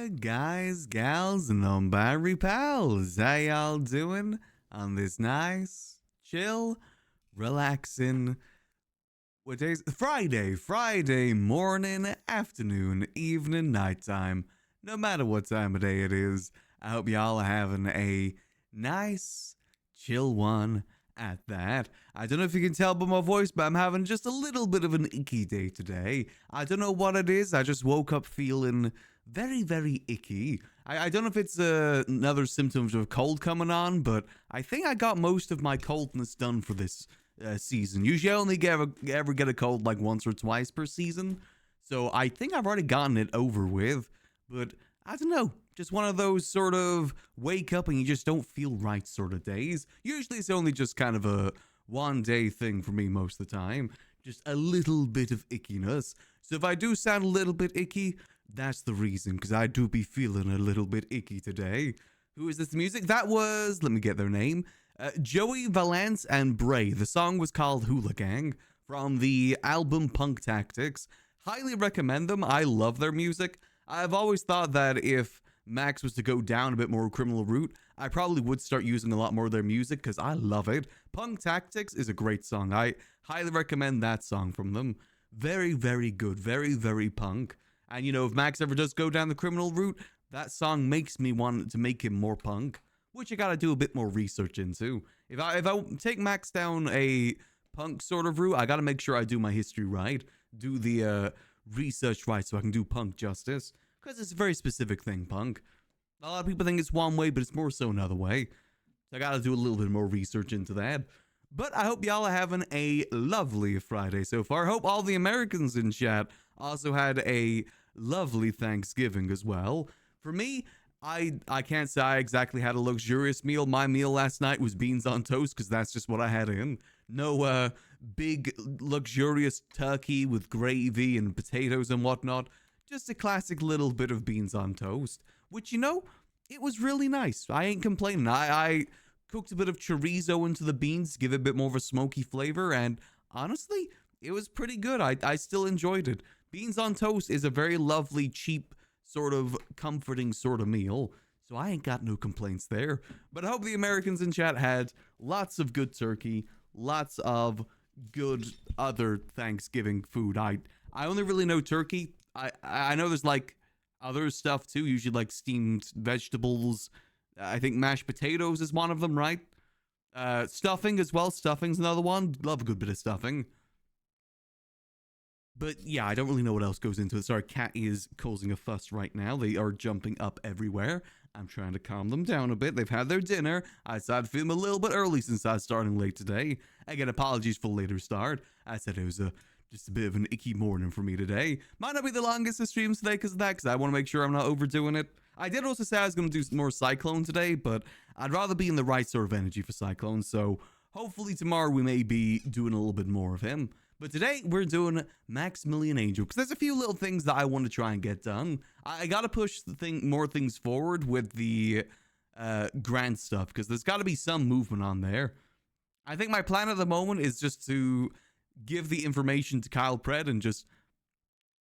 Guys, gals, and non-binary pals, how y'all doing on this nice, chill, relaxing, what day's Friday morning, afternoon, evening, nighttime, no matter what time of day it is. I hope y'all are having a nice, chill one at that. I don't know if you can tell by my voice, but I'm having just a little bit of an icky day today. I don't know what it is. I just woke up feeling very, very icky. I don't know if it's another symptom of a cold coming on, but I think I got most of my coldness done for this season. Usually I only ever get a cold like once or twice per season, so I think I've already gotten it over with, but I don't know. Just one of those sort of wake up and you just don't feel right sort of days. Usually it's only just kind of a one day thing for me most of the time. Just a little bit of ickiness. So if I do sound a little bit icky, that's the reason, because I do be feeling a little bit icky today. Who is this music? That was, let me get their name, Joey Valance and Bray. The song was called Hula Gang from the album Punk Tactics. Highly recommend them. I love their music. I've always thought that if Max was to go down a bit more criminal route, I probably would start using a lot more of their music because I love it. Punk Tactics is a great song. I highly recommend that song from them. Very, very good. Very, very punk. And, you know, if Max ever does go down the criminal route, that song makes me want to make him more punk, which I gotta do a bit more research into. If I take Max down a punk sort of route, I gotta make sure I do my history right, do the research right so I can do punk justice, because it's a very specific thing, punk. A lot of people think it's one way, but it's more so another way. So I gotta do a little bit more research into that. But I hope y'all are having a lovely Friday so far. I hope all the Americans in chat also had a lovely Thanksgiving as well. For me, I can't say I exactly had a luxurious meal. My meal last night was beans on toast because that's just what I had in. No big luxurious turkey with gravy and potatoes and whatnot. Just a classic little bit of beans on toast, which, you know, it was really nice. I ain't complaining. I cooked a bit of chorizo into the beans to give it a bit more of a smoky flavor, and honestly, it was pretty good. I still enjoyed it. Beans on toast is a very lovely, cheap, sort of comforting sort of meal, so I ain't got no complaints there. But I hope the Americans in chat had lots of good turkey, lots of good other Thanksgiving food. I only really know turkey. I know there's like other stuff too, usually like steamed vegetables. I think mashed potatoes is one of them, right? Stuffing as well. Stuffing's another one. Love a good bit of stuffing. But yeah, I don't really know what else goes into it. Sorry, cat is causing a fuss right now. They are jumping up everywhere. I'm trying to calm them down a bit. They've had their dinner. I started feeling a little bit early since I was starting late today. Again, apologies for later start. I said it was just a bit of an icky morning for me today. Might not be the longest of streams today because of that, because I want to make sure I'm not overdoing it. I did also say I was going to do more Cyclone today, but I'd rather be in the right sort of energy for Cyclone, so hopefully tomorrow we may be doing a little bit more of him. But today we're doing Maximillian Angel, because there's a few little things that I want to try and get done. I got to push more things forward with the grant stuff, because there's got to be some movement on there. I think my plan at the moment is just to give the information to Kyle Pred and just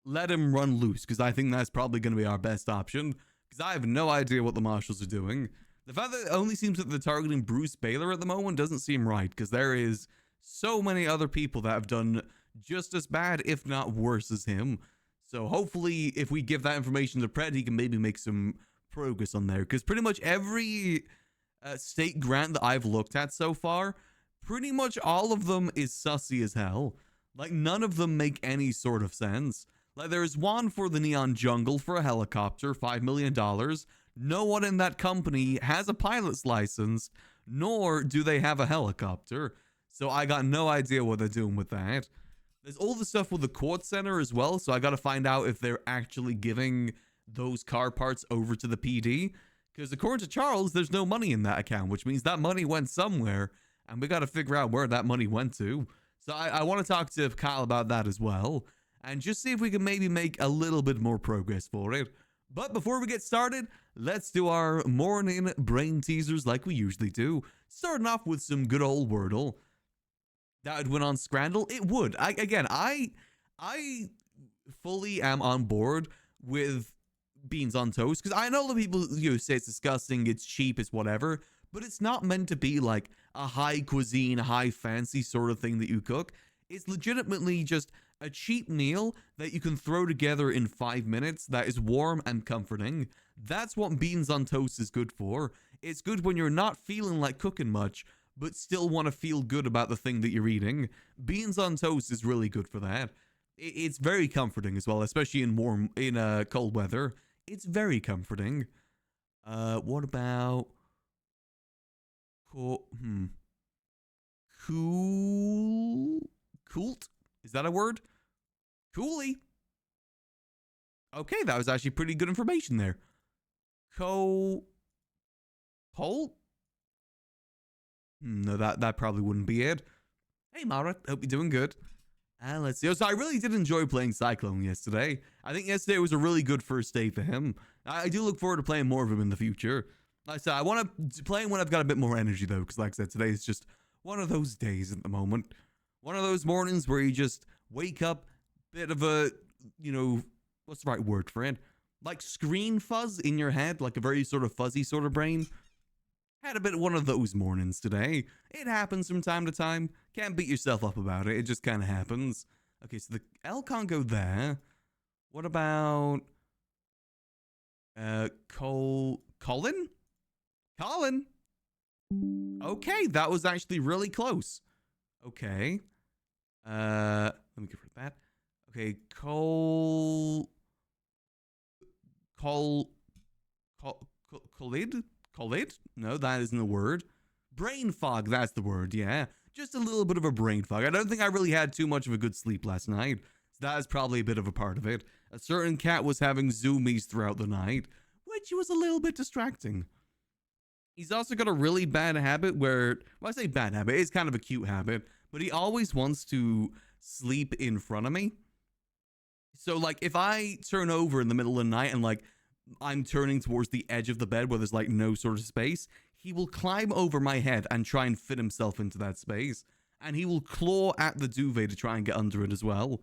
let him run loose, because I think that's probably going to be our best option, because I have no idea what the marshals are doing. The fact that it only seems that they're targeting Bruce Baylor at the moment doesn't seem right, because there is so many other people that have done just as bad, if not worse, as him. So hopefully, if we give that information to Pred, he can maybe make some progress on there, because pretty much every state grant that I've looked at so far, pretty much all of them is sussy as hell. Like, none of them make any sort of sense. Like, there's one for the Neon Jungle for a helicopter, $5 million. No one in that company has a pilot's license, nor do they have a helicopter. So I got no idea what they're doing with that. There's all the stuff with the court center as well, so I got to find out if they're actually giving those car parts over to the PD. Because according to Charles, there's no money in that account, which means that money went somewhere, and we got to figure out where that money went to. So I want to talk to Kyle about that as well, and just see if we can maybe make a little bit more progress for it. But before we get started, let's do our morning brain teasers like we usually do. Starting off with some good old Wordle. That would win on Scrandle? It would. I fully am on board with beans on toast, because I know that people, say it's disgusting, it's cheap, it's whatever, but it's not meant to be like a high cuisine, high fancy sort of thing that you cook. It's legitimately just a cheap meal that you can throw together in 5 minutes that is warm and comforting. That's what beans on toast is good for. It's good when you're not feeling like cooking much, but still want to feel good about the thing that you're eating. Beans on toast is really good for that. It's very comforting as well, especially in cold weather. It's very comforting. What about cool? Coolt? Is that a word? Coolie. Okay, that was actually pretty good information there. Colt? No, that probably wouldn't be it. Hey, Mara, hope you're doing good. Let's see. So I really did enjoy playing Cyclone yesterday. I think yesterday was a really good first day for him. I do look forward to playing more of him in the future. Like I said, I want to play him when I've got a bit more energy, though, because like I said, today is just one of those days at the moment. One of those mornings where you just wake up, bit of a, what's the right word for it? Like screen fuzz in your head, like a very sort of fuzzy sort of brain. Had a bit of one of those mornings today. It happens from time to time. Can't beat yourself up about it. It just kind of happens. Okay, so the L can't go there. What about Colin? Colin? Okay, that was actually really close. Okay. Let me get rid of that. Okay, Collid? No, that isn't a word. Brain fog, that's the word, yeah. Just a little bit of a brain fog. I don't think I really had too much of a good sleep last night. So that is probably a bit of a part of it. A certain cat was having zoomies throughout the night, which was a little bit distracting. He's also got a really bad habit where, well, I say bad habit, it's kind of a cute habit, but he always wants to sleep in front of me. So, like, if I turn over in the middle of the night and, like, I'm turning towards the edge of the bed where there's, like, no sort of space, he will climb over my head and try and fit himself into that space. And he will claw at the duvet to try and get under it as well.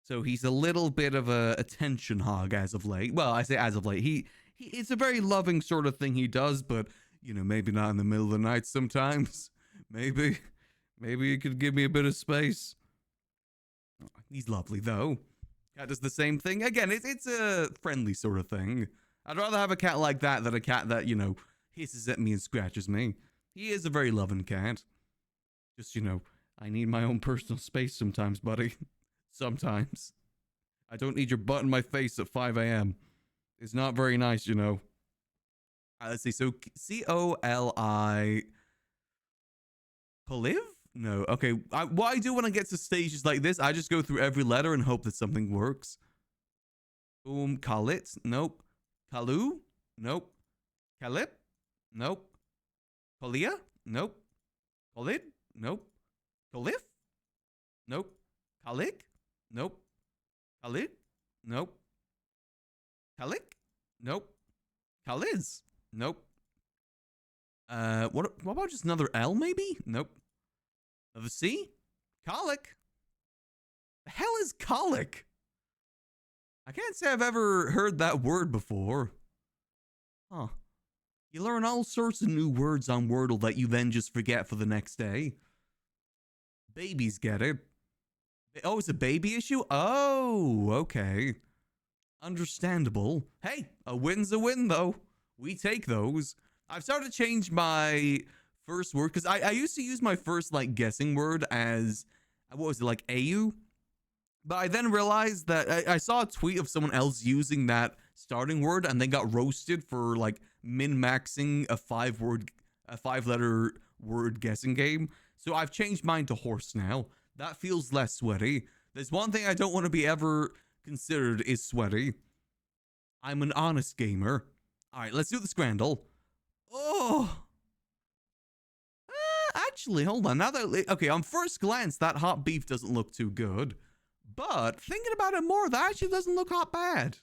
So he's a little bit of a attention hog as of late. Well, I say as of late. It's a very loving sort of thing he does, but, maybe not in the middle of the night sometimes. Maybe you could give me a bit of space. He's lovely, though. Cat does the same thing. Again, it's a friendly sort of thing. I'd rather have a cat like that than a cat that, hisses at me and scratches me. He is a very loving cat. Just, I need my own personal space sometimes, buddy. Sometimes. I don't need your butt in my face at 5 a.m. It's not very nice, let's see. So, C-O-L-I... Poliv? No. Okay. What I do when I get to stages like this, I just go through every letter and hope that something works. Kalit? Nope. Kalu? Nope. Kalip? Nope. Kolia? Nope. Kolid? Nope. Kolif? Nope. Kalik? Nope. Khalid? Nope. Kalik? Nope. Khaliz? Nope. What about just another L maybe? Nope. Another C? Colic? The hell is colic? I can't say I've ever heard that word before. Huh. You learn all sorts of new words on Wordle that you then just forget for the next day. Babies get it. Oh, it's a baby issue? Oh, okay. Understandable. Hey, a win's a win, though. We take those. I've started to change my first word, because I used to use my first, guessing word as, what was it, AU? But I then realized that I saw a tweet of someone else using that starting word, and they got roasted for, min-maxing a 5-letter word guessing game. So I've changed mine to horse now. That feels less sweaty. There's one thing I don't want to be ever considered is sweaty. I'm an honest gamer. All right, let's do the Scrandle. Oh. Actually, hold on. Now that, okay, on first glance, that hot beef doesn't look too good. But thinking about it more, that actually doesn't look hot bad.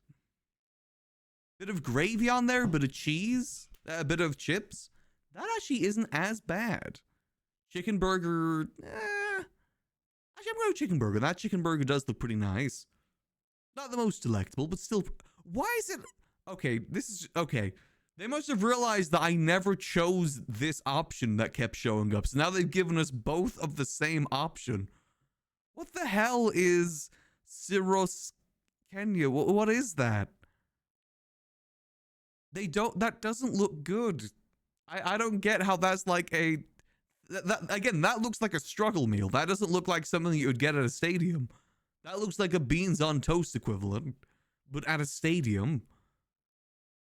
Bit of gravy on there, bit of cheese, a bit of chips. That actually isn't as bad. Chicken burger, Actually, I'm going with chicken burger. That chicken burger does look pretty nice. Not the most delectable, but still. Why is it? Okay, this is okay. They must have realized that I never chose this option that kept showing up. So now they've given us both of the same option. What the hell is Cirrus Kenya? What is that? That doesn't look good. I don't get how that's like a, again, that looks like a struggle meal. That doesn't look like something you would get at a stadium. That looks like a beans on toast equivalent, but at a stadium.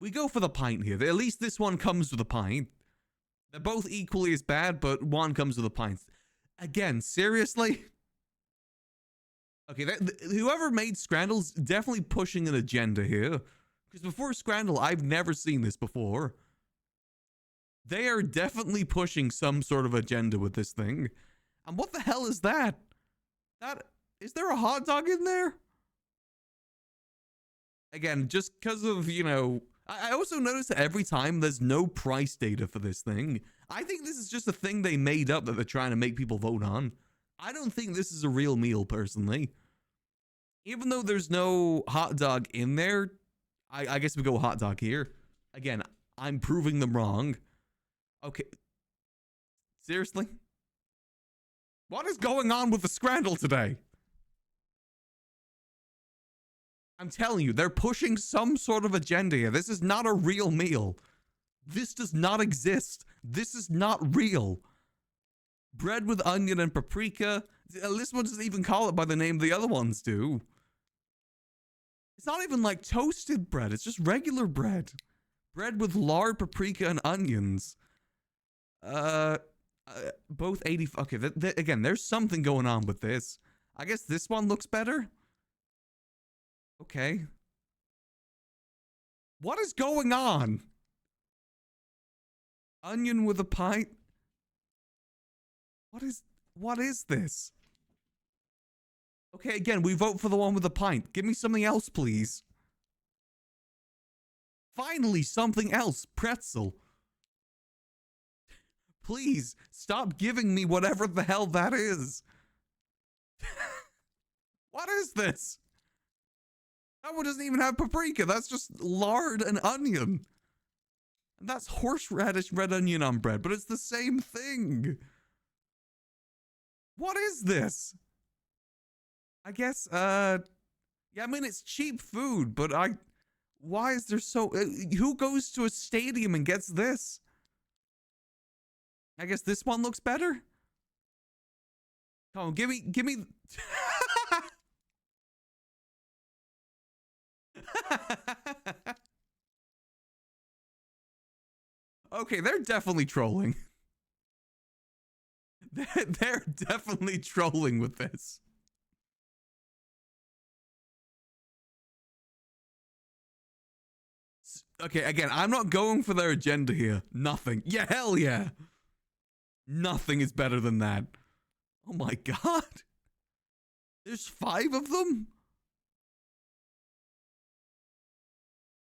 We go for the pint here. At least this one comes with a pint. They're both equally as bad, but one comes with a pint. Again, seriously? Okay, whoever made Scrandal's definitely pushing an agenda here. Because before Scrandal, I've never seen this before. They are definitely pushing some sort of agenda with this thing. And what the hell is that? Is there a hot dog in there? Again, just because of, you know... I also noticed that every time there's no price data for this thing. I think this is just a thing they made up that they're trying to make people vote on. I don't think this is a real meal, personally. Even though there's no hot dog in there, I guess we go hot dog here. Again, I'm proving them wrong. Okay. Seriously? What is going on with the Scrandal today? I'm telling you, they're pushing some sort of agenda here. This is not a real meal. This does not exist. This is not real. Bread with onion and paprika. This one doesn't even call it by the name the other ones do. It's not even like toasted bread. It's just regular bread. Bread with lard, paprika, and onions. Both 80. Okay, again, there's something going on with this. I guess this one looks better. Okay. What is going on? Onion with a pint? What is this? Okay, again, we vote for the one with the pint. Give me something else, please. Finally, something else. Pretzel. Please, stop giving me whatever the hell that is. What is this? That one doesn't even have paprika. That's just lard and onion. And that's horseradish red onion on bread, but it's the same thing. What is this? I guess, yeah, I mean, it's cheap food, but why is there so, who goes to a stadium and gets this? I guess this one looks better. Come on, give me. Okay, they're definitely trolling. They're definitely trolling with this. Okay, again, I'm not going for their agenda here. Nothing. Yeah, hell yeah. Nothing is better than that. Oh my god. There's 5 of them?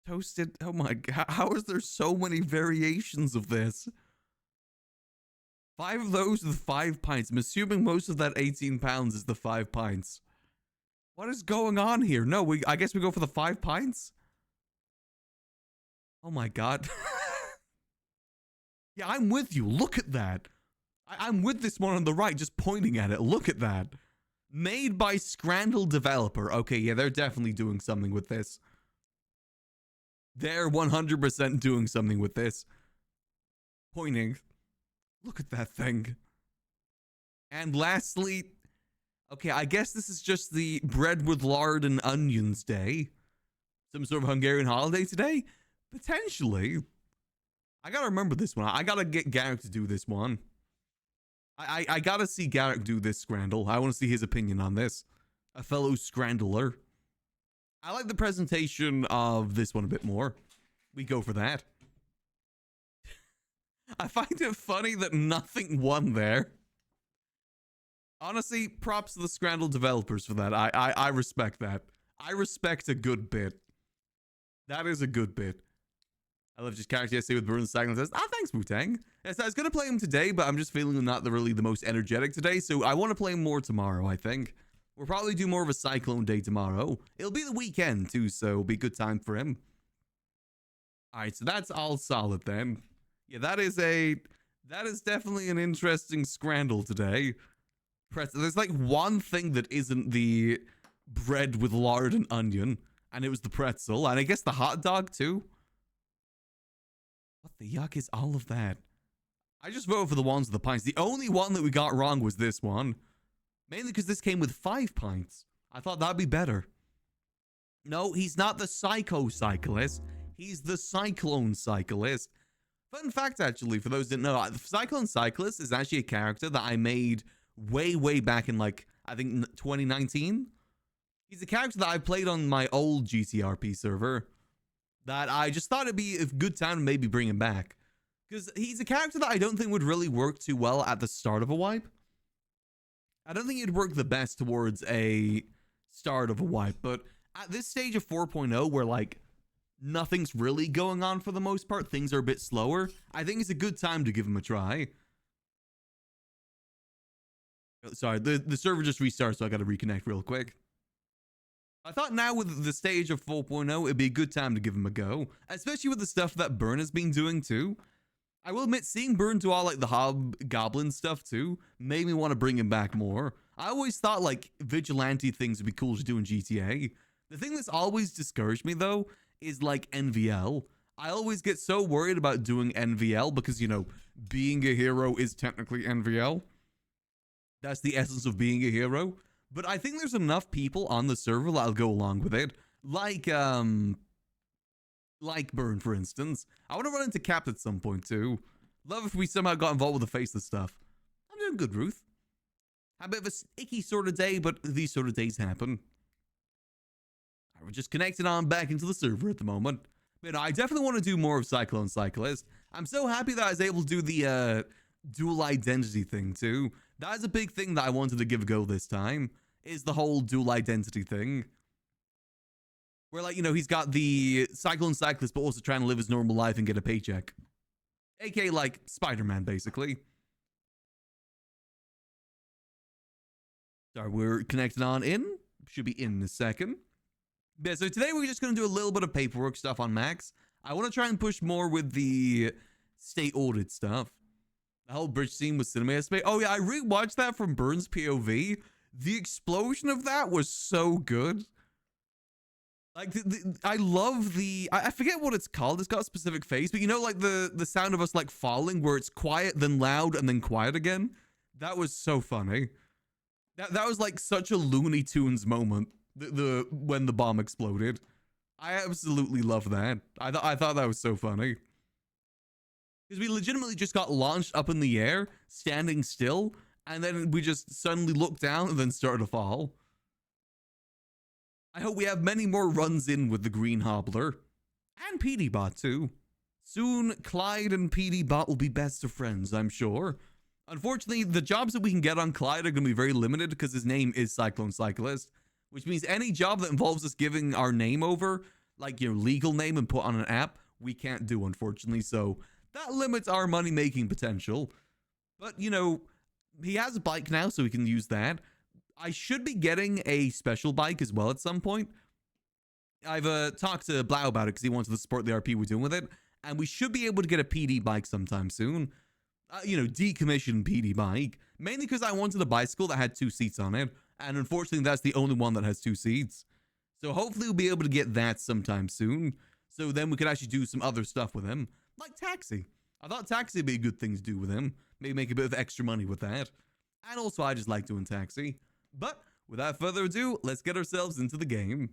Toasted. Oh my god. How is there so many variations of this? 5 of those with 5 pints. I'm assuming most of that 18 pounds is the 5 pints. What is going on here? No, I guess we go for the 5 pints? Oh my god. Yeah, I'm with you. Look at that. I'm with this one on the right, just pointing at it. Look at that. Made by Scrandal Developer. Okay, yeah, they're definitely doing something with this. They're 100% doing something with this. Pointing. Look at that thing. And lastly, okay, I guess this is just the bread with lard and onions day. Some sort of Hungarian holiday today? Potentially. I gotta remember this one. I gotta get Garrick to do this one. I gotta see Garrick do this Scrandal. I want to see his opinion on this. A fellow Scrandler. I like the presentation of this one a bit more. We go for that. I find it funny that nothing won there. Honestly, props to the Scrandal developers for that. I respect that. I respect a good bit. That is a good bit. I love his character yesterday with Bruin Sagnan says, thanks, Wu-Tang. Yes, I was going to play him today, but I'm just feeling not really the most energetic today, so I want to play him more tomorrow, I think. We'll probably do more of a cyclone day tomorrow. It'll be the weekend too, so it'll be a good time for him. All right, so that's all solid then. Yeah, that is definitely an interesting scramble today. There's like one thing that isn't the bread with lard and onion, and it was the pretzel, and I guess the hot dog too. What the yuck is all of that? I just voted for the ones with the pints. The only one that we got wrong was this one. Mainly because this came with 5 pints. I thought that'd be better. No, he's not the psycho cyclist. He's the cyclone cyclist. Fun fact, actually, for those that didn't know, the cyclone cyclist is actually a character that I made way back in, like, I think 2019. He's a character that I played on my old GTRP server that I just thought it'd be a good time to maybe bring him back. Because he's a character that I don't think would really work too well at the start of a wipe. I don't think it'd work the best towards a start of a wipe, but at this stage of 4.0 where like nothing's really going on for the most part, things are a bit slower, I think it's a good time to give him a try. Sorry, the server just restarted, so I gotta reconnect real quick. I thought now with the stage of 4.0, it'd be a good time to give him a go, especially with the stuff that Burn has been doing too. I will admit, seeing Burn do all like the hobgoblin stuff too made me want to bring him back more. I always thought like vigilante things would be cool to do in GTA. The thing that's always discouraged me though is like NVL. I always get so worried about doing NVL because, you know, being a hero is technically NVL. That's the essence of being a hero. But I think there's enough people on the server that'll go along with it. Like Burn, for instance. I want to run into Cap at some point too. Love if we somehow got involved with the faceless stuff. I'm doing good, Ruth. Had a bit of a icky sort of day, but these sort of days happen. We're just connected on back into the server at the moment. But I definitely want to do more of Cyclone Cyclist. I'm so happy that I was able to do the dual identity thing too. That is a big thing that I wanted to give a go this time, is the whole dual identity thing. Where, like, you know, he's got the Cyclone Cyclist, but also trying to live his normal life and get a paycheck. AKA, like, Spider-Man, basically. Sorry, we're connected on in. Should be in a second. Yeah, so today we're just going to do a little bit of paperwork stuff on Max. I want to try and push more with the state audit stuff. The whole bridge scene with cinema space. Oh, yeah, I rewatched that from Burns' POV. The explosion of that was so good. Like, I love the... I forget what it's called. It's got a specific face. But you know, like, the sound of us, like, falling where it's quiet, then loud, and then quiet again? That was so funny. That was, like, such a Looney Tunes moment. When the bomb exploded. I absolutely love that. I thought that was so funny. Because we legitimately just got launched up in the air, standing still, and then we just suddenly looked down and then started to fall. I hope we have many more runs in with the Green Hobbler. And PD Bot too. Soon, Clyde and PD Bot will be best of friends, I'm sure. Unfortunately, the jobs that we can get on Clyde are going to be very limited because his name is Cyclone Cyclist. Which means any job that involves us giving our name over, like your legal name and put on an app, we can't do, unfortunately. So that limits our money-making potential. But, you know, he has a bike now, so we can use that. I should be getting a special bike as well at some point. I've talked to Blau about it because he wants to support the RP we're doing with it. And we should be able to get a PD bike sometime soon. You know, decommissioned PD bike. Mainly because I wanted a bicycle that had 2 seats on it. And unfortunately, that's the only one that has 2 seats. So hopefully we'll be able to get that sometime soon. So then we could actually do some other stuff with him. Like Taxi. I thought Taxi would be a good thing to do with him. Maybe make a bit of extra money with that. And also, I just like doing Taxi. But without further ado, let's get ourselves into the game.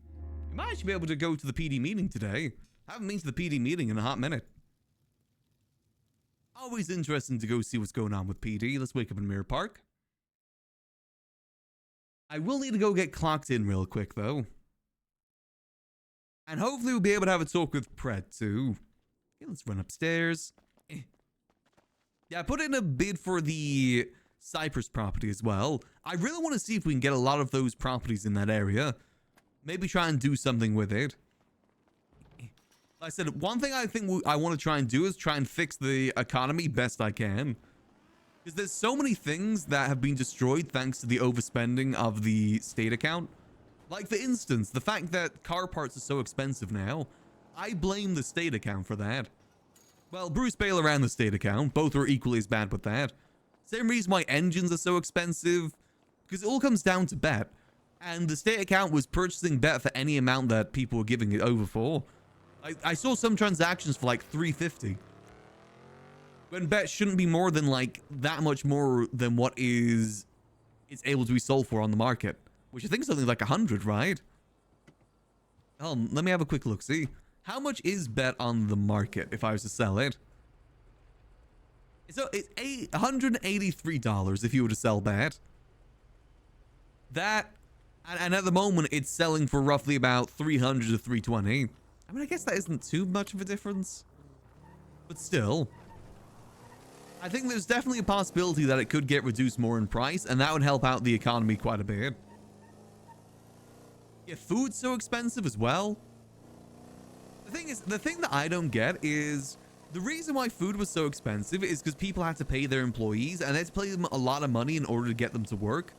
We might actually be able to go to the PD meeting today. Haven't been to the PD meeting in a hot minute. Always interesting to go see what's going on with PD. Let's wake up in Mirror Park. I will need to go get clocked in real quick, though. And hopefully we'll be able to have a talk with Pret, too. Okay, let's run upstairs. Yeah, I put in a bid for the Cypress property as well. I really want to see if we can get a lot of those properties in that area. Maybe try and do something with it. Like I said, one thing I think I want to try and do is try and fix the economy best I can. Because there's so many things that have been destroyed thanks to the overspending of the state account. Like, for instance, the fact that car parts are so expensive now. I blame the state account for that. Well, Bruce Baylor and the state account, both are equally as bad with that. Same reason why engines are so expensive, because it all comes down to bet. And the state account was purchasing bet for any amount that people were giving it over for. I saw some transactions for like $350. When bet shouldn't be more than like that much more than what it's able to be sold for on the market. Which I think is something like 100, right? Let me have a quick look, see. How much is bet on the market if I was to sell it? So it's $183 if you were to sell bet. That, and at the moment it's selling for roughly about 300 to 320. I mean, I guess that isn't too much of a difference. But still, I think there's definitely a possibility that it could get reduced more in price, and that would help out the economy quite a bit. Yeah, food's so expensive as well. The thing that I don't get is the reason why food was so expensive is because people had to pay their employees, and they had to pay them a lot of money in order to get them to work,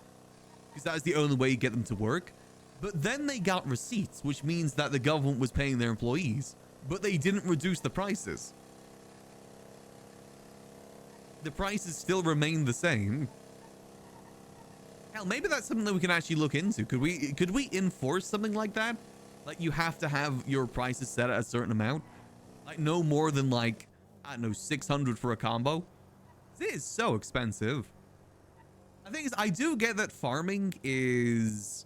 because that was the only way you get them to work. But then they got receipts, which means that the government was paying their employees, but they didn't reduce the prices. The prices still remain the same. Hell, maybe that's something that we can actually look into. Could we enforce something like that? Like, you have to have your prices set at a certain amount. Like, no more than, like, I don't know, 600 for a combo. This is so expensive. The thing is, I do get that farming is,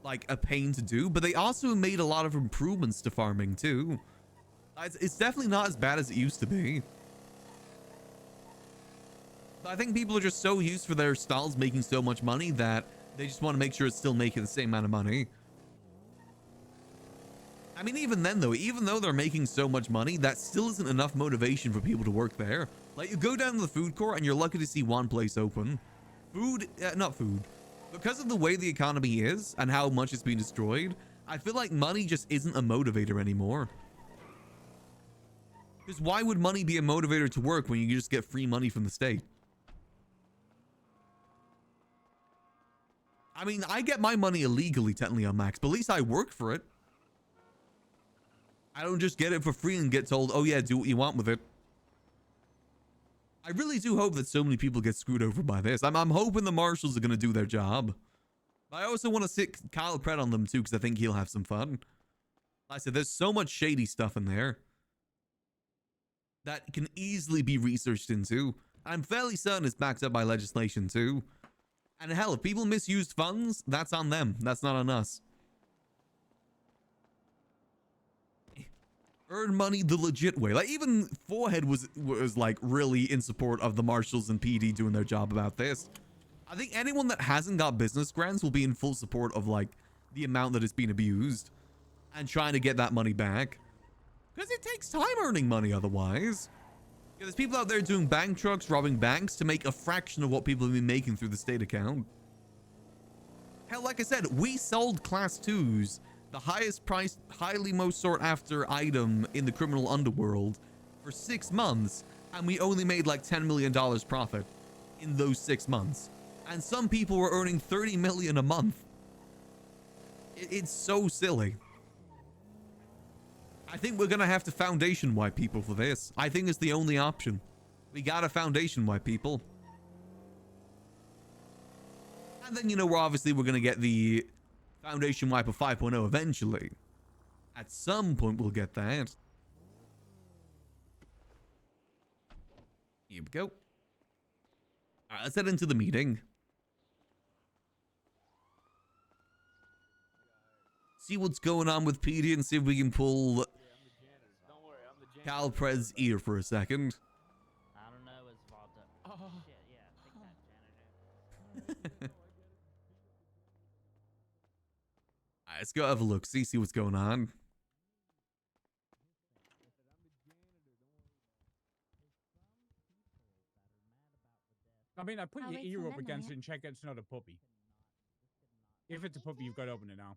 like, a pain to do, but they also made a lot of improvements to farming, too. It's definitely not as bad as it used to be. I think people are just so used for their stalls making so much money that they just want to make sure it's still making the same amount of money. I mean, even then, though, even though they're making so much money, that still isn't enough motivation for people to work there. Like, you go down to the food court and you're lucky to see one place open. Not food. Because of the way the economy is and how much it's been destroyed, I feel like money just isn't a motivator anymore. Because why would money be a motivator to work when you just get free money from the state? I mean, I get my money illegally, technically, on Max, but at least I work for it. I don't just get it for free and get told, oh yeah, do what you want with it. I really do hope that so many people get screwed over by this. I'm hoping the marshals are going to do their job. But I also want to sit Kyle Pratt on them too, because I think he'll have some fun. Like I said, there's so much shady stuff in there that can easily be researched into. I'm fairly certain it's backed up by legislation too. And hell, if people misused funds, that's on them. That's not on us. Earn money the legit way. Like, even Forehead was like really in support of the marshals and PD doing their job about this. I think anyone that hasn't got business grants will be in full support of like the amount that it's been abused and trying to get that money back. Because it takes time earning money otherwise. Yeah, there's people out there doing bank trucks, robbing banks to make a fraction of what people have been making through the state account. Hell, like I said, we sold Class 2s, the highest priced, highly most sought after item in the criminal underworld, for 6 months, and we only made like $10 million profit in those 6 months. And some people were earning $30 million a month. It's so silly. I think we're gonna have to foundation wipe people for this. I think it's the only option. We gotta foundation wipe people. And then, you know, we're gonna get the foundation wipe of 5.0 eventually. At some point, we'll get that. Here we go. Alright, let's head into the meeting. See what's going on with PD and see if we can pull Cal Prez's ear for a second. I don't know, it's Volta. Oh. Shit, yeah, take that, janitor. Alright, let's go have a look, see what's going on. I mean, I put your ear up against it and check it's not a puppy. If it's a puppy, you've got to open it now.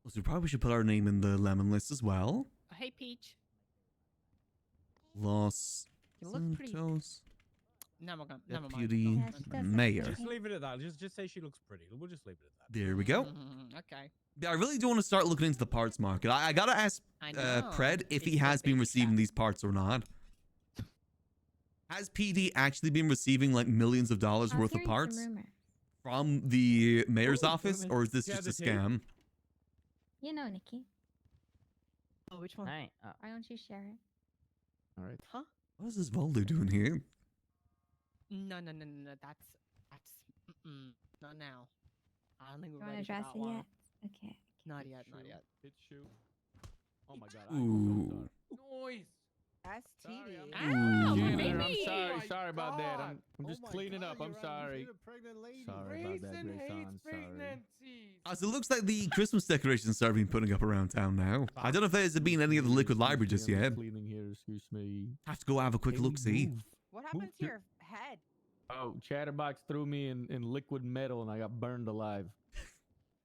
So we probably should put our name in the lemon list as well. Hey, Peach. Los You look pretty. Santos, Never mind. Deputy Yeah, she does look Mayor. pretty. Just leave it at that. Just say she looks pretty. We'll just leave it at that. There we go. Okay. Yeah, I really do want to start looking into the parts market. I gotta ask I know. Pred if he It's has a been big receiving step. these parts or not. Has PD actually been receiving like millions of dollars I was worth of hearing some parts rumors. from the mayor's Ooh, office, women. or is this Yeah, just a the tea. scam? You know, Nikki. Oh, which one? Hey, Why don't you share it? All right. Huh? What is this Voldo doing here? No. That's not now. I don't think You we're want ready to for address that it one. yet? Okay. Not yet. Not yet. Hit shoot. Oh my god. Ooh. Noise. Sorry, STD. I'm Ow, Junior, baby! I'm sorry. Oh my Sorry about that. God. I'm just Oh my cleaning God, up. I'm you're sorry. hit a pregnant lady. Sorry about that, Grayson Grayson. hates Sorry. pregnancies. So it looks like the Christmas decorations are being putting up around town now. I don't know if there's been any of the liquid library just Excuse me, I'm yet. Cleaning here. Excuse me. Have to go have a quick Hey, look see. move. What happened Move to your head? Oh, Chatterbox threw me in liquid metal and I got burned alive.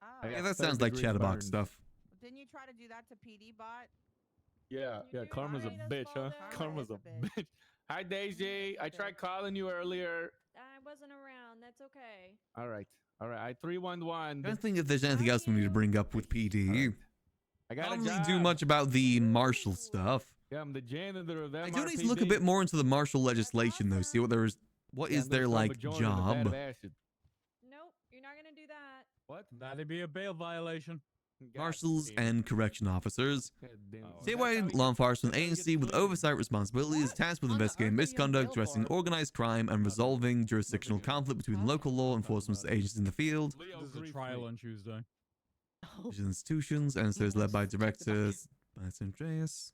Oh. I Yeah, got that 30 sounds like degrees Chatterbox burns. stuff. Didn't you try to do that to PD bot? Yeah, You yeah. did Karma's a hate us, bitch, huh? Baldo. Karma's Karma a is a bitch. Hi, Daisy. I tried calling you earlier. I wasn't around. That's okay. All right. I 311. I don't think if there's anything else we need to bring up with PD. Alright. I I got don't a really job. do much about the marshal stuff. Yeah, I'm the janitor of I do need to look a MRPD. bit more into the marshal legislation though. See what there is. What Yeah, is I'm their gonna throw like a joint in a vat job? of acid. Nope, you're not gonna do that. What? That'd be a bail violation. God Marshals damn. and correction officers. God damn it. Oh, Statewide law enforcement agency with oversight responsibilities tasked with On the investigating earth are you on misconduct, bail addressing for? organized crime, and resolving jurisdictional conflict between local law enforcement agencies in the field, Leo There's a briefed trial me. on Tuesday. Oh, institutions, and so is led by Yes, check the back. director Matt Andreas.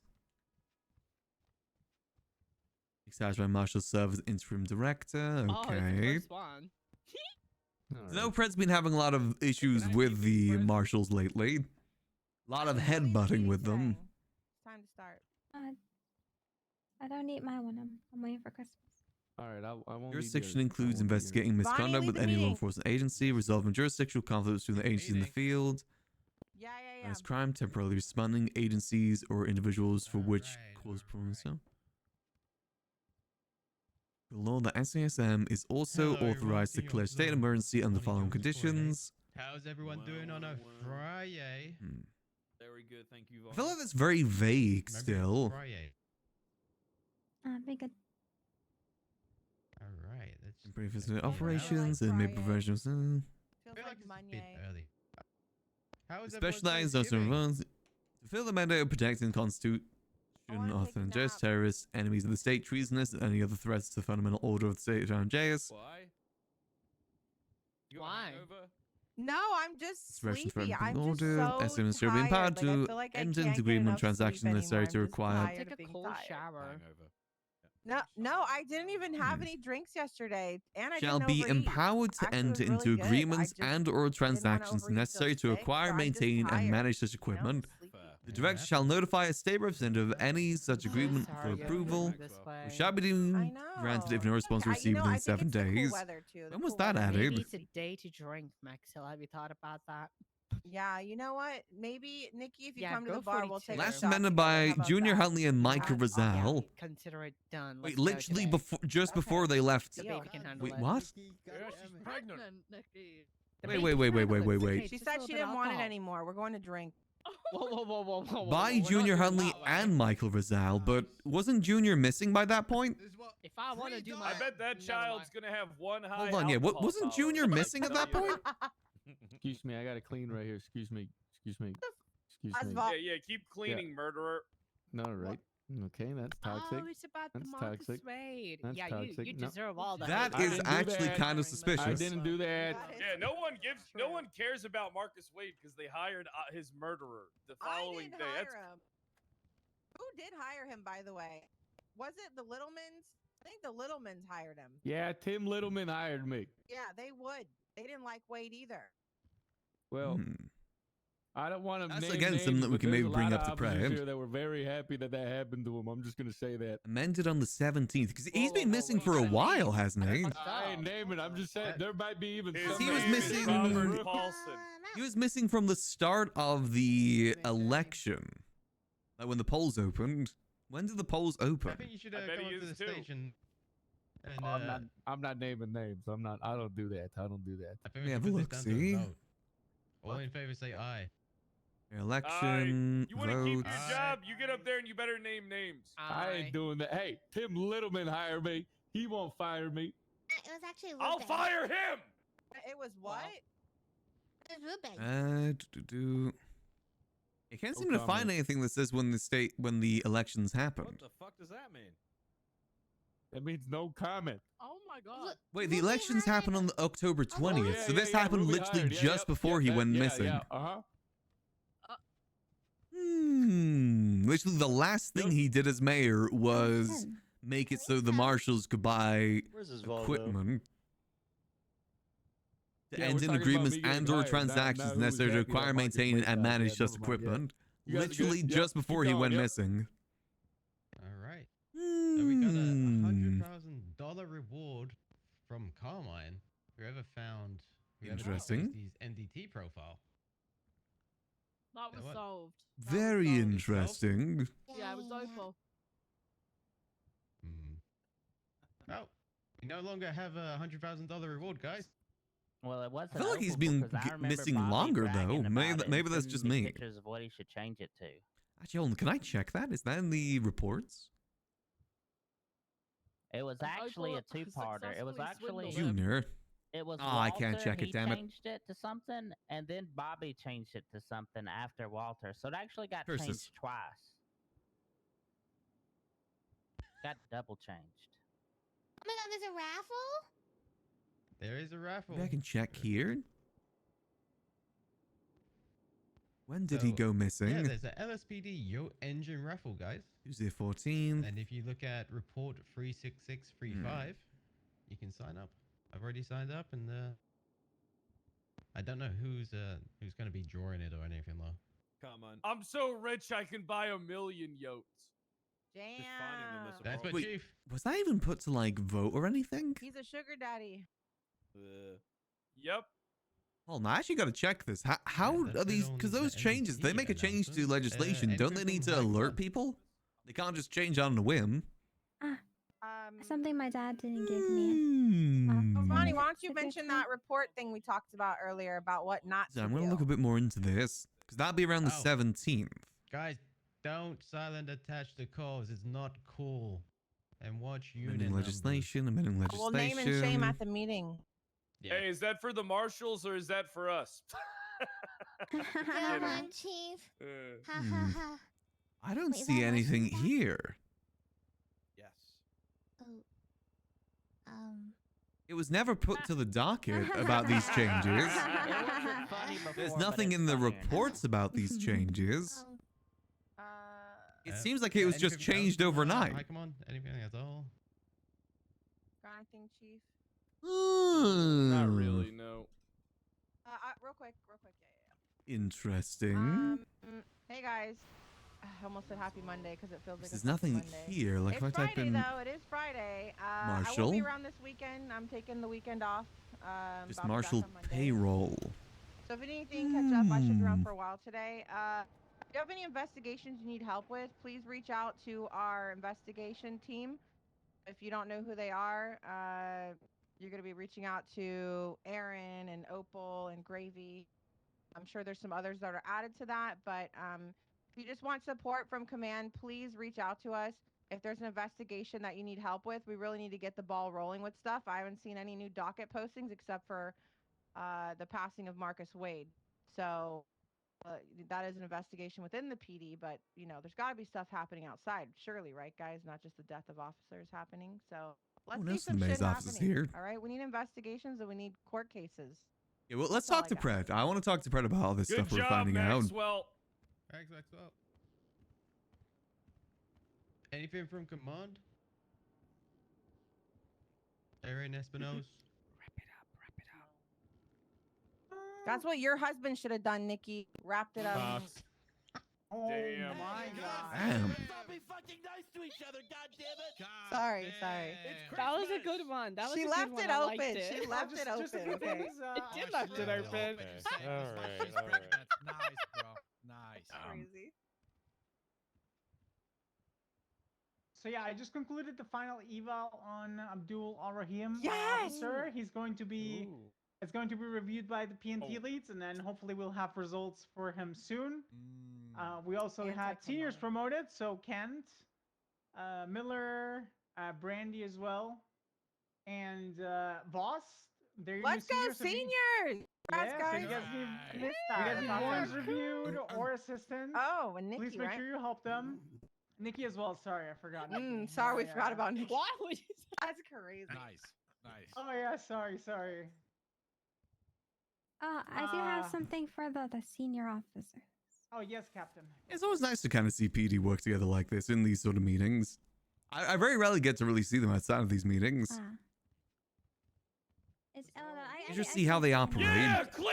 Excited by Marshall serve as interim director. Oh, it's the Okay. first one. All No, right. Pred's been having a lot of issues with the marshals lately. A lot of headbutting with them. It's time to start. I don't need my one. I'm waiting for Christmas. All right, I won't need Jurisdiction yours. I includes won't need yours. investigating misconduct leave with the any law meeting. enforcement agency, resolving jurisdictional conflicts between the agencies in the field, Yeah. as crime, temporarily responding agencies or individuals for which cause problems. So, the law, the SASM is also Hello, authorized to everyone. declare state of Hello. emergency under the following Morning, Jones. Morning. conditions. How's everyone doing on a Friday? Very good, thank you. I feel like that's very vague Remember still. Friday. Be good. All right. That's Brief that's physical all right. operations and make Friday. professionals. Feels I feel like like it's a bit Monday. early. How is Specialized Thanksgiving? to fulfill the mandate of protecting the Constitution, wanna author take a and just nap. terrorists, enemies of the state, treasonous, and any other threats to the fundamental order of the state around JS. Why? You Why? No, I'm just Insurrection sleepy. for I'm just order, so estimates should be tired. empowered Like, I to feel like I enter can't into get agreement on enough transactions sleep necessary anymore. to I'm just require. tired Take of a being cold tired. shower. No, I didn't even have any drinks yesterday, and I Shall didn't be overeat. empowered to Actually, it enter was into really good. I agreements just and or transactions overeat till necessary to sick, acquire, so I'm just maintain, and tired, manage such you know, equipment. sleepy. The Yeah, director that shall was- notify a state representative of any such Oh, agreement sorry, for you have to approval, go this way. which shall be I deemed know. granted if no response I- received you know, within I think 7 it's the cool days. weather, too. The When was cool that weather. added? Maybe it's a day to drink, Maxil. Have you thought about that? Yeah, you know what? Maybe Nikki, if you Yeah, come to go the bar, we'll 42. take a Last shot amended together. by How about Junior that? Huntley and Michael That's awesome. Rizal. Consider it done. Wait, Let's go literally today. before, just Okay. before they left. The Deal. baby can handle Wait, it. what? Yeah, she's pregnant. The Wait, baby wait, can wait, wait, handle wait, it. wait, It's wait. okay, She just a said little she bit didn't want it alcohol. anymore. We're going to drink. Whoa. By we're not Junior doing Huntley that way. and Michael Rizal, but wasn't Junior missing by that point? If I want to do my, I bet that never child's mind. gonna have one high. Hold on, yeah. What alcohol wasn't Junior tolerance, I missing can at that tell you point? Excuse me, I gotta clean right here. Excuse me. That's me. vol- Yeah, keep cleaning, murderer. No, right. Okay, that's toxic. Oh, it's about the That's Marcus toxic. Wade. That's yeah, toxic. you No. deserve all the That hate. I is didn't do actually that. kind of I suspicious. didn't do that. That is Yeah, no one true. cares about Marcus Wade because they hired his murderer the I following didn't day. hire That's him. Who did hire him, by the way? Was it the Littlemans? I think the Littlemans hired him. Yeah, Tim Littleman hired me. Yeah, they would. They didn't like Wade either. Well, Hmm. I don't want to That's name again names, something that we but can there's maybe a bring lot up of to officers Brad. here that were very happy that happened to him. I'm just gonna say that. Amended on the 17th because he's been whoa, missing whoa, for a whoa. while, hasn't he? I ain't naming. I'm just saying there might be even. his some He was name names is missing- in the Robert room. Paulson. He was missing from the start of the election, like when the polls opened. When do the polls I open? think you should I bet come he up to is the too. station. And, Oh, I'm not naming names. I don't do that. I don't do that. I think We we have should a put this down to look-see. a vote. All in favor say aye. Election, You want to keep your votes. job? You get up there and you better name names. I ain't doing that. Hey, Tim Littleman hired me. He won't fire me. It was actually Rube. I'll fire him. It was what? It was Rube. I can't No seem to find comment. anything that says when the elections happen. What the fuck does that mean? That means no comment. Oh my god. Wait, the Ruby elections hired happen on the October 20th, Oh, yeah, so this yeah, happened Ruby literally hired. Yeah, just yep, before yep, he that- went yeah, missing. Yeah, uh-huh. Literally the last thing he did as mayor was Ten. make it so the marshals could buy Where's his equipment to Yeah, end we're in talking about agreements me getting and or hired, not transactions who necessary to exactly that acquire, maintain, marketplace and guy. manage Yeah, such never mind, yeah. equipment. You guys are good. Literally Yep, just keep before he going, went yep. missing. All right. So we got a $100,000 reward from Carmine. Whoever Interesting. traced his NDT profile. That was what? solved. Very solved. interesting. Yeah, it was Opal. Well, we no longer have a $100,000 reward, guys. Well, it wasn't. I feel like he's Opal been because I remember missing Bobby longer, bragging though. about Maybe, it and maybe that's sending just me me. pictures of what he should change it to. Actually, hold on, can I check that? Is that in the reports? It was actually a Opal two-parter. It was successfully actually. swindled Junior. It was. Oh, I can't Walter, check it, he damn it. changed it to something, and then Bobby changed it to something after Walter. So it actually got Curses. changed twice. Got double changed. Oh my god, there's a raffle? There is a raffle. Maybe I can check here. When did he So, go Yeah, missing? there's a LSPD Yo Engine raffle, guys. Tuesday 14th. And if you look at report 36635, you can sign up. I've already signed up, and I don't know who's going to be drawing it or anything though. Come on. I'm so rich I can buy 1,000,000 yotes. Damn. That's what Wait. Chief. Was that even put to like vote or anything? He's a sugar daddy. Yep. Hold on, I actually got to check this. How that's are been these? on Because the those changes, they NDT make a change to announcement. legislation. Don't they Entry need from to High alert Command. people? They can't just change on a whim. Something my dad didn't give me. Hmm. Oh, Ronnie, why don't It's you a good mention thing. that report thing we talked about earlier about what not So to I'm do? gonna look a bit more into this because that'll be around the Oh. 17th. Guys, don't silent attach the calls. It's not cool. And watch unit Amending numbers. legislation. Amending Well, legislation. name and shame at the meeting. Yeah. Hey, is that for the marshals or is that for us? Go Kidding. on, Chief. Ha ha Hmm. ha. I don't Wait, is see that anything Russian back? here. Yes. Oh. It was never put to the docket about these changes. It wasn't funny There's before, but nothing it's in the funnier now. reports about these changes. Oh. It seems like it was just anything else changed from, overnight. Hi, come on. Anything at all? Got anything, Chief? Not Hmm. really, no. Real quick. Interesting. Hey guys. I almost said Happy Monday because it feels like There's it's Happy nothing Monday. here. Like It's if I type Friday in though. It is Friday. I won't Marshall. be around this weekend. I'm taking the weekend off. just about to be back Marshall on Monday. payroll. So if anything catch up, I should be around for a while today. If you have any investigations you need help with, please reach out to our investigation team. If you don't know who they are, you're going to be reaching out to Aaron and Opal and Gravy. I'm sure there's some others that are added to that, but if you just want support from command, please reach out to us. If there's an investigation that you need help with, we really need to get the ball rolling with stuff. I haven't seen any new docket postings except for the passing of Marcus Wade. So that is an investigation within the PD, but there's got to be stuff happening outside, surely, right, guys? Not just the death of officers happening. So let's see Nelson some May's shit office is happening. here. All right, we need investigations and we need court cases. Yeah, well, let's That's all talk I to got. Pret. I want to talk to Pret about all this Good stuff we're job, finding out. Maxwell. Thanks, Maxwell. Anything from command? Aaron Espinosa? That's what your husband should have done, Nikki. Wrapped it up. Damn. my God. Damn. Stop being fucking nice to each other, goddammit. Sorry. That was a good one. That was She a good left one. it I liked open. it. She left it open. Okay. It did left it open. Alright. That's nice, bro. Nice. Crazy. So yeah, I just concluded the final eval on Abdul Al Rahim. Yes! Sir, he's going to be. Ooh. It's going to be reviewed by the PNT leads, and then hopefully we'll have results for him soon. We also had seniors promoted, so Kent, Miller, Brandy as well, and Voss. They're your new Let's go, seniors. seniors! Congrats, Yeah, so guys. you guys need Missed you that. guys need That's warrants awesome. reviewed or assistance. Oh, and Nikki, Please make right? sure you help them. Nikki as well. Sorry, I forgot. Nikki. Sorry, we Yeah, forgot yeah. about Nikki. Why would you? That's crazy. Nice. Oh yeah, sorry. I do have something for the senior officer. Oh yes, Captain. It's always nice to kind of see PD work together like this in these sort of meetings. I very rarely get to really see them outside of these meetings. It's Eleanor. You just see how they operate. Yeah, clear.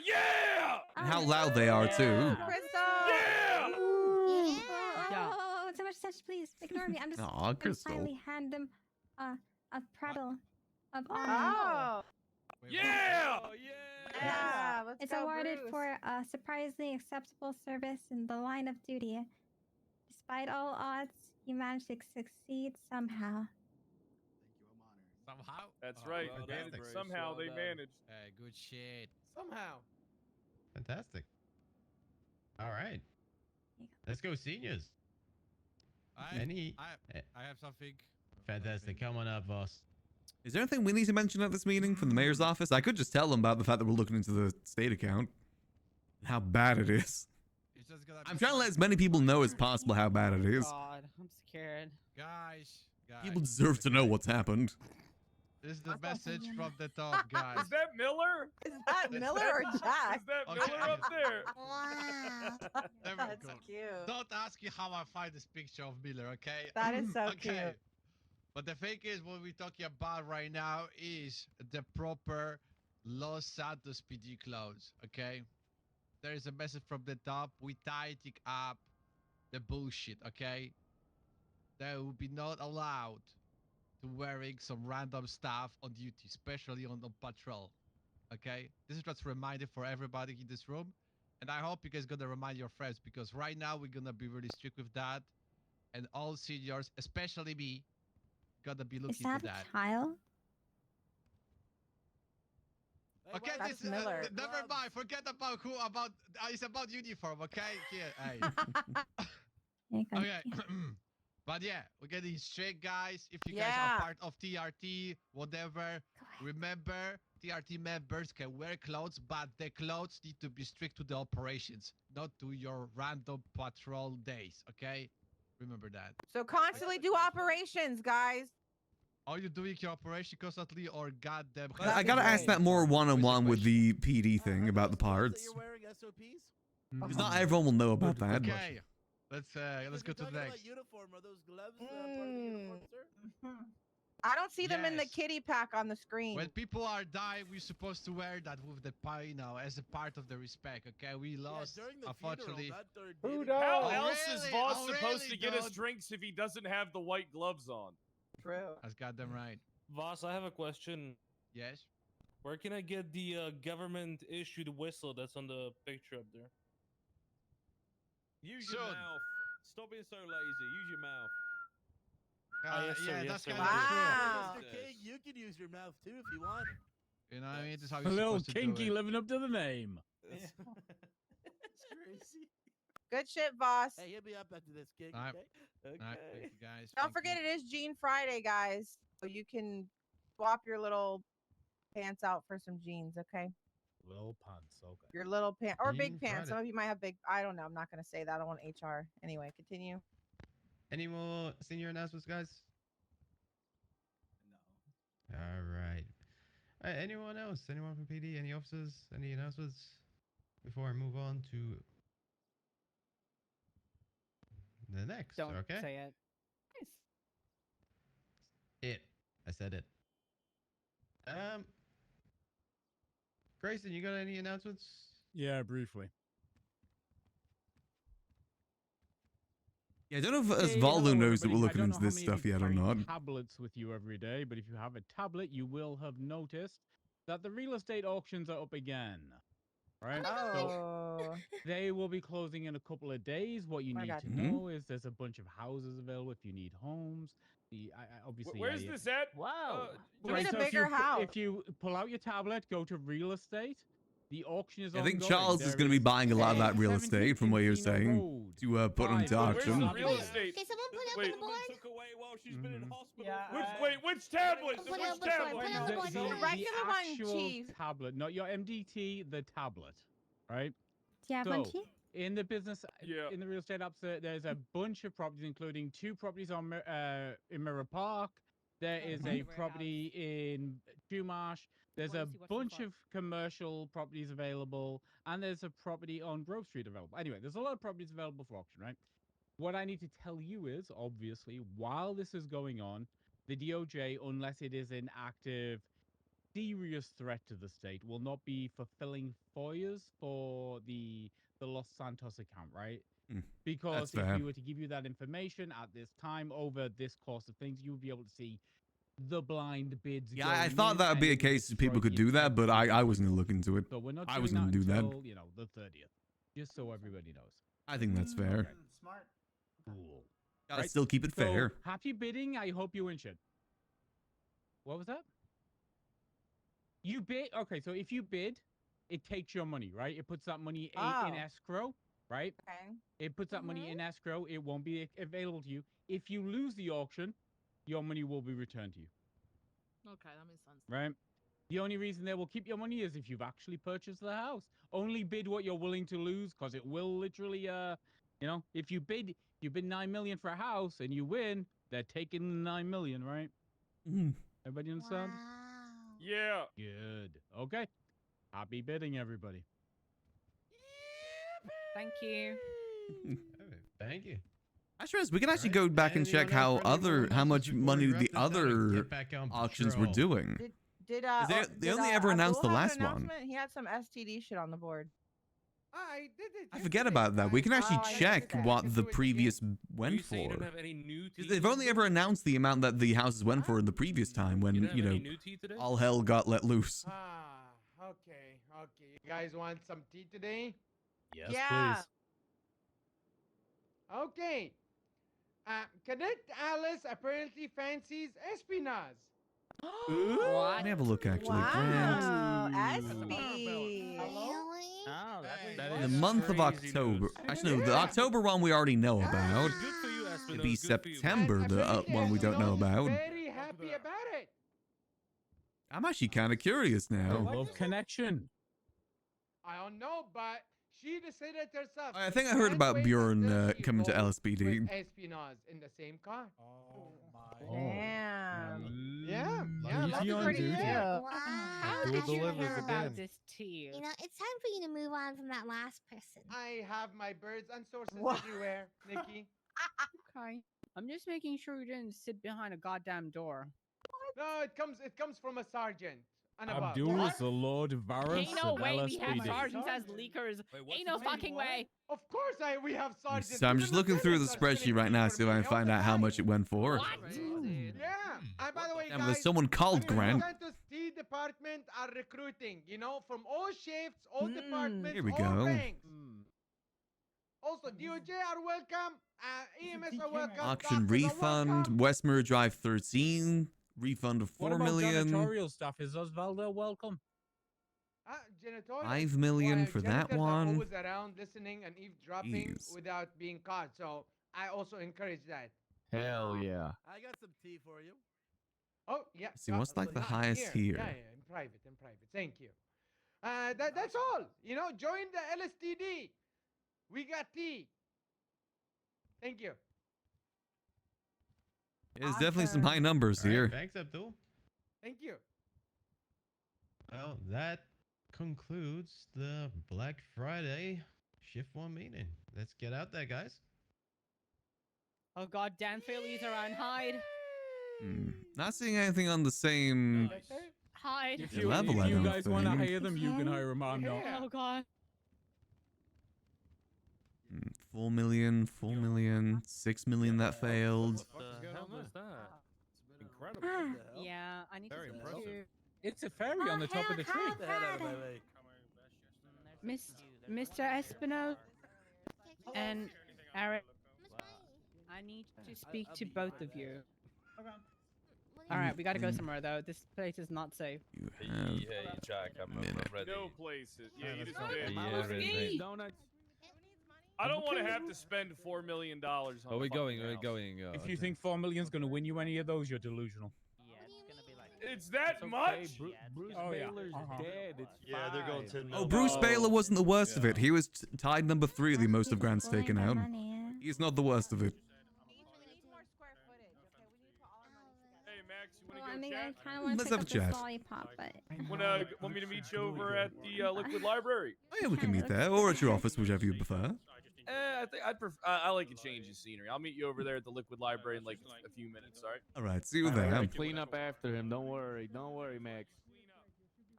Yeah. And how loud they are too. Crystal! Yeah. Oh, so much touch, please. Ignore me. I'm just Aw, gonna Crystal. finally hand them a prattle of honor. Oh! Yeah. Yeah, let's It's go, awarded Bruce. for surprisingly acceptable service in the line of duty. Despite all odds, you managed to succeed somehow. Somehow. That's right. well They done, managed- Bruce, somehow well they done. managed. Hey, good shit. Somehow. Fantastic. All right. Let's go, seniors. I have something. Fantastic. Come on up, boss. Is there anything we need to mention at this meeting from the mayor's office? I could just tell them about the fact that we're looking into the state account. And how bad it is. It's just gonna I'm trying to let as many people know as possible how bad it is. God, I'm scared. Guys. People deserve to know what's happened. This is the message from the top, guys. Is that Miller? Is that Miller or Jack? Is that Okay. Miller up there? Wow. There we That's go. cute. Don't ask me how I find this picture of Miller, okay? That is so okay. cute. But the thing is, what we're talking about right now is the proper Los Santos PD clothes, okay? There is a message from the top. We tidying up the bullshit, okay? They will be not allowed to wearing some random stuff on duty, especially on patrol, okay? This is just a reminder for everybody in this room. And I hope you guys gonna remind your friends, because right now we're gonna be really strict with that. And all seniors, especially me, gotta be Is looking that for a that. child? Okay, That's this Miller. never mind. Forget about it's about uniform, okay? Here, hey. Here you go. Okay. But yeah, we're getting straight, guys. If you guys Yeah. are part of TRT, whatever, remember TRT members can wear clothes, but the clothes need to be strict to the operations, not to your random patrol days, okay? Remember that. So constantly do operations, guys. Are you doing your operation constantly or goddamn? I gotta ask that more one-on-one with the PD thing about the parts. You're wearing SOPs? Because not everyone will know about that. Okay, let's go to the next. Uniform. Are those gloves part of the uniform, sir? I don't see them in the Yes. kitty pack on the screen. When people are dying, we're supposed to wear that with the as a part of the respect. Okay, we lost, during the unfortunately. funeral, not during Who dating. How Oh, else is really? Voss Oh, supposed really, to get his dude? drinks if he doesn't have the white gloves on? True. That's goddamn right. Voss, I have a question. Yes. Where can I get the government issued whistle that's on the picture up there? Use your Soon. mouth. Stop being so lazy. Use your mouth. yes, sir, yeah, yes, that's sir. kind Wow. Mr. King, you can use your mouth too if you want. You know what I mean? This is how A you're little supposed to do kinky it. living up to the name. It's crazy. Good shit, boss. Hey, hit me up after this, King. Alright. Okay? All right, thank you guys. Don't Thank forget you. it is Jean Friday, guys. So you can swap your little pants out for some jeans, okay? Little pants, okay. Your little pants or Jean big pants. Some Friday. of you might have big. I don't know. I'm not gonna say that. I don't want HR. Anyway, continue. Any more senior announcements, guys? No. All right. Anyone else? Anyone from PD? Any officers? Any announcements? Before I move on to the next. Don't okay. say it. It. I said it. Grayson, you got any announcements? Yeah, briefly. Yeah, I don't know if Hey, Osvaldo hello, knows that we're everybody. I looking don't into know how this many of stuff you yet or carry not. tablets with you every day, but if you have a tablet, you will have noticed that the real estate auctions are up again. right? Oh. So they will be closing in a couple of days. What you My need God. to know is there's a bunch of houses available if you need homes. Obviously, Where's this at? Whoa. We need a so bigger house. if you pull out your tablet, go to real estate. The auction is I think ongoing. Charles is There going to be is buying a lot of that real 17 estate from what you're Encino saying Road. to put them to Five Where's auction. the real estate? Can someone put up Wait. on the board? Took away while she's been in hospital. Yeah, Which tablet? Put it Which up before- tablet? put it on the board. The regular one, actual Chief. tablet, not your MDT, the tablet, right? Do you have one, Chief? In the business, Yeah. in the real estate apps, there's a bunch of properties, including 2 properties on in Mirror Park. There is a property in Chumash. There's a bunch of commercial properties available, and there's a property on Grove Street available. Anyway, there's a lot of properties available for auction, right? What I need to tell you is, obviously, while this is going on, the DOJ, unless it is an active, serious threat to the state, will not be fulfilling FOIAs for the Los Santos account, right? Because that's if fair. we were to give you that information at this time over this course of things, you would be able to see the blind bids. Yeah, I going thought in, that would and be it a case that people destroy could the do that, but integrity I of wasn't the going to look into it. So we're not I doing wasn't that going to do that. until, the 30th, just so everybody knows. I think that's fair. Smart. Cool. Gotta still keep it So, fair. happy bidding. I hope you win shit. What was that? You bid. Okay, so if you bid, it takes your money, right? It puts that money in Oh. escrow, right? Okay. It puts that money in escrow. It won't be available to you. If you lose the auction, your money will be returned to you, Okay, that makes sense. right? The only reason they will keep your money is if you've actually purchased the house. Only bid what you're willing to lose, because it will literally, if you bid 9 million for a house and you win, they're taking the 9 million, right? Everybody understand? Yeah. Good. Okay. Happy bidding, everybody. Thank you. Thank you. Actually, we can actually go back and check how much money the other auctions were doing. Did they only ever announced the Abdul have an last one. announcement? He had some STD shit on the board. I did it. I forget about that. We can actually I check did that. what the previous You went say you don't for. have any new 'Cause tea they've only ever announced the amount that the houses went for in the previous time when, don't have any new tea today? all hell got let loose. Okay. You guys want some tea today? Yes, Yeah. please. Okay. Cadet Alice apparently fancies espionage. Let me have a look, actually. Wow, Grant. SB. Oh, That In the is month of crazy October. news. Actually, no, the October one we already know about. Good for you, Aspen. It'd be September, the one we don't know about. Very happy about it. I'm actually kind of curious I now. love connection. I don't know, but she decided herself. I think I heard about Bjorn coming to LSPD. With espionage in the same car. Damn. Yeah. Easy on pretty duty. cute. Wow. How did you hear about this tea? It's time for you to move on from that last person. I have my birds and sources What? everywhere, Nikki. Okay. I'm just making sure you didn't sit behind a goddamn door. No, it comes from a sergeant. And above. Abdul is the Lord Varus Ain't no of way we have LSPD. sergeants as leakers. Ain't no fucking way. Of course we have sergeants. So I'm just looking through the spreadsheet right now, see if I can find out how much it went for. Yeah. And by the way, And guys, there's someone called Grant. Santos T department are recruiting, from all shifts, all departments, Here we all go. ranks. Also, DOJ are welcome. EMS are welcome. Auction doctors are welcome. refund, Westmere Drive 13, refund of What 4 about million, janitorial stuff? Is Osvaldo welcome? Janitorial. 5 million Well, for that janitors are one. always around listening and eavesdropping Jeez. without being caught. So I also encourage that. Hell yeah. I got some tea for you. Oh yeah. See, what's like the not highest here? Yeah, in private. Thank you. That's all. Join the LSTD. We got tea. Thank you. There's definitely some high numbers here. Thanks, Abdul. Thank you. Well, that concludes the Black Friday Shift 1 meeting. Let's get out there, guys. Oh god, Dan Phillies are on hide. Not seeing anything on the same Hide. If you, level, if I you don't guys want to think. hire them, you can hire them. I'm not. Oh god. 4 million, 4 million, 6 million that failed. What the hell was that? Incredible. Yeah, I need Very to impressive. It's a fairy on the top of the tree. Get the hell out of my way. Mr. Espino and Eric, I need to speak to both of you. All right, we gotta go somewhere though. This place is not safe. You Hey, have hey, Jack, I'm ready. No places. Yeah, you just Yeah, did. Donuts. I don't want to have to spend $4 million on. Are we a going? fucking Are we house. going? If you think 4 million's gonna win you any of those, you're delusional. Yeah, it's gonna be like. It's that It's much? okay, Bruce Oh, yeah. Baylor's dead. It's Yeah, they're going fine. 10 Oh, mil. Bruce Oh, Baylor wasn't the worst of it. He was tied number 3 of the most of He's grants pulling taken my out. money. He's not the worst of it. We need more square footage, okay? We need to put all our money together. Hey, Max, you Well, want I to mean, go I chat? kind of want to Let's pick have up a this chat. lollipop, but Want me to meet you over at the Liquid Library? Oh yeah, we can meet there, or at your office, whichever you prefer. I think I like a change of scenery. I'll meet you over there at the Liquid Library in like a few minutes. All right. All right, see you All there. right, clean up after him. Don't worry. Don't worry, Max.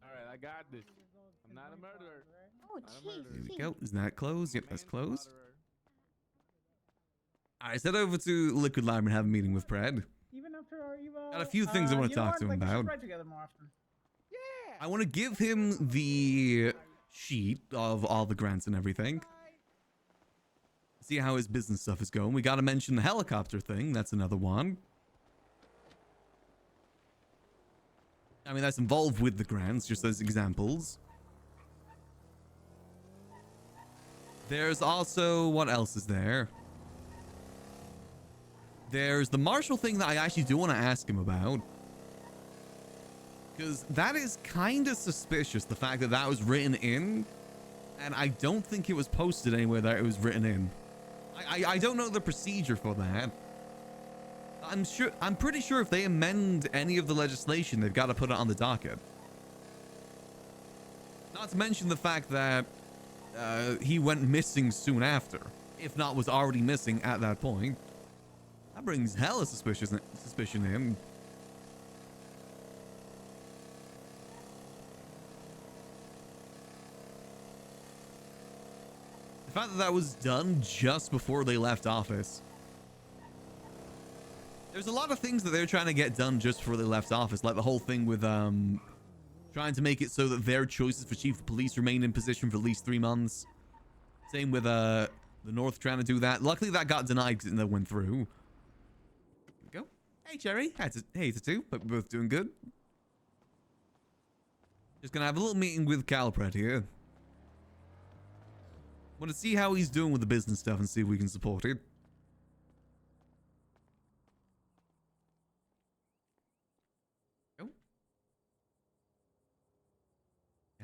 All right, I got this. I'm not a murderer. Oh, Not a murderer. Here we go. Isn't that closed? Yep, that's closed. Manslaughter. All right, let's head over to Liquid Library and have a meeting with Pred. Even after our evo, Got a few things I wanna you know talk what? to him Like, we should about. ride together more often. I want to give him the sheet of all the grants and everything. See how his business stuff is going. We got to mention the helicopter thing. That's another one. I mean, that's involved with the grants, just as examples. There's also, what else is there? There's the Marshall thing that I actually do want to ask him about. Because that is kind of suspicious, the fact that that was written in. And I don't think it was posted anywhere that it was written in. I don't know the procedure for that. I'm pretty sure if they amend any of the legislation, they've got to put it on the docket. Not to mention the fact that he went missing soon after, if not was already missing at that point. That brings hella suspicion in. The fact that that was done just before they left office. There's a lot of things that they're trying to get done just before they left office, like the whole thing with trying to make it so that their choices for chief of police remain in position for at least 3 months. Same with the North trying to do that. Luckily that got denied because it never went through. Here we go. Hey Cherry. Hey Tattoo. Hope we're both doing good. Just gonna have a little meeting with Calpret here. Want to see how he's doing with the business stuff and see if we can support it. Oh.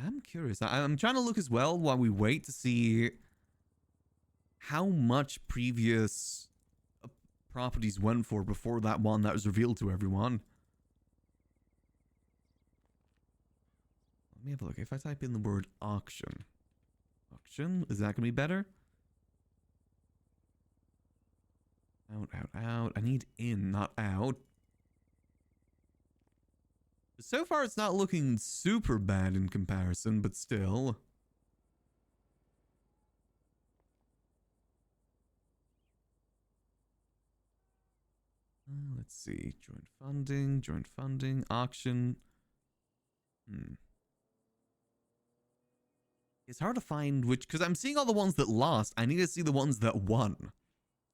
I'm curious. I'm trying to look as well while we wait to see how much previous properties went for before that one that was revealed to everyone. Let me have a look. If I type in the word auction. Auction, is that going to be better? Out. I need in, not out. So far, it's not looking super bad in comparison, but still. Let's see. Joint funding, auction. It's hard to find which, because I'm seeing all the ones that lost. I need to see the ones that won.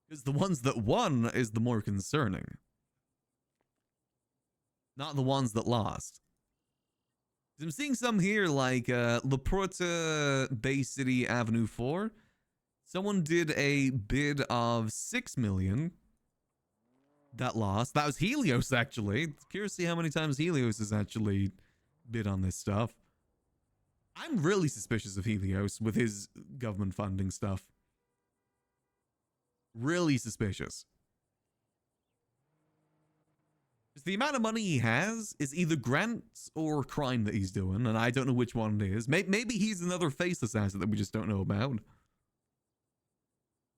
Because the ones that won is the more concerning. Not the ones that lost. I'm seeing some here like La Porta Bay City Avenue 4. Someone did a bid of 6 million. That lost. That was Helios, actually. Curious to see how many times Helios has actually bid on this stuff. I'm really suspicious of Helios with his government funding stuff. Really suspicious. The amount of money he has is either grants or crime that he's doing, and I don't know which one it is. Maybe he's another faceless asset that we just don't know about.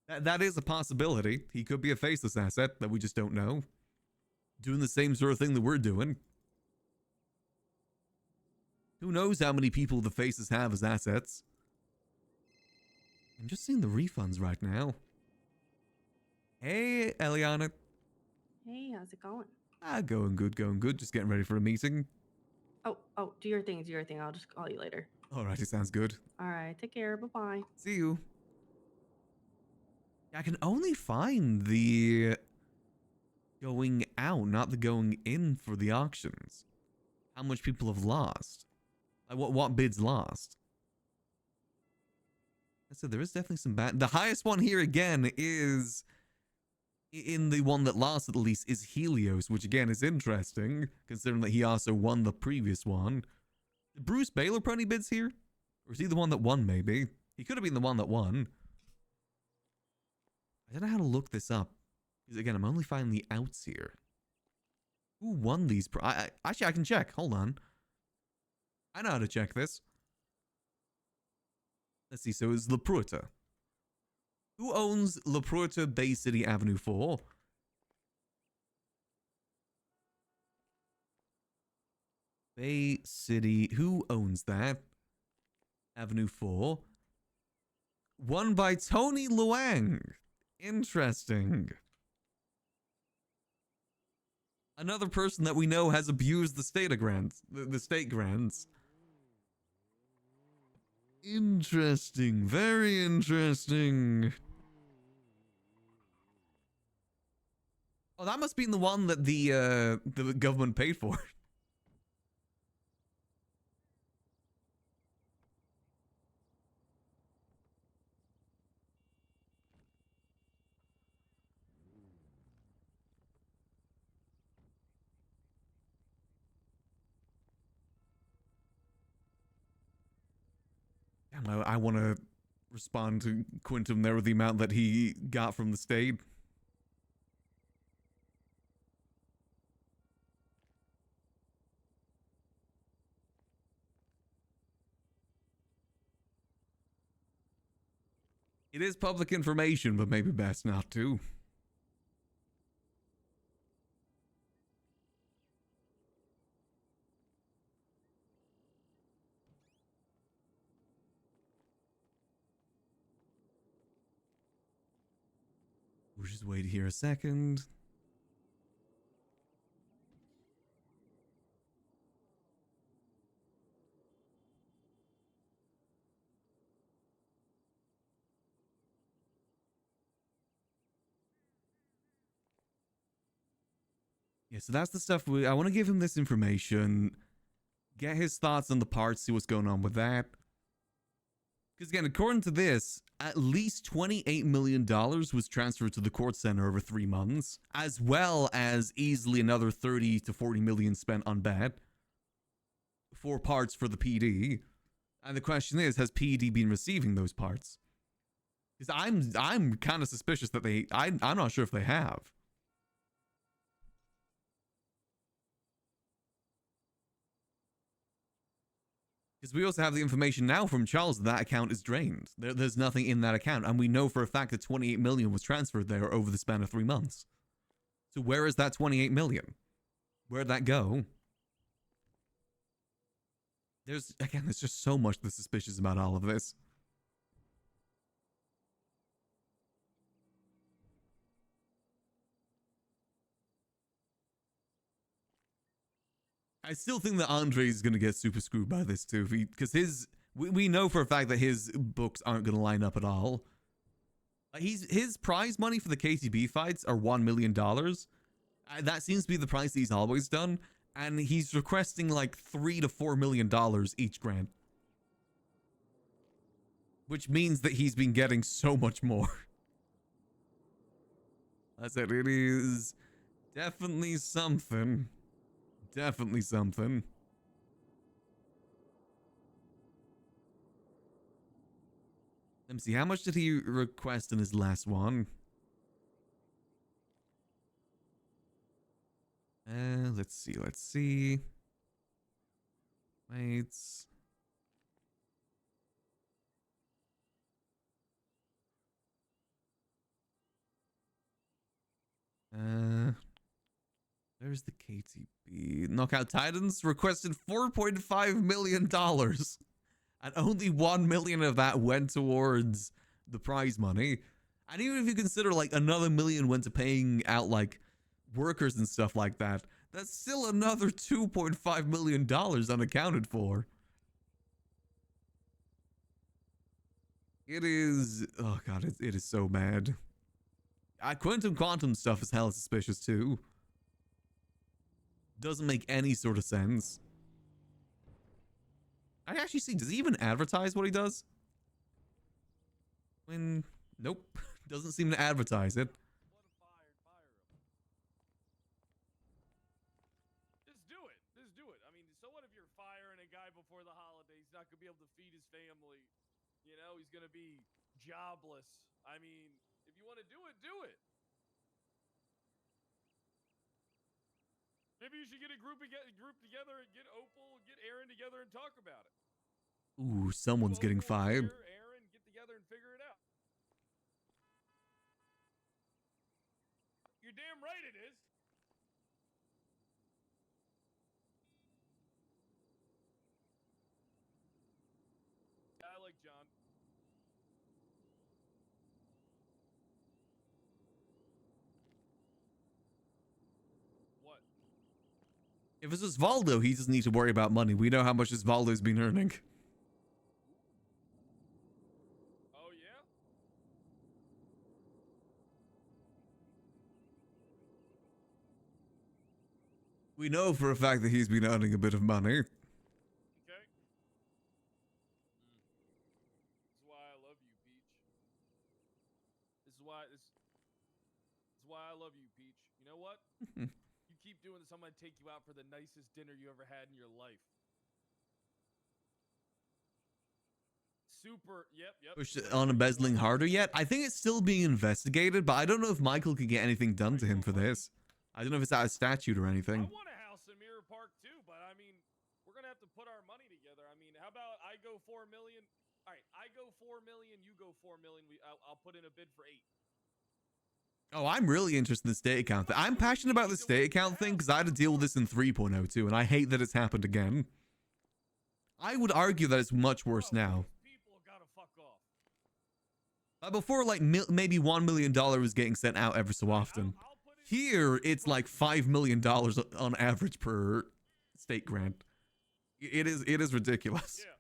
That is a possibility. He could be a faceless asset that we just don't know. Doing the same sort of thing that we're doing. Who knows how many people the faces have as assets? I'm just seeing the refunds right now. Hey, Eliana. Hey, how's it going? Going good. Just getting ready for a meeting. Oh, do your thing. I'll just call you later. Alrighty, sounds good. All right, take care. Bye bye. See you. I can only find the going out, not the going in for the auctions. How much people have lost. Like what bids lost. I said there is definitely some bad. The highest one here again is in the one that lost at least is Helios, which again is interesting considering that he also won the previous one. Did Bruce Baylor put any bids here? Or is he the one that won maybe? He could have been the one that won. I don't know how to look this up. Because again, I'm only finding the outs here. Who won these? Actually, I can check. Hold on. I know how to check this. Let's see. So it's La Pruta. Who owns La Pruta Bay City Avenue 4? Bay City. Who owns that? Avenue 4. Won by Tony Luang. Interesting. Another person that we know has abused the state grants. The state grants. Interesting. Very interesting. Oh, that must be the one that the government paid for. I want to respond to Quintum there with the amount that he got from the state. It is public information, but maybe best not to. We'll just wait here a second. Yeah, so that's the stuff I want to give him this information, get his thoughts on the parts, see what's going on with that. Because again, according to this, at least $28 million was transferred to the court center over 3 months, as well as easily another 30 to 40 million spent on bet for parts for the PD. And the question is, has PD been receiving those parts? Because I'm kind of suspicious that I'm not sure if they have. Because we also have the information now from Charles that account is drained. There's nothing in that account. And we know for a fact that 28 million was transferred there over the span of 3 months. So where is that 28 million? Where'd that go? There's just so much that's suspicious about all of this. I still think that Andre is going to get super screwed by this too, because we know for a fact that his books aren't going to line up at all. His prize money for the KTB fights are $1 million. That seems to be the price that he's always done, and he's requesting like $3 to $4 million each grant, which means that he's been getting so much more. I said it is definitely something. Definitely something. Let me see. How much did he request in his last one? Let's see. Let's see. Wait. Where's the KTB? Knockout Titans requested $4.5 million. And only 1 million of that went towards the prize money. And even if you consider like another million went to paying out like workers and stuff like that, that's still another $2.5 million unaccounted for. It is. Oh god, it is so bad. Quantum stuff is hella suspicious too. Doesn't make any sort of sense. I actually see. Does he even advertise what he does? Nope, doesn't seem to advertise it. Just do it. Just do it. I mean, so what if you're firing a guy before the holidays? He's not gonna be able to feed his family. You know, he's gonna be jobless. I mean, if you want to do it, do it. Maybe you should get a group together and get Opal, get Aaron together and talk about it. Ooh, someone's getting fired. Aaron, get together and figure it out. You're damn right it is. Yeah, I like John. What? If it's Osvaldo, he doesn't need to worry about money. We know how much Osvaldo's been earning. Oh, yeah? We know for a fact that he's been earning a bit of money. Okay. This is why I love you, Peach. This is why I love you, Peach. You know what? You keep doing this, I'm gonna take you out for the nicest dinner you ever had in your life. Super. Yep. Push on embezzling harder yet? I think it's still being investigated, but I don't know if Michael could get anything done to him for this. I don't know if it's out of statute or anything. I want a house in Mirror Park too, but I mean, we're gonna have to put our money together. I mean, how about I go 4 million? All right, I go 4 million, you go 4 million. I'll put in a bid for 8. Oh, I'm really interested in the state account. I'm passionate about the state account thing because I had to deal with this in 3.0 too, and I hate that it's happened again. I would argue that it's much worse now. People gotta fuck off. Before, like, maybe $1 million was getting sent out every so often. Here, it's like $5 million on average per state grant. It is ridiculous. Yeah.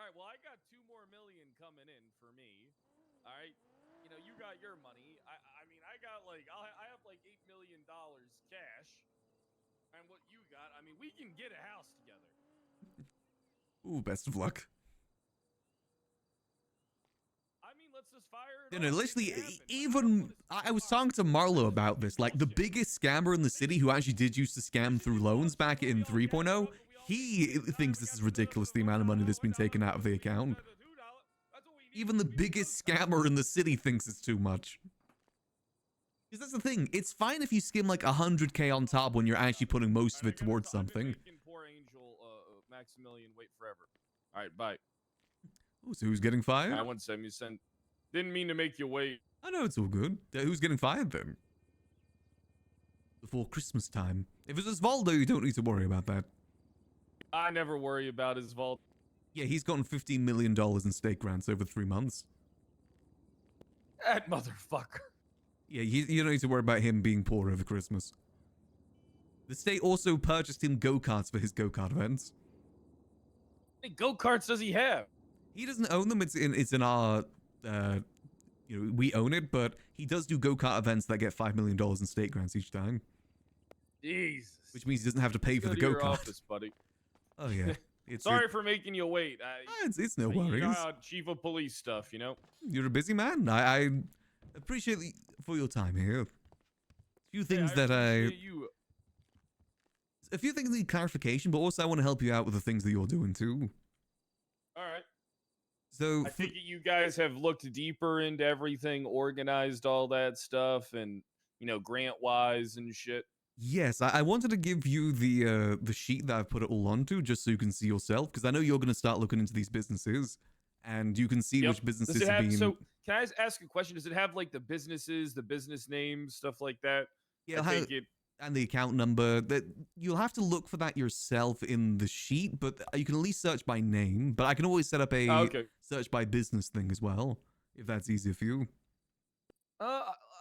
All right, well, I got 2 more million coming in for me. All right, you know, you got your money. I mean, I got like I have like $8 million cash, and what you got? I mean, we can get a house together. Ooh, best of luck. I mean, let's just fire it. You know, literally, even I was talking to Marlo about this. Like, the biggest scammer in the city who actually did used to scam through loans back in 3.0, he thinks this is ridiculous, the amount of money that's been taken out of the account. Even the biggest scammer in the city thinks it's too much. Because that's the thing, it's fine if you skim like 100K on top when you're actually putting most of it towards something. Poor Angel, Maximillian, wait forever. All right, bye. Oh, so who's getting fired? I want some. You sent. Didn't mean to make you wait. I know it's all good. Who's getting fired then? Before Christmas time. If it's Osvaldo, you don't need to worry about that. I never worry about his vault. Yeah, he's gotten $15 million in state grants over 3 months. That motherfucker. Yeah, you don't need to worry about him being poor over Christmas. The state also purchased him go-karts for his go-kart events. How many go-karts does he have? He doesn't own them. It's in our, you know, we own it, but he does do go-kart events that get $5 million in state grants each time. Jesus. Which means he doesn't have to pay for the Go to your go-kart. office, buddy. Oh yeah. Sorry for making you wait. It's no You worries. know how chief of police stuff, you know? You're a busy man. I appreciate for your time here. A few things that a few things need clarification, but also I want to help you out with the things that you're doing too. All right. So I think you guys have looked deeper into everything, organized all that stuff, and you know, grant-wise and shit. yes, I wanted to give you the sheet that I've put it all onto, just so you can see yourself, because I know you're going to start looking into these businesses, and you can see which businesses have been. So, can I ask a question? Does it have like the businesses, the business names, stuff like that? Yeah, I take it. And the account number. That you'll have to look for that yourself in the sheet, but you can at least search by name. But I can always set up a search by business thing as well, if that's easier for you.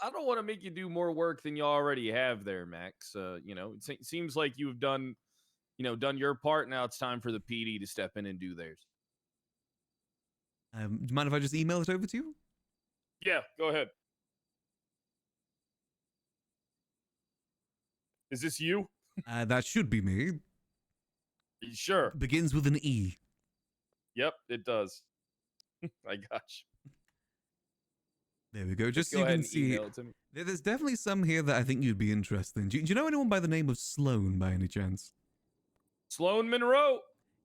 I don't want to make you do more work than you already have there, Max. You know, it seems like you've done, done your part. Now it's time for the PD to step in and do theirs. Do you mind if I just email it over to you? Yeah, go ahead. Is this you? That should be me. You sure? Begins with an E. Yep, it does. I got you. There we go. Just go so you ahead can and see. email it to me. There's definitely some here that I think you'd be interested in. Do you know anyone by the name of Sloan by any chance? Sloan Monroe.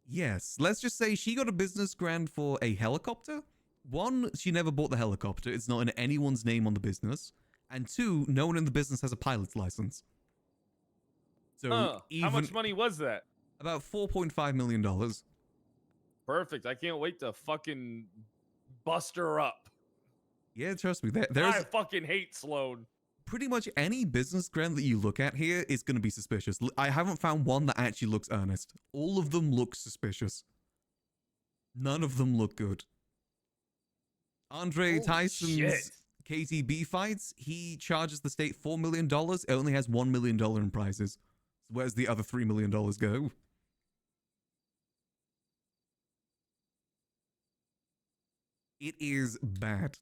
Yes. Let's just say she got a business grant for a helicopter. One, she never bought the helicopter. It's not in anyone's name on the business. And two, no one in the business has a pilot's license. So how much money was that? About $4.5 million. Perfect. I can't wait to fucking bust her up. Yeah, trust me. There's I fucking hate Sloan. pretty much any business grant that you look at here is going to be suspicious. I haven't found one that actually looks earnest. All of them look suspicious. None of them look good. Andre Holy Tyson's shit. KTB fights, he charges the state $4 million. It only has $1 million in prizes. So where's the other $3 million go? It is bad.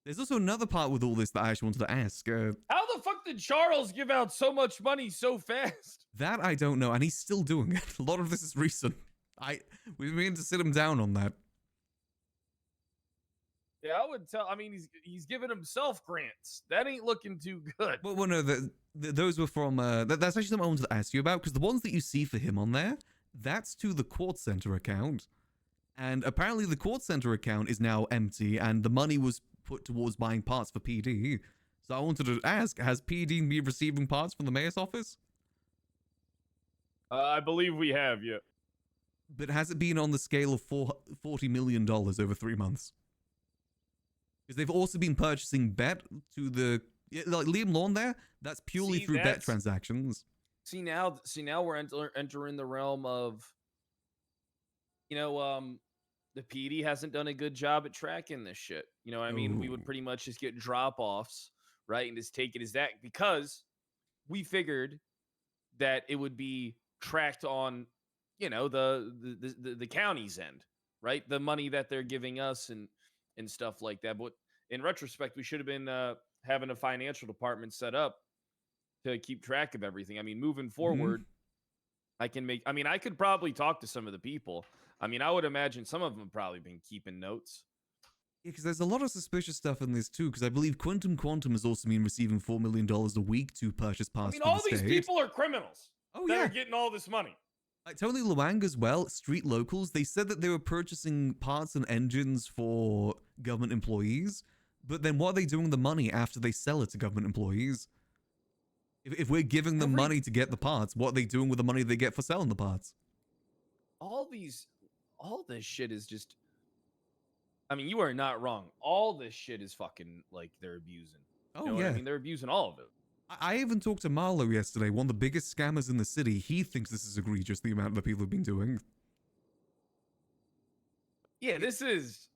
There's also another part with all this that I actually wanted to ask. How the fuck did Charles give out so much money so fast? That I don't know, and he's still doing it. A lot of this is recent. We've been to sit him down on that. Yeah, I would tell. I mean, he's giving himself grants. That ain't looking too good. Well no, those were from. That's actually something I wanted to ask you about, because the ones that you see for him on there, that's to the Court Center account. And apparently the Court Center account is now empty, and the money was put towards buying parts for PD. So I wanted to ask, has PD been receiving parts from the mayor's office? I believe we have, yeah. But has it been on the scale of $40 million over 3 months? Because they've also been purchasing bet to the... Like Liam Lawn there, that's purely through bet transactions. See now we're entering the realm of, the PD hasn't done a good job at tracking this shit. You know what I mean? We would pretty much just get drop-offs, right? And just take it as that, because we figured that it would be tracked on, the county's end, right? The money that they're giving us and stuff like that. But in retrospect, we should have been having a financial department set up to keep track of everything. I mean, moving forward, I could probably talk to some of the people. I mean, I would imagine some of them have probably been keeping notes. Yeah, because there's a lot of suspicious stuff in this too, because I believe Quantum has also been receiving $4 million a week to purchase parts for the all these state. people are criminals. Oh, that yeah. are getting all this money. Like Tony Luang as well, street locals, they said that they were purchasing parts and engines for government employees, but then what are they doing with the money after they sell it to government employees? If we're giving them money to get the parts, what are they doing with the money they get for selling the parts? All this shit is just, I mean, you are not wrong. All this shit is fucking, like, they're abusing. Oh, you know what I mean? They're abusing all of it. I even talked to Marlo yesterday, one of the biggest scammers in the city. He thinks this is egregious, the amount that people have been doing. Yeah, this is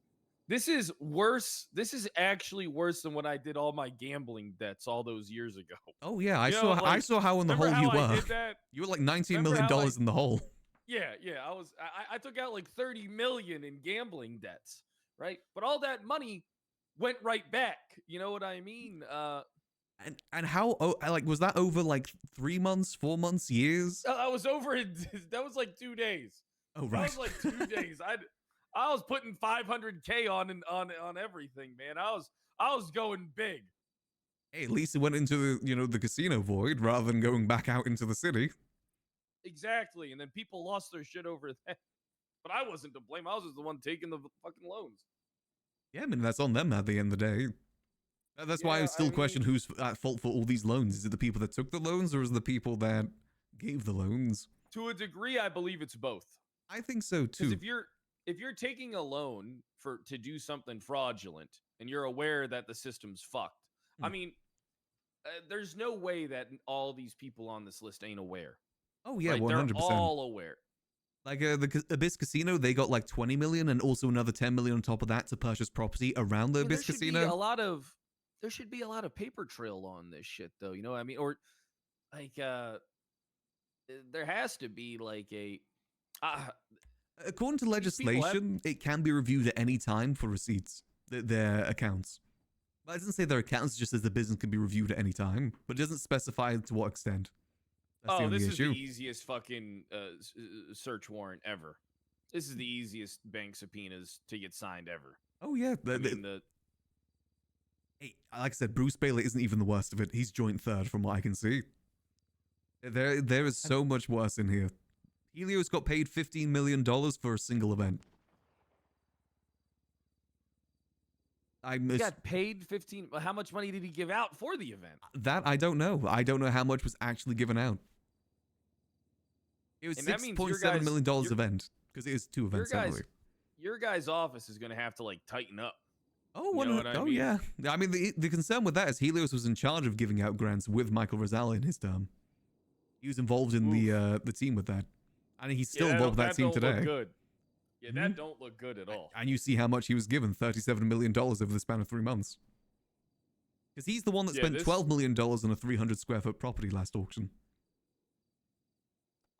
worse. This is actually worse than when I did all my gambling debts all those years ago. Oh yeah, I saw how in the hole you were. You were like $19 million in the hole. Yeah, I took out like 30 million in gambling debts, right? But all that money went right back. You know what I mean? And how, was that over like 3 months, 4 months, years? I was over it. That was like 2 days. Oh, right. That was like 2 days. I was putting 500K on everything, man. I was going big. Hey, at least it went into the casino void rather than going back out into the city. Exactly. And then people lost their shit over that. But I wasn't to blame. I was just the one taking the fucking loans. Yeah, I mean, that's on them at the end of the day. That's why I still question who's at fault for all these loans. Is it the people that took the loans, or is it the people that gave the loans? To a degree, I believe it's both. I think so too. Because if you're taking a loan to do something fraudulent and you're aware that the system's fucked, I mean, there's no way that all these people on this list ain't aware. Oh yeah, right? 100%. They're all aware. Like the Abyss Casino, they got like 20 million and also another 10 million on top of that to purchase property around the Abyss There should Casino. be a lot of there should be a lot of paper trail on this shit, though. You know what I mean? Or like, there has to be like a. According to These people have- legislation, it can be reviewed at any time for receipts, their accounts. But it doesn't say their accounts, it just says the business can be reviewed at any time. But it doesn't specify to what extent. That's the only this is issue. the easiest fucking search warrant ever. This is the easiest bank subpoenas to get signed ever. Oh, yeah. I mean, Hey, like I said, Bruce Bailey isn't even the worst of it. He's joint third from what I can see. There is so much worse in here. Helios got paid $15 million for a single event. he got paid 15. How much money did he give out for the event? That I don't know. I don't know how much was actually given out. It was And that means your $6.7 million your- event because it is two events separately. Your guy's office is going to have to like tighten up. Oh, You know what I mean? yeah. I mean, the concern with that is Helios was in charge of giving out grants with Michael Rosales in his term. He was involved in the team with that. And he's still involved with that team don't today. Look good. Yeah, that don't look good at all. And you see how much he was given, $37 million over the span of 3 months. Because he's the one that spent $12 million on a 300 square foot property last auction.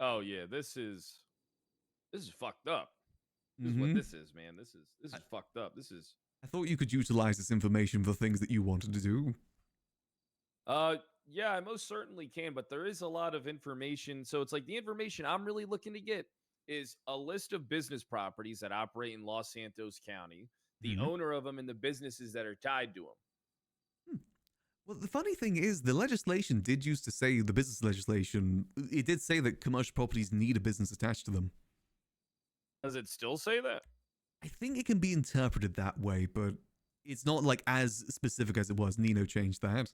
Oh yeah, this is fucked up. This is what this is, man. This is fucked up. This is. I thought you could utilize this information for things that you wanted to do. Yeah, I most certainly can, but there is a lot of information. So it's like the information I'm really looking to get is a list of business properties that operate in Los Santos County, the owner of them, and the businesses that are tied to them. Well, the funny thing is, the legislation did used to say, the business legislation, it did say that commercial properties need a business attached to them. Does it still say that? I think it can be interpreted that way, but it's not like as specific as it was. Nino changed that.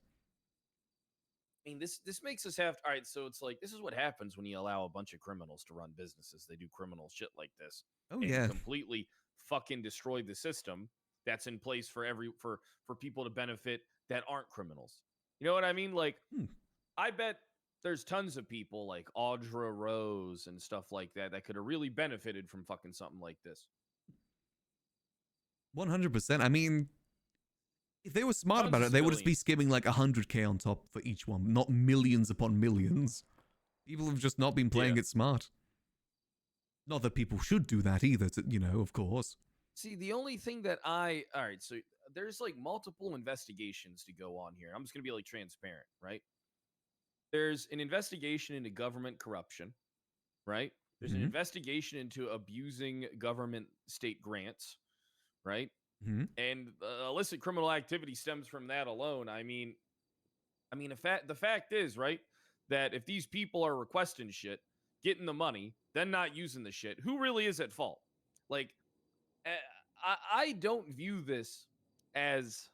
I mean, this makes us have. All right, so it's like this is what happens when you allow a bunch of criminals to run businesses. They do criminal shit like this. Oh, and yeah. completely fucking destroy the system that's in place for for people to benefit that aren't criminals. You know what I mean? Like, I bet there's tons of people like Audra Rose and stuff like that that could have really benefited from fucking something like this. 100%. I mean, if they were smart about it, they would just be skimming like 100K on top for each one, not millions upon millions. People have just not been playing it smart. Not that people should do that either, of course. See, the only thing that all right, so there's like multiple investigations to go on here. I'm just going to be like transparent, right? There's an investigation into government corruption, right? There's an investigation into abusing government state grants, right? And illicit criminal activity stems from that alone. I mean, the fact is, right, that if these people are requesting shit, getting the money, then not using the shit, who really is at fault? Like, I don't view this as.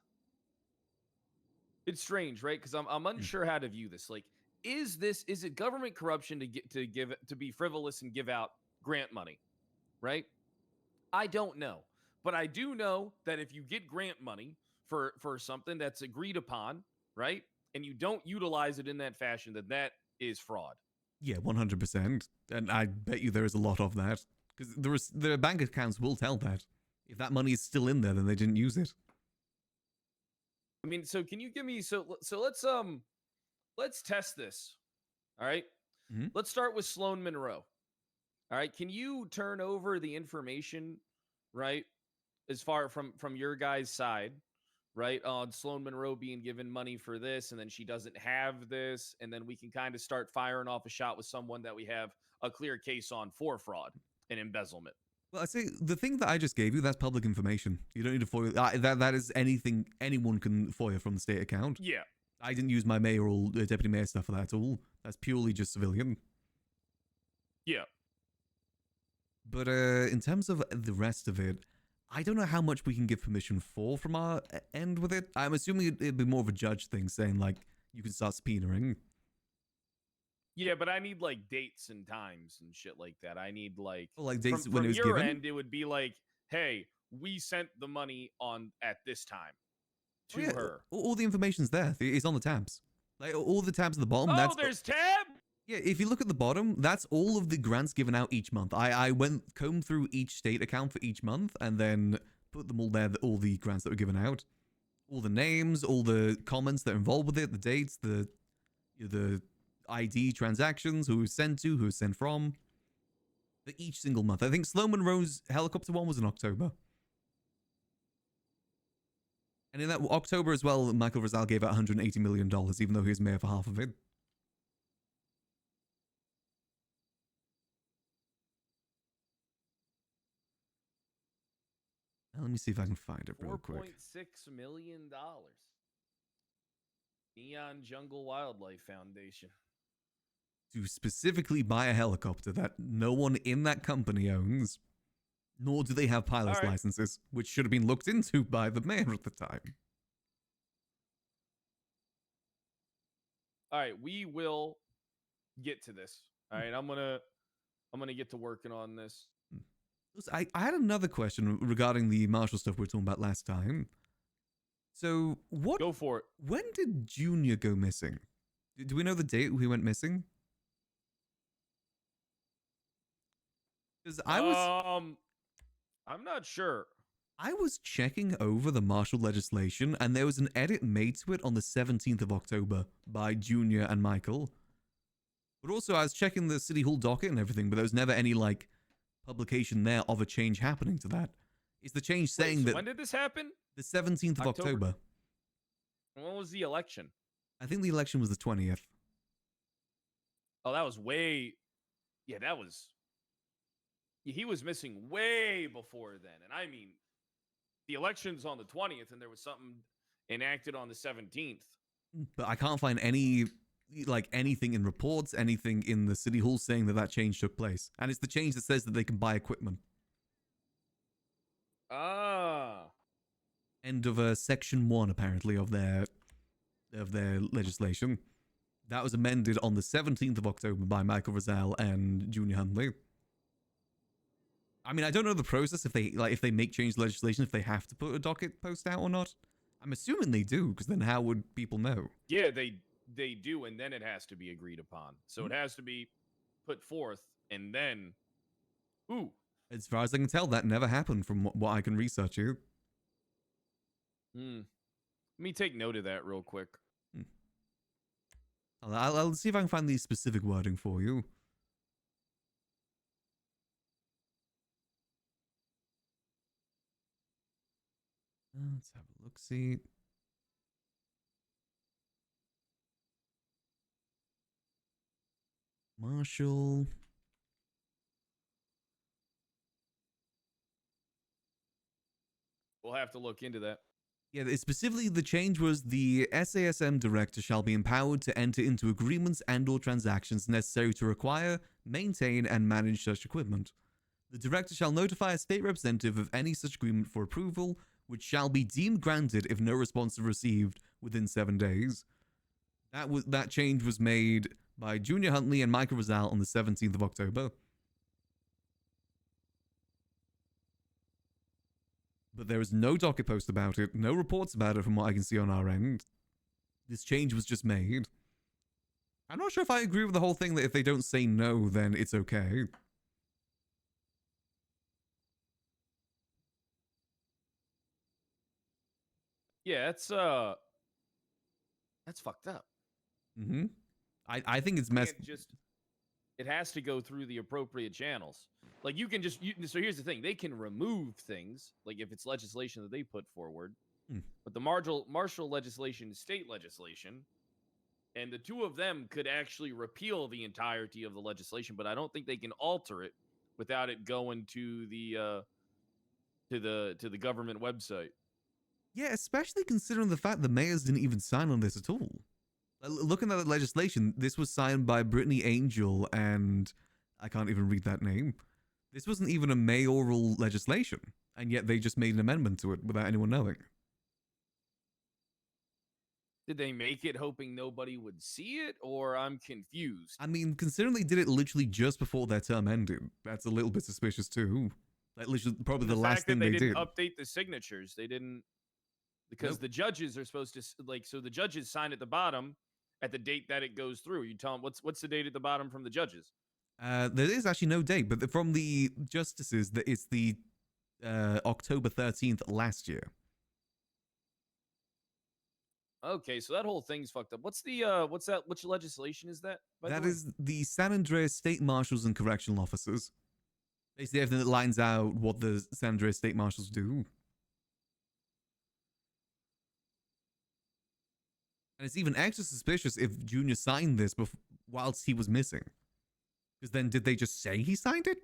It's strange, right? Because I'm unsure how to view this. Like, is it government corruption to be frivolous and give out grant money, right? I don't know. But I do know that if you get grant money for something that's agreed upon, right, and you don't utilize it in that fashion, that is fraud. Yeah, 100%. And I bet you there is a lot of that. Because the bank accounts will tell that. If that money is still in there, then they didn't use it. I mean, so can you give me so let's test this. All right? Let's start with Sloan Monroe. All right, can you turn over the information, right? As far from your guys' side, right, on Sloan Monroe being given money for this, and then she doesn't have this, and then we can kind of start firing off a shot with someone that we have a clear case on for fraud and embezzlement. Well, I say the thing that I just gave you, that's public information. You don't need to FOIA. That is anything anyone can FOIA from the state account. Yeah. I didn't use my mayoral deputy mayor stuff for that at all. That's purely just civilian. Yeah. But in terms of the rest of it, I don't know how much we can give permission for from our end with it. I'm assuming it'd be more of a judge thing, saying like you can start subpoenaing. Yeah, but I need like dates and times and shit like that. I need like, dates from when it was your given? end, it would be like, hey, we sent the money on at this time to her. All the information's there. It's on the tabs. Like all the tabs at the bottom. Oh, there's tab. Yeah, if you look at the bottom, that's all of the grants given out each month. I combed through each state account for each month and then put them all there, all the grants that were given out. all the names, all the comments that are involved with it, the dates, the ID transactions, who was sent to, who was sent from, for each single month. I think Sloan Monroe's helicopter one was in October. And in that October as well, Michael Rizal gave out $180 million, even though he was mayor for half of it. Now, let me see if I can find it real quick. $4.6 million. Neon Jungle Wildlife Foundation. To specifically buy a helicopter that no one in that company owns, nor do they have pilot's licenses, which should have been looked into by the mayor at the time. All right, we will get to this. All right, I'm gonna get to working on this. I had another question regarding the Marshall stuff we were talking about last time. So what? Go for it. When did Junior go missing? Do we know the date he went missing? Because I'm not sure. I was checking over the Marshall legislation, and there was an edit made to it on the 17th of October by Junior and Michael. But also, I was checking the City Hall docket and everything, but there was never any, like, publication there of a change happening to that. Is the change saying that... When did this happen? The 17th of October. When was the election? I think the election was the 20th. Oh, that was way... Yeah, that was... He was missing way before then. And I mean, the election's on the 20th, and there was something enacted on the 17th. But I can't find any... like anything in reports, anything in the City Hall saying that that change took place. And it's the change that says that they can buy equipment. Ah. End of section 1, apparently, of their legislation. That was amended on the 17th of October by Michael Rizal and Junior Huntley. I mean, I don't know the process if they make change legislation, if they have to put a docket post out or not. I'm assuming they do, because then how would people know? Yeah, they do, and then it has to be agreed upon. So it has to be put forth, and then... Ooh. As far as I can tell, that never happened from what I can research here. Let me take note of that real quick. I'll see if I can find the specific wording for you. Let's have a look-see. Marshall. We'll have to look into that. Yeah, specifically the change was the SASM director shall be empowered to enter into agreements and/or transactions necessary to acquire, maintain, and manage such equipment. The director shall notify a state representative of any such agreement for approval, which shall be deemed granted if no response is received within 7 days. That change was made by Junior Huntley and Michael Rizal on the 17th of October. But there is no docket post about it, no reports about it from what I can see on our end. This change was just made. I'm not sure if I agree with the whole thing that if they don't say no, then it's okay. Yeah, that's fucked up. Mm-hmm. I think it's messed. It has to go through the appropriate channels. Like you can so here's the thing: they can remove things, like if it's legislation that they put forward. But the Marshall legislation is state legislation, and the two of them could actually repeal the entirety of the legislation. But I don't think they can alter it without it going to the government website. Yeah, especially considering the fact the mayors didn't even sign on this at all. Looking at the legislation, this was signed by Brittany Angel and I can't even read that name. This wasn't even a mayoral legislation, and yet they just made an amendment to it without anyone knowing. Did they make it hoping nobody would see it, or I'm confused? I mean, considering they did it literally just before their term ended, that's a little bit suspicious too. Like, literally, probably the last thing they did. Update the signatures. They didn't, because the judges are supposed to so the judges sign at the bottom at the date that it goes through. You tell them what's the date at the bottom from the judges. There is actually no date, but from the justices, it's the October 13th last year. Okay, so that whole thing's fucked up. What's that? Which legislation is that? By That the way? is the San Andreas State Marshals and Correctional Officers. Basically, everything that lines out what the San Andreas State Marshals do. And it's even extra suspicious if Junior signed this whilst he was missing. Because then did they just say he signed it?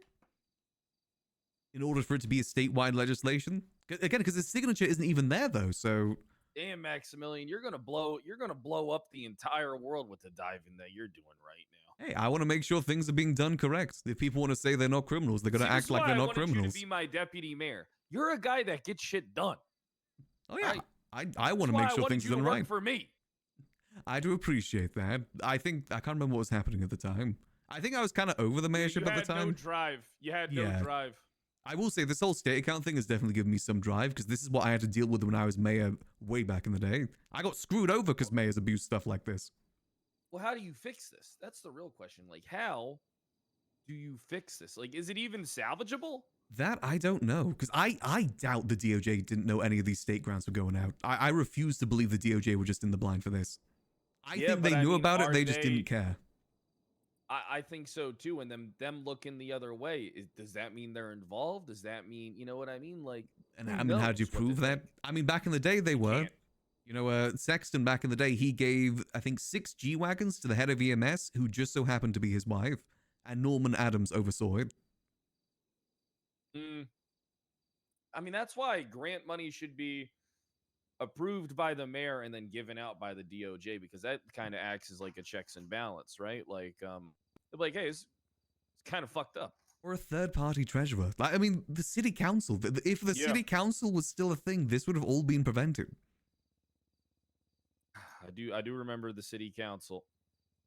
In order for it to be a statewide legislation? Again, because his signature isn't even there, though, so... Damn, Maximillian, you're gonna blow up the entire world with the diving that you're doing right now. Hey, I want to make sure things are being done correct. If people want to say they're not criminals, they're going to act like they're not criminals. You to be my deputy mayor. You're a guy that gets shit done. Oh, yeah. Right? I want to make sure things are done right. For me. I do appreciate that. I can't remember what was happening at the time. I think I was kind of over the mayorship at the time. You had no drive. You had no drive. I will say this whole state account thing has definitely given me some drive because this is what I had to deal with when I was mayor way back in the day. I got screwed over because mayors abuse stuff like this. Well, how do you fix this? That's the real question. Like, how do you fix this? Like, is it even salvageable? That I don't know, because I doubt the DOJ didn't know any of these state grants were going out. I refuse to believe the DOJ were just in the blind for this. I think they knew about it, they just didn't care. I think so too, and them looking the other way, does that mean they're involved? Does that mean, you know what I mean? Like, and I mean, how do you prove that? I mean, back in the day, they were. You know, Sexton back in the day, he gave, I think, 6 G-Wagons to the head of EMS, who just so happened to be his wife, and Norman Adams oversaw it. I mean, that's why grant money should be approved by the mayor and then given out by the DOJ, because that kind of acts as like a checks and balance, right? Like, they're like, hey, it's kind of fucked up. Or a third-party treasurer. Like, I mean, the city council. If the city council was still a thing, this would have all been prevented. I do remember the city council.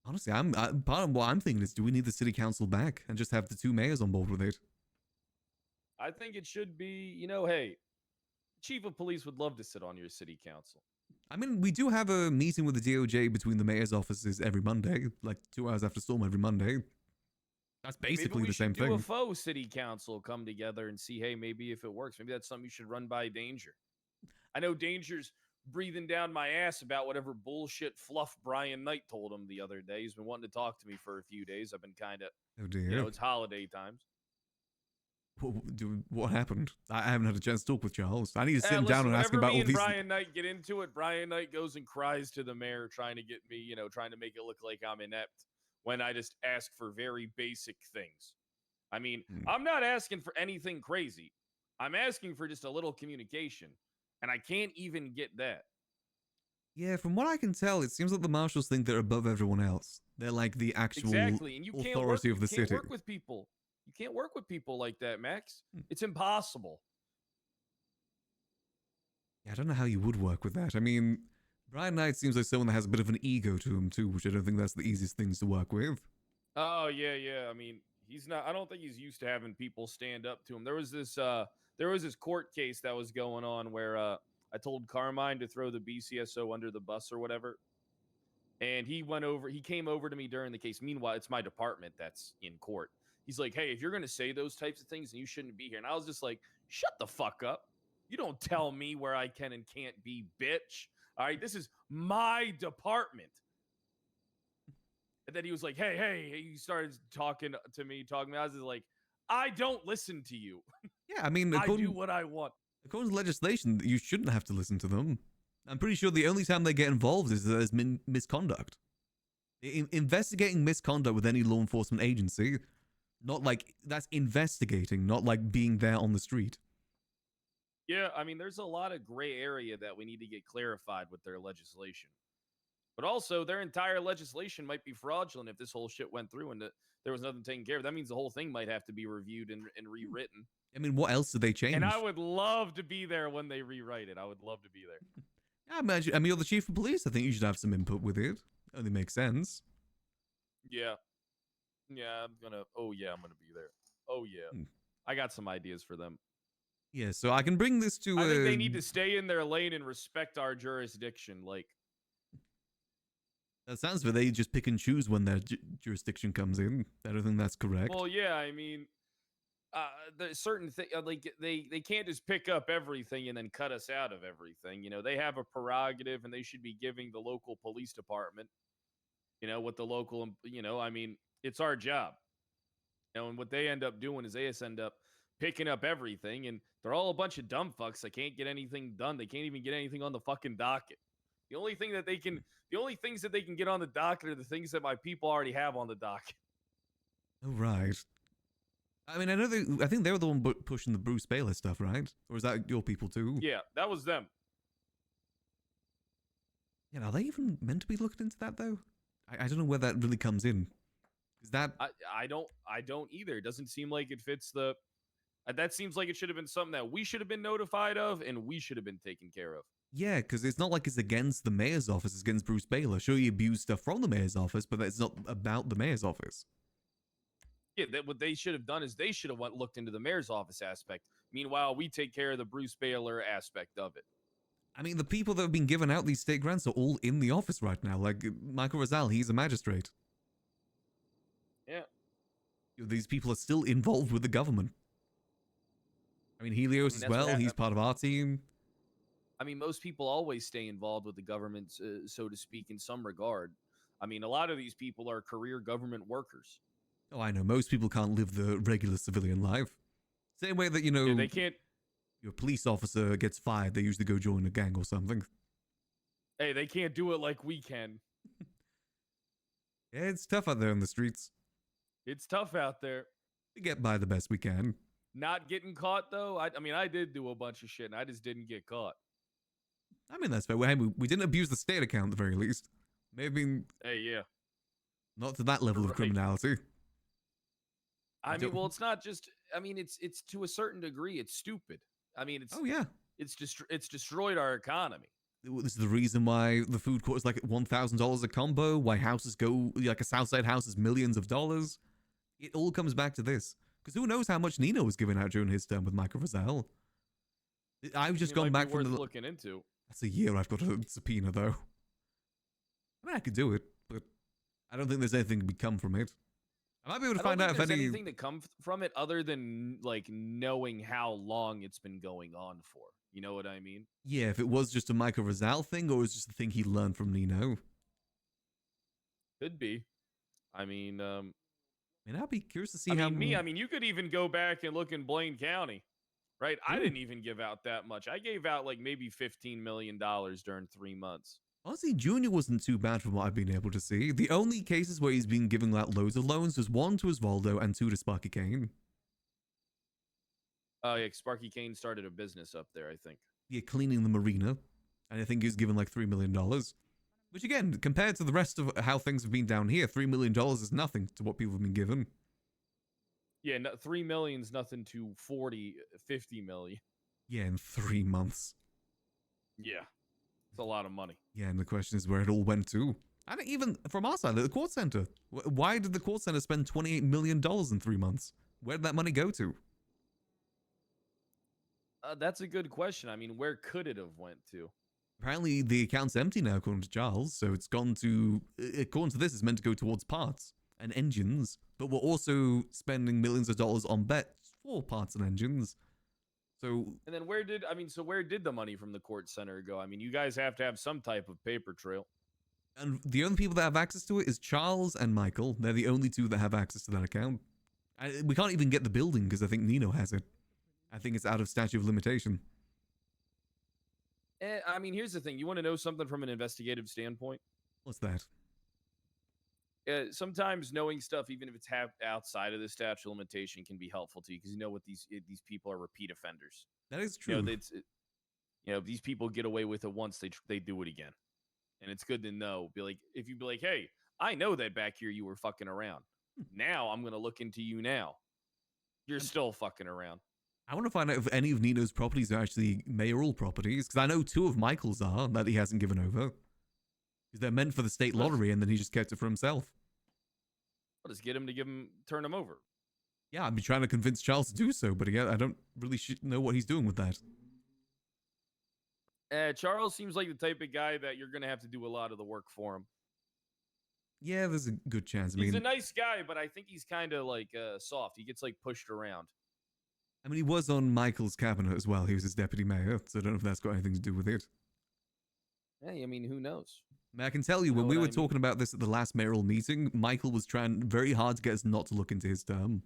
Honestly, part of what I'm thinking is, do we need the city council back and just have the 2 mayors on board with it? I think it should be, you know, hey, chief of police would love to sit on your city council. I mean, we do have a meeting with the DOJ between the mayor's offices every Monday, like 2 hours after storm every Monday. That's basically the same thing. Do a faux city council come together and see, hey, maybe if it works, maybe that's something you should run by Danger. I know Danger's breathing down my ass about whatever bullshit fluff Brian Knight told him the other day. He's been wanting to talk to me for a few days. I've been kind of, oh dear, you know, it's holiday times. What happened? I haven't had a chance to talk with Charles. I need to sit him down and ask him about all these. Brian Knight get into it. Brian Knight goes and cries to the mayor, trying to get me, you know, trying to make it look like I'm inept when I just ask for very basic things. I mean, I'm not asking for anything crazy. I'm asking for just a little communication, and I can't even get that. Yeah, from what I can tell, it seems like the marshals think they're above everyone else. They're like the actual exactly, and you authority of the city. You can't work with people. You can't work with people like that, Max. It's impossible. Yeah, I don't know how you would work with that. I mean, Brian Knight seems like someone that has a bit of an ego to him too, which I don't think that's the easiest things to work with. Oh, yeah. I mean, he's not, I don't think he's used to having people stand up to him. There was this court case that was going on where I told Carmine to throw the BCSO under the bus or whatever. And he came over to me during the case. Meanwhile, it's my department that's in court. He's like, hey, if you're going to say those types of things, then you shouldn't be here. And I was just like, shut the fuck up. You don't tell me where I can and can't be, bitch. All right, this is my department. And then he was like, hey, he started talking to me. I was just like, I don't listen to you. Yeah, I mean, I do what I want. According to legislation, you shouldn't have to listen to them. I'm pretty sure the only time they get involved is as misconduct. Investigating misconduct with any law enforcement agency, not like, that's investigating, not like being there on the street. Yeah, I mean, there's a lot of gray area that we need to get clarified with their legislation. But also, their entire legislation might be fraudulent if this whole shit went through and there was nothing taken care of. That means the whole thing might have to be reviewed and rewritten. I mean, what else did they change? And I would love to be there when they rewrite it. I would love to be there. I mean, you're the chief of police. I think you should have some input with it. Only makes sense. Yeah. Yeah, I'm gonna be there. Oh, yeah. I got some ideas for them. Yeah, so I can bring this to... I think they need to stay in their lane and respect our jurisdiction. Like, that sounds like they just pick and choose when their jurisdiction comes in. I don't think that's correct. Well, yeah, I mean, there's certain things like they can't just pick up everything and then cut us out of everything. You know, they have a prerogative, and they should be giving the local police department, you know, what the local, you know, I mean, it's our job. You know, and what they end up doing is they just end up picking up everything, and they're all a bunch of dumb fucks that can't get anything done. They can't even get anything on the fucking docket. The only things that they can get on the docket are the things that my people already have on the docket. Oh, right. I mean, I think they were the one pushing the Bruce Baylor stuff, right? Or is that your people too? Yeah, that was them. Yeah, are they even meant to be looking into that though? I don't know where that really comes in. Is that I don't either. It doesn't seem like it fits the. That seems like it should have been something that we should have been notified of, and we should have been taken care of. Yeah, because it's not like it's against the mayor's office, it's against Bruce Baylor. Sure, he abused stuff from the mayor's office, but that's not about the mayor's office. Yeah, what they should have done is they should have looked into the mayor's office aspect. Meanwhile, we take care of the Bruce Baylor aspect of it. I mean, the people that have been given out these state grants are all in the office right now. Like, Michael Rosal, he's a magistrate. Yeah. These people are still involved with the government. I mean, Helios as well, he's part of our team. I mean, most people always stay involved with the government, so to speak, in some regard. I mean, a lot of these people are career government workers. Oh, I know. Most people can't live the regular civilian life. Same way that, you know, Yeah, they can't. Your police officer gets fired, they usually go join a gang or something. Hey, they can't do it like we can. Yeah, it's tough out there in the streets. It's tough out there. We get by the best we can. Not getting caught, though. I mean, I did do a bunch of shit, and I just didn't get caught. I mean, that's fair. We didn't abuse the state account at the very least. Maybe. Hey, yeah. Not to that level of criminality. I mean, well, it's not just. I mean, it's to a certain degree, it's stupid. I mean, it's. Oh yeah. It's destroyed our economy. This is the reason why the food court is like $1,000 a combo. Why houses go like a Southside house is millions of dollars. It all comes back to this. Because who knows how much Nino was giving out during his term with Michael Rosal. I've just gone back from the looking into. That's a year I've got a subpoena though. I mean, I could do it, but I don't think there's anything to become from it. I might be able to find out if anything to come from it other than like knowing how long it's been going on for. You know what I mean? Yeah, if it was just a Michael Rosal thing, or was just a thing he learned from Nino. Could be. I mean, I'd be curious to see I mean, you could even go back and look in Blaine County, right? I didn't even give out that much. I gave out like maybe $15 million during 3 months. Honestly, Junior wasn't too bad from what I've been able to see. The only cases where he's been giving out loads of loans was 1 to Osvaldo and 2 to Sparky Kane. Oh, yeah, Sparky Kane started a business up there, I think. Yeah, cleaning the marina. And I think he was given like $3 million. Which again, compared to the rest of how things have been down here, $3 million is nothing to what people have been given. Yeah, no, 3 million's nothing to 40, 50 million. Yeah, in 3 months. Yeah, it's a lot of money. Yeah, and the question is where it all went to. And even from our side, the court center. Why did the court center spend $28 million in 3 months? Where did that money go to? That's a good question. I mean, where could it have went to? Apparently, the account's empty now, according to Charles. So it's gone to, according to this, it's meant to go towards parts and engines. But we're also spending millions of dollars on bets for parts and engines. So. And then where did the money from the court center go? I mean, you guys have to have some type of paper trail. And the only people that have access to it is Charles and Michael. They're the only two that have access to that account. We can't even get the building because I think Nino has it. I think it's out of statute of limitation. I mean, here's the thing. You want to know something from an investigative standpoint? What's that? Sometimes knowing stuff, even if it's outside of the statute of limitation, can be helpful to you because you know what these people are repeat offenders. That is true. You know, if these people get away with it once, they do it again, and it's good to know. If you be like, hey, I know that back here you were fucking around. Now I'm gonna look into you now. You're still fucking around. I want to find out if any of Nino's properties are actually mayoral properties, because I know 2 of Michael's are that he hasn't given over. Because they're meant for the state lottery, and then he just kept it for himself. I'll just get him to turn him over. Yeah, I've been trying to convince Charles to do so, but again, I don't really know what he's doing with that. Charles seems like the type of guy that you're going to have to do a lot of the work for him. Yeah, there's a good chance. He's a nice guy, but I think he's kind of like soft. He gets like pushed around. I mean, he was on Michael's cabinet as well. He was his deputy mayor, so I don't know if that's got anything to do with it. Hey, I mean, who knows? I mean, I can tell you, when know we what were I mean? talking about this at the last mayoral meeting, Michael was trying very hard to get us not to look into his term.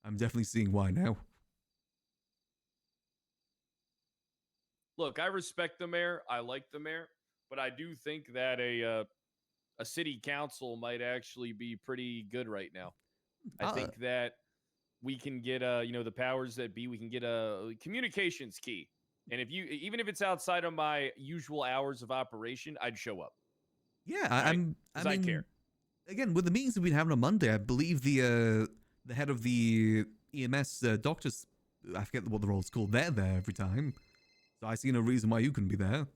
I'm definitely seeing why now. Look, I respect the mayor. I like the mayor, but I do think that a city council might actually be pretty good right now. I think that we can get the powers that be. We can get communications key, and even if it's outside of my usual hours of operation, I'd show up. Yeah, Right? I 'Cause I mean, care. again, with the meetings we've been having on Monday, I believe the head of the EMS doctors, I forget what the role's called, they're there every time. So I see no reason why you couldn't be there.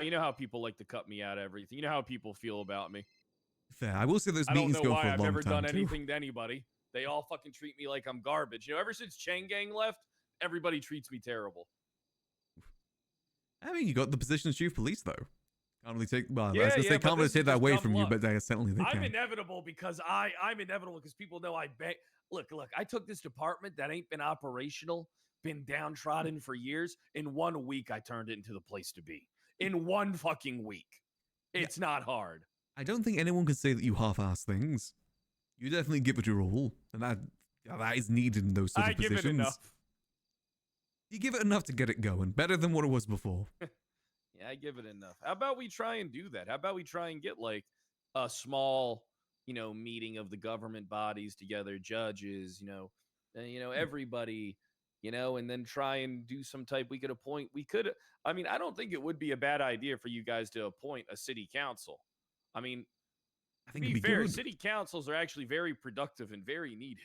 You know how people like to cut me out of everything. You know how people feel about me. Fair. I will say those I don't meetings know go why for a I've long never time done too. anything to anybody. They all fucking treat me like I'm garbage. You know, ever since Chang Gang left, everybody treats me terrible. I mean, you got the position of chief of police though. Can't really take. Well, I was Yeah, gonna say but can't really this is take that just away dumb from you, luck. but certainly they I'm can. inevitable because I'm inevitable because people know I bang. Look, I took this department that ain't been operational, been downtrodden for years. In 1 week, I turned it into the place to be. In 1 fucking week. It's not hard. I don't think anyone can say that you half-ass things. You definitely give it your all, and that is needed in those sort of I give positions. it enough. You give it enough to get it going, better than what it was before. Yeah, I give it enough. How about we try and do that? How about we try and get like a small, meeting of the government bodies together, judges, everybody, and then try and do some type. We could. I mean, I don't think it would be a bad idea for you guys to appoint a city council. I mean, I to think be it'd be fair, good. city councils are actually very productive and very needed.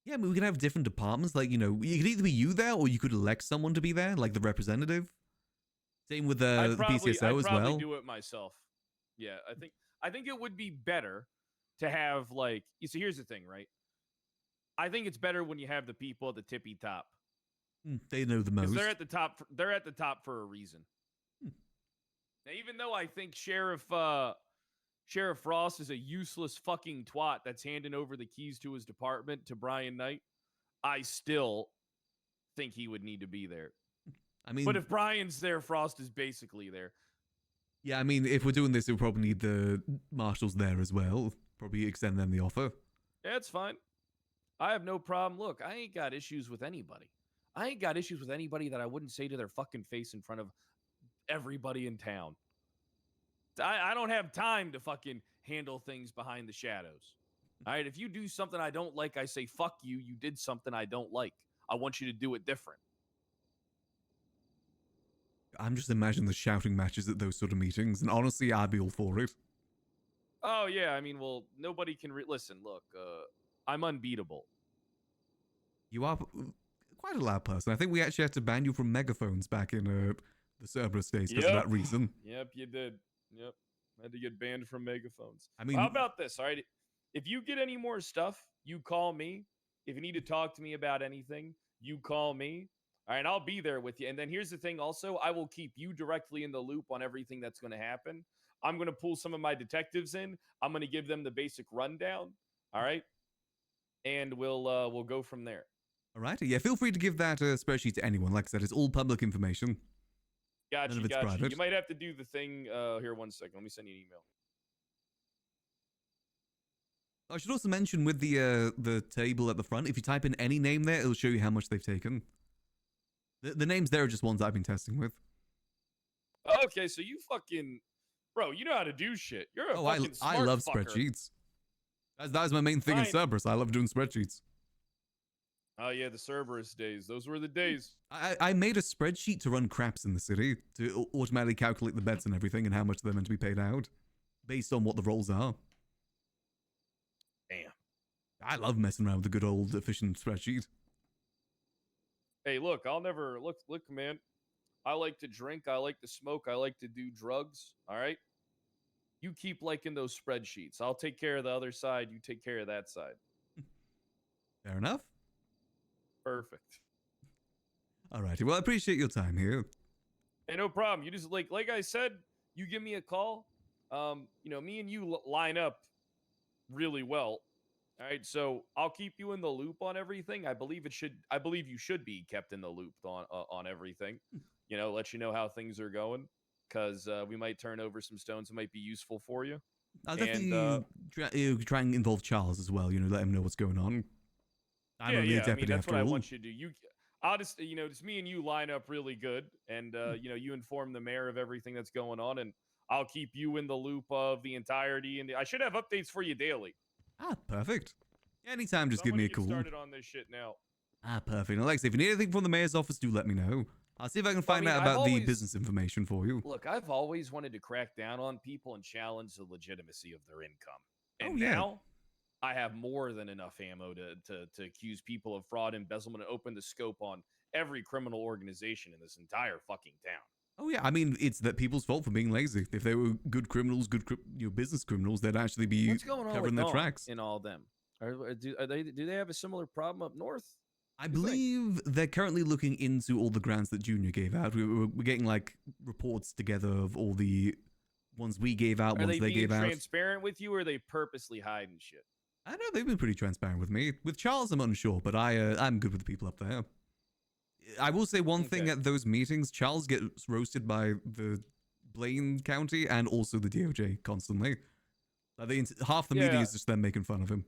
Yeah, I mean, we can have different departments. Like, you could either be you there, or you could elect someone to be there, like the representative. Same with the PCSO as I'd probably well. do it myself. Yeah, I think it would be better to have like. You see, here's the thing, right? I think it's better when you have the people at the tippy top. They know the 'Cause most. they're at the top. They're at the top for a reason. Now, even though I think Sheriff Frost is a useless fucking twat that's handing over the keys to his department to Brian Knight, I still think he would need to be there. I mean, But if Brian's there, Frost is basically there. yeah, I mean, if we're doing this, we'll probably need the marshals there as well. Probably extend them the offer. Yeah, it's fine. I have no problem. Look, I ain't got issues with anybody. I ain't got issues with anybody that I wouldn't say to their fucking face in front of everybody in town. I don't have time to fucking handle things behind the shadows. All right, if you do something I don't like, I say, fuck you. You did something I don't like. I want you to do it different. I'm just imagining the shouting matches at those sort of meetings, and honestly, I'd be all for it. Oh, yeah. I mean, well, nobody can listen. Look, I'm unbeatable. You are quite a loud person. I think we actually had to ban you from megaphones back in the Cerberus days because of that reason. Yep, you did. Yep. Had to get banned from megaphones. I mean, how about this? All right. If you get any more stuff, you call me. If you need to talk to me about anything, you call me. All right, I'll be there with you. And then here's the thing also, I will keep you directly in the loop on everything that's going to happen. I'm going to pull some of my detectives in. I'm going to give them the basic rundown. All right? And we'll go from there. All right. Yeah, feel free to give that spreadsheet to anyone. Like I said, it's all public information. Gotcha, None of it's gotcha. private. You might have to do the thing. Here, 1 second. Let me send you an email. I should also mention with the table at the front, if you type in any name there, it'll show you how much they've taken. The names there are just ones I've been testing with. Okay, so you fucking... Bro, you know how to do shit. You're a fucking smart I love fucker. spreadsheets. That was my main thing in Fine. Cerberus. I love doing spreadsheets. Oh, yeah, the Cerberus days. Those were the days. I made a spreadsheet to run craps in the city to automatically calculate the bets and everything and how much they're meant to be paid out based on what the roles are. Damn. I love messing around with the good old efficient spreadsheet. Hey, look, I'll never... Look, man. I like to drink. I like to smoke. I like to do drugs. All right? You keep liking those spreadsheets. I'll take care of the other side. You take care of that side. Fair enough. Perfect. Alrighty, well, I appreciate your time here. Hey, no problem. You just, like I said, you give me a call. Me and you line up really well. All right, so I'll keep you in the loop on everything. I believe you should be kept in the loop on everything. You know, let you know how things are going, because we might turn over some stones that might be useful for you. I'll And, definitely try and involve Charles as well. You know, let him know what's going on. I'm only a I deputy mean, that's after what I all. want you to do. I'll just, just me and you line up really good, and you inform the mayor of everything that's going on, and I'll keep you in the loop of the entirety. And I should have updates for you daily. Ah, perfect. Anytime, just So I'm give me gonna a get call. started on this shit now. Ah, perfect. And Alexa, if you need anything from the mayor's office, do let me know. I'll see if I can find out I've about the always- business information for you. Look, I've always wanted to crack down on people and challenge the legitimacy of their income. And Oh, yeah. now I have more than enough ammo to accuse people of fraud, embezzlement, and open the scope on every criminal organization in this entire fucking town. Oh yeah, I mean it's that people's fault for being lazy. If they were good criminals, business criminals, they'd actually be What's going on covering with their Dawn tracks. in all them? Do they have a similar problem up north? I believe they're currently looking into all the grants that Junior gave out. We're getting like reports together of all the ones we gave out, Are ones they they being gave out. transparent with you, or are they purposely hiding shit? I know they've been pretty transparent with me. With Charles, I'm unsure, but I'm good with the people up there. I will say one thing at those meetings: Charles gets roasted by the Blaine County and also the DOJ constantly. Half the meeting Yeah. is just them making fun of him.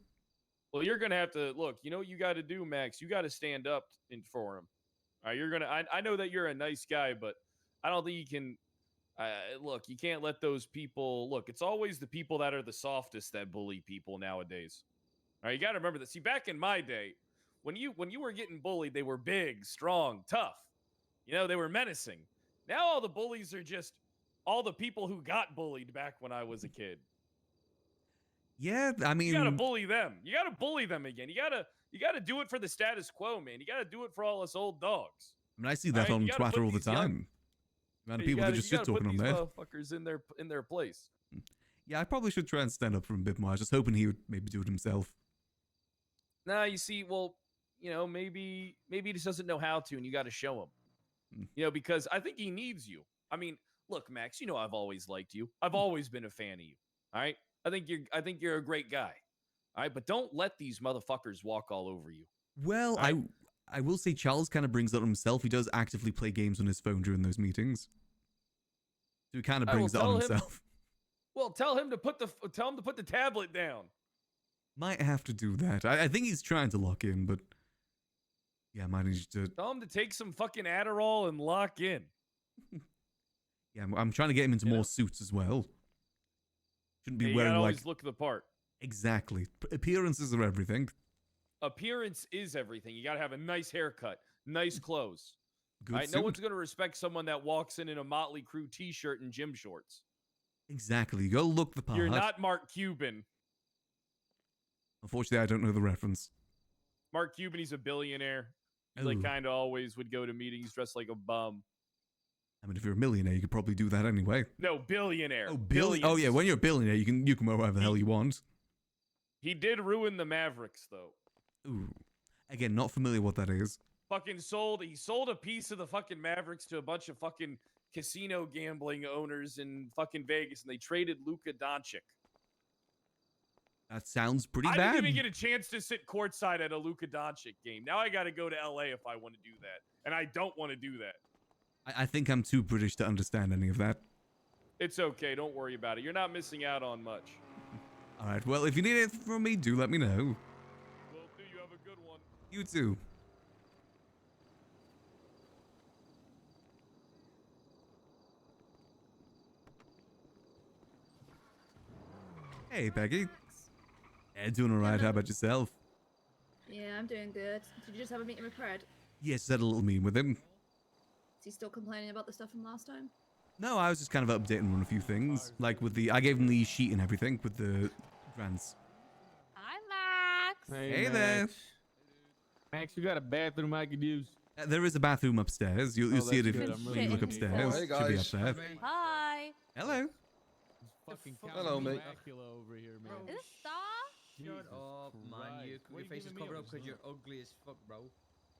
Well, you're gonna have to look. You know what you got to do, Max? You got to stand up for him. All right, you're gonna. I know that you're a nice guy, but I don't think you can. Look, you can't let those people. Look, it's always the people that are the softest that bully people nowadays. All right, you got to remember that. See, back in my day, when you were getting bullied, they were big, strong, tough. You know, they were menacing. Now all the bullies are just all the people who got bullied back when I was a kid. Yeah, I mean, You gotta bully them. You gotta bully them again. You gotta do it for the status quo, man. You gotta do it for all us old dogs. I mean, I see that Alright, on you gotta Twitter put all the these young- time. Amount of You people that gotta- just you shit gotta put talking on these there. motherfuckers in their place. Yeah, I probably should try and stand up for him a bit more. I was just hoping he would maybe do it himself. Nah, you see, well, maybe he just doesn't know how to, and you got to show him. Because I think he needs you. I mean, look, Max, I've always liked you. I've always been a fan of you. All right, I think you're a great guy. All right, but don't let these motherfuckers walk all over you. Well, I will say Charles kind of brings that on himself. He does actively play games on his phone during those meetings. So he kind of brings that on himself. Well, tell him to put the tablet down. Might have to do that. I think he's trying to lock in, but yeah, might need to. Tell him to take some fucking Adderall and lock in. Yeah, I'm trying to get him into more suits as well. Shouldn't be Yeah, you wearing gotta like always look the part. Exactly. Appearances are everything. Appearance is everything. You gotta have a nice haircut, nice clothes. Good All right, no suit. one's gonna respect someone that walks in a Motley Crue T-shirt and gym shorts. Exactly. You gotta look the part. You're not Mark Cuban. Unfortunately, I don't know the reference. Mark Cuban, he's a billionaire. He Ooh. kind of always would go to meetings dressed like a bum. I mean, if you're a millionaire, you could probably do that anyway. No, billionaire. Oh, Billions. Oh yeah, when you're a billionaire, you can wear whatever the hell you want. He did ruin the Mavericks, though. Ooh. Again, not familiar what that is. He sold a piece of the fucking Mavericks to a bunch of fucking casino gambling owners in fucking Vegas, and they traded Luka Doncic. That sounds pretty I bad. didn't even get a chance to sit courtside at a Luka Doncic game. Now I got to go to LA if I want to do that, and I don't want to do that. I think I'm too British to understand any of that. It's okay. Don't worry about it. You're not missing out on much. All right. Well, if you need anything from me, do let me know. Will do. You have a good one. You too. Hey, Peggy. Yeah, doing all right. How about yourself? Yeah, I'm doing good. Did you just have a meeting with Fred? Yes, had a little meeting with him. Is he still complaining about the stuff from last time? No, I was just kind of updating him on a few things. Like with I gave him the sheet and everything with the grants. Hi, Max. Hey there. Max, you got a bathroom I could use? There is a bathroom upstairs. You'll see it if that's good. I'm you look really upstairs. Hey, Should be up guys. there. Hi. Hello. Fucking Hello, mate. over here, man. Is this Star? Jesus Shut up, man. Christ. Your What are you face is giving me covered a up because you're result? ugly as fuck, bro.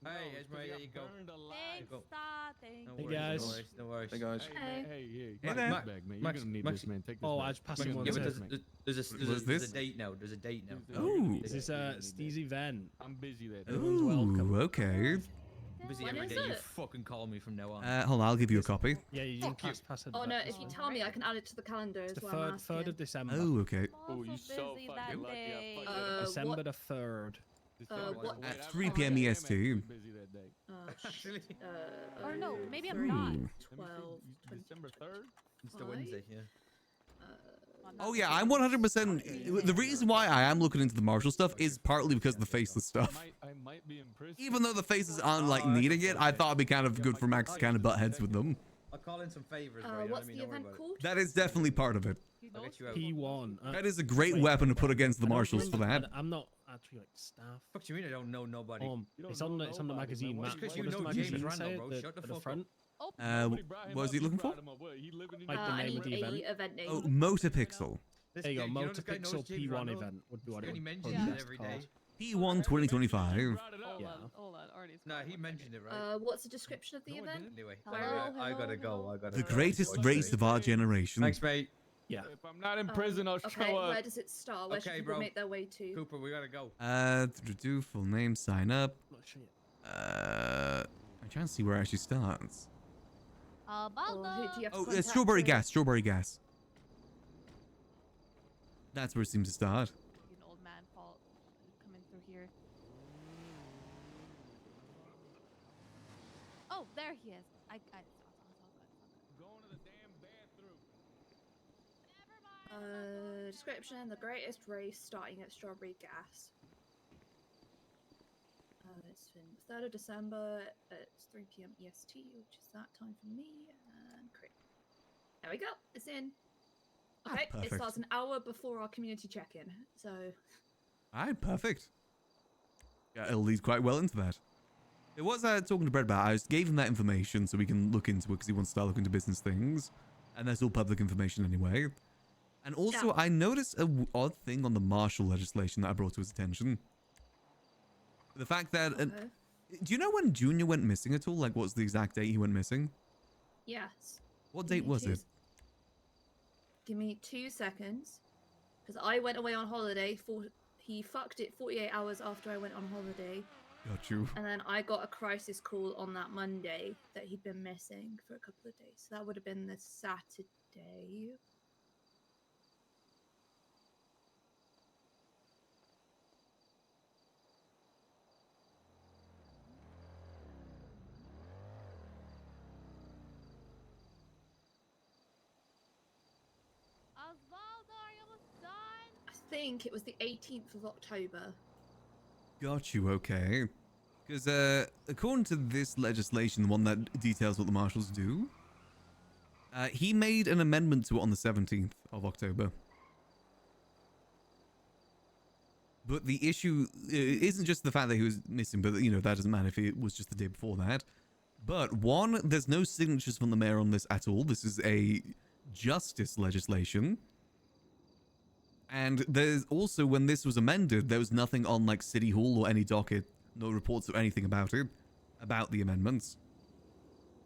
Hey, Esme, there you go. Thanks, go. Star. Thanks. No Hey, worries, guys. no worries, no worries. Hey, guys. Hey, man, hey, Hey, Max, there. Max, man. You're Max- gonna need Max- this, man. Take this. Oh, back. I just passed Bring him it one to Yeah, the but desk, man. there's What's a this? date now. There's a date now. Ooh. Is this Steezy Van? I'm busy that day. Everyone's welcome. Ooh, okay. Busy When every is day. You it? fucking call me from now on. Hold on, I'll give you a copy. Yeah, you Fuck can you. pass it Oh back no, this if you way. tell me, I can add it to the calendar. It's Is the what I'm 3rd asking. of December. Oh, okay. Oh, you so so busy fucking that lucky. day. I fucking December love the 3rd. What? At 3 p.m. EST. busy that day. Actually, Or no, maybe I'm Ooh. not. 12, December 3rd? it's the Wednesday, yeah. Oh yeah, I'm 100%. The reason why I am looking into the Marshall stuff is partly because of the faceless stuff. I might be in prison. Even though the faces aren't like needing it, I thought it'd be kind of good for Max to kind of butt heads with them. I'll call in some favors, bro. You know what I What's mean? the Don't worry event about it. called? That is definitely part of it. I'll get you out. P1. That is a great weapon to put against the Marshals for that. I'm not actually like staff. Fuck you mean I don't know nobody? It's on the magazine. Just Matt, because you what does the know James magazine Randall, say bro. at Shut the the fuck front? up. What was he looking for? Like the I name need of the event. event name. Oh, Motopixel. There you go, You know this guy knows Motopixel James P1 Randall? event would be what He it only would mentions probably it be every called. day. P1 2025. Yeah. Hold on, already. Nah, he mentioned it, right? What's the description of the event? Anyway, Hello, I gotta go. I gotta The go. greatest race of our generation. Thanks, mate. Yeah. If I'm not in prison, I'll Okay, show up. where does it start? Where should Okay, people bro. make their way to? Cooper, we gotta go. Do full name, sign up. Not sure yet. I'm trying to see where it actually starts. Or who do you have to Oh, contact strawberry to- gas, strawberry gas. That's where it seems to start. An old man fault coming through here. Oh, there he is. I it's all good. Going to the damn bathroom. Description: the greatest race starting at Strawberry Gas. It's been the 3rd of December. It's 3 p.m. EST, which is that time for me. And create. There we go. It's in. Okay, it perfect. starts an hour before our community check-in. So. Alright, perfect. Yeah, it'll lead quite well into that. It was talking to Brett about. I just gave him that information so we can look into it because he wants to start looking into business things, and that's all public information anyway. And also, Yeah. I noticed a odd thing on the Marshall legislation that I brought to his attention. The fact that, Okay. do you know when Junior went missing at all? Like, what's the exact date he went missing? Yes. What Give date me was two it? Give me 2 seconds. Because I went away on holiday. He fucked it 48 hours after I went on holiday. Got you. And then I got a crisis call on that Monday that he'd been missing for a couple of days. So that would have been the Saturday. Osvaldo, are you almost done? I think it was the 18th of October. Got you, okay. Because according to this legislation, the one that details what the marshals do, he made an amendment to it on the 17th of October. But the issue isn't just the fact that he was missing, but, you know, that doesn't matter if it was just the day before that. But one, there's no signatures from the mayor on this at all. This is a justice legislation. And there's also, when this was amended, there was nothing on, like, City Hall or any docket, no reports or anything about it, about the amendments.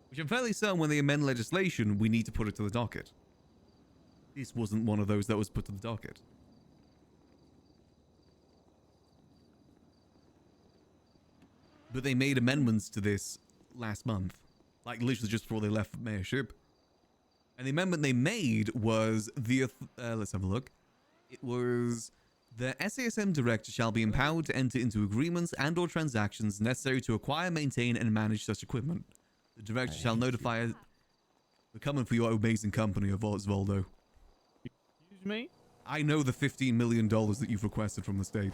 Which I'm fairly certain when they amend legislation, we need to put it to the docket. This wasn't one of those that was put to the docket. But they made amendments to this last month. Like, literally just before they left mayorship. And the amendment they made was the... let's have a look. It was... The SASM director shall be empowered to enter into agreements and or transactions necessary to acquire, maintain, and manage such equipment. The director shall notify... We're coming for your amazing company of Osvaldo. Excuse me? I know the $15 million that you've requested from the state.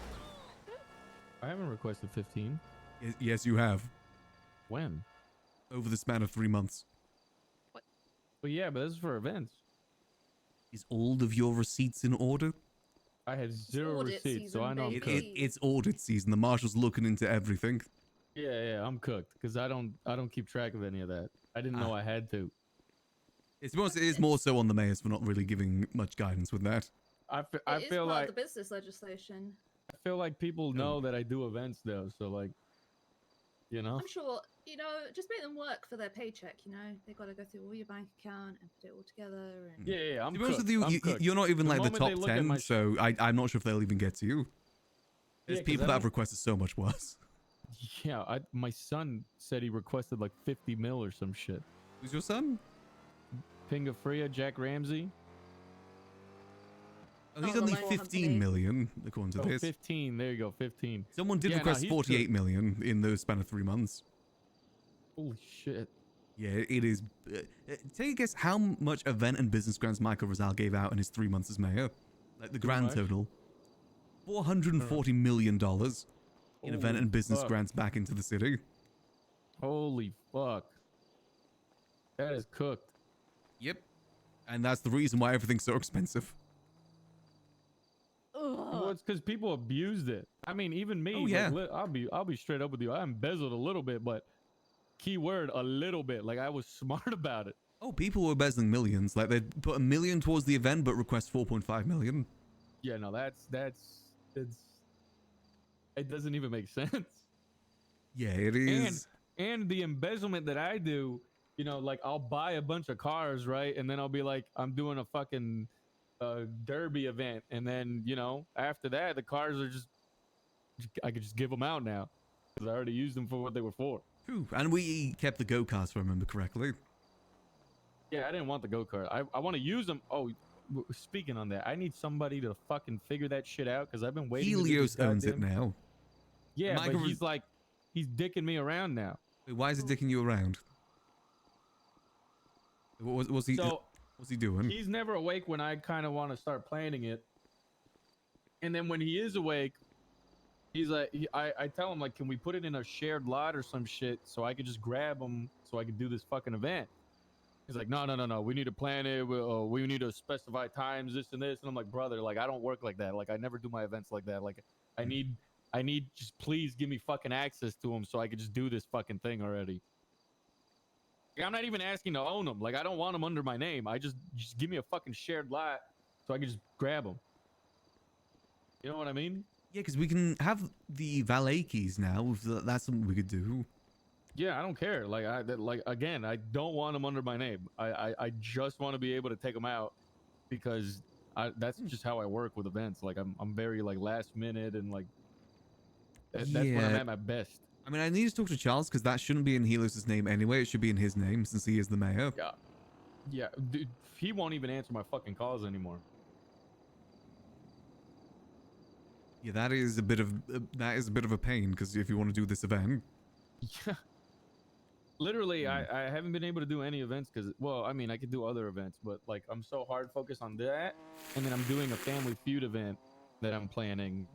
I haven't requested 15. Yes, you have. When? Over the span of 3 months. Well, yeah, but this is for events. Is all of your receipts in order? I had zero audit receipts, so season, I know I'm baby. cooked. It's audit season. The marshal's looking into everything. Yeah, I'm cooked because I don't keep track of any of that. I didn't know I had to. It is more so on the mayors for not really giving much guidance with that. I It is feel part like of the business legislation. people know that I do events though, so like, You know? I'm sure, just make them work for their paycheck, They got to go through all your bank account and put it all together. And... Yeah, I'm To be honest cooked. with you, I'm cooked. you're not even The like the moment they top look at 10, my so I'm not sure if they'll even get to you. There's 'cause people I that have don't- requested so much worse. Yeah, my son said he requested like 50 mil or some shit. Who's your son? Pinga Freya, Jack Ramsey. Oh, he's only 15 million, according to this. 15. There you go, 15. Someone did Yeah, no, request he's 48 good. million in the span of 3 months. Holy shit. Yeah, it is. Take a guess how much event and business grants Michael Rizal gave out in his 3 months as mayor. Like the grand much? total. $440 million in event Holy and business fuck. grants back into the city. Holy fuck. That is cooked. Yep. And that's the reason why everything's so expensive. Well, it's because people abused it. I mean, even me. Oh, yeah. Like, I'll be straight up with you. I embezzled a little bit, but keyword a little bit. Like I was smart about it. Oh, people were embezzling millions. Like they'd put $1 million towards the event, but request 4.5 million. Yeah, no, it doesn't even make sense. Yeah, it is. And the embezzlement that I do, like I'll buy a bunch of cars, right? And then I'll be like, I'm doing a fucking derby event, and then after that, the cars are I could just give them out now because I already used them for what they were for. True. And we kept the go-karts, if I remember correctly. Yeah, I didn't want the go-kart. I want to use them. Oh, speaking on that, I need somebody to fucking figure that shit out because I've been waiting. Helios owns it now. Yeah, Michael but he's dicking me around now. Wait, why is he dicking you around? What's he doing? He's never awake when I kind of want to start planning it. And then when he is awake, he's like, I tell him, like, can we put it in a shared lot or some shit so I could just grab him so I could do this fucking event? He's like, no. We need to plan it. We need to specify times, this and this. And I'm like, brother, like, I don't work like that. Like, I never do my events like that. Like, I need just please give me fucking access to them so I could just do this fucking thing already. Like, I'm not even asking to own them. Like, I don't want them under my name. I just give me a fucking shared lot so I can just grab them. You know what I mean? Yeah, because we can have the valet keys now. If that's something we could do. Yeah, I don't care. Like, again, I don't want them under my name. I just want to be able to take them out because that's just how I work with events. Like, I'm very like last minute and like that's when I'm at my best. I mean, I need to talk to Charles because that shouldn't be in Helios' name anyway. It should be in his name since he is the mayor. Yeah, dude, he won't even answer my fucking calls anymore. Yeah, that is a bit of a pain because if you want to do this event. Yeah. Literally, I haven't been able to do any events because, well, I mean, I could do other events, but like I'm so hard focused on that, and then I'm doing a Family Feud event that I'm planning.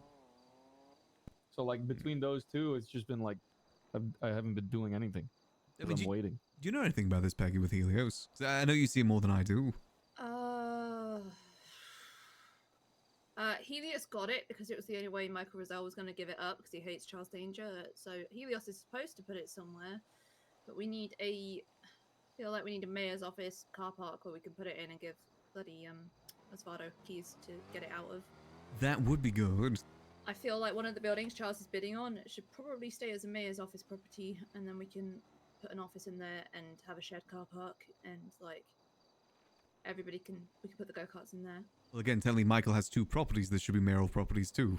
So like between those two, it's just been like I haven't been doing anything. I'm waiting. Do you know anything about this, Peggy, with Helios? 'Cause I know you see more than I do. Helios got it because it was the only way Michael Rizal was going to give it up because he hates Charles Danger. So Helios is supposed to put it somewhere, but we need I feel like we need a mayor's office car park where we can put it in and give bloody Osvaldo keys to get it out of. That would be good. I feel like one of the buildings Charles is bidding on should probably stay as a mayor's office property, and then we can put an office in there and have a shared car park, and like we can put the go-karts in there. Well, again, telling Michael has 2 properties that should be mayoral properties too.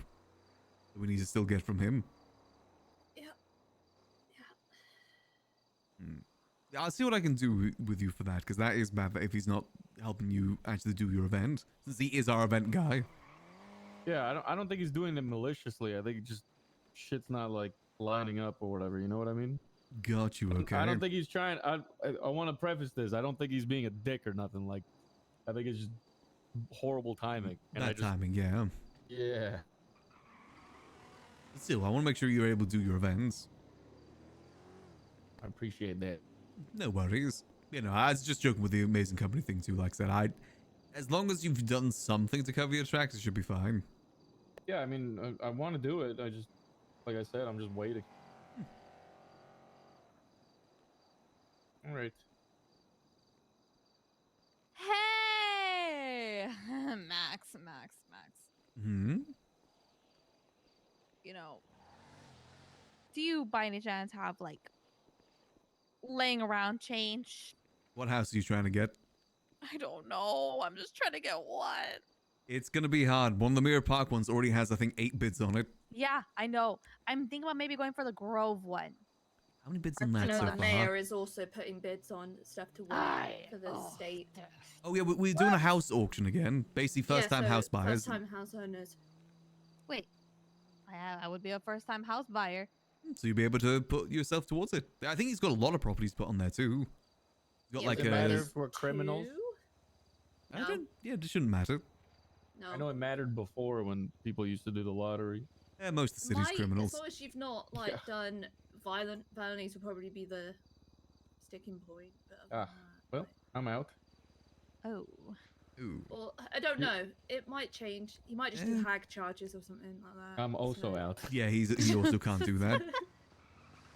That we need to still get from him. I'll see what I can do with you for that, because that is bad if he's not helping you actually do your event, since he is our event guy. Yeah, I don't think he's doing it maliciously. I think it just shit's not like lining up or whatever. You know what I mean? Got you. Okay. I don't think he's trying. I want to preface this. I don't think he's being a dick or nothing. Like, I think it's just horrible timing. And timing, yeah. Yeah. Still, I want to make sure you're able to do your events. I appreciate that. No worries. You know, I was just joking with the amazing company thing too. Like I said, as long as you've done something to cover your tracks, it should be fine. Yeah, I mean, I want to do it. I just, like I said, I'm just waiting. All right. Hey, Max. Hmm. You know, Do you by any chance have like laying around change? What house are you trying to get? I don't know. I'm just trying to get one. It's gonna be hard. One of the Mirror Park ones already has, I think, 8 bids on it. Yeah, I know. I'm thinking about maybe going for the Grove one. How many bids I on that know so the far? mayor is also putting bids on stuff to win for the state. Oh yeah, we're doing a house auction again. Basically, first-time house buyers. First-time house owners. Wait, I would be a first-time house buyer. So you'll be able to put yourself towards it. I think he's got a lot of properties put on there too. He's got Yeah, like Does it matter for criminals? I don't. Yeah, it shouldn't matter. No. I know it mattered before when people used to do the lottery. Yeah, most of the city's criminals. As long as you've not like done violence would probably be the sticking point. But Well, I'm out. Oh. Ooh. well, I don't know. It might change. He might just do hag charges or something like that. I'm also out. Yeah, he also can't do that.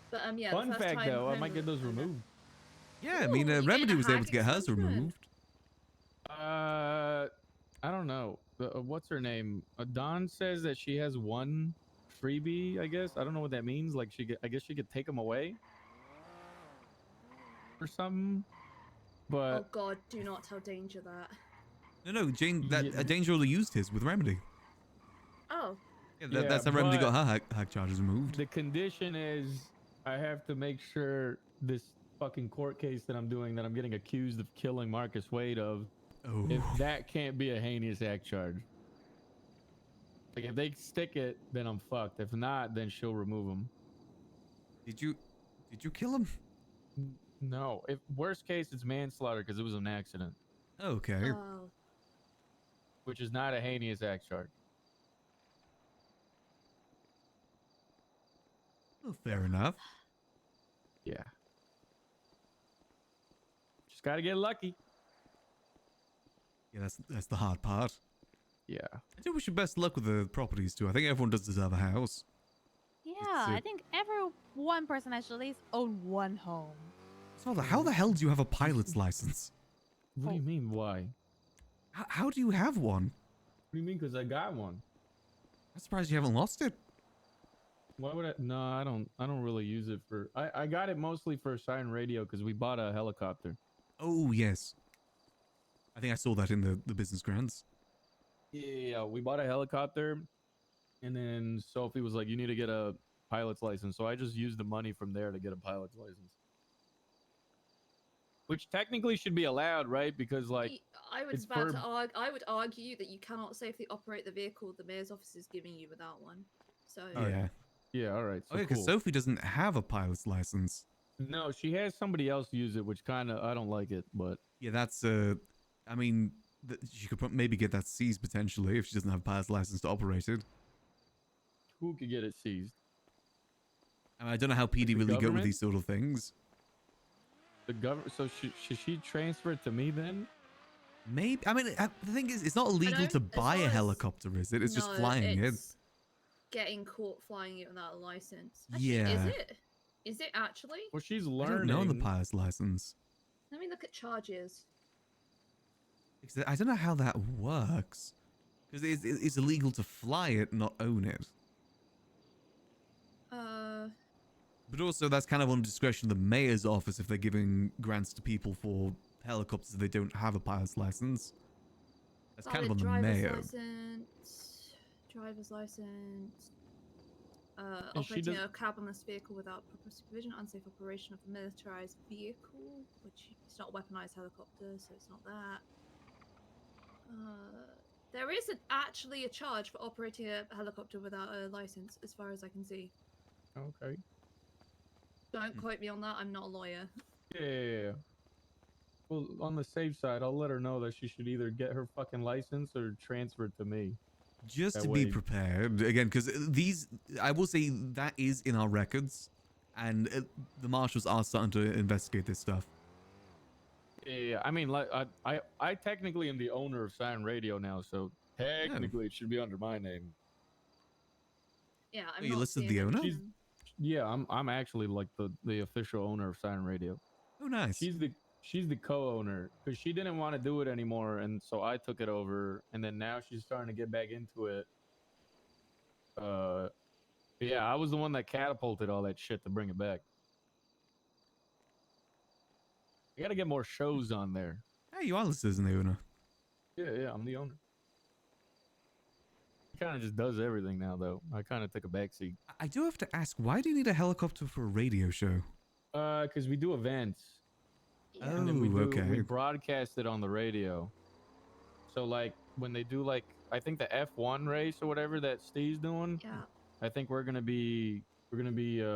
But yeah. Fun the first fact time though, I home might get those removed. Yeah, I mean, Remedy was able to get hers removed. I don't know. What's her name? Dawn says that she has one freebie. I guess I don't know what that means. Like I guess she could take them away or something. But Oh God, do not tell Danger that. No, Jane. Danger already used his with Remedy. Oh. Yeah, that's how Remedy got her hack charges removed. The condition is I have to make sure this fucking court case that I'm doing, that I'm getting accused of killing Marcus Wade of, if that can't be a heinous act charge. Like if they stick it, then I'm fucked. If not, then she'll remove him. Did you kill him? No. If worst case, it's manslaughter because it was an accident. Okay. Oh. Which is not a heinous act charge. Well, fair enough. Yeah. Just gotta get lucky. Yeah, that's the hard part. Yeah. I do wish you best luck with the properties too. I think everyone does deserve a house. Yeah, I think one person has to at least own one home. So how the hell do you have a pilot's license? What do you mean? Why? How do you have one? What do you mean? Because I got one. I'm surprised you haven't lost it. Why would I? No, I don't really use it for. I got it mostly for siren radio because we bought a helicopter. Oh yes. I think I saw that in the business grants. Yeah, we bought a helicopter, and then Sophie was like, "You need to get a pilot's license." So I just used the money from there to get a pilot's license, which technically should be allowed, right? Because like, I was about to argue. I would argue that you cannot safely operate the vehicle the mayor's office is giving you without one. So Yeah. Yeah, all right. So Okay, because cool. Sophie doesn't have a pilot's license. No, she has somebody else use it, which kind of I don't like it, but Yeah, that's I mean, she could maybe get that seized potentially if she doesn't have a pilot's license to operate it. who could get it seized? I mean, I don't know how PD really go with government? these sort of things. The government. So should she transfer it to me then? Maybe. I mean, the thing is, it's not illegal to buy a helicopter, is it? It's just flying it. Getting caught flying it without a license. Actually, Yeah. Is it? Is it actually? Well, she's I learning. don't know the pilot's license. Let me look at charges. I don't know how that works. Because it's illegal to fly it, not own it. But also, that's kind of on discretion of the mayor's office if they're giving grants to people for helicopters that they don't have a pilot's license. That's kind of on the mayor. Driver's license. And she Operating does- a cableless vehicle without proper supervision, unsafe operation of a militarized vehicle, which it's not a weaponized helicopter, so it's not that. There isn't actually a charge for operating a helicopter without a license, as far as I can see. Okay. Don't quote me on that. I'm not a lawyer. Yeah. Well, on the safe side, I'll let her know that she should either get her fucking license or transfer it to me. Just That to way- be prepared, again, because these, I will say that is in our records, and the marshals are starting to investigate this stuff. Yeah, I mean, like, I technically am the owner of Siren Radio now, so technically it should be under my name. Yeah, I'm you not listed seeing the owner? anything. Yeah, I'm actually like the official owner of Siren Radio. Oh, nice. She's the co-owner because she didn't want to do it anymore, and so I took it over, and then now she's starting to get back into it. Yeah, I was the one that catapulted all that shit to bring it back. You gotta get more shows on there. Hey, you are listed as the owner. Yeah, I'm the owner. He kind of just does everything now, though. I kind of took a backseat. I do have to ask, why do you need a helicopter for a radio show? Because we do events. Oh, And then we okay. broadcast it on the radio. So like when they do like I think the F1 race or whatever that Steve's doing. Yeah. I think we're gonna be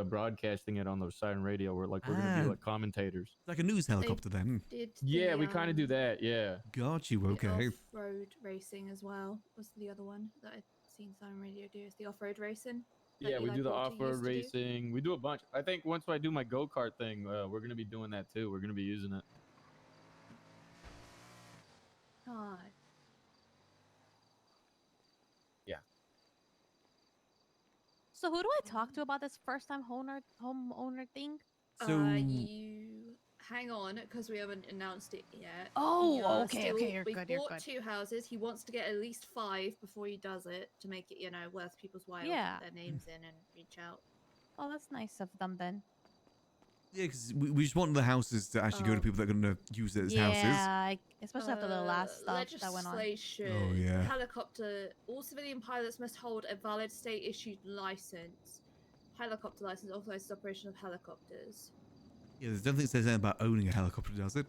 broadcasting it on the Siren Radio. We're gonna be like commentators. Like a news helicopter then. Yeah, we kind of do that. Yeah. Got you. Okay. Off-road racing as well was the other one that I'd seen Siren Radio do. Is the off-road racing. that Yeah, we Eli do the Porter off-road used to do. racing. We do a bunch. I think once I do my go-kart thing, we're gonna be doing that too. We're gonna be using it. God. Yeah. So who do I talk to about this first-time homeowner thing? You hang on because we haven't announced it yet. Oh, We okay, okay, you're we good, you're bought good. 2 houses. He wants to get at least 5 before he does it to make it, worth people's while. Yeah. Put their names in and reach out. Oh, that's nice of them then. Yeah, because we just want the houses to actually go to people that are going to use it as houses. Yeah, especially after the last stuff that went on. Legislation. Oh, yeah. Helicopter. All civilian pilots must hold a valid state-issued license. Helicopter license authorizes operation of helicopters. Yeah, there's nothing that says anything about owning a helicopter, does it?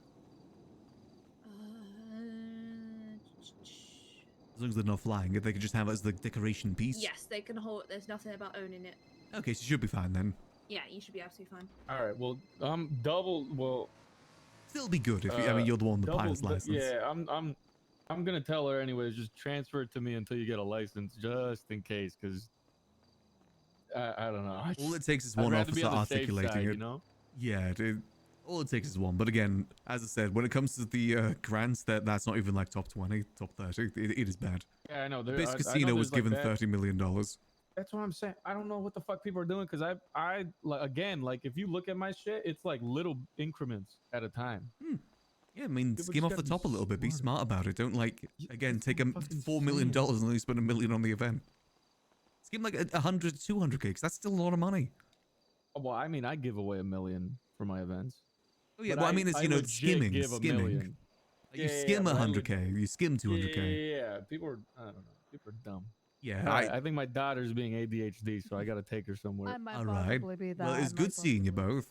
As long as they're not flying it, they can just have it as the decoration piece. Yes, they can hold. There's nothing about owning it. Okay, so you should be fine then. Yeah, you should be absolutely fine. All right. Well, Still be good if you, I mean, you're the one with the pilot's license. Yeah, I'm gonna tell her anyways. Just transfer it to me until you get a license, just in case, because I don't know. All it takes is I'd one rather be officer on the safe articulating side, it. you know? Yeah, all it takes is one. But again, as I said, when it comes to the grants, that's not even like top 20, top 30. It is bad. Yeah, I know. The Base Casino was given $30 million. That's what I'm saying. I don't know what the fuck people are doing because I like again, like if you look at my shit, it's like little increments at a time. Yeah, I mean, People skim just off the gotta be top a little bit. Be smart about it. Don't again, take $4 million and only spend $1 million on the event. Skim like 100 to 200K, because that's still a lot of money. Well, I mean, I give away $1 million for my events. Oh yeah, But well, I mean, it's legit skimming. give $1 million. Like, you skim but I 100K, you skim 200K. Yeah, people are, I don't know, people are dumb. Yeah, Alright, I think my daughter's being ADHD, so I gotta take her somewhere. All right. Well, it's good seeing you both.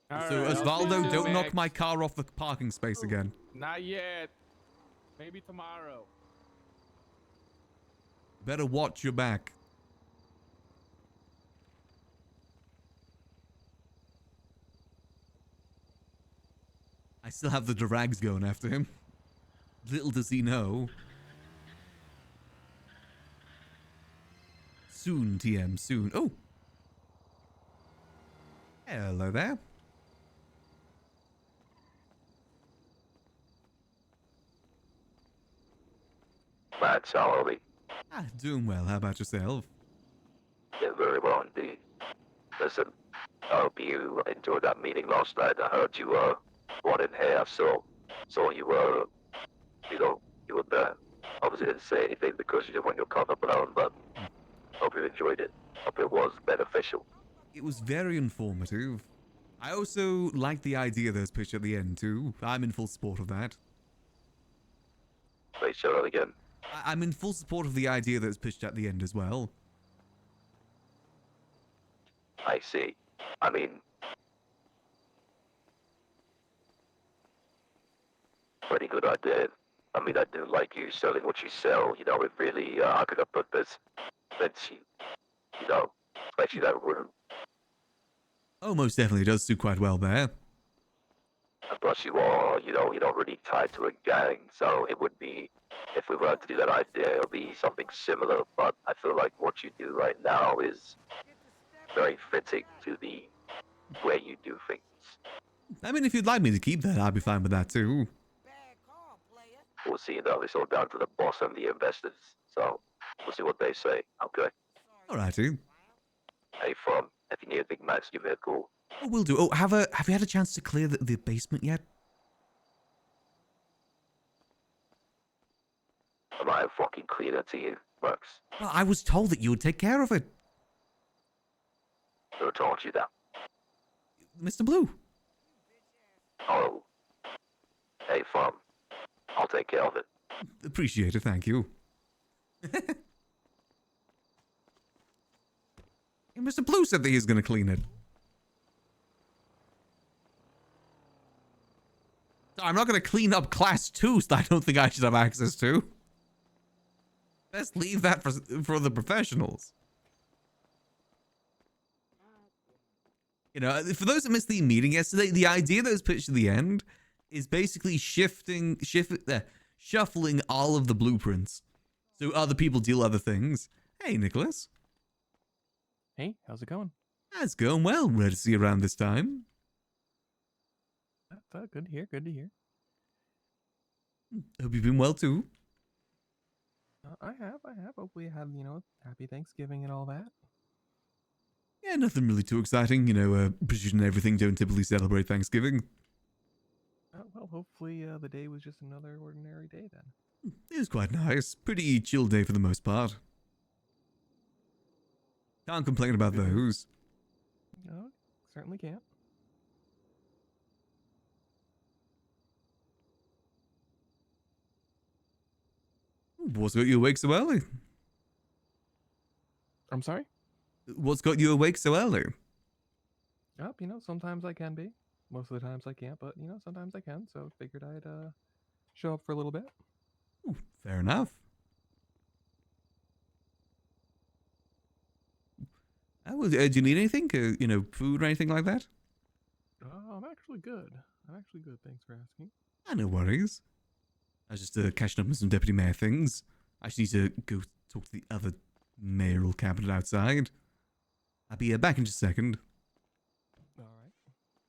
All So, right, I'll Osvaldo, see you, don't knock Max. my car off the parking space again. Not yet. Maybe tomorrow. Better watch your back. I still have the drags going after him. Little does he know. Soon, TM, soon. Oh! Hello there. Max, how are we? Doing well. How about yourself? Yeah, very well indeed. Listen, I hope you enjoyed that meeting last night. I heard you one in half, so you were there. Obviously didn't say anything because you didn't want your cover blown, but hope you enjoyed it. Hope it was beneficial. It was very informative. I also like the idea there's pitched at the end, too. I'm in full support of that. Please show that again. I'm in full support of the idea that's pitched at the end as well. I see. I mean, pretty good idea. I mean, I do like you selling what you sell. You know, it really, how could I put this? That's, you know, especially that room. Oh, most definitely does do quite well there. And plus you are, you're not really tied to a gang, so it would be, if we were to do that idea, it would be something similar, but I feel like what you do right now is very fitting to the way you do things. I mean, if you'd like me to keep that, I'd be fine with that, too. We'll see, it's all down to the boss and the investors, so we'll see what they say, okay? Alrighty. Hey, if you need anything, Max, give me a call. Oh, will do. Oh, have you had a chance to clear the basement yet? Am I fucking clear that to you, Max? Well, I was told that you would take care of it. Who told you that? Mr. Blue. Oh. Hey, Farm. I'll take care of it. Appreciate it, thank you. And Mr. Blue said that he's going to clean it. I'm not going to clean up class 2 that I don't think I should have access to. Best leave that for the professionals. You know, for those that missed the meeting yesterday, the idea that was pitched at the end is basically shuffling all of the blueprints so other people deal other things. Hey, Nicholas. Hey, how's it going? It's going well. Ready to see you around this time. Good to hear. Good to hear. Hope you've been well too. I have. Hopefully you had, happy Thanksgiving and all that. Yeah, nothing really too exciting. You know, Precision and everything don't typically celebrate Thanksgiving. Well, hopefully the day was just another ordinary day then. It was quite nice. Pretty chill day for the most part. Can't complain about those. No, certainly can't. What's got you awake so early? I'm sorry? What's got you awake so early? Sometimes I can be. Most of the times I can't, but, sometimes I can. So figured I'd show up for a little bit. Ooh, fair enough. Do you need anything? Food or anything like that? I'm actually good. Thanks for asking. No worries. I was just catching up on some deputy mayor things. I just need to go talk to the other mayoral cabinet outside. I'll be back in just a second. Alright.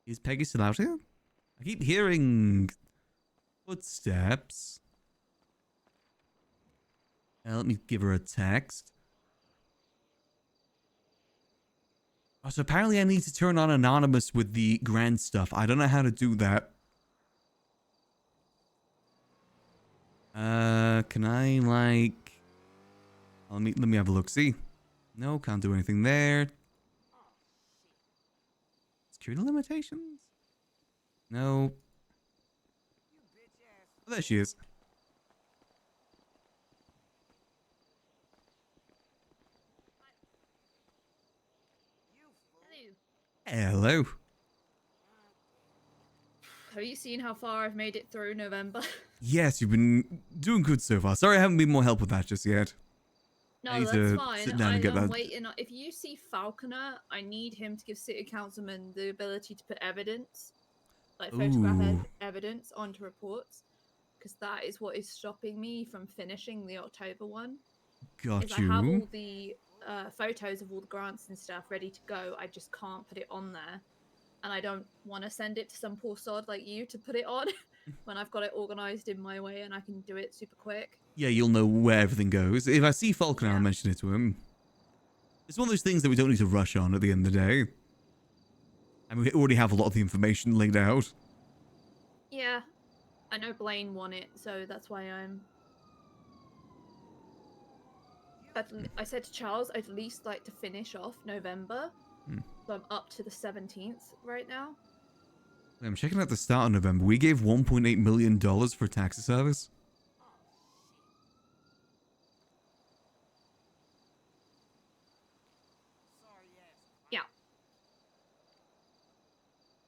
Is Peggy still out here? I keep hearing footsteps. Let me give her a text. Oh, so apparently I need to turn on anonymous with the grant stuff. I don't know how to do that. Can I let me have a look. See? No, can't do anything there. Security limitations? No. Oh, there she is. Hello. Have you seen how far I've made it through November? Yes, you've been doing good so far. Sorry I haven't been more help with that just yet. I No, need that's to fine. sit down and get I'm that. waiting. If you see Falconer, I need him to give city councilmen the ability to put evidence, like photographic Ooh. evidence, onto reports, because that is what is stopping me from finishing the October one. Got is I have you. all the photos of all the grants and stuff ready to go. I just can't put it on there, and I don't want to send it to some poor sod like you to put it on when I've got it organized in my way and I can do it super quick. Yeah, you'll know where everything goes. If I see Falconer, I'll mention it to him. It's one of those things that we don't need to rush on at the end of the day. I mean, we already have a lot of the information laid out. Yeah, I know Blaine won it, so that's why I'm... I said to Charles, I'd at least like to finish off November. So I'm up to the 17th right now. I'm checking out the start of November. We gave $1.8 million for taxi service. Yeah.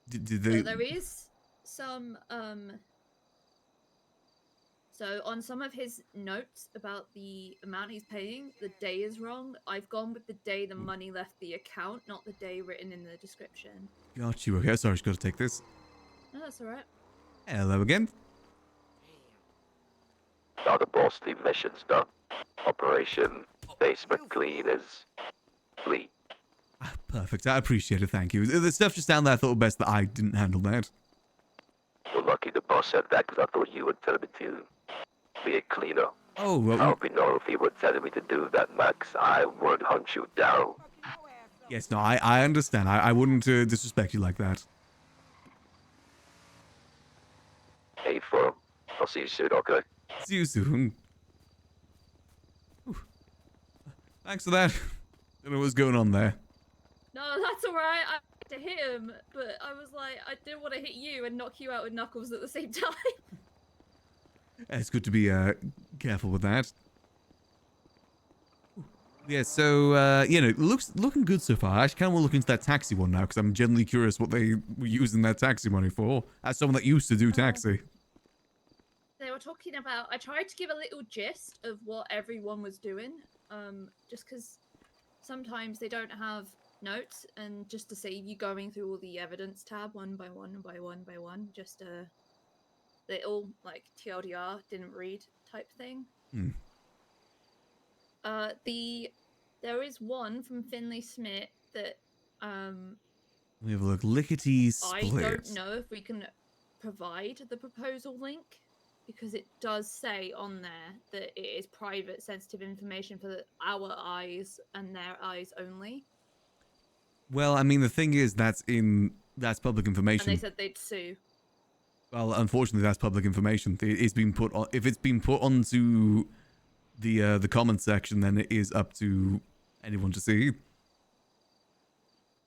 Did they... So there is some, So on some of his notes about the amount he's paying, the day is wrong. I've gone with the day the money left the account, not the day written in the description. Got you. Okay, sorry, I just got to take this. No, that's alright. Hello again. Now the boss leave missions done. Operation Basement Clean is complete. Perfect. I appreciate it. Thank you. The stuff just down there, I thought best that I didn't handle that. You're lucky the boss said that because I thought you would tell me to be a cleaner. Oh, well... I hope you know if you were telling me to do that, Max, I would hunt you down. Yes, no, I understand. I wouldn't disrespect you like that. Hey, firm. I'll see you soon, okay? See you soon. Whew. Thanks for that. Don't know what's going on there. No, that's alright. I had to hit him, but I was like, I didn't want to hit you and knock you out with Knuckles at the same time. It's good to be careful with that. Yeah, so looking good so far. I actually kind of want to look into that taxi one now because I'm genuinely curious what they were using that taxi money for. As someone that used to do taxi. They were talking about. I tried to give a little gist of what everyone was doing, just because sometimes they don't have notes, and just to save you going through all the evidence tab one by one by one by one, just a little like TLDR didn't read type thing. There is one from Finley Smith that We have a look. Lickety split. I don't know if we can provide the proposal link because it does say on there that it is private, sensitive information for our eyes and their eyes only. Well, I mean, the thing is, that's public And information. they said they'd sue. Well, unfortunately, that's public information. It's been put on. If it's been put onto the comment section, then it is up to anyone to see.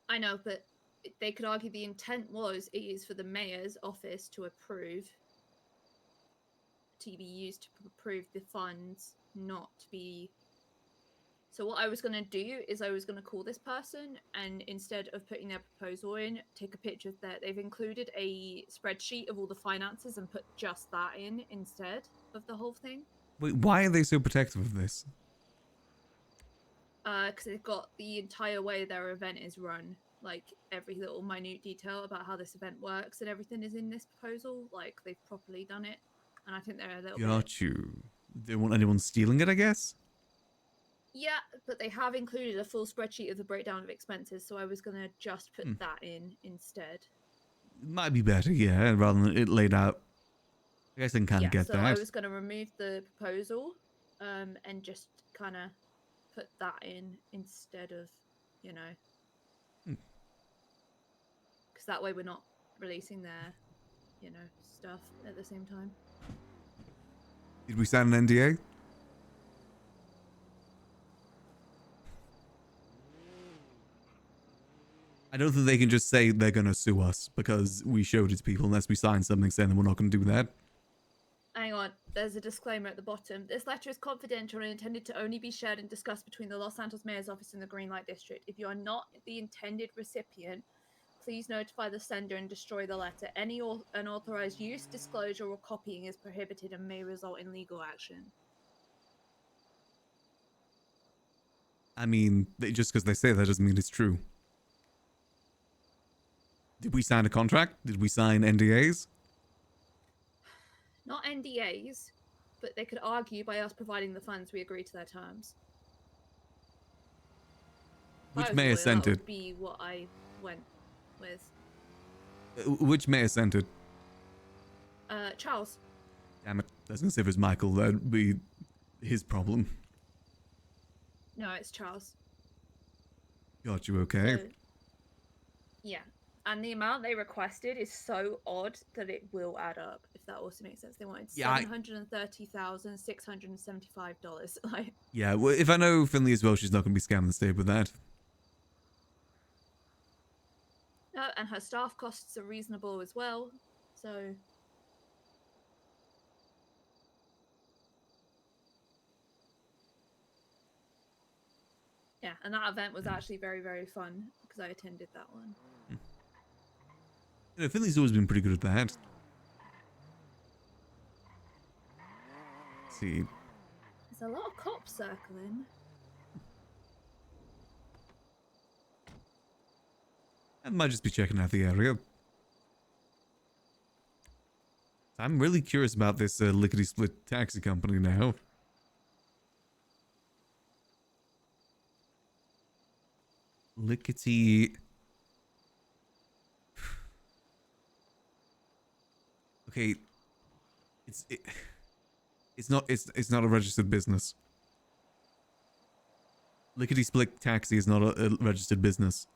I know, but they could argue the intent is for the mayor's office to approve, to be used to approve the funds, not to be. So what I was going to do is I was going to call this person and instead of putting their proposal in, take a picture of that. They've included a spreadsheet of all the finances and put just that in instead of the whole thing. Wait, why are they so protective of this? Because they've got the entire way their event is run. Like, every little minute detail about how this event works and everything is in this proposal. Like, they've properly done it. And I think they're a little bit... Got you. They don't want anyone stealing it, I guess? Yeah, but they have included a full spreadsheet of the breakdown of expenses, so I was going to just put that in instead. It might be better, yeah, rather than it laid out. I guess I can kind of get so that. I was going to remove the proposal and just kind of put that in instead of, you know... Because that way we're not releasing their, you know, stuff at the same time. Did we sign an NDA? I don't think they can just say they're going to sue us because we showed it to people unless we sign something saying that we're not going to do that. Hang on, there's a disclaimer at the bottom. This letter is confidential and intended to only be shared and discussed between the Los Santos Mayor's Office and the Green Light District. If you are not the intended recipient, please notify the sender and destroy the letter. Any unauthorized use, disclosure, or copying is prohibited and may result in legal action. I mean, just because they say that doesn't mean it's true. Did we sign a contract? Did we sign NDAs? Not NDAs, but they could argue by us providing the funds we agree to their terms. Which mayor sent that it? would be what I went with. Which mayor sent it? Charles. Damn it. I was going to say if it was Michael, that'd be his problem. No, it's Charles. Got you, okay. So, yeah. And the amount they requested is so odd that it will add up, if that also makes sense. They wanted $730,675. Like, Yeah, well, if I know Finley as well, she's not going to be scamming the state with that. no, and her staff costs are reasonable as well. So, yeah, and that event was actually very, very fun because I attended that one. You know, Finley's always been pretty good at that. Let's see. There's a lot of cops circling. I might just be checking out the area. I'm really curious about this lickety-split taxi company now. Lickety... Okay, it's not a registered business. Lickety Split Taxi is not a registered business.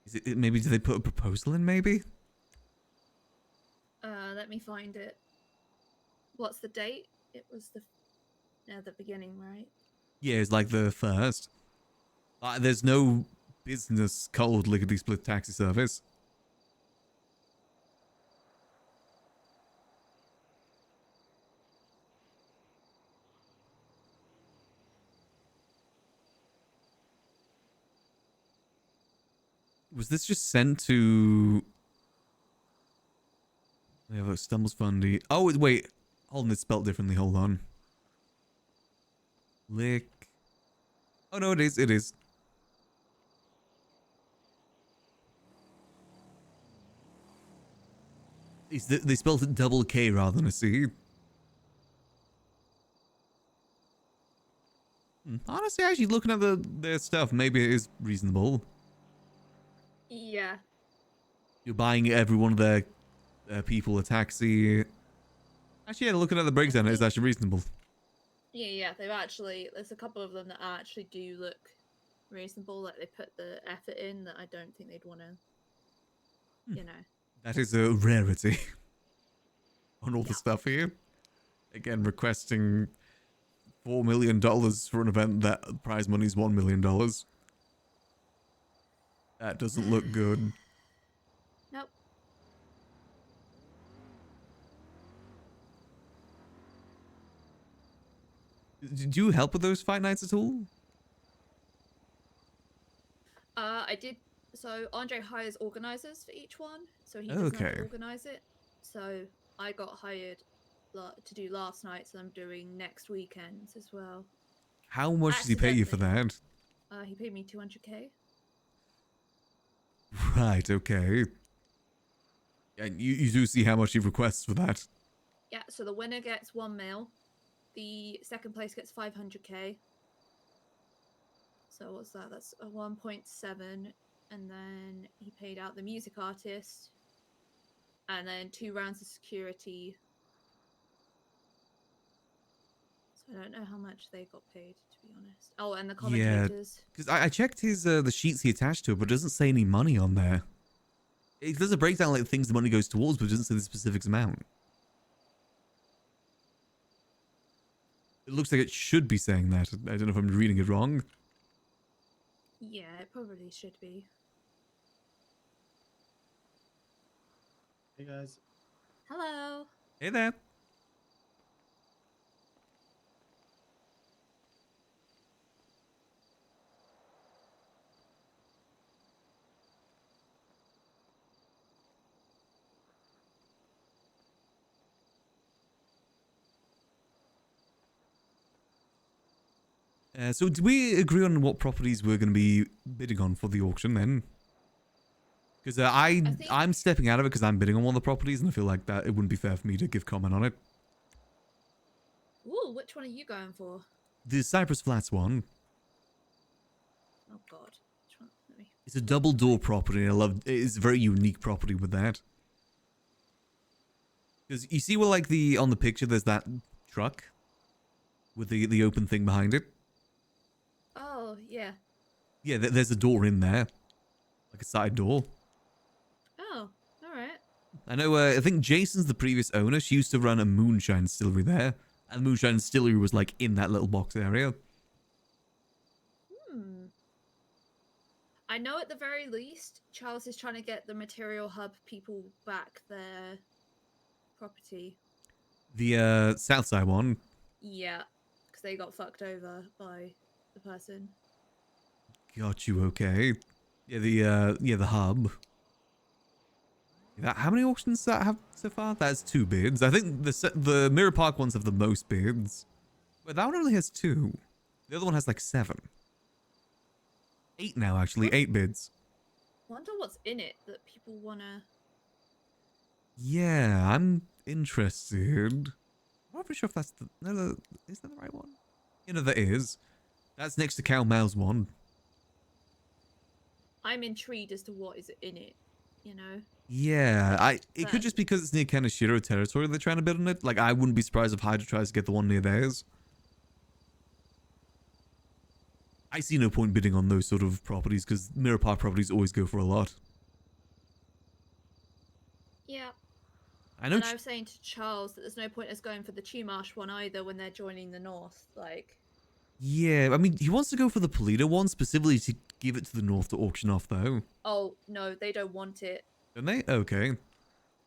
Is it maybe did they put a proposal in maybe? Let me find it. What's the date? It was the at the beginning, right? Yeah, it's like the first. There's no business called lickety split taxi service. Was this just sent to... We have a Stumbles Fundy. Oh, wait. Hold on, it's spelled differently. Hold on. Lick. Oh, no, it is. It is. They spelled it double K rather than a C. Honestly, actually, looking at their stuff, maybe it is reasonable. Yeah. You're buying every one of their people a taxi. Actually, yeah, looking at the breakdown, it's actually reasonable. Yeah, there's a couple of them that actually do look reasonable, like they put the effort in that I don't think they'd want to, you know. That is a rarity on all the stuff here. Again, requesting $4 million for an event that prize money is $1 million. That doesn't look good. Nope. Did you help with those fight nights at all? I did. So Andre hires organizers for each one, so he doesn't have to organize it. So I got hired to do last night, so I'm doing next weekends as well. How much did he pay you for that? He paid me 200k. Right, okay. And you do see how much he requests for that. Yeah, so the winner gets 1 mil. The second place gets 500k. So what's that? That's a 1.7. And then he paid out the music artist. And then 2 rounds of security. So I don't know how much they got paid, to be honest. Oh, and the commentators. Yeah, because I checked his the sheets he attached to it, but it doesn't say any money on there. It does a breakdown like things the money goes towards, but it doesn't say the specific amount. It looks like it should be saying that. I don't know if I'm reading it wrong. Yeah, it probably should be. Hey guys. Hello. Hey there. So did we agree on what properties we're going to be bidding on for the auction then? Because I'm stepping out of it because I'm bidding on one of the properties and I feel like that it wouldn't be fair for me to give comment on it. Ooh, which one are you going for? The Cypress Flats one. Oh god. Which one? Let me... It's a double door property and it's a very unique property with that. Because you see where like on the picture there's that truck with the open thing behind it? Oh, yeah. Yeah, there's a door in there. Like a side door. Oh, alright. I know, I think Jason's the previous owner. She used to run a moonshine distillery there. And the moonshine distillery was like in that little box area. I know at the very least, Charles is trying to get the Material Hub people back their property. The Southside one? Yeah, because they got fucked over by the person. Got you, okay. Yeah, the hub. How many auctions does that have so far? That's 2 bids. I think the Mirror Park ones have the most bids. But that one only has 2. The other one has like 7. 8 now, actually. 8 bids. Wonder what's in it that people wanna... Yeah, I'm interested. I'm not pretty sure if that's the... No, is that the right one? You know, that is. That's next to Cow Mao's one. I'm intrigued as to what is in it, you know? Yeah, it could just because it's near Kaneshiro territory they're trying to bid on it. Like, I wouldn't be surprised if Hydra tries to get the one near theirs. I see no point bidding on those sort of properties because Mirror Park properties always go for a lot. Yeah. I know. And I was saying to Charles that there's no point us going for the Chumash one either when they're joining the North. Like, Yeah, I mean, he wants to go for the Polito one specifically to give it to the North to auction off, though. oh no, they don't want it. Don't they? Okay.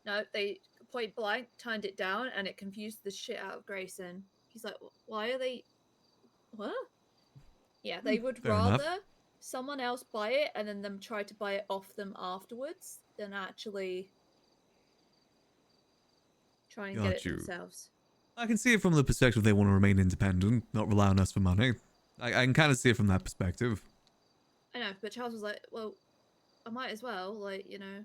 No, they point blank turned it down, and it confused the shit out of Grayson. He's like, why are they? What? Yeah, they would fair enough. rather someone else buy it and then them try to buy it off them afterwards than actually try and get Got it you. themselves. I can see it from the perspective they want to remain independent, not rely on us for money. I can kind of see it from that perspective. I know, but Charles was like, well, I might as well, like, you know,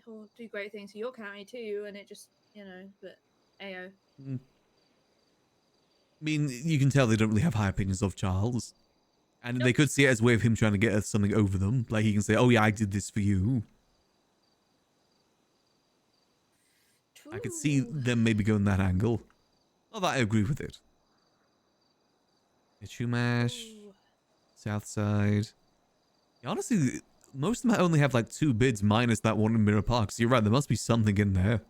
he'll do great things for your county too, and it just, you know, but ayo. I mean, you can tell they don't really have high opinions of Charles. And they could see it as a way of him trying to get something over them. Like, he can say, oh yeah, I did this for you. True. I could see them maybe going that angle. Not that I agree with it. Chumash, South Side. Yeah, honestly, most of them only have like 2 bids minus that one in Mirror Park. So you're right, there must be something in there.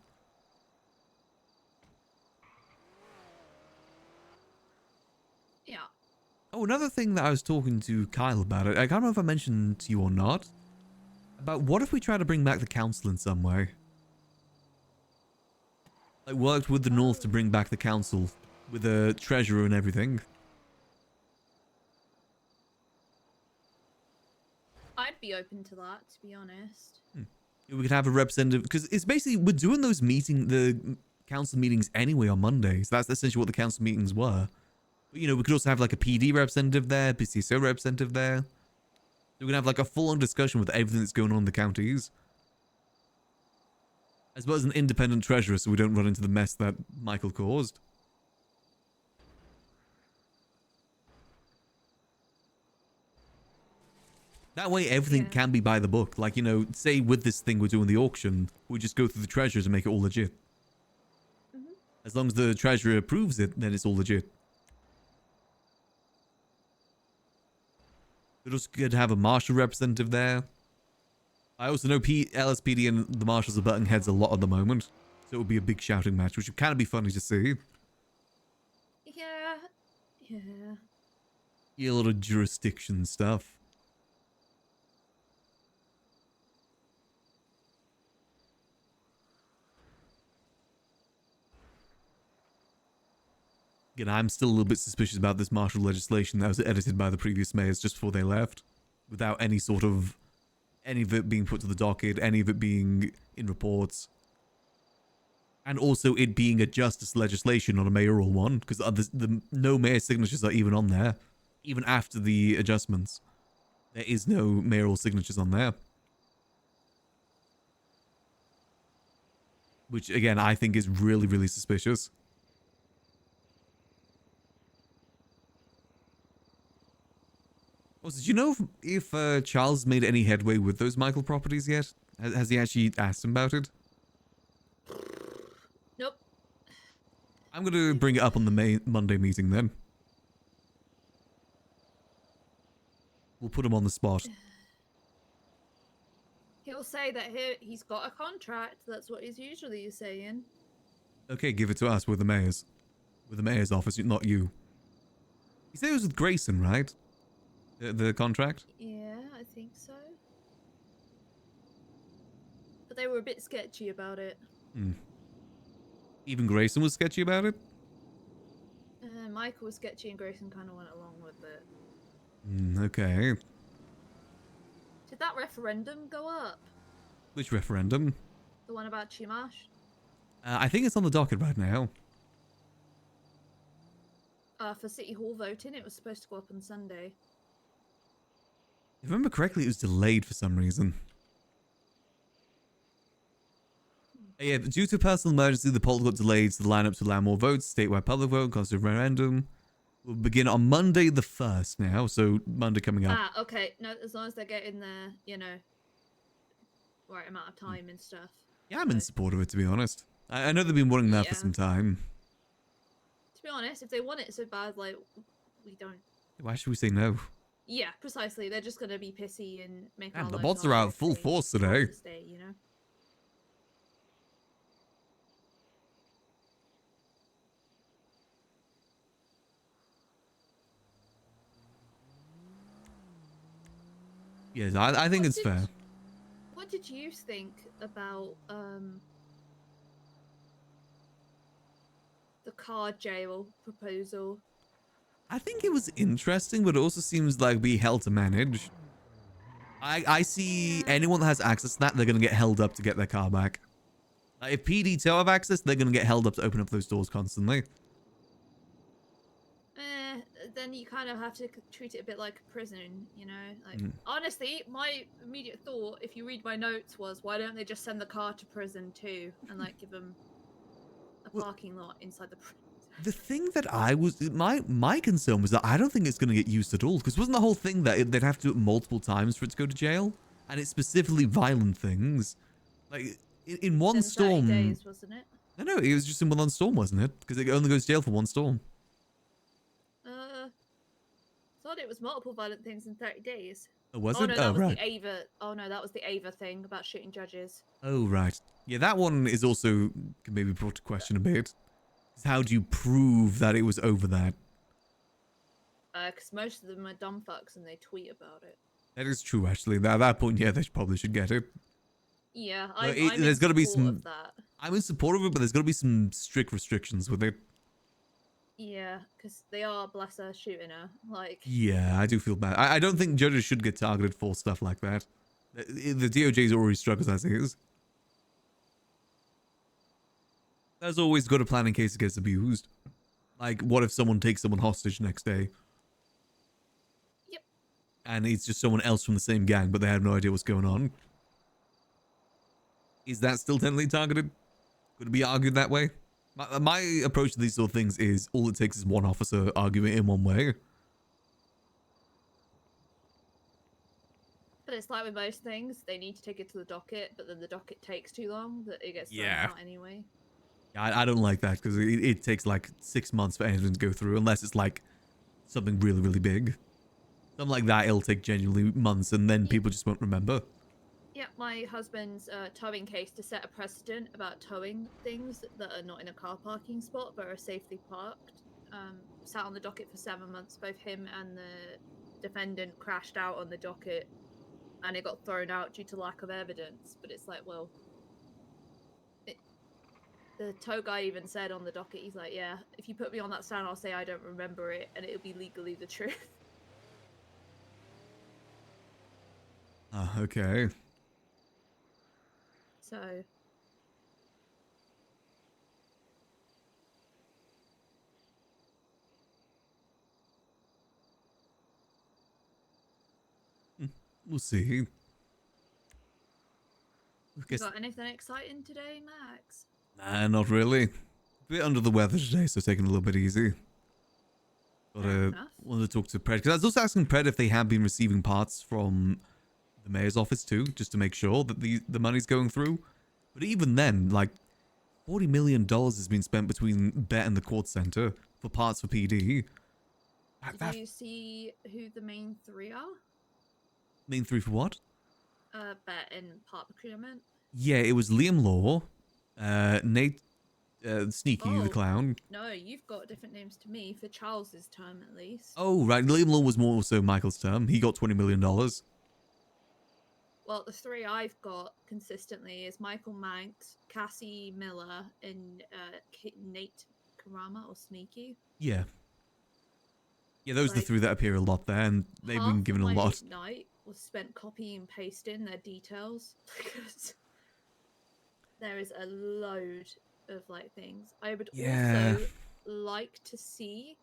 Yeah. Oh, another thing that I was talking to Kyle about it. I can't remember if I mentioned to you or not. About what if we try to bring back the council in some way? Like worked with the North to bring back the council with a treasurer and everything. I'd be open to that, to be honest. We could have a representative because it's basically we're doing those the council meetings anyway on Mondays. That's essentially what the council meetings were. But, you know, we could also have like a PD representative there, PCSO representative there. So we can have like a full-on discussion with everything that's going on in the counties. As well as an independent treasurer so we don't run into the mess that Michael caused. That way everything can be by the book. Like, you know, say with this thing we're doing the auction, we just go through the treasurers and make it all legit. As long as the treasurer approves it, then it's all legit. We're also good to have a marshal representative there. I also know LSPD and the marshals are butting heads a lot at the moment. So it would be a big shouting match, which would kind of be funny to see. Yeah. Yeah. Yeah, a lot of jurisdiction stuff. Again, I'm still a little bit suspicious about this martial legislation that was edited by the previous mayors just before they left. Without any sort of... any of it being put to the docket, any of it being in reports. And also it being a justice legislation, not a mayoral one. Because no mayor signatures are even on there. Even after the adjustments. There is no mayoral signatures on there. Which, again, I think is really, really suspicious. Also, do you know if Charles made any headway with those Michael properties yet? Has he actually asked him about it? Nope. I'm going to bring it up on the Monday meeting then. We'll put him on the spot. He'll say that he's got a contract. That's what he's usually saying. Okay, give it to us. We're the mayors. We're the mayor's office, not you. He said it was with Grayson, right? The contract? Yeah, I think so. But they were a bit sketchy about it. Even Grayson was sketchy about it? Michael was sketchy and Grayson kind of went along with it. Okay. Did that referendum go up? Which referendum? The one about Chumash? I think it's on the docket right now. For City Hall voting, it was supposed to go up on Sunday. If I remember correctly, it was delayed for some reason. Yeah, due to personal emergency, the poll got delayed to the lineup to allow more votes. Statewide public vote, constitutional referendum. Will begin on Monday the 1st now, so Monday coming up. Ah, okay. No, as long as they're getting the, you know, right amount of time and stuff. Yeah, I'm in support of it, to be honest. I know they've been wanting that for Yeah. some time. To be honest, if they want it so bad, like, we don't. Why should we say no? Yeah, precisely. They're just gonna be pissy and make Damn, our the lives bots are harder out if full they force have today. to stay, you know? Yes, I think it's fair. What did you think about the car jail proposal? I think it was interesting, but it also seems like be hell to manage. I see anyone that has access to that, they're going to get held up to get their car back. Like, if PD don't have access, they're going to get held up to open up those doors constantly. Then you kind of have to treat it a bit like a prison, you know? Like, Mm. honestly, my immediate thought, if you read my notes, was why don't they just send the car to prison too and like give them a parking lot inside the prison? The thing that my concern was that I don't think it's going to get used at all, because wasn't the whole thing that they'd have to do it multiple times for it to go to jail, and it's specifically violent things, like in one storm. 30 days, wasn't it? No, it was just in one storm, wasn't it? Because it only goes to jail for one storm. Thought it was multiple violent things in 30 days. Oh, was Oh it? no, Oh, that was right. the Ava. Oh no, that was the Ava thing about shooting judges. Oh, right. Yeah, that one is also can maybe brought to question a bit. How do you prove that it was over that? Because most of them are dumb fucks and they tweet about it. That is true, actually. At that point, yeah, they probably should get it. Yeah, But I'm there's got to be support some. of that. I'm in support of it, but there's got to be some strict restrictions with it. Yeah, because they are, bless her, shooting her. Like, Yeah, I do feel bad. I don't think judges should get targeted for stuff like that. The DOJ's already struggles as is. There's always got a plan in case it gets abused. Like, what if someone takes someone hostage next day? Yep. And it's just someone else from the same gang, but they have no idea what's going on. Is that still technically targeted? Could it be argued that way? My approach to these sort of things is all it takes is one officer arguing in one way. but it's like with most things, they need to take it to the docket, but then the docket takes too long that it gets thrown Yeah. out anyway. I don't like that because it takes like 6 months for anything to go through unless it's like something really, really big. Something like that, it'll take genuinely months and then people just won't remember. Yeah, my husband's towing case to set a precedent about towing things that are not in a car parking spot but are safely parked. Sat on the docket for 7 months. Both him and the defendant crashed out on the docket and it got thrown out due to lack of evidence. But it's like, well, the tow guy even said on the docket, he's like, yeah, if you put me on that stand, I'll say I don't remember it and it'll be legally the truth. Ah, okay. So We'll see. you Guess, got anything exciting today, Max? nah, not really. A bit under the weather today, so taking it a little bit easy. Wanted to talk to Pred, because I was also asking Pred if they have been receiving parts from the mayor's office too, just to make sure that the money's going through. But even then, like, $40 million has been spent between Bet and the court center for parts for PD. Did you see who the main three are? Main three for what? Bet and part procurement. Yeah, it was Liam Law, Nate, Sneaky the Clown. No, you've got different names to me for Charles's term at least. Oh, right. Liam Law was more so Michael's term. He got $20 million. Well, the three I've got consistently is Michael Manx, Cassie Miller, and Nate Karama or Sneaky. Yeah. Yeah, those are the three that appear a lot there, and they've been given a Half of lot. my night was spent copying and pasting their details because there is a load of like things. I would also like to see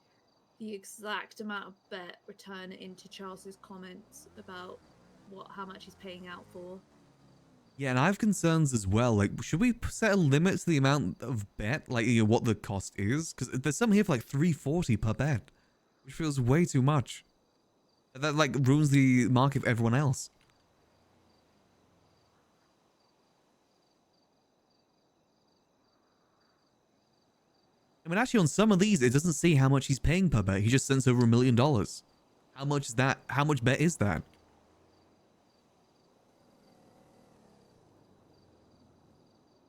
the exact amount of bet return into Charles's comments about how much he's paying out for. Yeah, and I have concerns as well. Like, should we set a limit to the amount of bet? Like, you know, what the cost is? Because there's some here for like $340 per bet, which feels way too much. That like ruins the market for everyone else. I mean, actually, on some of these, it doesn't say how much he's paying per bet. He just sends over $1 million. How much is that? How much bet is that?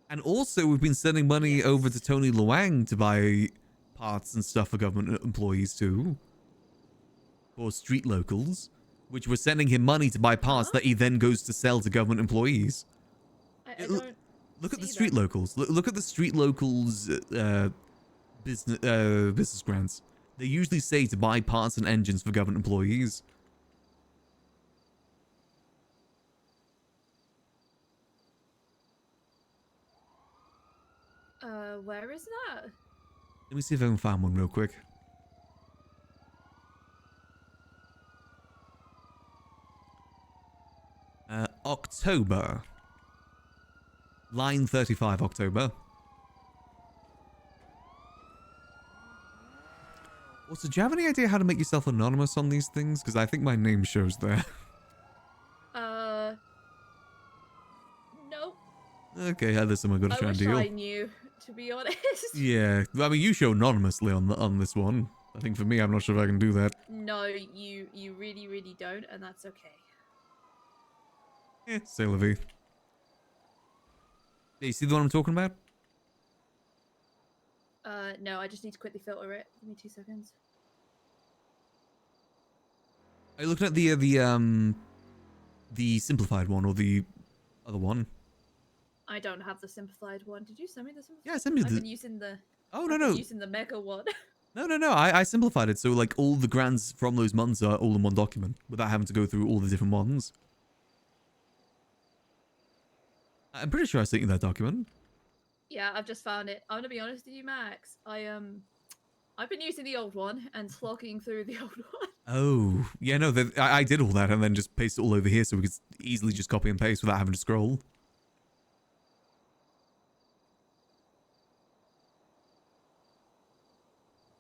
And also, we've been sending money over to Tony Luang to buy parts and stuff for government employees too. Or street locals. which were sending him money to buy parts that he then goes to sell to government employees. I don't Look at the see street them. locals. Look at the street locals business grants. They usually say to buy parts and engines for government employees. Where is that? Let me see if I can find one real quick. October. Line 35, October. Also, do you have any idea how to make yourself anonymous on these things? Because I think my name shows there. No. Okay, there's someone got to I try and wish deal. I knew, to be honest. Yeah, I mean, you show anonymously on this one. I think for me, I'm not sure if I can do that. No, you really, really don't, and that's okay. Eh, c'est la vie. Yeah, you see the one I'm talking about? No, I just need to quickly filter it. Give me 2 seconds. Are you looking at the simplified one or the other one? I don't have the simplified one. Did you send me the simplified? Yeah, send me I've the- been using the. Oh, I've no, been no. Using the mega one. No. I simplified it so like all the grants from those months are all in one document without having to go through all the different ones. I'm pretty sure I sent you that document. Yeah, I've just found it. I'm gonna be honest with you, Max. I've been using the old one and slogging through the old one. Oh, yeah, no, I did all that and then just paste it all over here so we could easily just copy and paste without having to scroll.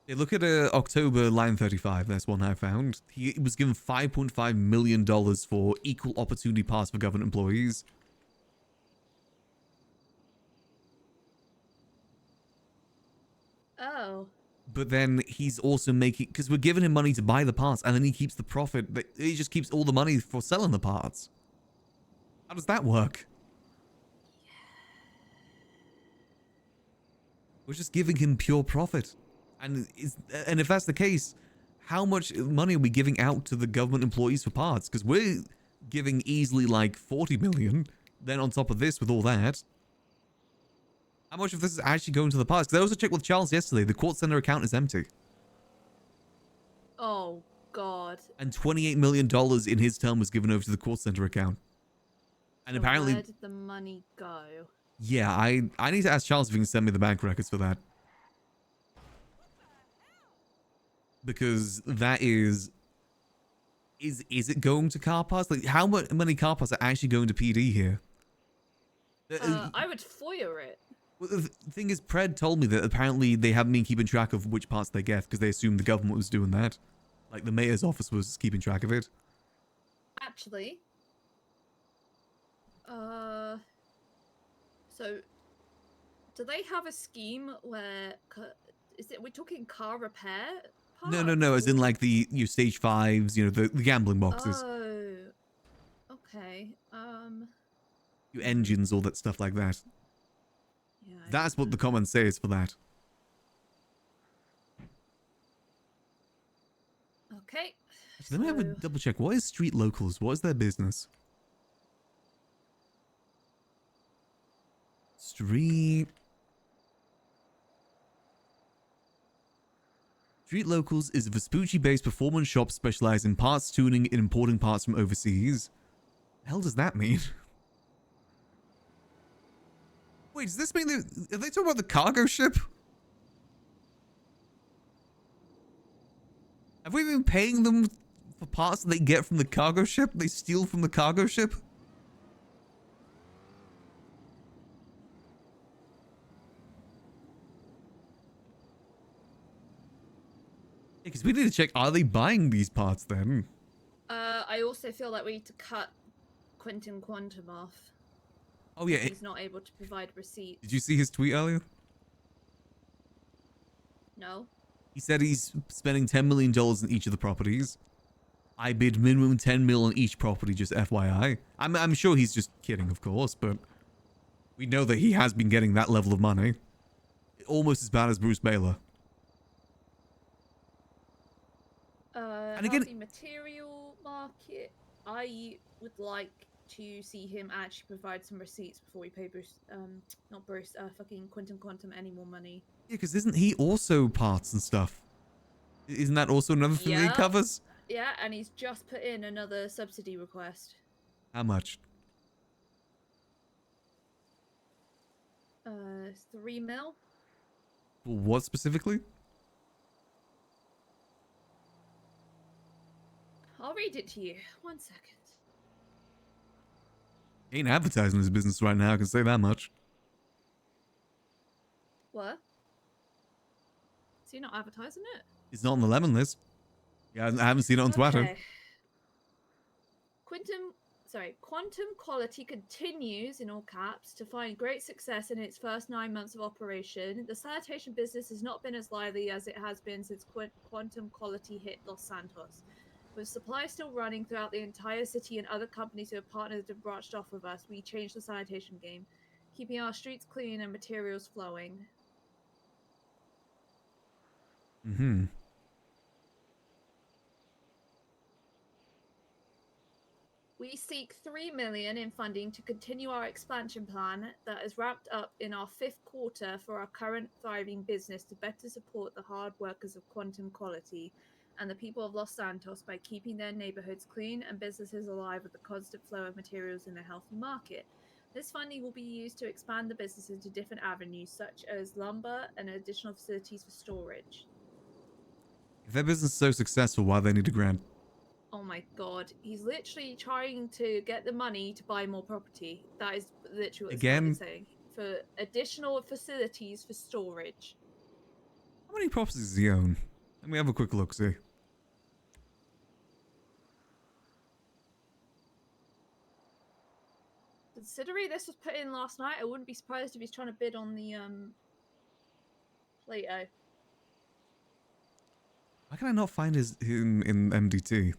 Yeah, look at October line 35. That's one I found. He was given $5.5 million for equal opportunity pass for government employees. Oh. But then he's also making, because we're giving him money to buy the parts, and then he keeps the profit. He just keeps all the money for selling the parts. How does that work? We're just giving him pure profit. And if that's the case, how much money are we giving out to the government employees for parts? Because we're giving easily like 40 million. Then on top of this, with all that, how much of this is actually going to the parts? Because I also checked with Charles yesterday. The court center account is empty. Oh God. And $28 million in his term was given over to the court center account. And So apparently, where did the money go? yeah, I need to ask Charles if he can send me the bank records for that. Because that is it going to car parts? Like, how many car parts are actually going to PD here? I would FOIA it. Well, the thing is, Pred told me that apparently they haven't been keeping track of which parts they get because they assumed the government was doing that. Like, the mayor's office was keeping track of it. Actually. So, do they have a scheme where we're talking car repair? No, as in like your stage 5s, the gambling boxes. Oh, okay. Your engines, all that stuff like that. Yeah, That's what the comment says for that. Okay. Actually, let me have a double check. What is Street Locals? What is their business? Street Locals is a Vespucci-based performance shop specialized in parts tuning and importing parts from overseas. The hell does that mean? Wait, does this mean are they talking about the cargo ship? Have we been paying them for parts that they get from the cargo ship? They steal from the cargo ship? Because we need to check, are they buying these parts then? I also feel like we need to cut Quentin Quantum off. Oh yeah. He's not able to provide receipts. Did you see his tweet earlier? No. He said he's spending $10 million in each of the properties. I bid minimum 10 mil on each property, just FYI. I'm sure he's just kidding, of course, but we know that he has been getting that level of money. Almost as bad as Bruce Baylor. And again, material market, I would like to see him actually provide some receipts before we pay Bruce, not Bruce, fucking Quantum any more money. Yeah, because isn't he also parts and stuff? Isn't that also another thing that he covers? Yeah, and he's just put in another subsidy request. How much? 3 mil. What specifically? I'll read it to you. 1 second. He ain't advertising his business right now, I can say that much. What? Is he not advertising it? It's not on the lemon list. Yeah, I haven't seen it on Twitter. Okay. Quantum Quality continues, in all caps, to find great success in its first 9 months of operation. The sanitation business has not been as lively as it has been since Quantum Quality hit Los Santos. With supply still running throughout the entire city and other companies who have partnered and branched off of us, we changed the sanitation game, keeping our streets clean and materials flowing. Mm-hmm. We seek 3 million in funding to continue our expansion plan that is wrapped up in our 5th quarter for our current thriving business to better support the hard workers of Quantum Quality and the people of Los Santos by keeping their neighborhoods clean and businesses alive with the constant flow of materials in a healthy market. This funding will be used to expand the business into different avenues such as lumber and additional facilities for storage. If their business is so successful, why do they need a grant? Oh my god, he's literally trying to get the money to buy more property. That is literally what he's saying. For additional facilities for storage. How many properties does he own? Let me have a quick look, see. Considering this was put in last night, I wouldn't be surprised if he's trying to bid on the Plato. Why can I not find him in MDT?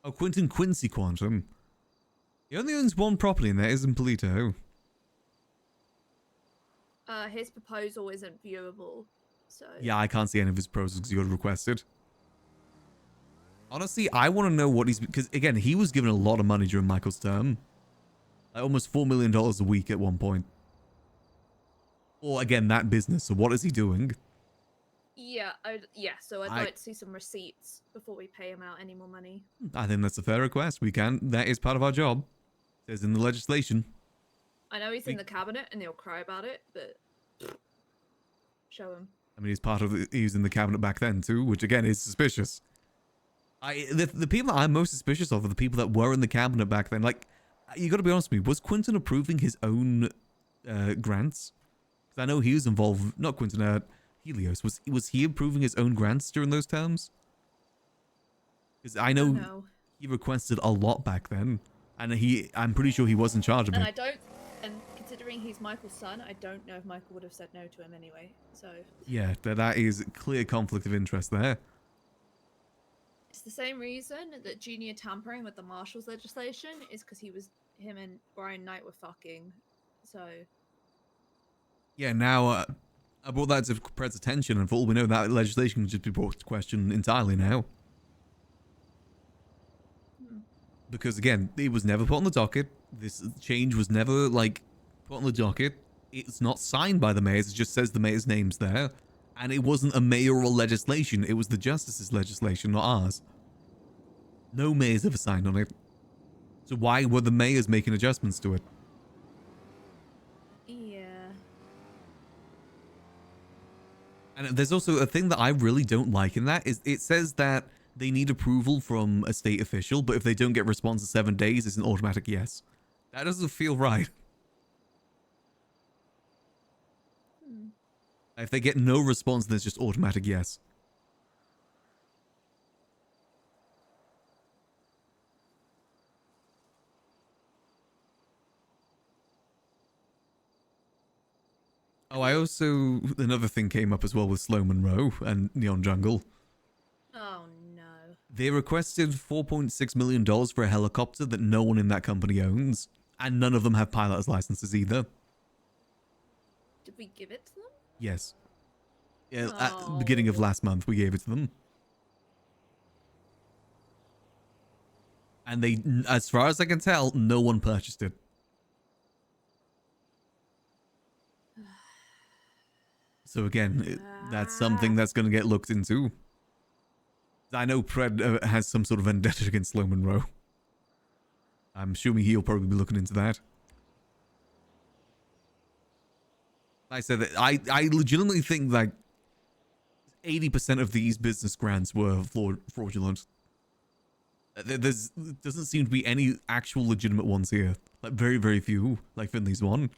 Oh, Quentin Quincy Quantum. He only owns one property, and that is in Polito. His proposal isn't viewable, so... Yeah, I can't see any of his proposals because he got requested. Honestly, I want to know what he's... Because, again, he was given a lot of money during Michael's term. Like, almost $4 million a week at one point. Or, again, that business. So what is he doing? Yeah, so I'd like to see some receipts before we pay him out any more money. I think that's a fair request. We can. That is part of our job. It says in the legislation. I know he's in the cabinet and they'll cry about it, but show him. I mean, he was in the cabinet back then too, which again is suspicious. The people that I'm most suspicious of are the people that were in the cabinet back then. Like, you got to be honest with me. Was Quinton approving his own grants? Because I know he was involved. Not Quinton. Helios. Was he approving his own grants during those terms? Because I know he requested a lot back then, and I'm pretty sure he was in charge of it. And considering he's Michael's son, I don't know if Michael would have said no to him anyway. So yeah, that is clear conflict of interest there. it's the same reason that Junior tampering with the Marshals legislation is because him and Brian Knight were fucking. So yeah, now I brought that to Pred's attention, and for all we know, that legislation can just be brought to question entirely now. Because again, it was never put on the docket. This change was never, like, put on the docket. It's not signed by the mayors. It just says the mayor's name's there. And it wasn't a mayoral legislation. It was the justice's legislation, not ours. No mayors ever signed on it. So why were the mayors making adjustments to it? yeah. And there's also a thing that I really don't like in that is it says that they need approval from a state official, but if they don't get response in 7 days, it's an automatic yes. That doesn't feel right. If they get no response, then it's just automatic yes. Oh, I also... Another thing came up as well with Slow Monroe and Neon Jungle. Oh, no. They requested $4.6 million for a helicopter that no one in that company owns. And none of them have pilot's licenses either. Did we give it to them? Yes. Yeah, at the beginning of last month, we gave it to them. And they, as far as I can tell, no one purchased it. So again, that's something that's going to get looked into. I know Pred has some sort of vendetta against Slow Monroe. I'm assuming he'll probably be looking into that. I said that I legitimately think like 80% of these business grants were fraudulent. There doesn't seem to be any actual legitimate ones here. Like very, very few, like Finley's one.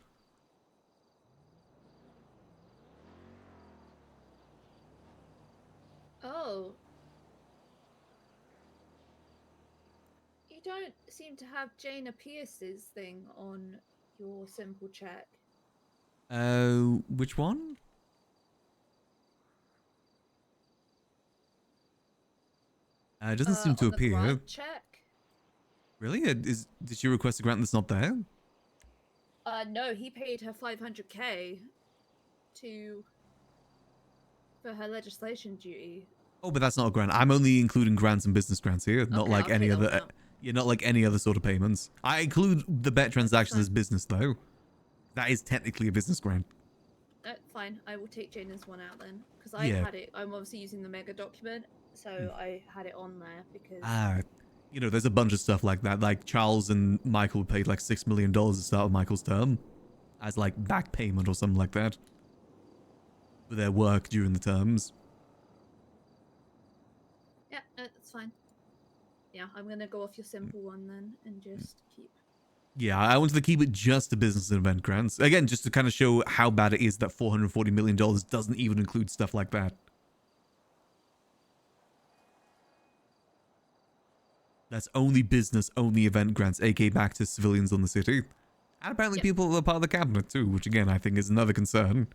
Oh. You don't seem to have Jaina Pierce's thing on your simple check. Which one? It doesn't seem to on the appear. grant check? Really? Did she request a grant that's not there? No, he paid her 500k for her legislation duty. Oh, but that's not a grant. I'm only including grants and business grants here, not Okay, like I'll any take that other. one out. You're not like any other sort of payments. I include the bet transactions as business though. That is technically a business grant. Fine, I will take Jaina's one out then, because I Yeah. had it. I'm obviously using the mega document, so I had it on there because. You know, there's a bunch of stuff like that. Like Charles and Michael paid like $6 million at the start of Michael's term as like back payment or something like that for their work during the terms. Yeah, that's fine. Yeah, I'm gonna go off your simple one then, and just keep. Yeah, I wanted to keep it just to business and event grants. Again, just to kind of show how bad it is that $440 million doesn't even include stuff like that. That's only business, only event grants, aka back to civilians on the city. And apparently people are part of the cabinet too, which again, I think is another concern.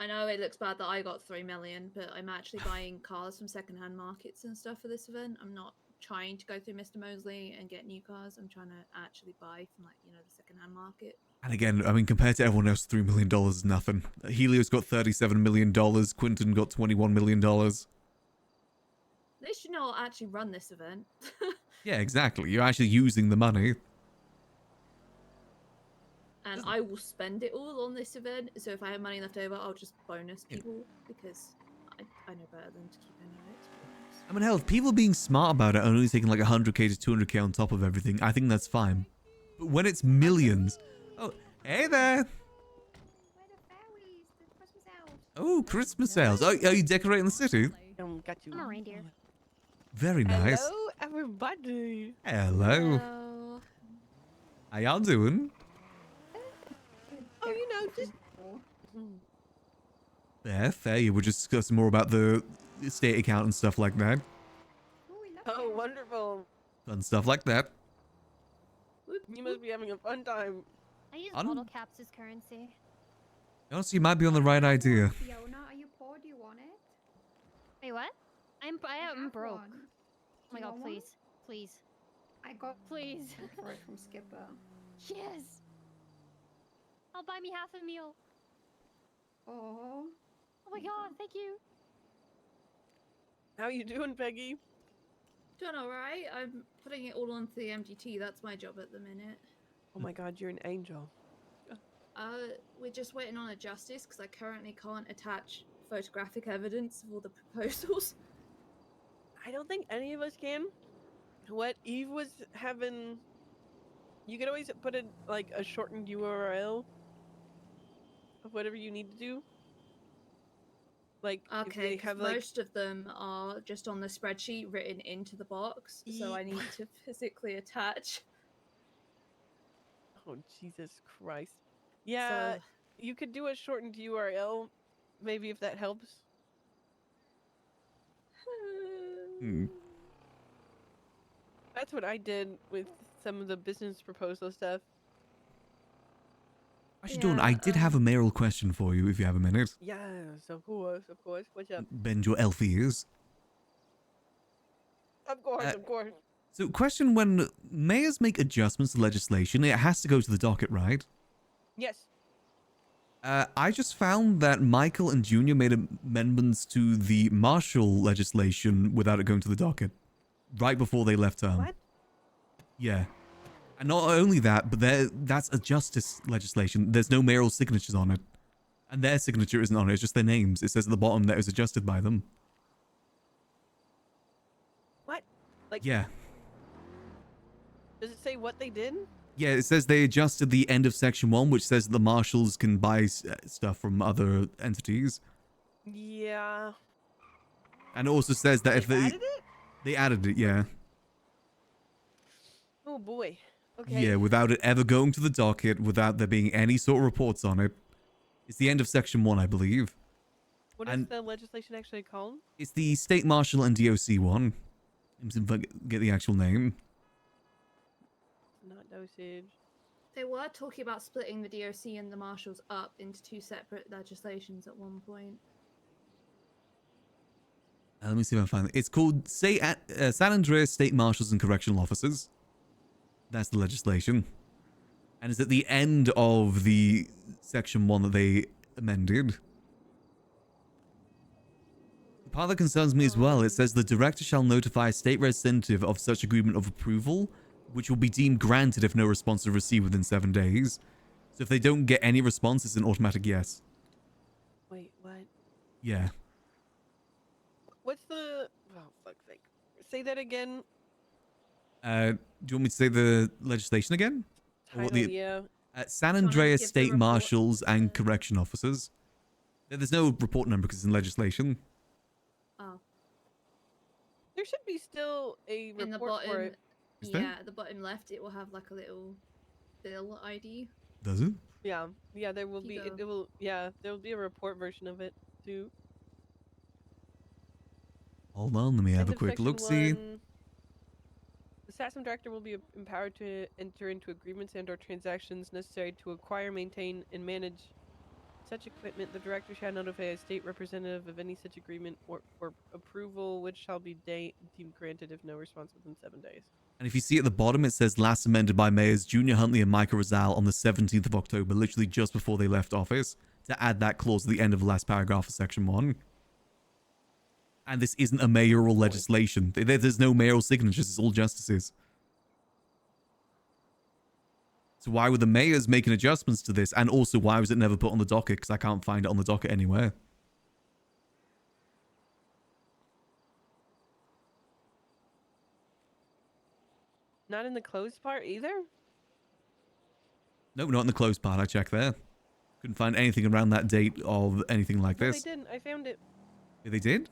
I know it looks bad that I got 3 million, but I'm actually buying cars from secondhand markets and stuff for this event. I'm not trying to go through Mr. Mosley and get new cars. I'm trying to actually buy from like, the secondhand market. And again, I mean, compared to everyone else, $3 million is nothing. Helio's got $37 million. Quinton got $21 million. They should not actually run this event. Yeah, exactly. You're actually using the money. And I will spend it all on this event. So if I have money left over, I'll just bonus people because I know better than to keep any of it. To be honest. I mean, hell, if people are being smart about it and only taking like 100k to 200k on top of everything, I think that's fine. But when it's millions... Oh, hey there! Oh, Christmas sales. Oh, are you decorating the city? Got you. I'm a reindeer. Very nice. Hello, everybody. Hello. How y'all doing? Oh, just. Fair. You were just discussing more about the estate account and stuff like that. Oh, wonderful. Fun stuff like that. You must be having a fun time. I use bottle caps as currency. Honestly, you might be on the right idea. Fiona, are you poor? Do you want it? Wait, what? I'm broke. One. Oh my Do you god, want please. Please. I got Please. for it from Skipper. Yes. I'll buy me half a meal. Oh. Oh my god, thank you. How you doing, Peggy? Doing alright. I'm putting it all onto the MGT. That's my job at the minute. Oh my god, you're an angel. We're just waiting on a justice because I currently can't attach photographic evidence of all the proposals. I don't think any of us can. What Eve was having, you could always put in like a shortened URL of whatever you need to do. Like, if Okay, they have like most of them are just on the spreadsheet written into the box, so I need to physically attach. Oh, Jesus Christ. Yeah, you could do a shortened URL, maybe if that helps. That's what I did with some of the business proposal stuff. Actually, Dawn, I did have a mayoral question for you if you have a minute. Yes, of course. What's up? Bend your elf ears. Of course. So, question: when mayors make adjustments to legislation, it has to go to the docket, right? Yes. I just found that Michael and Junior made amendments to the martial legislation without it going to the docket, right before they left term. What? Yeah. And not only that, but that's a justice legislation. There's no mayoral signatures on it. And their signature isn't on it, it's just their names. It says at the bottom that it was adjusted by them. What? Like, Yeah. does it say what they did? Yeah, it says they adjusted the end of Section 1, which says the marshals can buy stuff from other entities. Yeah. And it also says that if they... Added it? They added it, yeah. Oh boy. Okay. Yeah, without it ever going to the docket, without there being any sort of reports on it. It's the end of Section 1, I believe. What is the legislation actually called? It's the State Marshal and DOC one. Let me get the actual name. Not dosage. They were talking about splitting the DOC and the marshals up into two separate legislations at one point. Let me see if I find it. It's called San Andreas State Marshals and Correctional Officers. That's the legislation. And it's at the end of the Section 1 that they amended. The part that concerns me as well, it says the director shall notify a state representative of such agreement of approval, which will be deemed granted if no response is received within 7 days. So if they don't get any response, it's an automatic yes. Wait, what? Yeah. What's the... Oh, fuck's sake. Say that again. Do you want me to say the legislation again? Or Title, yeah. San Andreas State Marshals and Correction Officers. There's no report number because it's in legislation. Oh. There should be still a report In the for bottom, it. yeah, at the bottom left, it will have like a little bill ID. Does it? Yeah, yeah, there will be. Go. It will. Yeah, there will be a report version of it too. Hold on, let me have a quick look-see. The SASM director will be empowered to enter into agreements and/or transactions necessary to acquire, maintain, and manage such equipment. The director shall notify a state representative of any such agreement or for approval, which shall be deemed granted if no response within 7 days. And if you see at the bottom, it says last amended by Mayors Junior Huntley and Michael Rizal on the 17th of October, literally just before they left office, to add that clause at the end of the last paragraph of Section 1. And this isn't a mayoral legislation. There's no mayoral signatures, it's all justices. So why were the mayors making adjustments to this? And also, why was it never put on the docket? Because I can't find it on the docket anywhere. Not in the closed part either? No, not in the closed part. I checked there. Couldn't find anything around that date of anything like No, this. they didn't. I found it. They did?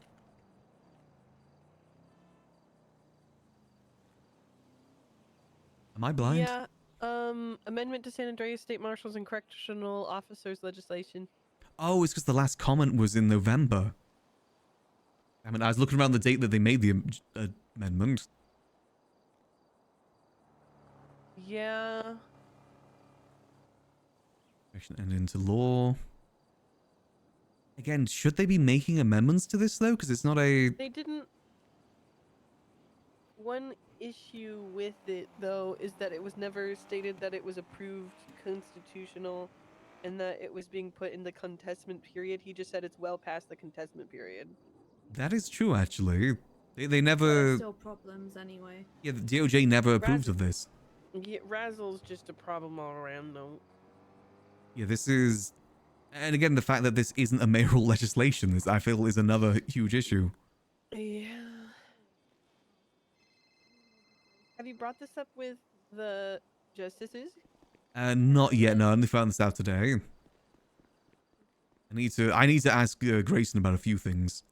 Am I blind? Yeah. Amendment to San Andreas State Marshals and Correctional Officers legislation. Oh, it's because the last comment was in November. I mean, I was looking around the date that they made the amendment. Yeah. Action and into law. Again, should they be making amendments to this though? Because it's not a... They didn't. One issue with it, though, is that it was never stated that it was approved constitutional and that it was being put in the contestment period. He just said it's well past the contestment period. That is true, actually. They There's never... still problems anyway. Yeah, the DOJ never approved of this. Yeah, Razzle's just a problem all around, though. Yeah, this is... And again, the fact that this isn't a mayoral legislation, I feel, is another huge issue. Yeah. Have you brought this up with the justices? Not yet, no. I only found this out today. I need to ask Grayson about a few things.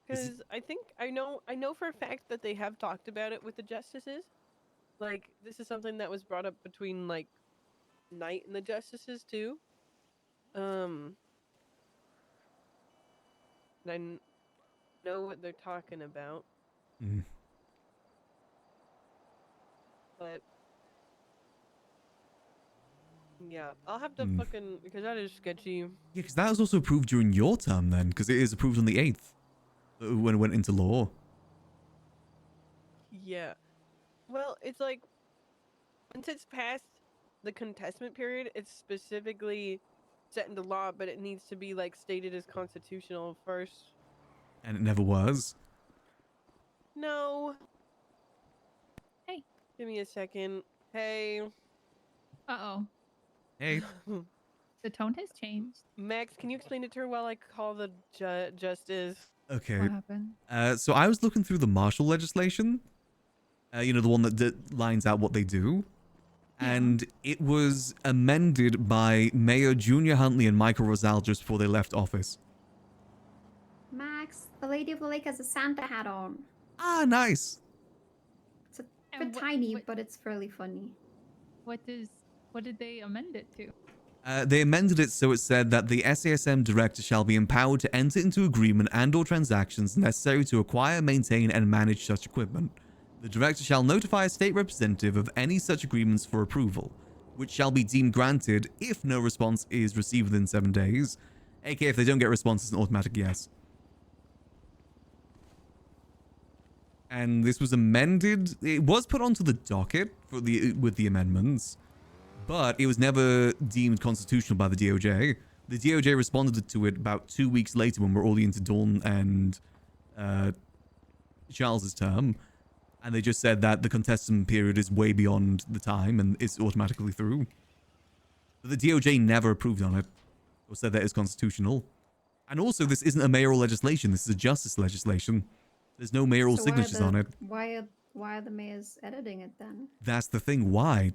Because I know for a fact that they have talked about it with the justices. Like, this is something that was brought up between, like, Knight and the justices, too. And I know what they're talking about. Mm. But yeah, I'll have to fucking, because that is sketchy. Yeah, because that was also approved during your term then, because it is approved on the 8th when it went into law. Yeah. Well, it's like, once it's past the contestment period, it's specifically set into law, but it needs to be, like, stated as constitutional first. And it never was. No. Hey. Give me a second. Hey. Uh-oh. Hey. The tone has changed. Max, can you explain it to her while I call the justice? Okay. What happened? So I was looking through the martial legislation. You know, the one that lines out what they do. And it was amended by Mayor Junior Huntley and Michael Rosal just before they left office. Max, the lady of the lake has a Santa hat on. Ah, nice. It's a bit tiny, but it's fairly funny. What did they amend it to? They amended it so it said that the SASM director shall be empowered to enter into agreement and/or transactions necessary to acquire, maintain, and manage such equipment. The director shall notify a state representative of any such agreements for approval, which shall be deemed granted if no response is received within 7 days. aka if they don't get a response, it's an automatic yes. And this was amended. It was put onto the docket for with the amendments, but it was never deemed constitutional by the DOJ. The DOJ responded to it about 2 weeks later when we're already into Dawn and Charles's term. And they just said that the contestant period is way beyond the time and it's automatically through. But the DOJ never approved on it or said that it's constitutional. And also, this isn't a mayoral legislation. This is a justice legislation. There's no mayoral signatures on it. Why are the mayors editing it then? That's the thing. Why?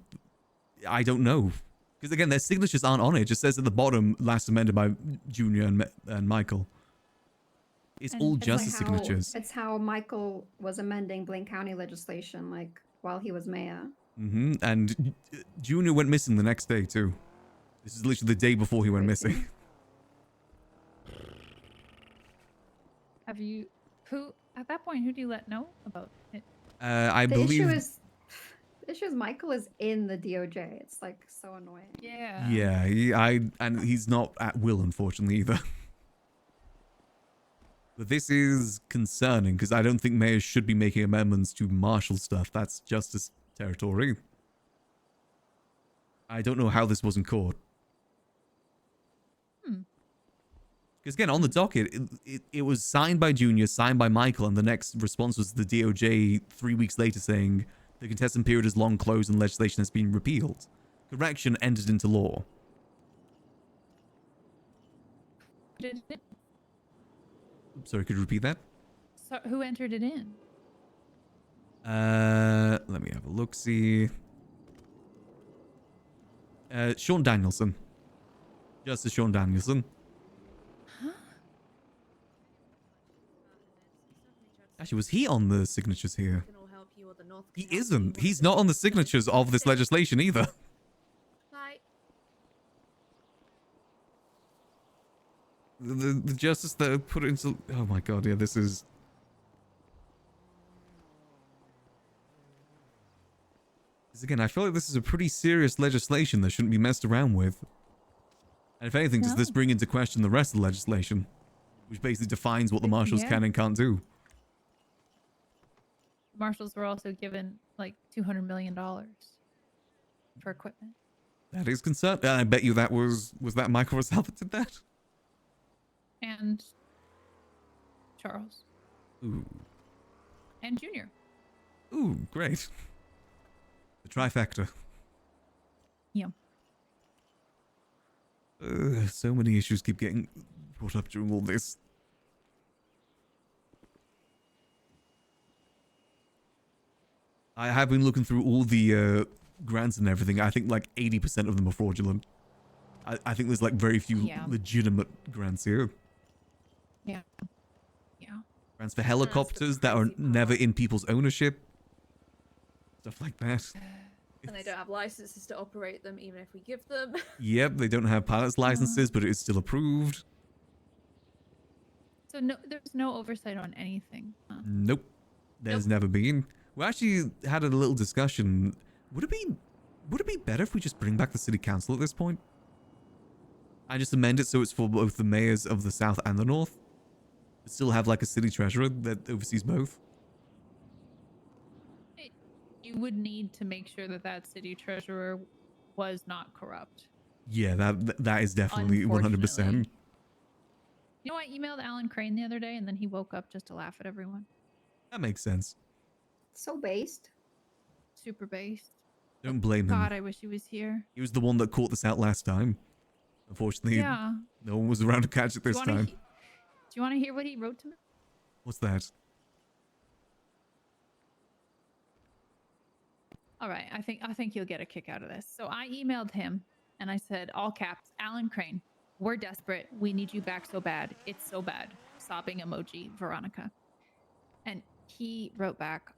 I don't know. Because again, their signatures aren't on it. It just says at the bottom, last amended by Junior and Michael. It's all justice signatures. It's how Michael was amending Blaine County legislation, like, while he was mayor. And Junior went missing the next day, too. This is literally the day before he went missing. At that point, who do you let know about it? I the believe... The issue is Michael is in the DOJ. It's, like, so annoying. Yeah. Yeah, and he's not at will, unfortunately, either. But this is concerning because I don't think mayors should be making amendments to martial stuff. That's justice territory. I don't know how this wasn't caught. Because again, on the docket, it was signed by Junior, signed by Michael, and the next response was the DOJ 3 weeks later saying the contestant period is long closed and legislation has been repealed. Correction entered into law. Sorry, could you repeat that? So who entered it in? Let me have a look-see. Sean Danielson. Justice Sean Danielson. Huh? Actually, was he on the signatures here? He isn't. He's not on the signatures of this legislation either. The justice that put it into... Oh my god, yeah, this is... Because again, I feel like this is a pretty serious legislation that shouldn't be messed around with. And if anything, does this bring into question the rest of the legislation? Which basically defines what the marshals can and can't do. Marshals were also given like $200 million for equipment. That is concerned. I bet you that was that Michael Rosal that did that? And Charles. Ooh. And Junior. Ooh, great. The trifecta. Yeah. So many issues keep getting brought up during all this. I have been looking through all the grants and everything. I think like 80% of them are fraudulent. I think there's like very few legitimate grants here. Yeah. Yeah. Grants for helicopters that are never in people's ownership. Stuff like that. And they don't have licenses to operate them, even if we give them. Yep, they don't have pilot's licenses, but it is still approved. So no, there's no oversight on anything. Huh? Nope. There's never been. We actually had a little discussion. Would it be better if we just bring back the city council at this point? I just amend it so it's for both the mayors of the south and the north. But still have like a city treasurer that oversees both. You would need to make sure that that city treasurer was not corrupt. Yeah, that is definitely 100%. You know, I emailed Alan Crane the other day, and then he woke up just to laugh at everyone. That makes sense. So based. super based. Don't blame him. God, I wish he was here. He was the one that caught this out last time. Unfortunately, Yeah. no one was around to catch it this time. Do you want to hear what he wrote to me? What's that? All right, I think you'll get a kick out of this. So I emailed him and I said, all caps, Alan Crane, we're desperate. We need you back so bad. It's so bad. Sobbing emoji, Veronica. And he wrote back,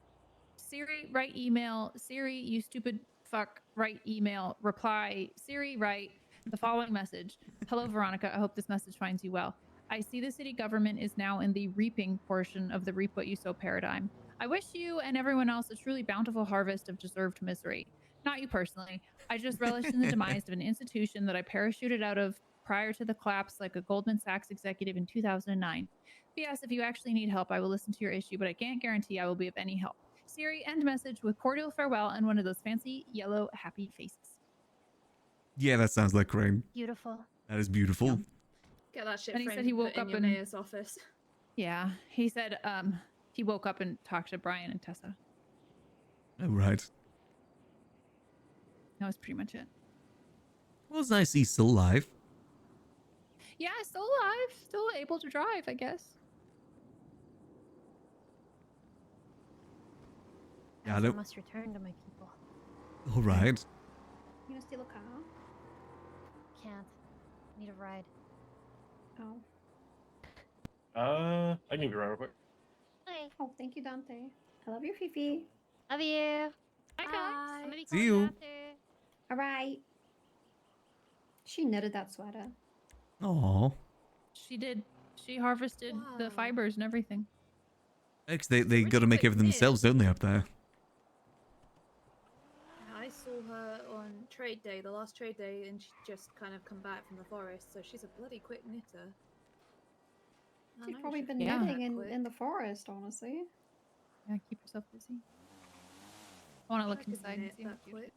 Siri, write email. Siri, you stupid fuck, write email. Reply, Siri, write the following message. Hello, Veronica. I hope this message finds you well. I see the city government is now in the reaping portion of the reap what you sow paradigm. I wish you and everyone else a truly bountiful harvest of deserved misery. Not you personally. I just relish in the demise of an institution that I parachuted out of prior to the collapse like a Goldman Sachs executive in 2009. P.S. If you actually need help, I will listen to your issue, but I can't guarantee I will be of any help. Siri, end message with cordial farewell and one of those fancy yellow happy faces. Yeah, that sounds like Crane. Beautiful. That is beautiful. Get that shit And he framed said he and put woke in up your and mayor's office. Yeah, he said he woke up and talked to Brian and Tessa. Oh, right. That was pretty much it. Well, it's nice he's still alive. Yeah, still alive, still able to drive, I guess. Yeah, I I don't... must return to my people. All right. You gonna steal a car? Can't. Need a ride. Oh. I can give you a ride real quick. Okay. Oh, thank you, Dante. I love you, Fifi. Love you. Hi, guys. I'm gonna be See calling you. after. All right. She knitted that sweater. Aw. She did. She harvested the fibers and everything. Because they got to make everything themselves, don't they, up there? I saw her on trade day, the last trade day, and she just kind of come back from the forest, so she's a bloody quick knitter. She's probably been knitting in the forest, honestly. Yeah, keep yourself busy. I want to look I could inside and knit see that what you quick.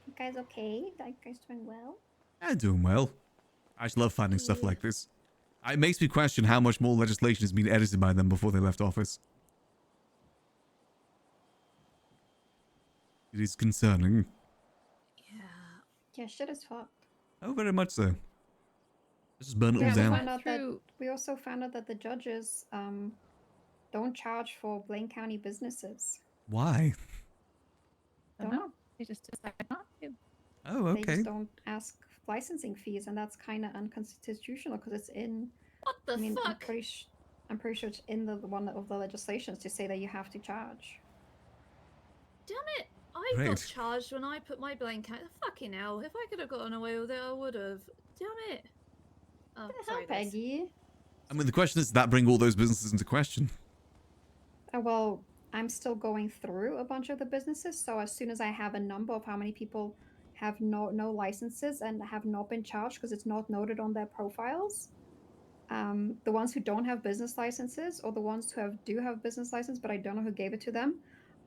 You guys okay? Are you guys doing well? I'm doing well. I just love finding stuff like this. It makes me question how much more legislation has been edited by them before they left office. It is concerning. Yeah, shit is fucked. Oh, very much so. Let's just burn it all We down. also found out that the judges don't charge for Blaine County businesses. Why? Don't know. They just decided not to. Oh, They okay. just don't ask licensing fees, and that's kind of unconstitutional because it's in. What the fuck? I'm pretty sure it's in the one of the legislations to say that you have to charge. Damn it! I got Right. charged when I put my blanket. Fucking hell! If I could have gotten away with it, I would have. Damn it! Oh, sorry, Liz. Peggy. I mean, the question is, does that bring all those businesses into question? Well, I'm still going through a bunch of the businesses, so as soon as I have a number of how many people have no licenses and have not been charged because it's not noted on their profiles, the ones who don't have business licenses or the ones who do have business license but I don't know who gave it to them,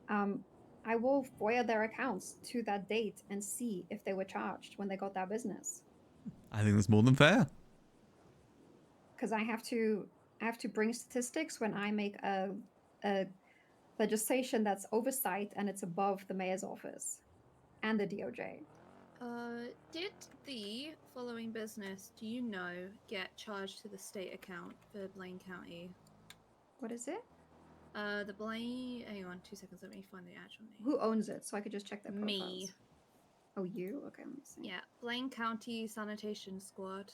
I will FOIA their accounts to that date and see if they were charged when they got that business. I think that's more than fair. Because I have to bring statistics when I make a legislation that's oversight and it's above the mayor's office and the DOJ. Did the following business, do you know, get charged to the state account for Blaine County? What is it? The Blaine. Hang on, 2 seconds. Let me find the actual name. Who owns it so I could just check their profiles? Me. Oh, you? Okay, let me see. Yeah, Blaine County Sanitation Squad.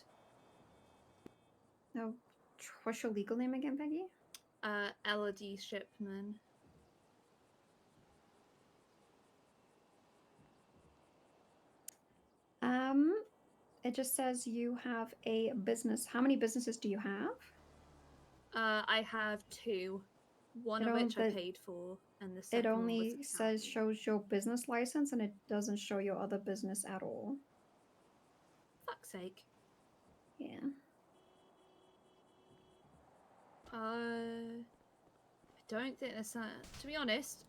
No, what's your legal name again, Peggy? Elodie Shipman. It just says you have a business. How many businesses do you have? I have 2. One of which I paid for, and the second It one was only the says shows your business license, and it doesn't show your other business at all. Fuck's sake. Yeah. I don't think there's to be honest,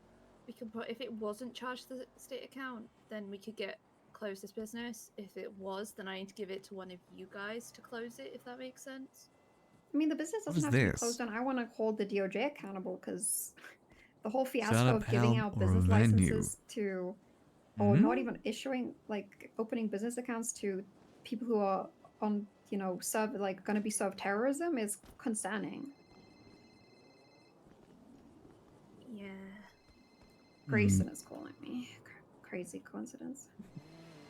we could put if it wasn't charged to the state account, then we could get close this business. If it was, then I need to give it to one of you guys to close it, if that makes sense. I mean, the business What doesn't is have to be this? closed down. I want to hold the DOJ accountable because the whole fiasco Startup of giving help out or a business venue? licenses to, or not Hmm? even issuing, like opening business accounts to people who are on, you know, going to be served terrorism is concerning. Yeah. Grayson is calling me. Crazy coincidence.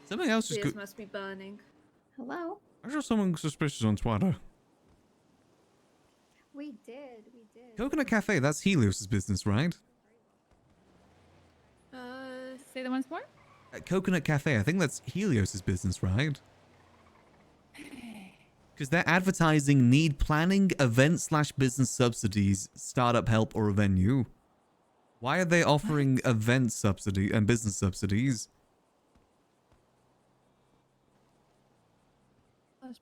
Something else is Spears good. must be burning. Hello? I saw something suspicious on Twitter. We did. Coconut Cafe, that's Helios's business, right? Say that once more. Coconut Cafe, I think that's Helios's business, right? Because they're advertising need planning, event/business subsidies, startup help, or a venue. Why are they offering event subsidy and business subsidies?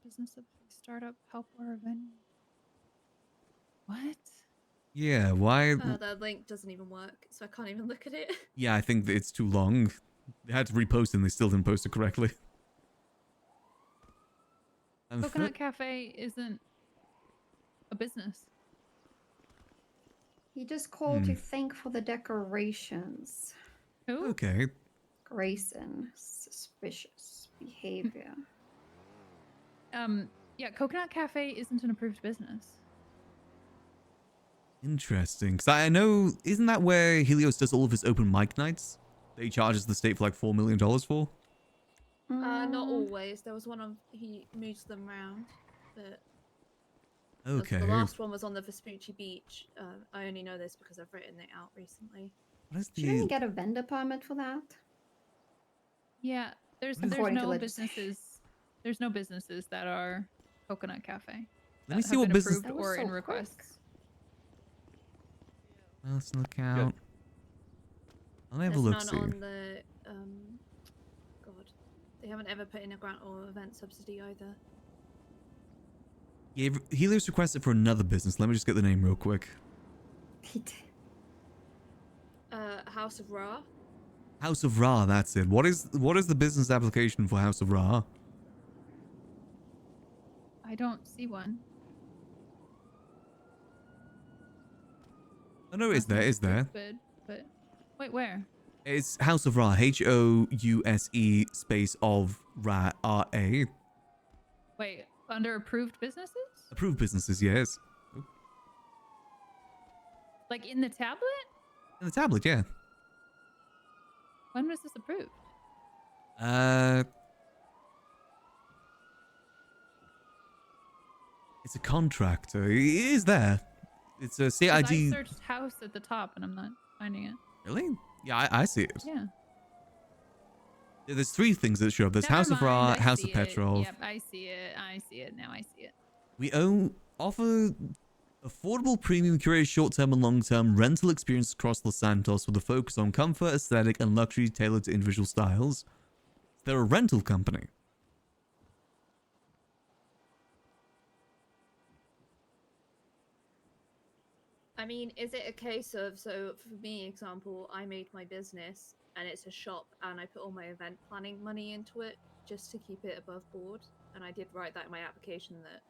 Business of startup help or event. What? Yeah, why? The link doesn't even work, so I can't even look at it. Yeah, I think that it's too long. They had to repost it and they still didn't post it correctly. Coconut Cafe isn't a business. He just called to thank for the decorations. Who? Okay. Grayson. Suspicious behavior. Yeah, Coconut Cafe isn't an approved business. Interesting. Because I know, isn't that where Helios does all of his open mic nights? That he charges the state for like $4 million for? Not always. There was one of he moves them around, but Okay. the last one was on the Vespucci Beach. I only know this because I've written it out recently. What is Shouldn't he get a vendor permit for that? Yeah, there's According to no legislation. businesses. There's no businesses that are Coconut Cafe. Let me that see have what been business- approved That was or so in quick. requests. Personal account. I'll have a There's look, none see. on the God. They haven't ever put in a grant or event subsidy either. Yeah, Helios requested for another business. Let me just get the name real quick. House of Ra. House of Ra, that's it. What is the business application for House of Ra? I don't see one. Oh no, is there? But wait, where? It's House of Ra. House space of Ra RA. Wait, under approved businesses? Approved businesses, yes. Like in the tablet? In the tablet, yeah. When was this approved? It's a contractor. It is there. It's a 'Cause CID. I searched house at the top and I'm not finding it. Really? Yeah, I see it. Yeah. Yeah, there's three things that show up. There's Never House of Ra, mind, I House see of Petrov. Yep, I see it. I see it. Now I see it. We offer affordable premium curated short-term and long-term rental experiences across Los Santos with a focus on comfort, aesthetic, and luxury tailored to individual styles. They're a rental company. I mean, is it a case of, so for me, example, I made my business and it's a shop and I put all my event planning money into it just to keep it above board. And I did write that in my application that,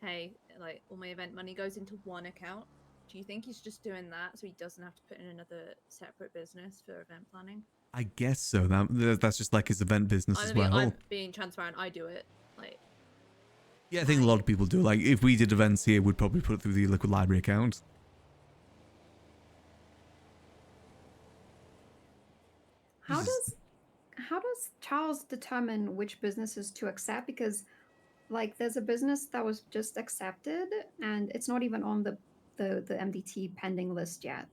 hey, like all my event money goes into one account. Do you think he's just doing that so he doesn't have to put in another separate business for event planning? I guess so. That's just like his event business as well. I'm being transparent. I do it. Like, Yeah, I think a lot of people do. Like, if we did events here, we'd probably put it through the Liquid Library account. How does Charles determine which businesses to accept? Because like there's a business that was just accepted and it's not even on the MDT pending list yet.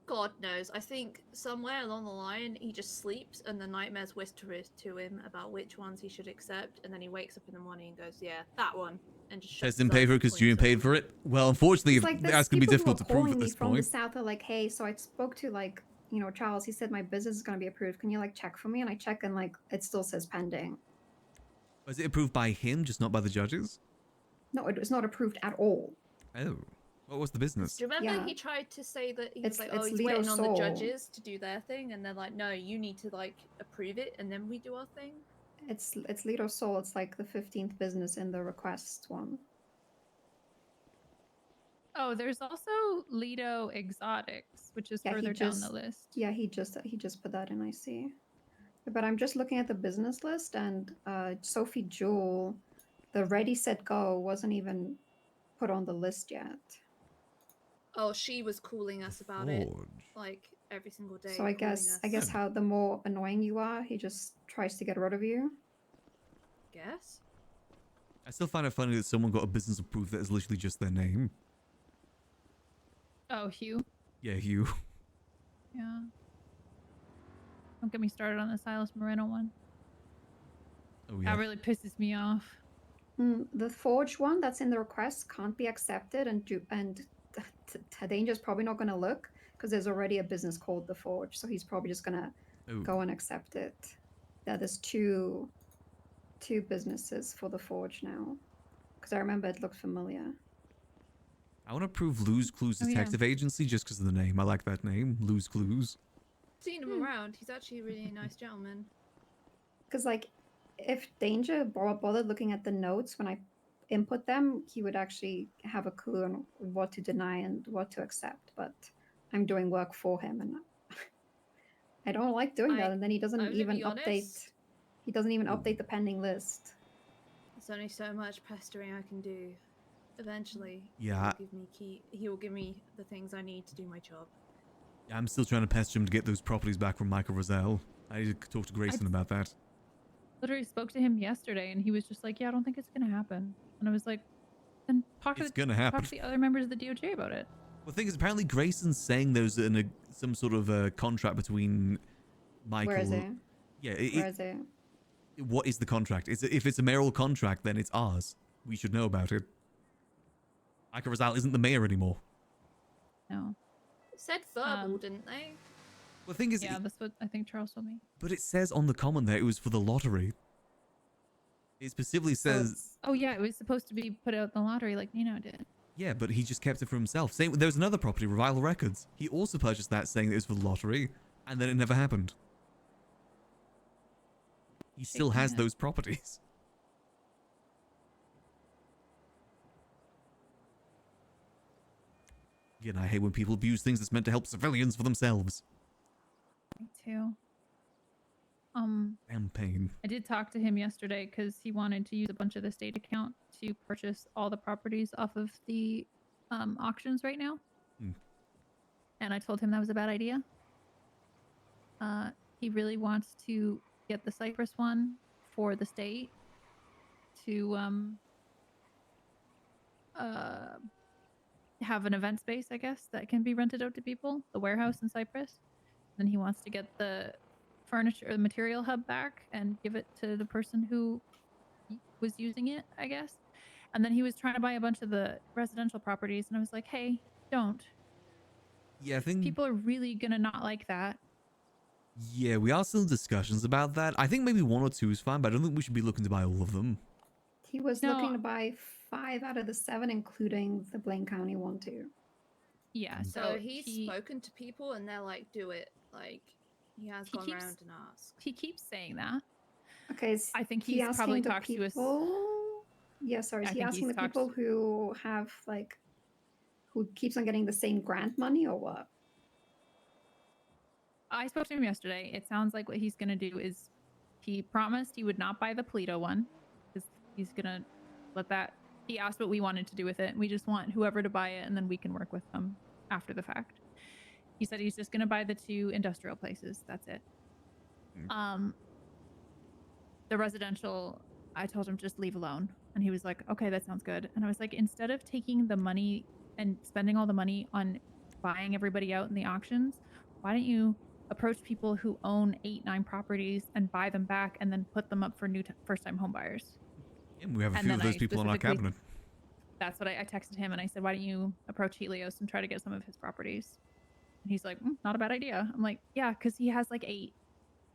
God knows. I think somewhere along the line he just sleeps and the nightmares whisper to him about which ones he should accept, and then he wakes up in the morning and goes, "Yeah, that one," and just Says shuts didn't his pay eyes for it and because points you at paid for it. Well, unfortunately, It's like there's that's gonna be people who difficult to are prove calling at me this from the point. south are like, hey, so I spoke to like, you know, Charles. He said my business is gonna be approved. Can you like check for me? And I check and like it still says pending. Was it approved by him, just not by the judges? No, it was not approved at all. Oh. What was the business? Do you remember Yeah. he tried to say that he It's- was like, oh, it's he's Lido waiting on the Soul. judges to do their thing, and they're like, no, you need to like approve it, and then we do our thing. It's Lido Soul. It's like the 15th business in the request one. Oh, there's also Lido Exotics, which is Yeah, further down the list. Yeah, he just put that in. I see. But I'm just looking at the business list, and Sophie Jewel, the Ready Set Go wasn't even put on the list yet. Oh, she was calling us about it Forge. like every single day. So I calling guess us. how the more annoying you are, he just tries to get rid of you. Guess. I still find it funny that someone got a business approved that is literally just their name. Oh, Hugh. Yeah, Hugh. Yeah. Don't get me started on the Silas Moreno one. Oh yeah. That really pisses me off. The Forge one that's in the request can't be accepted, and Danger's probably not going to look because there's already a business called the Forge, so he's probably just going to go and accept it. Yeah, there's two businesses for the Forge now, because I remember it looked familiar. I want to prove Lose Clues Oh, yeah. Detective Agency just because of the name. I like that name, Lose Clues. Seen him around. He's actually a really nice gentleman. Because like, if Danger bothered looking at the notes when I input them, he would actually have a clue on what to deny and what to accept. But I'm doing work for him, and I don't like doing that. And then he doesn't I'm gonna even be update. honest. He doesn't even update the pending list. There's only so much pestering I can do. Eventually, Yeah. he will give me the things I need to do my job. I'm still trying to pester him to get those properties back from Michael Roselle. I need to talk to Grayson about that. Literally spoke to him yesterday, and he was just like, "Yeah, I don't think it's gonna happen." And I was like, "Then talk It's gonna happen. Talk to the other members of the DOJ about it." Well, the thing is, apparently Grayson's saying there's some sort of contract between Michael. Where is it? Yeah. Where is it? What is the contract? If it's a mayoral contract, then it's ours. We should know about it. Michael Roselle isn't the mayor anymore. No. Said verbal, didn't they? Well, the thing is, yeah, that's what I think Charles told me. but it says on the comment there it was for the lottery. It specifically says, Oh yeah, it was supposed to be put out in the lottery like Nino did. yeah, but he just kept it for himself. Same. There was another property, Revival Records. He also purchased that, saying that it was for the lottery, and then it never happened. He still has those properties. Again, I hate when people abuse things that's meant to help civilians for themselves. Me too. Damn pain. I did talk to him yesterday because he wanted to use a bunch of the state account to purchase all the properties off of the auctions right now. And I told him that was a bad idea. He really wants to get the Cypress one for the state to have an event space, I guess, that can be rented out to people, the warehouse in Cypress. Then he wants to get the furniture or the material hub back and give it to the person who was using it, I guess. And then he was trying to buy a bunch of the residential properties, and I was like, hey, don't. Yeah, I think People are really gonna not like that. Yeah, we are still in discussions about that. I think maybe 1 or 2 is fine, but I don't think we should be looking to buy all of them. He was looking to buy 5 out of the 7, including the Blaine County one too. Yeah, So he's spoken to people, and they're like, "Do it." Like he has gone around and asked. He keeps saying that. Okay, I think he he's probably asking the talked to us. people. Yeah, sorry. I Is he think asking he's the talked- people who have like, who keeps on getting the same grant money or what? I spoke to him yesterday. It sounds like what he's gonna do is he promised he would not buy the Polito one because he's gonna let that. He asked what we wanted to do with it, and we just want whoever to buy it, and then we can work with them after the fact. He said he's just gonna buy the 2 industrial places. That's it. The residential, I told him just leave alone, and he was like, "Okay, that sounds good." And I was like, instead of taking the money and spending all the money on buying everybody out in the auctions, why don't you approach people who own 8, 9 properties and buy them back and then put them up for new first-time home buyers? Yeah, we have a And few of then those I people in our specifically- cabinet. That's what I texted him, and I said, why don't you approach Helios and try to get some of his properties? And he's like, not a bad idea. I'm like, yeah, because he has like 8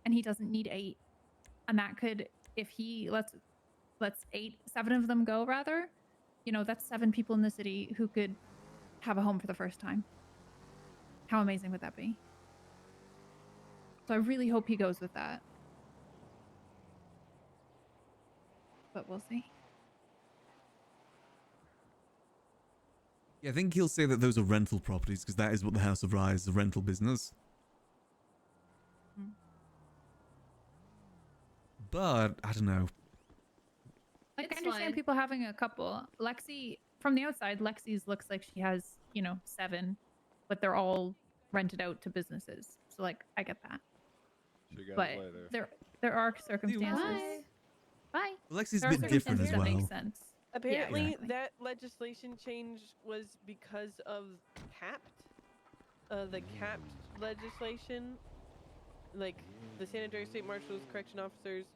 and he doesn't need 8. And that could, if he lets 7 of them go rather, you know, that's 7 people in the city who could have a home for the first time. How amazing would that be? So I really hope he goes with that. But we'll see. Yeah, I think he'll say that those are rental properties because that is what the House of Rise is, a rental business. Mm. But I don't know. Like, I It's understand fine. people having a couple. Lexi, from the outside, Lexi's looks like she has, 7, but they're all rented out to businesses. So, like, I get that. See you guys But later. there are circumstances. Bye. Lexi's a There are bit different as circumstances that make well. sense. Apparently, exactly. that legislation change was because of capped. The capped legislation, like the San Andreas State Marshals, correction officers,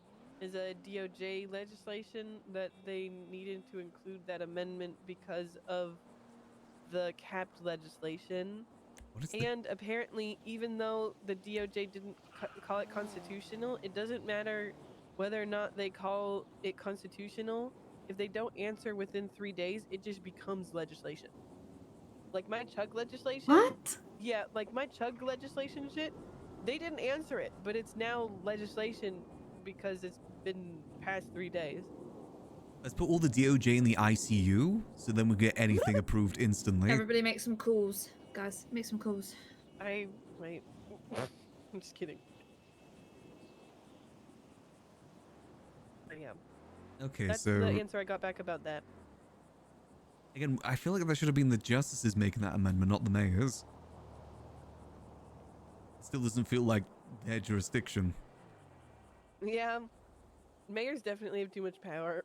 is a DOJ legislation that they needed to include that amendment because of the capped legislation. And apparently, even though the DOJ didn't call it constitutional, it doesn't matter whether or not they call it constitutional. If they don't answer within 3 days, it just becomes legislation. Like my chug legislation. What? Yeah, like my chug legislation shit. They didn't answer it, but it's now legislation because it's been past 3 days. Let's put all the DOJ in the ICU, so then we get anything approved instantly. Everybody make some calls, guys. Make some calls. Wait. I'm just kidding. But yeah. Okay, That's so the answer I got back about that. again, I feel like that should have been the justices making that amendment, not the mayors. It still doesn't feel like their jurisdiction. Yeah. Mayors definitely have too much power.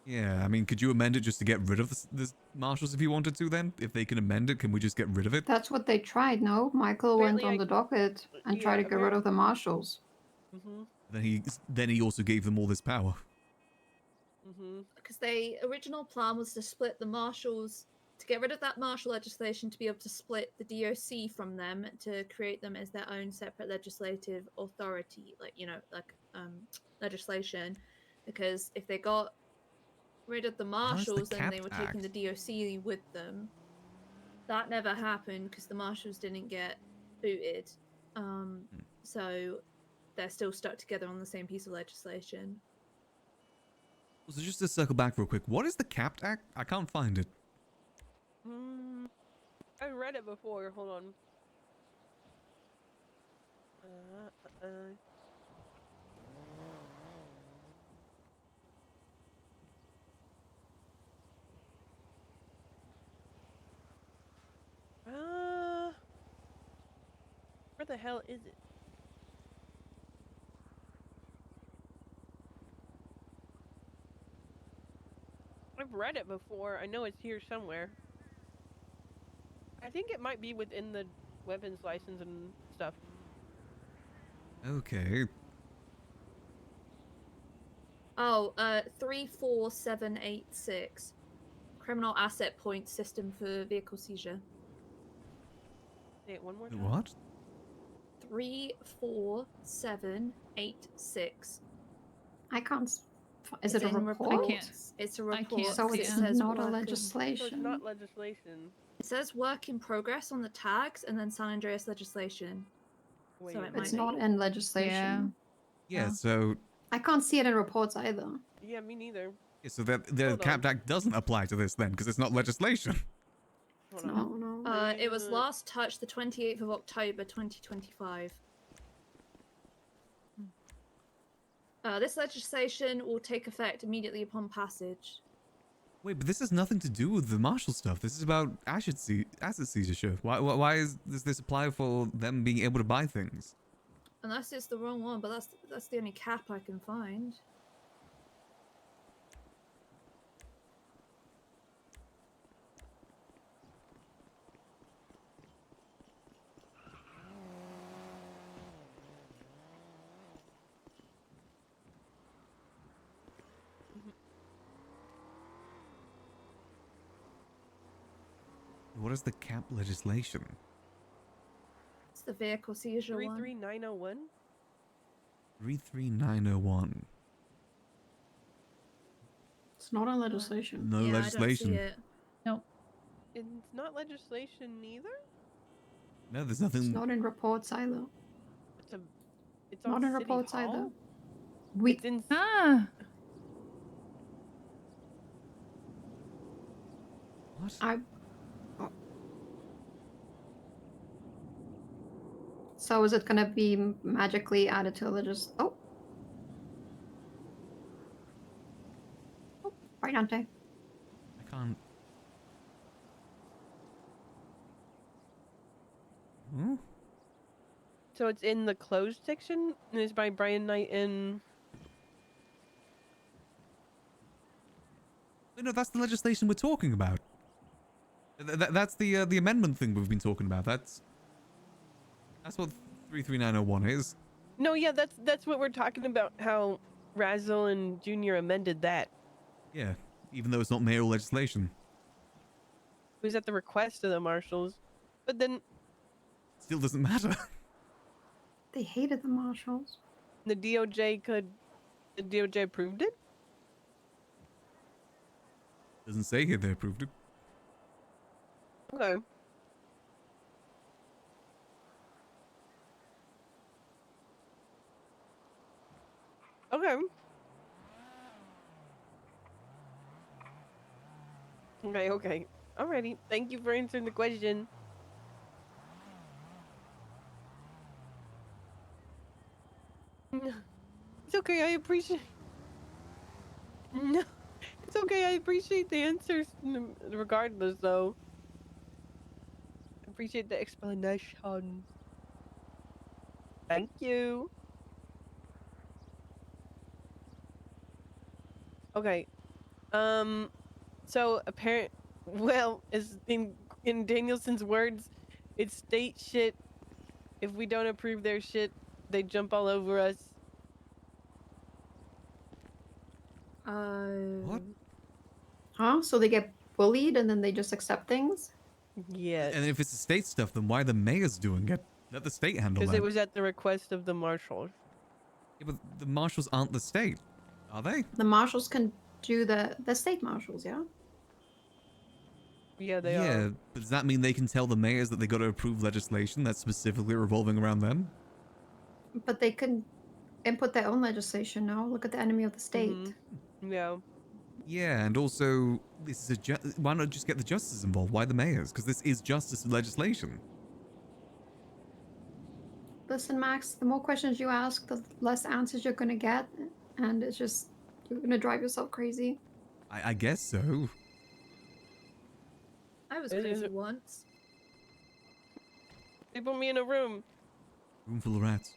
Yeah, I mean, could you amend it just to get rid of the marshals if you wanted to then? If they can amend it, can we just get rid of it? That's what they tried, no? Michael went on the docket and tried to get rid of the marshals. Then he also gave them all this power. Because the original plan was to split the marshals, to get rid of that marshal legislation, to be able to split the DOC from them, to create them as their own separate legislative authority, legislation. Because if they got rid of the marshals, then they were taking the DOC with them. That never happened because the marshals didn't get booted. So they're still stuck together on the same piece of legislation. So just to circle back real quick, what is the Capped Act? I can't find it. I read it before. Hold on. Where the hell is it? I've read it before. I know it's here somewhere. I think it might be within the weapons license and stuff. Okay. Oh, 34786. Criminal asset point system for vehicle seizure. Say it one more time. What? 34786. I can't. Is It's it a in report? It's a report. So 'cause it's it says not a work in- legislation. So it's not legislation. It says work in progress on the tags and then San Andreas legislation. So it might It's be. not in legislation. Yeah, so I can't see it in reports either. Yeah, me neither. so that the Capped Act doesn't apply to this then because it's not legislation. No. It was last touched the 28th of October 2025. This legislation will take effect immediately upon passage. Wait, but this has nothing to do with the marshal stuff. This is about asset seizure. Why does this apply for them being able to buy things? Unless it's the wrong one, but that's the only cap I can find. What is the cap legislation? It's the vehicle seizure one. 33901? 33901. It's not in legislation. No legislation. Nope. It's not legislation either. No, there's It's nothing. not in reports either. It's on Not in City reports Hall? either. We It's in. Ah. What? So is it gonna be magically added to the Oh, right, Dante. I can't. Hmm? So it's in the closed section, and it's by Brian Knight and. No, that's the legislation we're talking about. That's the amendment thing we've been talking about. That's what 33901 is. No, yeah, that's what we're talking about. How Razzle and Junior amended that. Yeah, even though it's not mayoral legislation. It was at the request of the marshals, but then Still doesn't matter. They hated the marshals. the DOJ approved it. Doesn't say here they approved it. Okay. Okay. Okay. Alrighty. Thank you for answering the question. It's okay. I appreciate. No, it's okay. I appreciate the answers, regardless, though. I appreciate the explanation. Thank you. Okay. So well, as in Danielson's words, it's state shit. If we don't approve their shit, they jump all over us. What? Huh? So they get bullied and then they just accept things? Yes. And if it's the state stuff, then why the mayor's doing it? Let the state handle Because that. it was at the request of the marshals. Yeah, but the marshals aren't the state, are they? The marshals can do the state marshals, yeah? Yeah, they Yeah, are. but does that mean they can tell the mayors that they got to approve legislation that's specifically revolving around them? But they can input their own legislation now. Look at the enemy of the state. Yeah. Yeah, and also, this is why not just get the justices involved? Why the mayors? Because this is justice legislation. Listen, Max, the more questions you ask, the less answers you're gonna get. And it's just, you're gonna drive yourself crazy. I guess so. I was crazy once. They put me in a room. Room full of rats.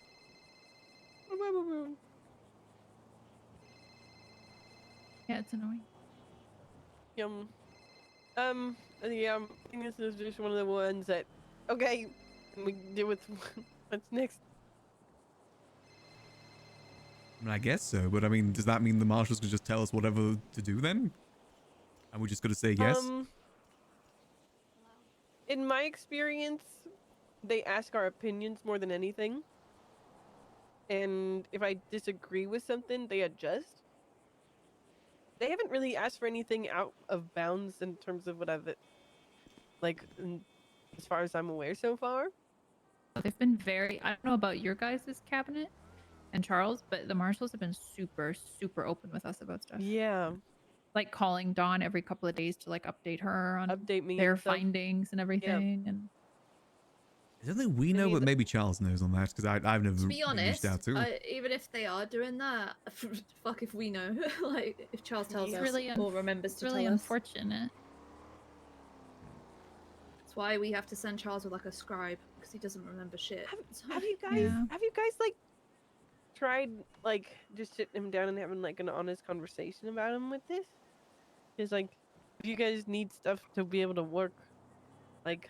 Yeah, it's annoying. Yeah, I think this is just one of the ones that, okay, we can deal with what's next. I mean, I guess so, but I mean, does that mean the marshals could just tell us whatever to do then? And we're just gonna say yes? In my experience, they ask our opinions more than anything. And if I disagree with something, they adjust. They haven't really asked for anything out of bounds in terms of what I've, as far as I'm aware so far. They've been very, I don't know about your guys' cabinet and Charles, but the marshals have been super, super open with us about stuff. Yeah. Like calling Dawn every couple of days to like update her on their findings and everything. And I don't think we know, but maybe Charles knows on that, because I've never To be been honest, reached out to. even if they are doing that, fuck if we know. Like, if Charles tells It's us really or remembers to really tell us. unfortunate. That's why we have to send Charles with like a scribe, because he doesn't remember shit. Have you guys like tried like just sitting him down and having like an honest conversation about him with this? It's like, if you guys need stuff to be able to work, like.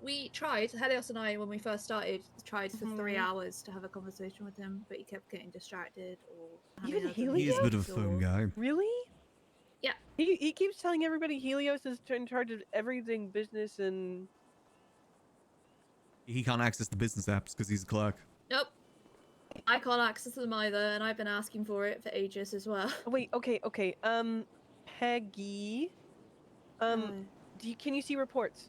We tried. Helios and I, when we first started, tried for 3 hours to have a conversation with him, but he kept getting distracted or. Even having other Helios? He is a bit of a phone guy. Really? Yeah. He keeps telling everybody Helios is in charge of everything business and. He can't access the business apps because he's a clerk. Nope. I can't access them either, and I've been asking for it for ages as well. Wait, okay. Peggy. Can you see reports?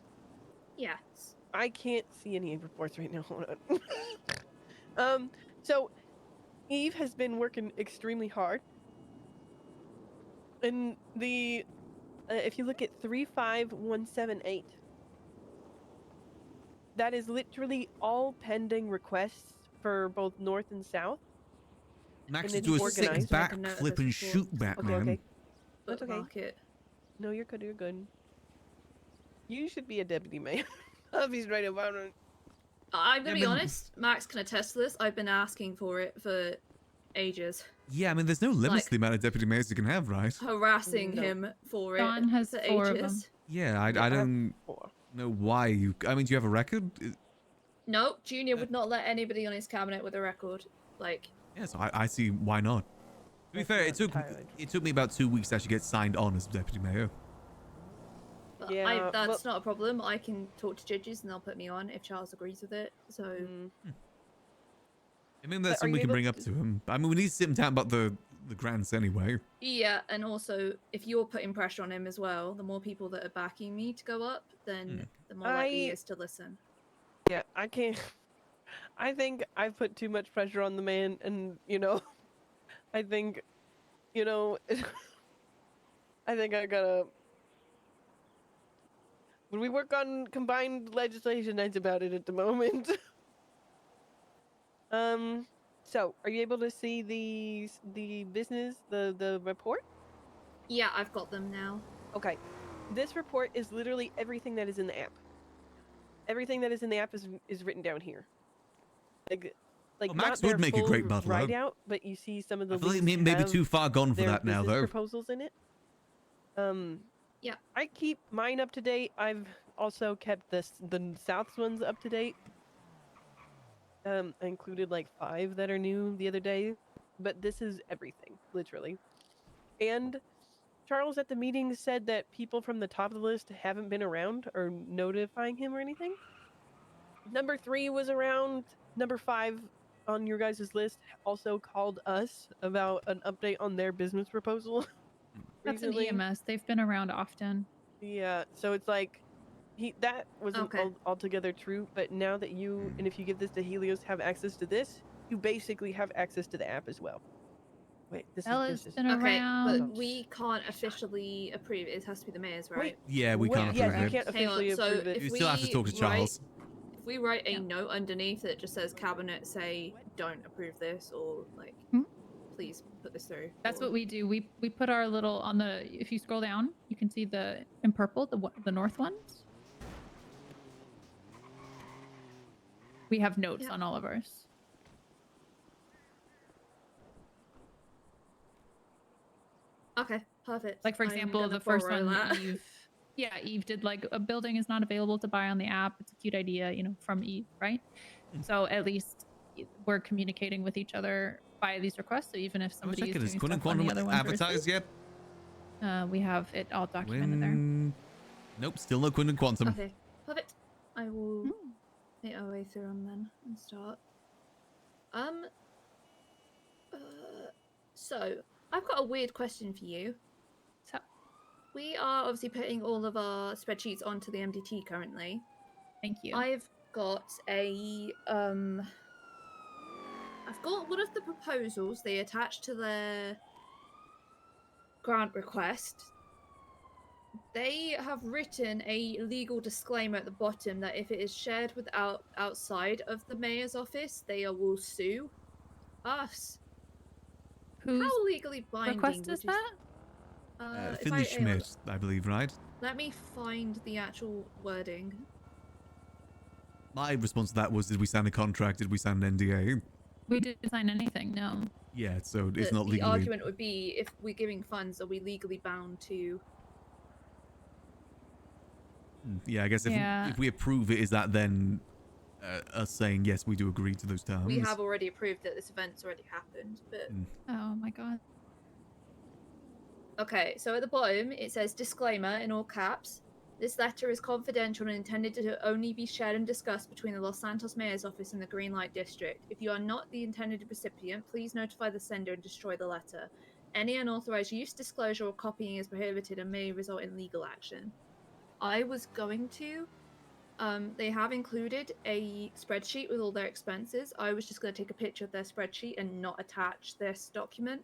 Yes. I can't see any reports right now. Hold on. So Eve has been working extremely hard. And the if you look at 35178, that is literally all pending requests for both north and south. Max, And it's do a organized. sick backflip and shoot Batman. Okay. That's okay. Market. No, you're good. You're good. You should be a deputy mayor of East Radio Environment. I'm gonna be honest. Max can attest to this. I've been asking for it for ages. Yeah, I mean, there's no limits Like- to the amount of deputy mayors you can have, right? Harassing him for it John has for 4 of them. ages. Yeah, I don't know why you. I mean, do you have a record? No, Junior would not let anybody on his cabinet with a record. Like, Yes, I see why not. To be fair, it took me about 2 weeks to actually get signed on as deputy mayor. but Yeah, that's not a problem. I can talk to judges and they'll put me on if Charles agrees with it. So. I mean, that's But are something we you can able bring up to him. I mean, we need to sit him down about the grants anyway. Yeah, and also if you're putting pressure on him as well, the more people that are backing me to go up, then the more likely he is to listen. Yeah, I can't. I think I've put too much pressure on the man, and I think, I think I gotta. When we work on combined legislation, that's about it at the moment. So are you able to see the business, the report? Yeah, I've got them now. Okay, this report is literally everything that is in the app. Everything that is in the app is written down here. Like Well, not Max would their make a full great butler. write out, but you see some of the I feel like links maybe have too far gone for their that now, business though. proposals in it. Yeah. I keep mine up to date. I've also kept the South's ones up to date. I included like 5 that are new the other day, but this is everything, literally. And Charles at the meeting said that people from the top of the list haven't been around or notifying him or anything. Number 3 was around. Number 5 on your guys' list also called us about an update on their business proposal. That's an recently. EMS. They've been around often. Yeah, so it's like that wasn't altogether true, but now that you, and if you give this to Helios, have access to this, you basically have access to the app as well. Wait, this Bella's is been Okay, around. but we can't officially approve it. It has to be the mayor's, right? Yeah, we can't yeah, approve you it. can't Hang on, officially so approve it. if You still have to talk to Charles. If we write a note underneath that just says cabinet say don't approve this or like please put this through. That's what we do. We put our little on the. If you scroll down, you can see the in purple the north ones. We have notes on all of ours. Okay, perfect. Like for I'm example, gonna the first borrow one, that. Eve. Yeah, Eve did like a building is not available to buy on the app. It's a cute idea, from Eve, right? So at least we're communicating with each other via these requests. So even if somebody is Checking, doing is Quinn and stuff on the Quantum other ones, advertised yet? we have it all documented there. Nope, still no Quinn and Quantum. Okay, perfect. I will make our way through them then and start. So I've got a weird question for you. So we are obviously putting all of our spreadsheets onto the MDT currently. Thank you. I've got a I've got one of the proposals they attached to their grant request. They have written a legal disclaimer at the bottom that if it is shared outside of the mayor's office, they will sue us. Whose How legally binding request is would you that? Finley Schmidt, I believe, right? Let me find the actual wording. My response to that was, did we sign a contract? Did we sign an NDA? We didn't sign anything, no. Yeah, so it's The- not the legally. argument would be if we're giving funds, are we legally bound to? Yeah, I guess if we approve it, is that then us saying, yes, we do agree to those terms? We have already approved that this event's already happened, but Oh my god. okay. So at the bottom it says disclaimer in all caps. This letter is confidential and intended to only be shared and discussed between the Los Santos Mayor's Office and the Green Light District. If you are not the intended recipient, please notify the sender and destroy the letter. Any unauthorized use, disclosure, or copying is prohibited and may result in legal action. I was going to. They have included a spreadsheet with all their expenses. I was just going to take a picture of their spreadsheet and not attach this document.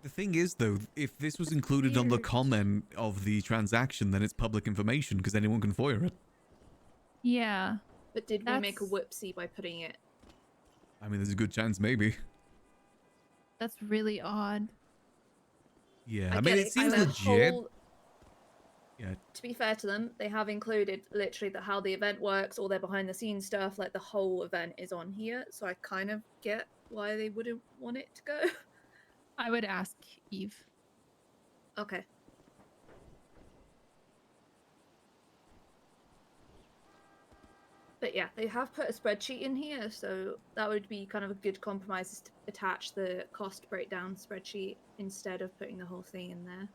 The thing is, though, if this was included on the weird. comment of the transaction, then it's public information because anyone can FOIA it. Yeah. But did we make a whoopsie by putting it? I mean, there's a good chance, maybe. That's really odd. Yeah, I I mean, get it seems and the legit. whole- Yeah. To be fair to them, they have included literally how the event works, all their behind the scenes stuff. Like the whole event is on here, so I kind of get why they wouldn't want it to go. I would ask Eve. Okay. But yeah, they have put a spreadsheet in here, so that would be kind of a good compromise is to attach the cost breakdown spreadsheet instead of putting the whole thing in there.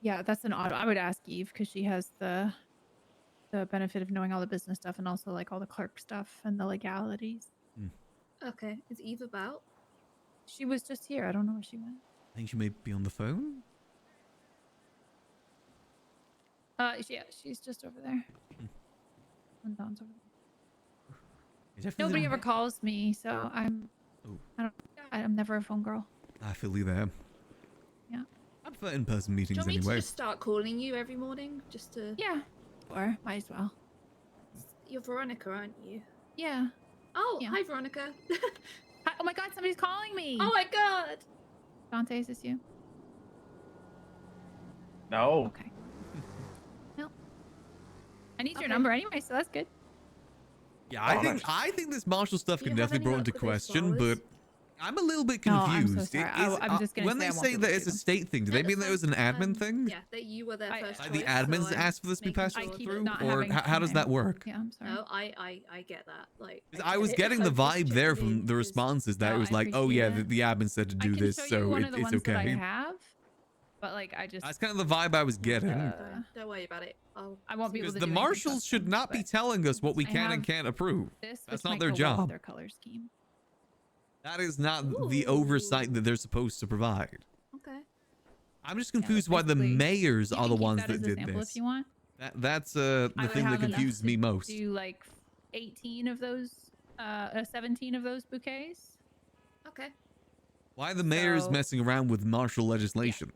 Yeah, that's an odd. I would ask Eve because she has the benefit of knowing all the business stuff and also like all the clerk stuff and the legalities. Okay, is Eve about? She was just here. I don't know where she went. I think she may be on the phone. Yeah, she's just over there. And Dawn's over there. Definitely Nobody don't- ever calls me, so I'm. Oh. I'm never a phone girl. I feel you there. Yeah. I prefer in-person Do meetings you want me anyway. to just start calling you every morning, just to? Yeah. Or might as well. You're Veronica, aren't you? Yeah. Oh, hi Veronica. Hi, oh my God! Somebody's calling me. Oh my God. Dante, is this you? No. Okay. No. I need your number anyway, so that's good. Yeah, I think this Marshall stuff Do you can have definitely be any brought into luck with those question, but flowers? I'm a little bit No, I'm so confused. sorry. I'm just gonna when say they I won't say be able that to it's do a them. state thing, do they mean that it was an admin thing? Yeah, that you were their first Like choice. the admins so I'm asked for this to be making passed sure through, not or having how does that time. work? Yeah, I'm sorry. No, I get that. Like, 'Cause I was getting the vibe there from the responses that No, it was I like, oh yeah, appreciate the admin said to I do can this, show you so one of the it's ones that I okay. have, but like I just. That's kind of the vibe I was getting. Don't worry about it. I won't be able Because to the do anything marshals should custom, not be but telling us what we I can and have can't approve. This, That's which not might their go well with job. their color scheme. That is not the oversight that they're supposed to provide. Okay. I'm just confused why the mayors You are can the keep ones that that as a did sample this. if you want. That's I the would thing that have enough confused to me most. Do like 18 of those, 17 of those bouquets. Okay. Why are the mayors So- messing around with martial legislation?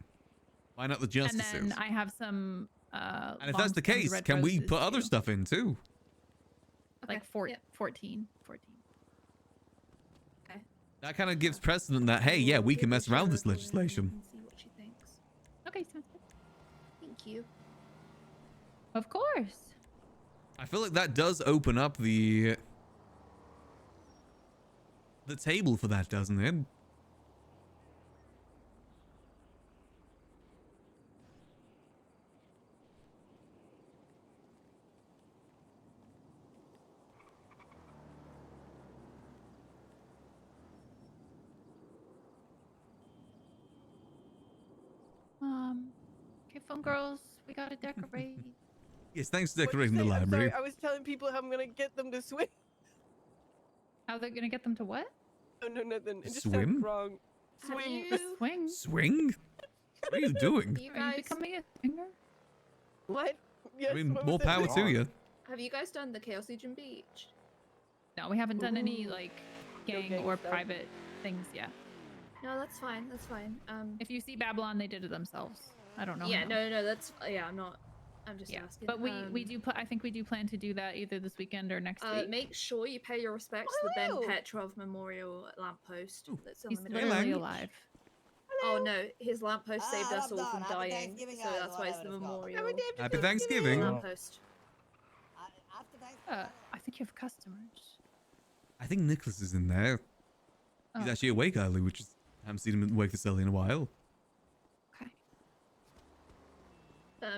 Why not the And justices? then I have some. And if that's the case, can we put other stuff in too? Like 14. 14. Okay. That kind of gives precedent that, hey, yeah, we can mess around with this legislation. See what she thinks. Okay, sounds good. Thank you. Of course. I feel like that does open up the table for that, doesn't it? Okay, phone girls, we gotta decorate. Yes, thanks for decorating the library. I was telling people how I'm gonna get them to swim. How they're gonna get them to what? Oh no, nothing. It just Swim? sounded wrong. Swing. Swing. Swing? What are you doing? Are you becoming a singer? What? Yes, I mean, what more was that? power to you. Have you guys done the Chaos Legion Beach? No, we haven't done any Ooh. like No gang gang or stuff. private things yet. No, that's fine. That's fine. If you see Babylon, they did it themselves. I don't know. Yeah, how. no, that's yeah. I'm not. I'm just asking. But we do. I think we do plan to do that either this weekend or next week. Make sure you pay your respects to the Ben Petrov Memorial lamppost that's on He's the middle of literally the beach. alive. Oh no, his lamppost saved us all from Happy dying, Thanksgiving, so guys, that's why it's the whatever it's called. memorial. Happy Thanksgiving. Lamppost. I think you have customers. I think Nicholas is in there. He's Oh. actually awake early, which is I haven't seen him awake this early in a while.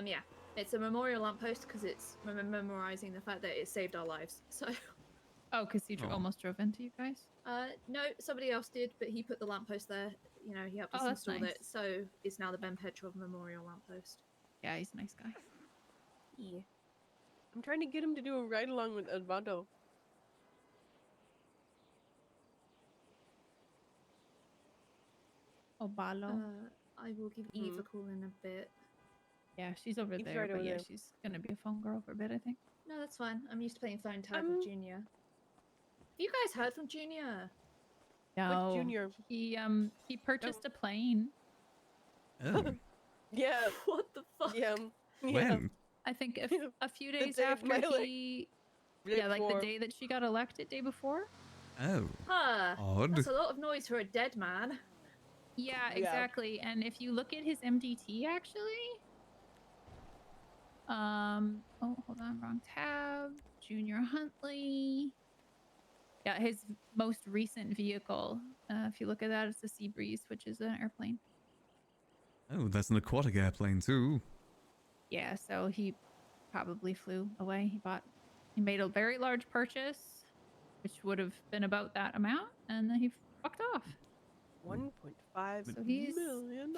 Yeah, it's a memorial lamppost because it's memorizing the fact that it saved our lives. So. Oh, because he almost drove into you guys. No, somebody else did, but he put the lamppost there. You know, he helped us Oh, that's install nice. it, so it's now the Ben Petrov Memorial lamppost. Yeah, he's a nice guy. Yeah. I'm trying to get him to do a ride along with Osvaldo. Obalo. I will give Eve a call in a bit. Yeah, she's over Eve's there, right but over yeah, there. she's gonna be a phone girl for a bit, I think. No, that's fine. I'm used to playing phone tag with Junior. Have you guys heard from Junior? No, Junior? he purchased a plane. Oh. Yeah. What the fuck? Yeah. When? I think a few The days day of after my, like, he, day like the before. day that she got elected, day before. Oh. Huh. Odd. That's a lot of noise for a dead man. Yeah, Yeah. exactly. And if you look at his MDT, actually, oh, hold on, wrong tab. Junior Huntley. Yeah, his most recent vehicle. If you look at that, it's a Sea Breeze, which is an airplane. Oh, that's an aquatic airplane too. Yeah, so he probably flew away. He made a very large purchase, which would have been about that amount, and then he fucked off. $1.5 So he's million.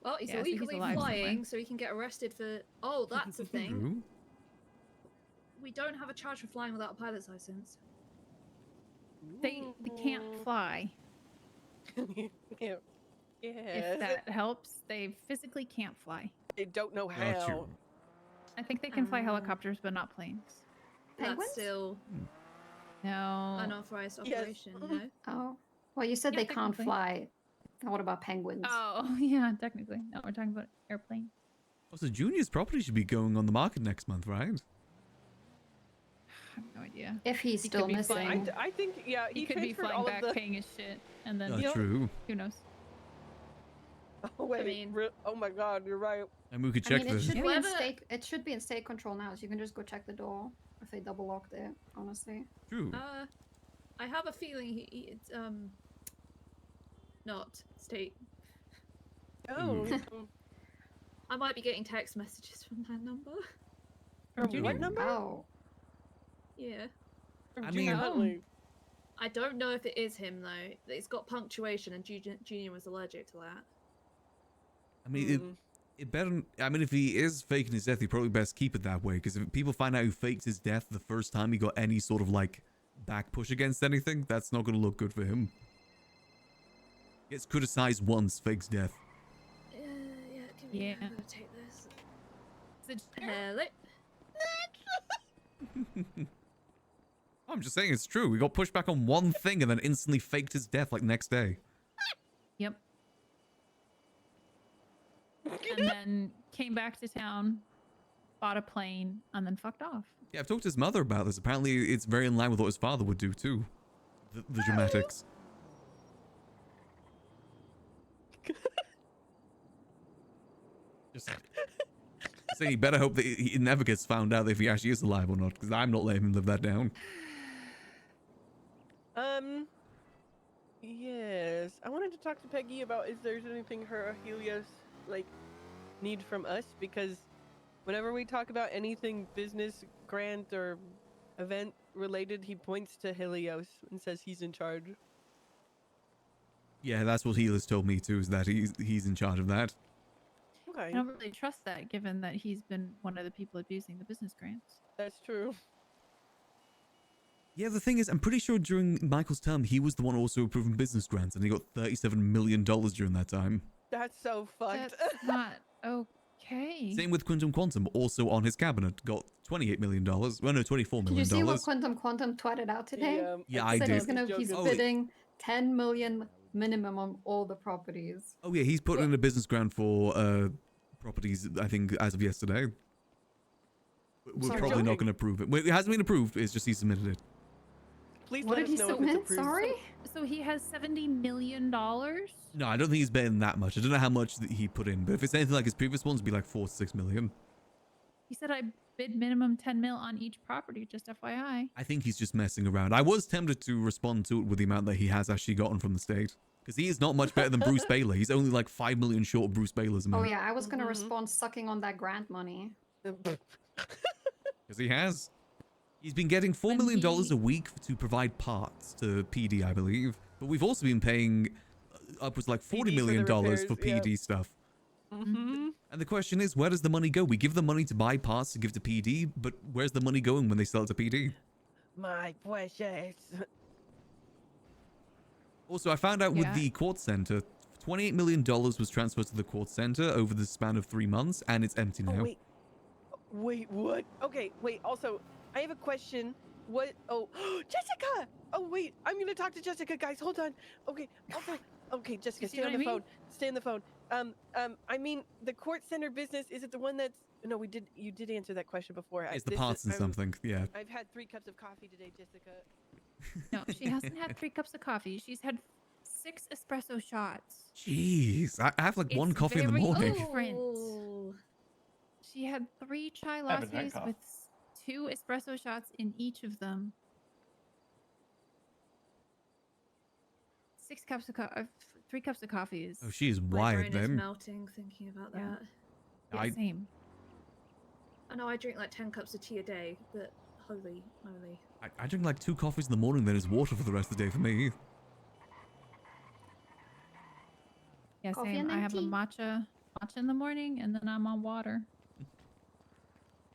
Well, he's Yeah, so he's illegally alive flying, somewhere. so he can get arrested for. Oh, that's a thing. True. We don't have a charge for flying without a pilot's license. They can't fly. Yeah. If that helps, they physically can't fly. They don't know Got how. you. I think they can fly helicopters, but not planes. Penguins? That's still No. unauthorized Yes. operation, no? Oh. Well, you said Yeah, they can't technically. fly. What about penguins? Oh, yeah, technically. No, we're talking about airplanes. Also, Junior's property should be going on the market next month, right? I have no idea. If he's He still could be missing. flying. I think, yeah, He could be transferred flying all back, of the. paying his shit, and then That's true. who knows? Oh wait, mean- oh my God, you're right. And we could I check mean, it this. should be in Whoever- state. It should be in state control now, so you can just go check the door if they double locked it. Honestly. True. I have a feeling it's not state. Oh. I might be getting text messages from that number. From what number? Oh. Yeah. From I Junior mean- Huntley. I don't know if it is him though. It's got punctuation, and Junior was allergic to that. I mean, it better. I mean, if he is faking his death, he probably best keep it that way. Because if people find out who faked his death the first time he got any sort of like back push against anything, that's not going to look good for him. Gets criticized once, fakes death. Yeah, give me. Yeah. I'm gonna take this. Is it Hello. I'm just saying it's true. We got pushed back on one thing and then instantly faked his death like next day. Yep. And then came back to town, bought a plane, and then fucked off. Yeah, I've talked to his mother about this. Apparently, it's very in line with what his father would do too. The dramatics. Just saying, you better hope that he never gets found out if he actually is alive or not, because I'm not letting him live that down. Yes. I wanted to talk to Peggy about if there's anything her or Helios like need from us, because whenever we talk about anything business, grant, or event related, he points to Helios and says he's in charge. Yeah, that's what Healer's told me too, is that he's in charge of that. I Okay. don't really trust that, given that he's been one of the people abusing the business grants. That's true. Yeah, the thing is, I'm pretty sure during Michael's term, he was the one also approving business grants, and he got $37 million during that time. That's so fucked. That's not okay. Same with Quantum, also on his cabinet, got $28 million. Well, no, $24 Did million. you see what Quantum tweeted out today? Yeah, I Said did. He's Oh, bidding 10 million minimum on all the properties. Oh yeah, he's put in a business grant for properties, I think, as of yesterday. We're Sorry, probably not joking. going to approve it. Well, it hasn't been approved, it's just he submitted it. Please What let did us he know if it's submit? approved. Sorry? So he has $70 million? No, I don't think he's betting that much. I don't know how much that he put in, but if it's anything like his previous ones, it'd be like 4 to 6 million. He said I bid minimum 10 mil on each property, just FYI. I think he's just messing around. I was tempted to respond to it with the amount that he has actually gotten from the state. Because he is not much better than Bruce Baylor. He's only like 5 million short of Bruce Baylor's Oh amount. yeah, I was gonna respond sucking on that grant money. Because he has. He's been getting $4 million a week to provide parts to PD, I believe. But we've also been paying upwards like $40 million for PD stuff. Mm-hmm. And the question is, where does the money go? We give them money to buy parts to give to PD, but where's the money going when they sell it to PD? My precious. Also, I found out with Yeah. the Quartz Center, $28 million was transferred to the court center over the span of 3 months, and it's empty now. Oh, wait, what? Okay, wait, also, I have a question. What? Oh, Jessica! Oh, wait, I'm gonna talk to Jessica, guys. Hold on. Okay, also, okay, Jessica, You see stay on what the I phone. Stay on the phone. I mean, the court center business, is it the one that's... No, you did answer that question before. It's the parts and something, yeah. I've had 3 cups of coffee today, Jessica. No, she hasn't had 3 cups of coffee. She's had 6 espresso shots. Jeez, I have like one It's coffee in the very morning. different. She had 3 chai haven't had lattes coffee. with 2 espresso shots in each of them. 6 cups of 3 cups of coffee is. Oh, she is My wired brain is then. melting thinking about Yeah. that. Yeah, same. I know I drink like 10 cups of tea a day, but holy moly. I drink like 2 coffees in the morning, then it's water for the rest of the day for me. Yeah, Coffee same. and I then have a tea. matcha in the morning, and then I'm on water.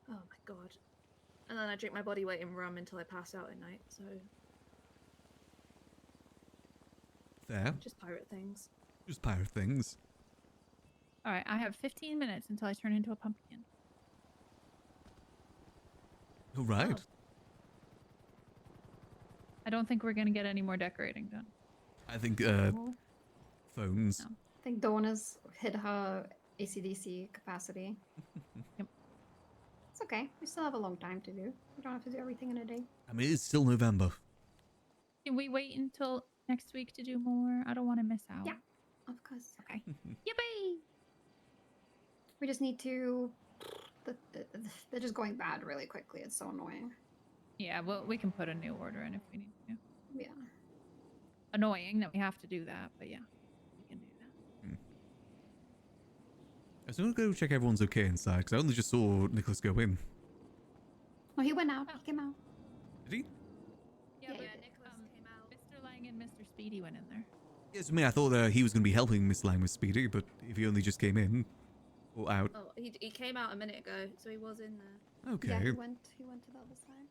Oh my god. And then I drink my body weight in rum until I pass out at night, so Fair. just pirate things. Just pirate things. All right, I have 15 minutes until I turn into a pumpkin. All right. I don't think we're gonna get any more decorating done. I think No. phones. No. I think Donna's hit her ACDC capacity. Yep. It's okay. We still have a long time to do. We don't have to do everything in a day. I mean, it's still November. Can we wait until next week to do more? I don't want to miss out. Yeah, of course. Okay. Yippee! We just need to... They're just going bad really quickly. It's so annoying. Yeah, well, we can put a new order in if we need to. Yeah. Annoying that we have to do that, but yeah, we can do that. I was gonna go check everyone's okay inside, because I only just saw Nicholas go in. No, he went out. He came out. Did he? Yeah, but Nicholas came out. Mr. Lang and Mr. Speedy went in there. Yes, I mean, I thought he was going to be helping Miss Lang with Speedy, but if he only just came in or out. Oh, he came out a minute ago, so he was in there. Okay. Yeah, he went to the other side.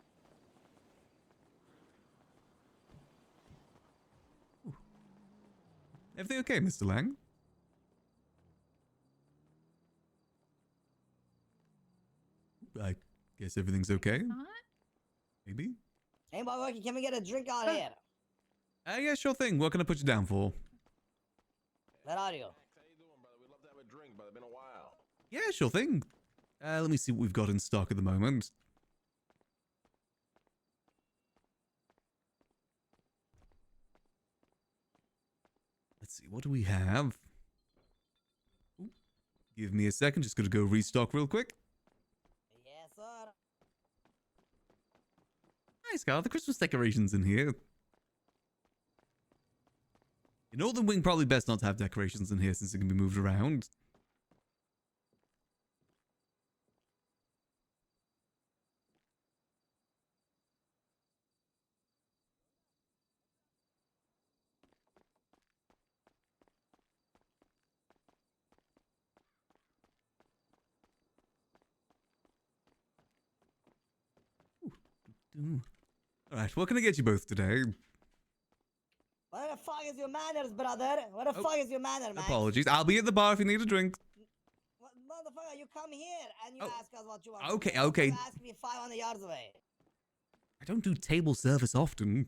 Everything okay, Mr. Lang? I guess everything's okay. Not? Maybe? Hey, motherfucker, can we get a drink out here? Yeah, sure thing. What can I put you down for? Where are you? Yeah, sure thing. Let me see what we've got in stock at the moment. Let's see, what do we have? Ooh, give me a second, just gotta go restock real quick. Yes, sir. Nice, got all the Christmas decorations in here. In Northern Wing, probably best not to have decorations in here since it can be moved around. Alright, what can I get you both today? Where the fuck is your manners, brother? Where the Oh, fuck is your manner, man? Apologies, I'll be at the bar if you need a drink. Motherfucker, you come here and you ask us what you want. Okay, to do. okay. You ask me 500 yards away. I don't do table service often.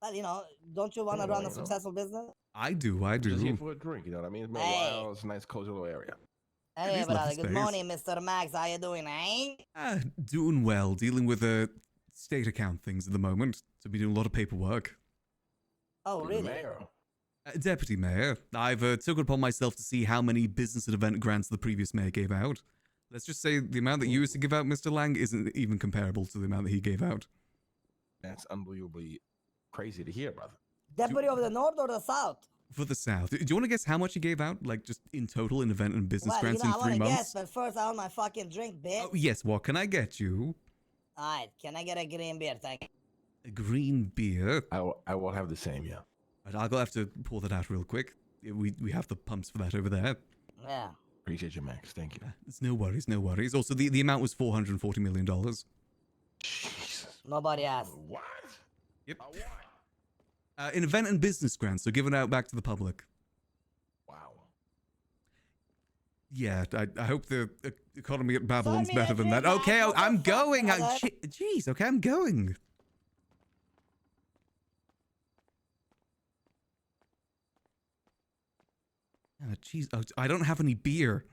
Well, you know, don't you want to run a successful business? I do. Just here for a drink, you know what I mean? It's been a while. It's a nice, cozy little area. Hey, is brother. lovely Good space. morning, Mr. Max. How you doing, eh? Doing well, dealing with state account things at the moment. So be doing a lot of paperwork. Oh, really? Deputy Mayor, I've took it upon myself to see how many business and event grants the previous mayor gave out. Let's just say the amount that you used to give out, Mr. Lang, isn't even comparable to the amount that he gave out. That's unbelievably crazy to hear, brother. Deputy of the North or the South? For the South. Do you want to guess how much he gave out? Like, just in total in event and business Well, grants you know, in I 3 want to months? guess, but first I want my fucking drink, bitch. Oh, yes, what can I get you? Alright, can I get a green beer, thank you? A green beer? I will have the same, yeah. Right, I'll go have to pour that out real quick. We have the pumps for that over there. Yeah. Appreciate you, Max. Thank you. It's no worries, no worries. Also, the amount was $440 million. Nobody asked. What? Yep. In event and business grants, so given out back to the public. Yeah, I hope the economy at Babylon's me better a than that. drink, Okay, Max, what the I'm fuck, going. brother? Jeez, okay, I'm going. Oh, jeez. Oh, I don't have any beer.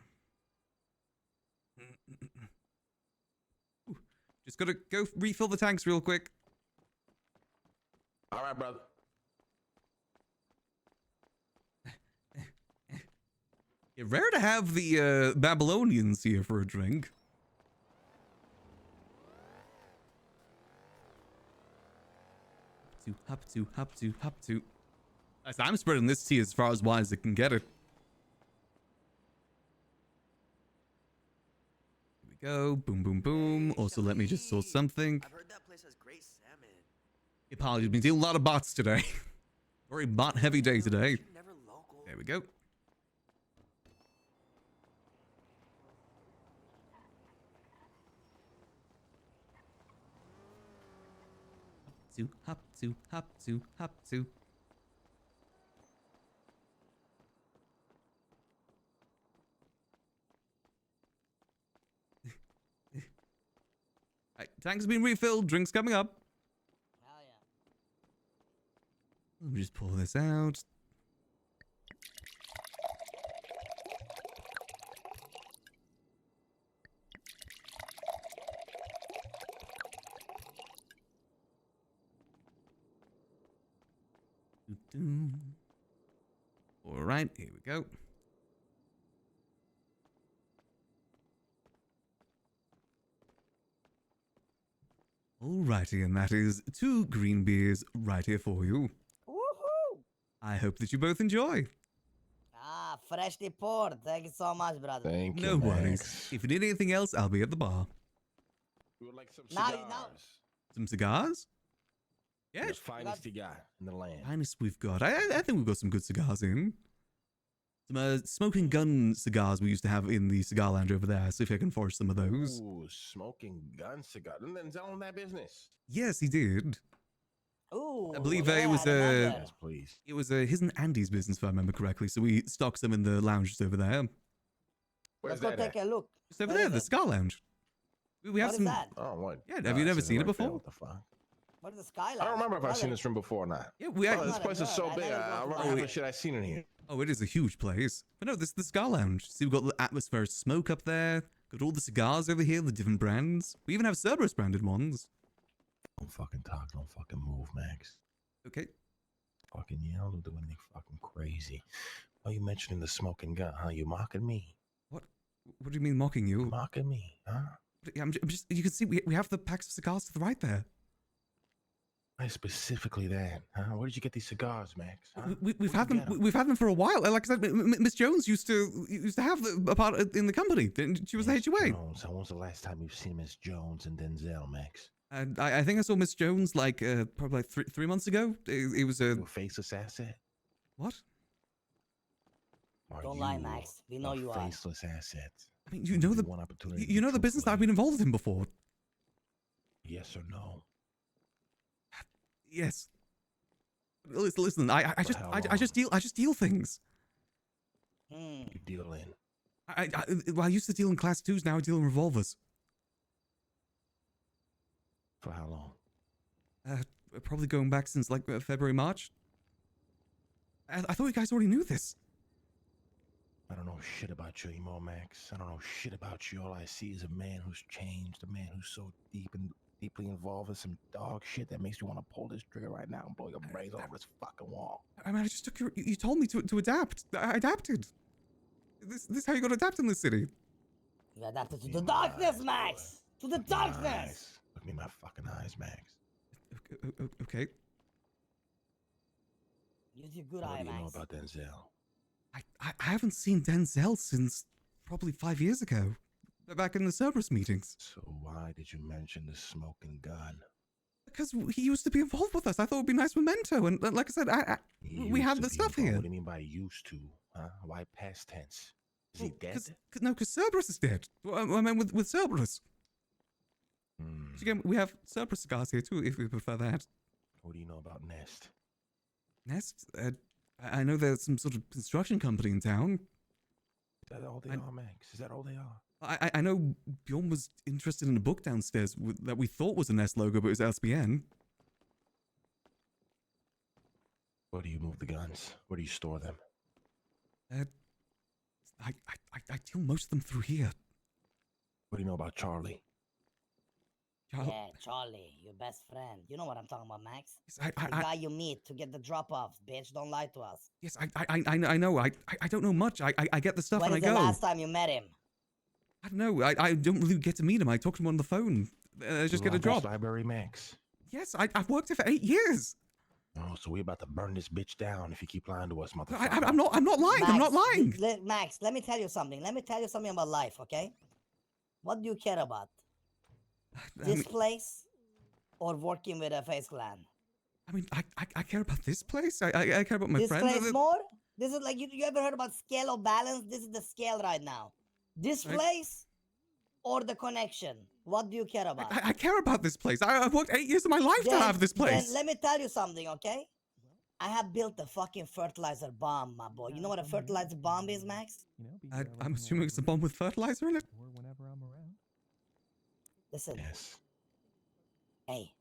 Ooh, just gotta go refill the tanks real quick. All right, brother. Yeah, rare to have the Babylonians here for a drink. Hop to. I'm spreading this tea as far as wide as it can get it. Here we go. Boom, boom, boom. Also, let me just source something. I've heard that place has great salmon. Apologies, been dealing a lot of bots today. Very bot heavy day today. Never local. There we go. Hop to. Right, tank's been refilled, drinks coming up. Hell yeah. Let me just pull this out. All right, here we go. Alrighty, and that is 2 green beers right here for you. Woohoo! I hope that you both enjoy. Ah, freshly poured. Thank you so much, brother. Thank you. No worries. Max. If you need anything else, I'll be at the bar. We would like some Now- cigars. now- Some cigars? Yeah. The finest cigar in the land. Finest we've got. I think we've got some good cigars in. Some smoking gun cigars we used to have in the cigar lounge over there. See if I can forge some of those. Ooh, smoking gun cigar. And then Zell on that business. Yes, he did. Ooh, I believe yeah, it was I remember. Yes, please. it was his and Andy's business, if I remember correctly. So we stocked some in the lounge just over there. Where's Let's go that take at? a look. Just over What there, is the it? cigar lounge. We have What is some. that? Oh, what? Yeah, have you never it's seen it right there. before? What the fuck? What is the skyline? I don't remember if I've seen this room before or not. Yeah, we. Oh, this Not place is good. so I big. never I go don't to remember that. half the shit I've seen in here. Oh, it is a huge place. But no, this is the cigar lounge. See, we've got the atmospheric smoke up there. Got all the cigars over here, the different brands. We even have Cerberus branded ones. Don't fucking talk. Don't fucking move, Max. Okay. Fucking yell. Don't do anything fucking crazy. Why are you mentioning the smoking gun, huh? You mocking me? What do you mean mocking you? Mocking me, huh? I'm just. You can see we have the packs of cigars to the right there. Why specifically that, huh? Where did you get these cigars, Max? Huh? We've had them. We've had them for a while. Like I said, Miss Jones used to have a part in the company. She was the HOA. Jones. When was the last time you've seen Miss Jones and Denzel, Max? And I think I saw Miss Jones like probably like 3 months ago. It was a You a faceless asset? what? Are Don't lie, you Max. We know a you are. faceless asset. I mean, you know the one opportunity to you be know the business that truthful. I've been involved in before. Yes or no? Yes. Listen. I just deal things. Hmm. You deal in. I used to deal in class 2s. Now I deal in revolvers. For how long? Probably going back since like February, March. I thought you guys already knew this. I don't know shit about you anymore, Max. I don't know shit about you. All I see is a man who's changed, a man who's so deeply involved in some dog shit that makes you want to pull this trigger right now and blow your brains over this fucking wall. I mean, I just took your. You told me to adapt. I adapted. This is how you got to adapt in this city. You adapted to the darkness, Max. To the darkness. Look me in my fucking eyes, Max. Okay. Use your good What eye, do you know Max. about Denzel? I haven't seen Denzel since probably 5 years ago. Back in the Cerberus meetings. So why did you mention the smoking gun? Because he used to be involved with us. I thought it would be a nice memento. And like I said, we have the stuff here. What do you mean by used to? Huh? Why past tense? Is he dead? No, because Cerberus is dead. I mean, with Cerberus. So again, we have Cerberus cigars here too, if we prefer that. What do you know about Nest? Nest? I know there's some sort of construction company in town. that all they are, Max? Is that all they are? I know Bjorn was interested in a book downstairs that we thought was a Nest logo, but it was LSBN. Where do you move the guns? Where do you store them? I deal most of them through here. What do you know about Charlie? Yeah, Charlie, your best friend. You know what I'm talking about, Max. Yes, The guy you meet to get the drop-offs, bitch. Don't lie to us. Yes, I know. I don't know much. I get the stuff When and is I the go. last time you met him? I don't know. I don't really get to meet him. I talk to him on the phone. I just get a job. Library, Max. Yes, I've worked here for 8 years. Oh, so we're about to burn this bitch down if you keep lying to us, motherfucker. I'm not lying. I'm not lying. Max, let me tell you something. Let me tell you something about life, okay? What do you care about? This place or working with a Face Clan? I mean, I care about this place. I care about my this friends. Place more? This is like, you ever heard about scale of balance? This is the scale right now. This place or the connection? What do you care about? I care about this place. I've worked 8 years of my life to have this place. Then let me tell you something, okay? I have built a fucking fertilizer bomb, my boy. You know what a fertilizer bomb is, Max? I'm assuming it's a bomb with fertilizer in it. Listen. Yes. Hey.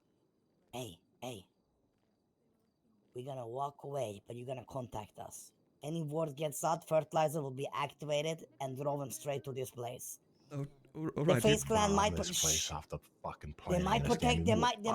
We're gonna walk away, but you're gonna contact us. Any word gets out, fertilizer will be activated and driven straight to this place. Oh, the Face Clan might put this place off the fucking planet. They might protect. They might. You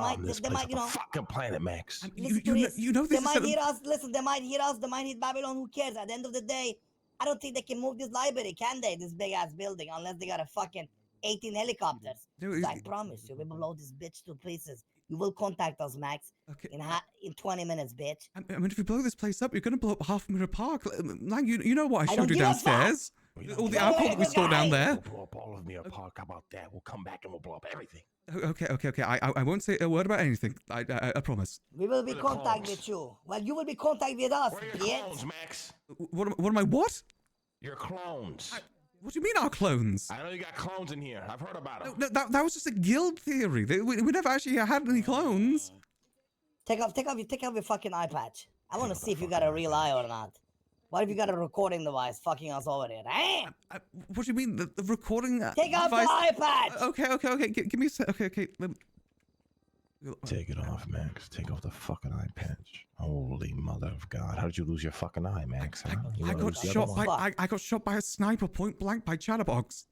know. Fucking planet, Max. You know this. They might hear us. Listen. They might hear us. They might hit Babylon. Who cares? At the end of the day, I don't think they can move this library, can they? This big ass building, unless they got a fucking 18 helicopters. So I promise you, we will blow this bitch to pieces. You will contact us, Max. Okay. In 20 minutes, bitch. I mean, if you blow this place up, you're gonna blow up half Mirror Park. Like, you know what I showed you downstairs. All the alcohol that we store down there. We'll blow up all of Mirror Park. How about that? We'll come back and we'll blow up everything. Okay. I won't say a word about anything. I promise. We will be in contact with you. Well, you will be in contact with us, Where are bitch. your clones, Max? What am I? What? Your clones. What do you mean our clones? I know you got clones in here. I've heard about them. No, that was just a guild theory. We never actually had any clones. Take off your fucking eye patch. I want to see if you got a real eye or not. What if you got a recording device fucking us over there? Eh? What do you mean the recording? Take off the eye patch. Okay. Give me a sec. Okay. Take it off, Max. Take off the fucking eye patch. Holy mother of God! How did you lose your fucking eye, Max? I got shot by a sniper point blank by Chatterbox.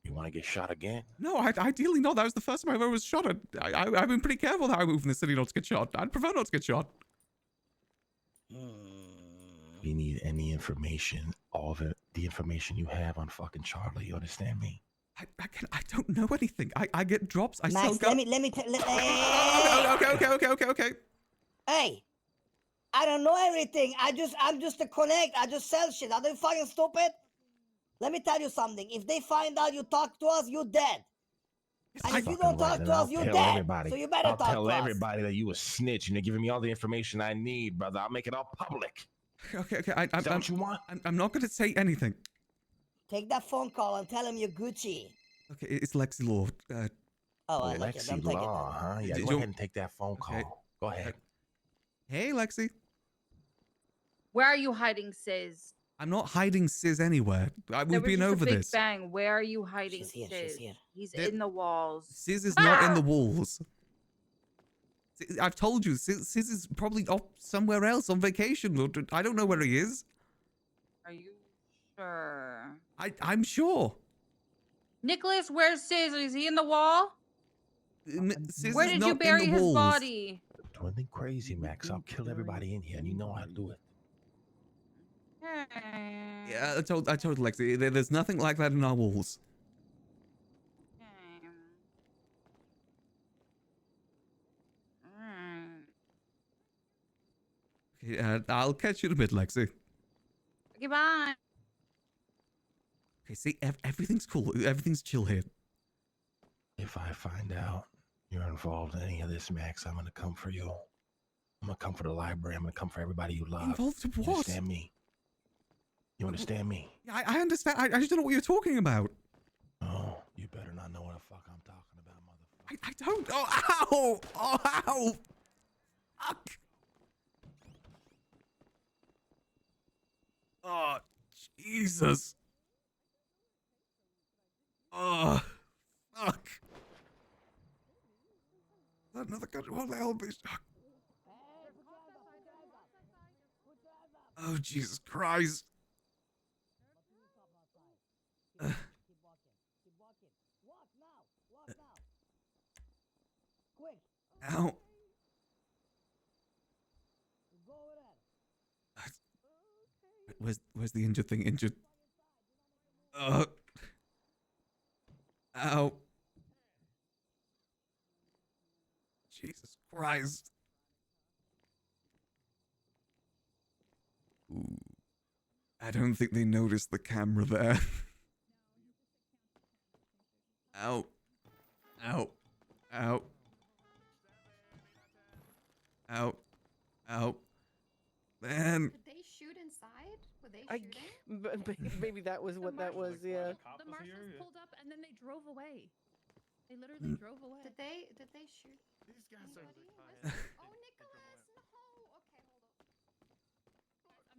You want to get shot again? No, ideally not. That was the first time I ever was shot at. I've been pretty careful how I move in the city not to get shot. I'd prefer not to get shot. We need any information, all of it, the information you have on fucking Charlie. You understand me? I don't know anything. I get drops. I Max, sell. let me Okay. Hey, I don't know everything. I'm just a connect. I just sell shit. Are they fucking stupid? Let me tell you something. If they find out you talk to us, you dead. And if you don't talk to us, you dead. Everybody. So you better I'll talk to tell us. everybody that you a snitch and you're giving me all the information I need, brother. I'll make it all public. Okay. Is that what you want? I'm not going to say anything. Take that phone call and tell him you're Gucci. Okay, it's Lexi Law. Lexi Law, huh? Yeah, go ahead and take that phone call. Go ahead. Hey, Lexi. Where are you hiding, Sis? I'm not hiding Sis anywhere. We've been over Big this. Bang. Where are you hiding, She's Sis? here. He's in the walls. Sis is not in the walls. I've told you, Sis is probably off somewhere else on vacation. I don't know where he is. Are you sure? I'm sure. Nicholas, where's Sis? Is he in the wall? Sis Where is did not you bury in the his walls. body? Do anything crazy, Max. I'll kill everybody in here, and you know how to do it. Yeah, I told Lexi, there's nothing like that in our walls. Okay, I'll catch you in a bit, Lexi. Okay, bye. Okay, see, everything's cool. Everything's chill here. If I find out you're involved in any of this, Max, I'm gonna come for you. I'm gonna come for the library. I'm gonna come for everybody you love. Involved in what? You understand me? You understand me? Yeah, I understand. I just don't know what you're talking about. Oh, you better not know what the fuck I'm talking about, motherfucker. I don't. Oh, ow! Oh, ow! Fuck! Oh, Jesus. be shocked. Oh, Jesus Christ. Ow. Where's the injured thing? Injured. Ow. Jesus Christ. Ooh. I don't think they noticed the camera there. Ow. Ow. Ow. Ow. Ow. Man. Did they shoot inside? Were they shooting? Maybe that was what that was. Yeah. The marshals pulled up and then they drove away. They literally drove away. Did they shoot? These guys anybody? are. Oh, Nicholas! No.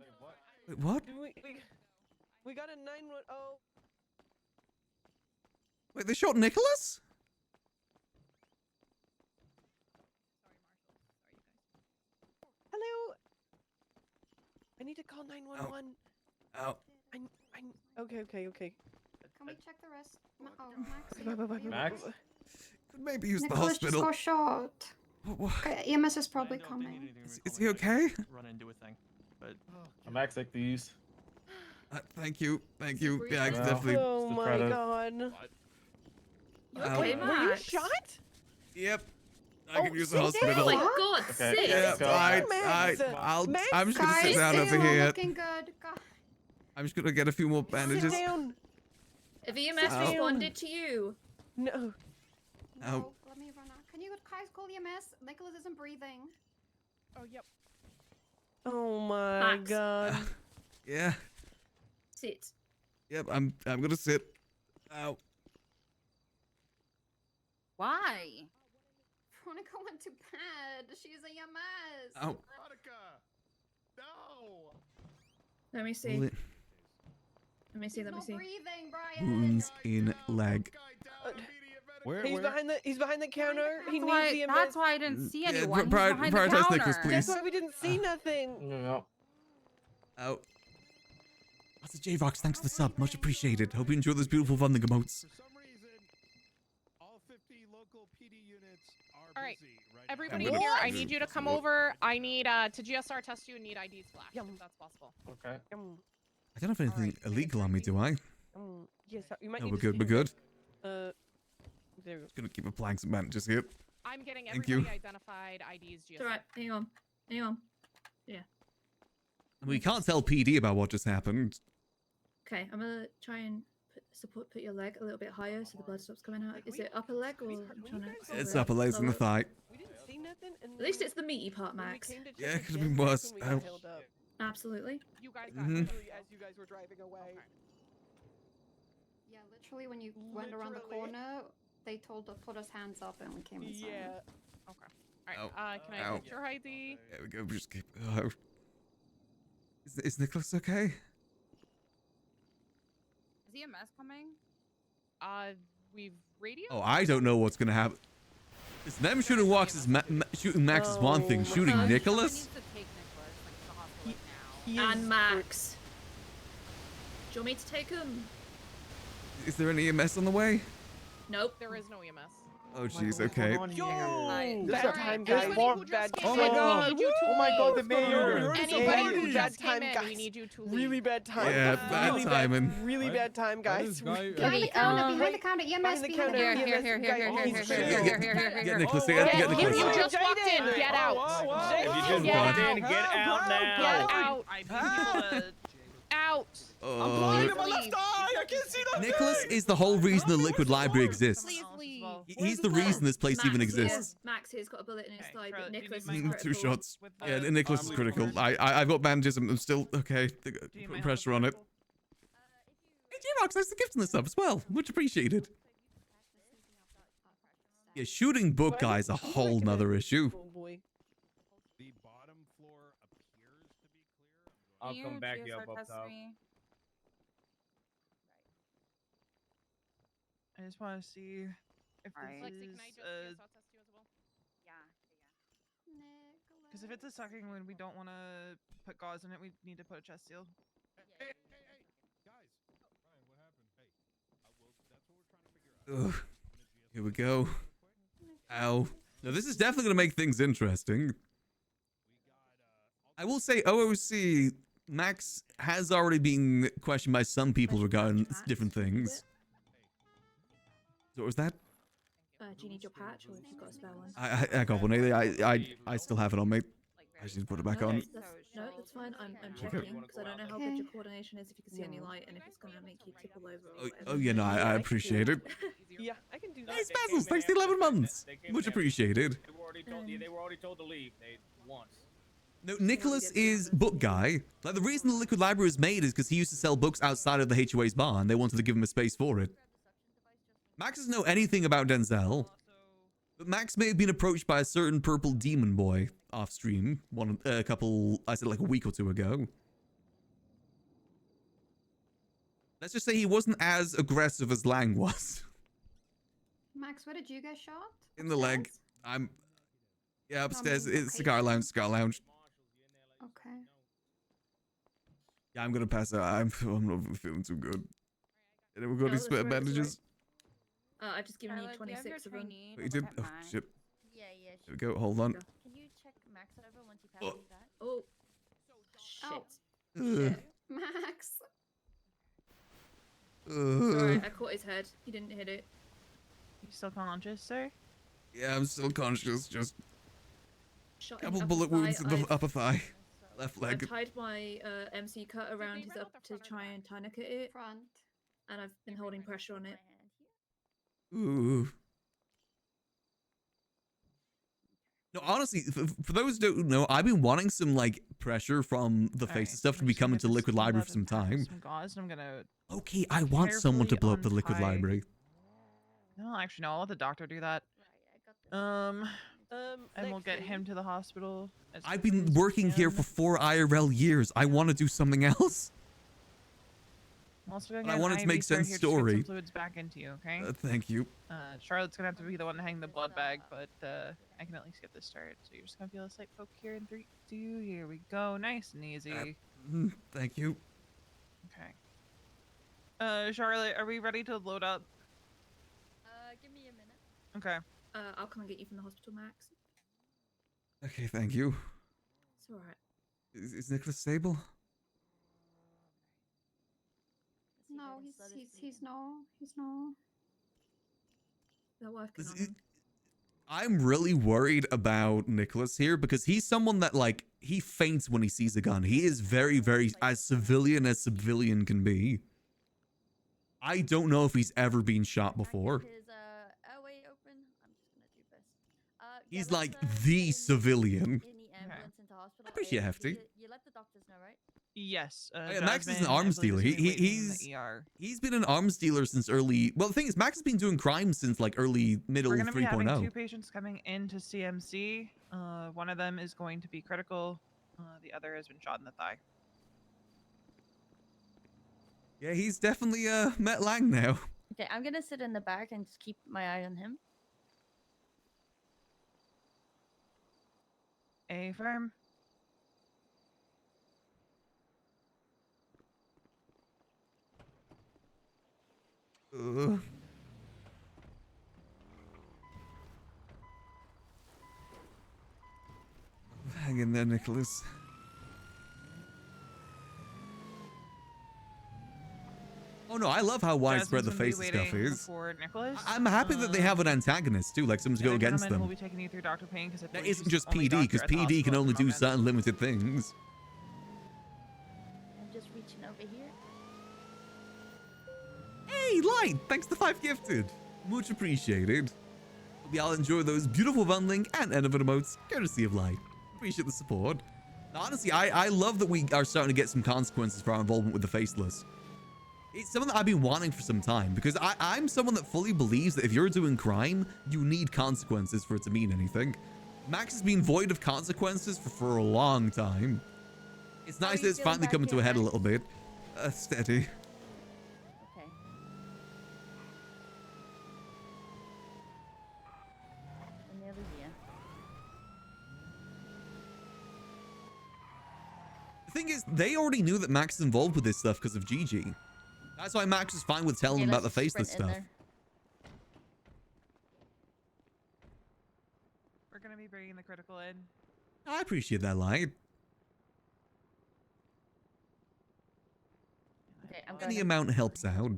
Okay, hold on. Wait, what? We got a 911. Oh. Wait, they shot Nicholas? Hello. I need to call 911. Ow. Okay. Can we check the rest? Max. Okay, bye. Max? Could maybe use the Nicholas just hospital. got shot. EMS is probably coming. Is he okay? Run into a thing, but Max, like these. Thank you. Yeah, I Wow. definitely. Oh my god. You Ow. okay, Were you Max? shot? Yep. I can use the hospital. Oh my god, Okay, sick. Yeah, let's go. I'm just gonna sit down Guys, over they are here. looking good. God. I'm just gonna get a few more Sit bandages. down. Have EMS Ow. responded to you? No. Ow. No, let me run out. Can you guys call EMS? Nicholas isn't breathing. Oh, yep. Oh my Max. god. Yeah. Sit. Yep. I'm gonna sit. Ow. Why? Veronica went to bed. She's EMS. Ow. Veronica! No! Let me see. Let me see. Let me Not see. breathing, Brian. Wounds in leg. He's behind the counter. He needs Why, the that's why I didn't see Yeah, anyone. He's prioritize behind the Nicholas, counter. please. That's why we didn't see nothing. No. Ow. That's a J-Vox. Thanks for the sub. Much appreciated. Hope you enjoy those beautiful funding emotes. For some reason, all 50 local PD units are All right, busy right everybody now. here, I need you to come over. I need to GSR test you and need IDs flash. If that's possible. Okay. I don't have anything illegal on me, do I? Yes, you might No, need we're to good. see We're good. There. Just gonna keep applying some bandages here. I'm getting Thank everybody you. identified IDs. GSR. It's alright. Hang on. Yeah. We can't tell PD about what just happened. Okay, I'm gonna try and put your leg a little bit higher so the blood stops coming out. Is it upper leg or I'm trying to? It's upper legs and the thigh. We didn't see nothing. And At least it's the meaty part, when we Max. came to Yeah, check it could have again, been that's worse. when we got Ow. held up. Absolutely. You guys got Mhm. Literally as you guys were driving away. Yeah, literally when you went around the corner, they told to put us hands up and we came inside. Yeah. Okay. All Ow. right. Can I Ow. get your ID? There we go. Just keep. Oh. Is Nicholas okay? Is EMS coming? We've radio. Oh, I don't know what's gonna happen. Is them shooting shooting Max is one thing. Shooting Someone Nicholas? needs to take Nicholas to the hospital now. And Max. Do you want me to take him? Is there any EMS on the way? Nope. There is no EMS. Oh, jeez. Okay. Bad time, guys. Bad Oh time. my god. Oh my god, the mayor. Anybody who Bad just time, came in, guys. we need you to leave. Really bad time. Yeah, bad Really timing. Really bad time, guys. Behind the counter, behind the counter, EMS Behind the counter. behind the Here, counter. Get Nicholas here. Get You Nicholas. just walked in. Get out. If you just Get walked out. in, get out now. Get out. Out. Oh. Please. I can't see nothing. Nicholas is the whole reason the Liquid Library exists. Please leave. He's the reason this place even exists. Max here's got a bullet in his thigh, but Nicholas is Two critical. shots. Yeah, Nicholas is critical. I've got bandages. I'm still okay. Put pressure on it. Hey, J-Rox, nice to gift in the sub as well. Much appreciated. Yeah, shooting book guy is a whole nother issue. Oh boy. The bottom floor appears to be clear. I'll Can come you back you GSR up test top. me? I just want to see if Alright. this Lexi, is can I just GSR test you as well? Yeah. Because if it's a sucking wound, we don't want to put gauze in it. We need to put a chest seal. Hey, guys. Ryan, what happened? Hey, well, that's what we're trying to figure out. Ugh. Here we go. Ow. Now this is definitely gonna make things interesting. I will say OOC Max has already been questioned by some people regarding different things. So what was that? Do you need your patch, or have you got a spare one? I got one. I still have it on me. I just need to put it back on. No, that's fine. I'm Okay. checking because I don't know how good your coordination is. If you can see any light, and if it's gonna make you tip all over. Or Oh yeah, no, I appreciate it. Yeah, I can do that. Hey, Spazzles, thanks to 11 months. Much appreciated. They were already told to leave. They once. No, Nicholas is book guy. Like, the reason the Liquid Library was made is because he used to sell books outside of the HOA's bar, and they wanted to give him a space for it. Max doesn't know anything about Denzel, but Max may have been approached by a certain purple demon boy off stream like a week or two ago. Let's just say he wasn't as aggressive as Lang was. Max, where did you get shot? In the leg. Yeah, upstairs. It's Cigar Lounge. Okay. Yeah, I'm gonna pass out. I'm not feeling too good. And we've got any spare bandages. I've just given you 26 of them. Wait, you did? Oh, shit. Yeah. There we go. Hold on. Can you check Max over once you pass me that? Oh. Shit. Ugh. Max. Sorry, I caught his head. He didn't hit it. You still conscious, sir? Yeah, I'm still conscious. Just Shot couple him bullet upper wounds to thigh. the upper thigh, left I've leg. tied my MC cut around his up to try and tourniquet it. Front. And I've been holding pressure on it. Ooh. No, honestly, for those who don't know, I've been wanting some like pressure from the face and stuff to be coming to Liquid Library for some time. Some gauze, and I'm gonna. Okay, I want someone to blow up the Liquid untie- Library. No, actually, no. I'll let the doctor do that. And we'll get him to the hospital. I've been working here for 4 IRL years. I want to do something else. I'm also gonna But I get want an it to IV make start sense here to shoot story. some fluids back into you, okay? Thank you. Charlotte's gonna have to be the one to hang the blood bag, but I can at least get this started. So you're just gonna feel a slight poke here in 3, 2. Here we go, nice and easy. Thank you. Okay. Charlotte, are we ready to load up? Give me a minute. Okay. I'll come and get you from the hospital, Max. Okay, thank you. It's alright. Is Nicholas stable? No, he's no. They're working on him. I'm really worried about Nicholas here because he's someone that like he faints when he sees a gun. He is very, very as civilian can be. I don't know if he's ever been shot before. His airway open. I'm just gonna do this. He's like the civilian. I appreciate hefty. You let the doctors know, right? Yes. Yeah, Max is an Jasmine, I arms believe, dealer. is gonna be waiting in He's the ER. he's been an arms dealer since early. Well, the thing is, Max has been doing crime since like middle We're gonna be having 2 3.0. patients coming into CMC. One of them is going to be critical. The other has been shot in the thigh. Yeah, he's definitely met Lang now. Okay, I'm gonna sit in the back and just keep my eye on him. A firm. Hang in there, Nicholas. Oh no, I love how widespread the Jasmine's face gonna and be stuff waiting is. for Nicholas. I'm happy that they have an antagonist too, like someone to go against We'll them. be taking you through Dr. Payne because That isn't just PD, because PD can only do certain limited things. I'm just reaching over here. Hey, Light! Thanks to 5 gifted. Much appreciated. Hope y'all enjoy those beautiful bundling and end of emotes, courtesy of Light. Appreciate the support. Honestly, I love that we are starting to get some consequences for our involvement with the Faceless. It's something that I've been wanting for some time, because I'm someone that fully believes that if you're doing crime, you need consequences for it to mean anything. Max has been void of consequences for a long time. It's nice that it's finally coming to a head a little bit. Steady. Okay. I'm nearly here. they already knew that Max is involved with this stuff because of Gigi. That's why Max was fine with telling them about the faceless stuff. We're gonna be bringing the critical in. I appreciate that, light. Okay, I'm Any gonna. amount helps out.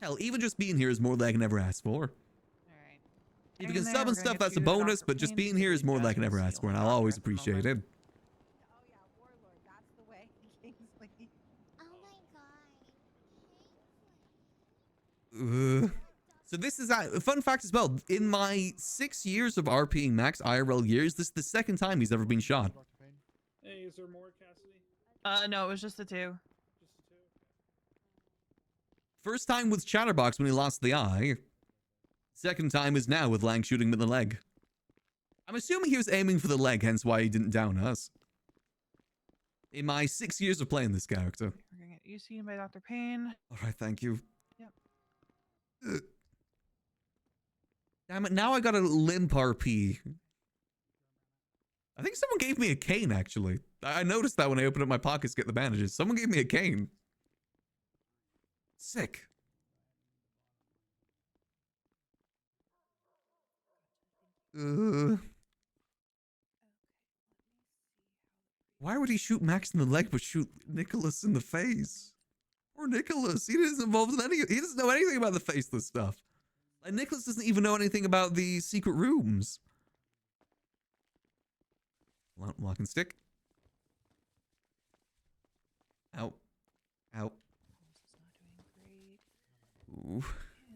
Hell, even just being here is more than I can ever ask for. If you can sub and stuff, that's a bonus, but just being here is more than I can ever ask for, and I'll always appreciate it. So this is a fun fact as well. In my 6 years of RPing Max IRL years, this is the second time he's ever been shot. Hey, is there more, Cassidy? No, it was just the two. First time with Chatterbox when he lost the eye. Second time is now with Lang shooting him in the leg. I'm assuming he was aiming for the leg, hence why he didn't down us. In my 6 years of playing this character. We're gonna get UC by Dr. Payne. Alright, thank you. Yep. Damn it, now I got a limp RP. I think someone gave me a cane, actually. I noticed that when I opened up my pockets to get the bandages. Someone gave me a cane. Sick. Why would he shoot Max in the leg but shoot Nicholas in the face? Poor Nicholas. He isn't involved in any. He doesn't know anything about the faceless stuff. Like Nicholas doesn't even know anything about the secret rooms. Lock and stick. Ow. Ow. Ooh.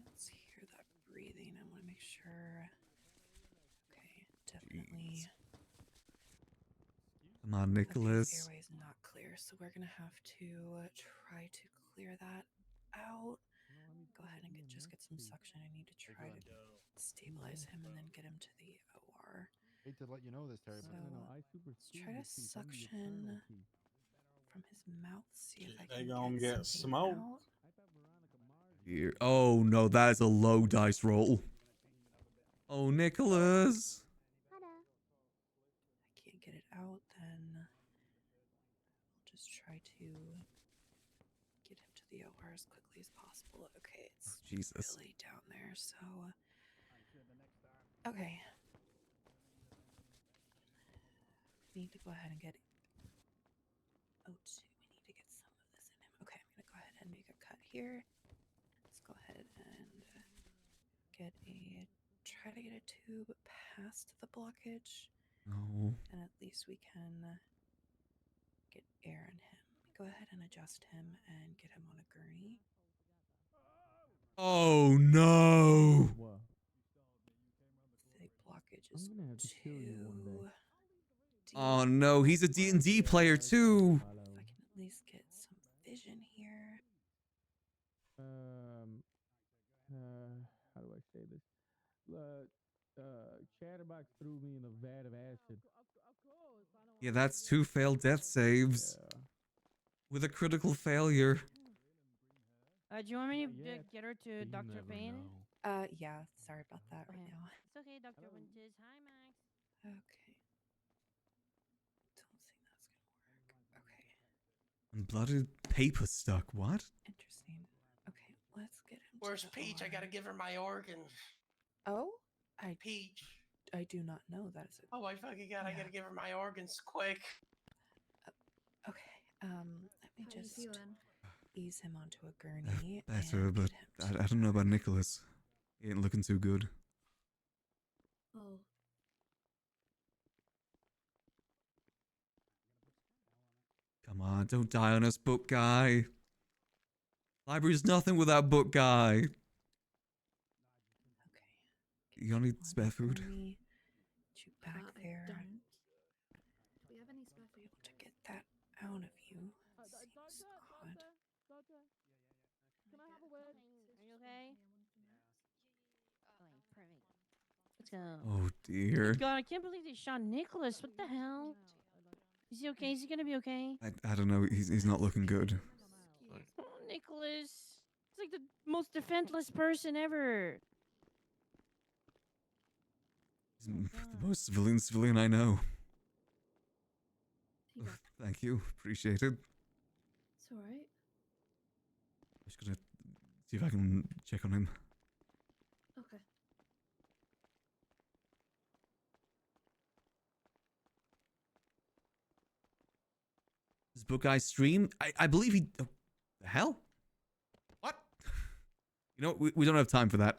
Let's hear that breathing. I want to make sure. Okay, definitely. Jeez. Come on, Nicholas. Okay, airway's not clear, so we're gonna have to try to clear that out. Go ahead and just get some suction. I need to try to stabilize him and then get him to the OR. Hate to let you know this, Terry, but let's try to suction from his mouth. See if I They can gonna get something smoked. out. Here. Oh no, that is a low dice roll. Oh, Nicholas. If I can't get it out, then I'll just try to get him to the OR as quickly as possible. Okay, it's Jesus. really down there, so okay. We need to go ahead and get we need to get some of this in him. Okay, I'm gonna go ahead and make a cut here. Let's go ahead and try to get a tube past the blockage. No. And at least we can get air in him. Go ahead and adjust him and get him on a gurney. Oh no. The blockage is too. Oh no, he's a D&D player too. If I can at least get some vision here. How do I say this? Chatterbox threw me in a vat of acid. Yeah, that's 2 failed death saves. With a critical failure. Do you want me to get her to Dr. Payne? Yeah, sorry about that right now. It's okay, Dr. Winters. Hi, Max. Okay. Don't think that's gonna work. Okay. Unblooded paper stuck. What? Interesting. Okay, let's get him. Where's Peach? I gotta give her my organ. Oh, Peach. I do not know. That is. Oh my fucking god! I gotta give her my organs quick. Okay. Let me just ease him onto a gurney. Better, but I don't know about Nicholas. He ain't looking too good. Oh. Come on, don't die on us, book guy. Library's nothing without book guy. You got any spare food? Back there. Do we have any spare food? To get that out of you. Seems odd. Can I have a word? Are you okay? Let's go. Oh dear. God, I can't believe they shot Nicholas. What the hell? Is he okay? Is he gonna be okay? I don't know. He's not looking good. Oh, Nicholas. It's like the most defenseless person ever. He's the most civilian I know. Thank you. Appreciate it. It's alright. I'm just gonna see if I can check on him. Okay. This book I stream. I believe he. Oh, the hell? What? You know what? We don't have time for that.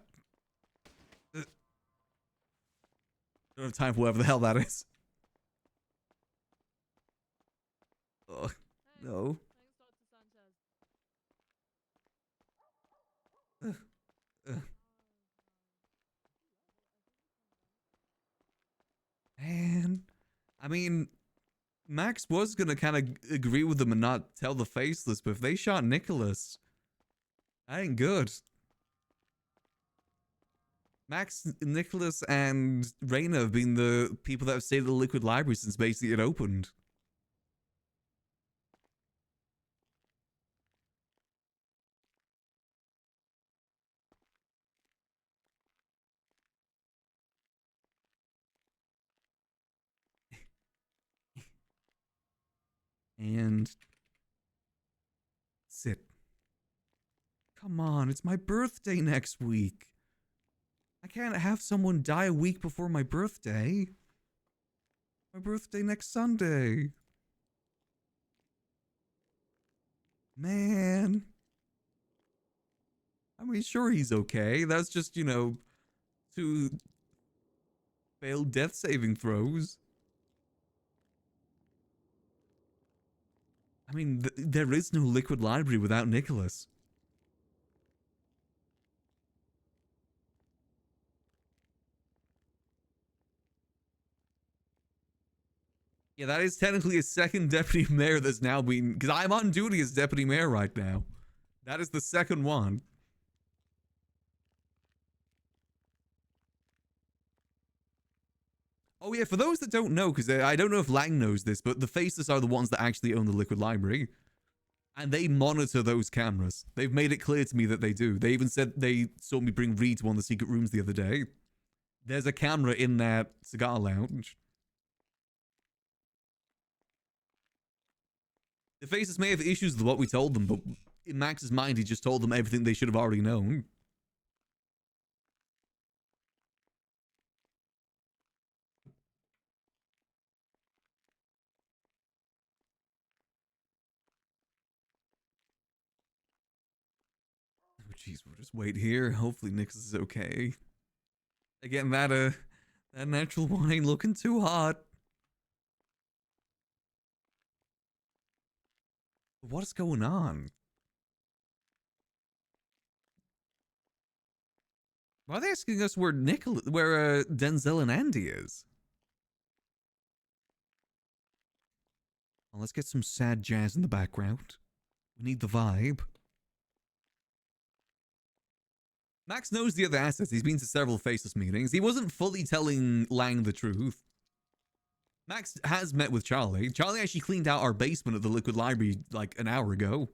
Don't have time for whatever the hell that is. Oh, no. Man, I mean, Max was gonna kind of agree with them and not tell the Faceless, but if they shot Nicholas, that ain't good. Max, Nicholas, and Raina have been the people that have stayed at the Liquid Library since basically it opened. And sit. Come on, it's my birthday next week. I can't have someone die a week before my birthday. My birthday next Sunday. Man. I mean, sure, he's okay. That's just, you know, 2 failed death saving throws. I mean, there is no Liquid Library without Nicholas. Yeah, that is technically a second deputy mayor that's now been... Because I'm on duty as deputy mayor right now. That is the second one. Oh yeah, for those that don't know, because I don't know if Lang knows this, but the Faceless are the ones that actually own the Liquid Library. And they monitor those cameras. They've made it clear to me that they do. They even said they saw me bring Reed to one of the secret rooms the other day. There's a camera in that cigar lounge. The Faces may have issues with what we told them, but in Max's mind, he just told them everything they should have already known. Oh, jeez, we'll just wait here. Hopefully Nicholas is okay. Again, that natural one ain't looking too hot. What is going on? Why are they asking us where Denzel and Andy is? Well, let's get some sad jazz in the background. We need the vibe. Max knows the other assets. He's been to several Faceless meetings. He wasn't fully telling Lang the truth. Max has met with Charlie. Charlie actually cleaned out our basement at the Liquid Library like an hour ago.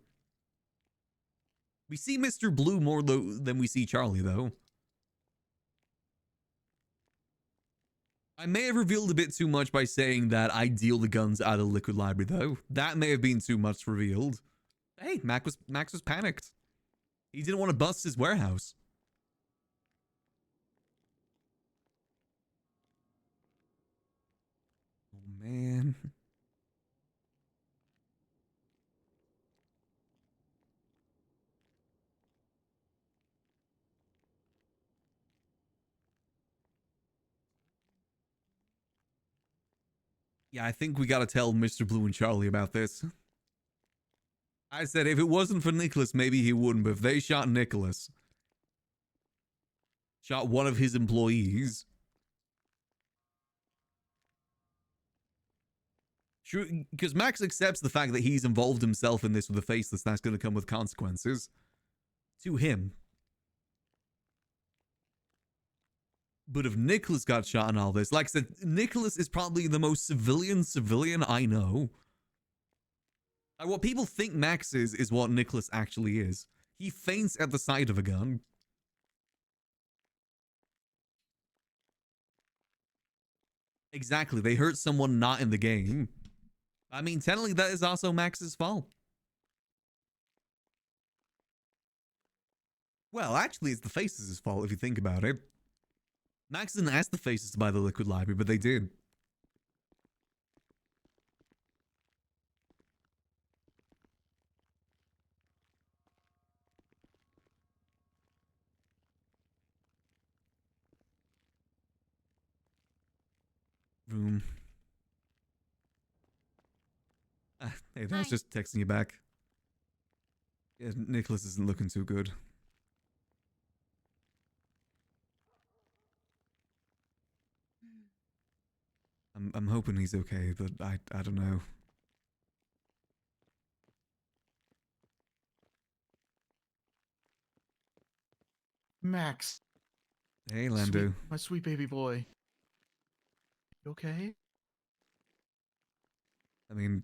We see Mr. Blue more than we see Charlie, though. I may have revealed a bit too much by saying that I deal the guns out of the Liquid Library, though. That may have been too much revealed. Hey, Max was panicked. He didn't want to bust his warehouse. Oh, man. Yeah, I think we gotta tell Mr. Blue and Charlie about this. I said if it wasn't for Nicholas, maybe he wouldn't, but if they shot Nicholas, shot one of his employees. Sure, because Max accepts the fact that he's involved himself in this with the Faceless, that's going to come with consequences to him. But if Nicholas got shot in all this, like I said, Nicholas is probably the most civilian I know. Like, what people think Max is what Nicholas actually is. He faints at the sight of a gun. Exactly, they hurt someone not in the game. I mean, technically, that is also Max's fault. Well, actually, it's the Faces' fault if you think about it. Max didn't ask the Faces to buy the Liquid Library, but they did. Room. Hey, that's Hi. just texting you back. Yeah, Nicholas isn't looking too good. I'm hoping he's okay, but I don't know. Max. Hey, Lando. My sweet baby boy. You okay? I mean,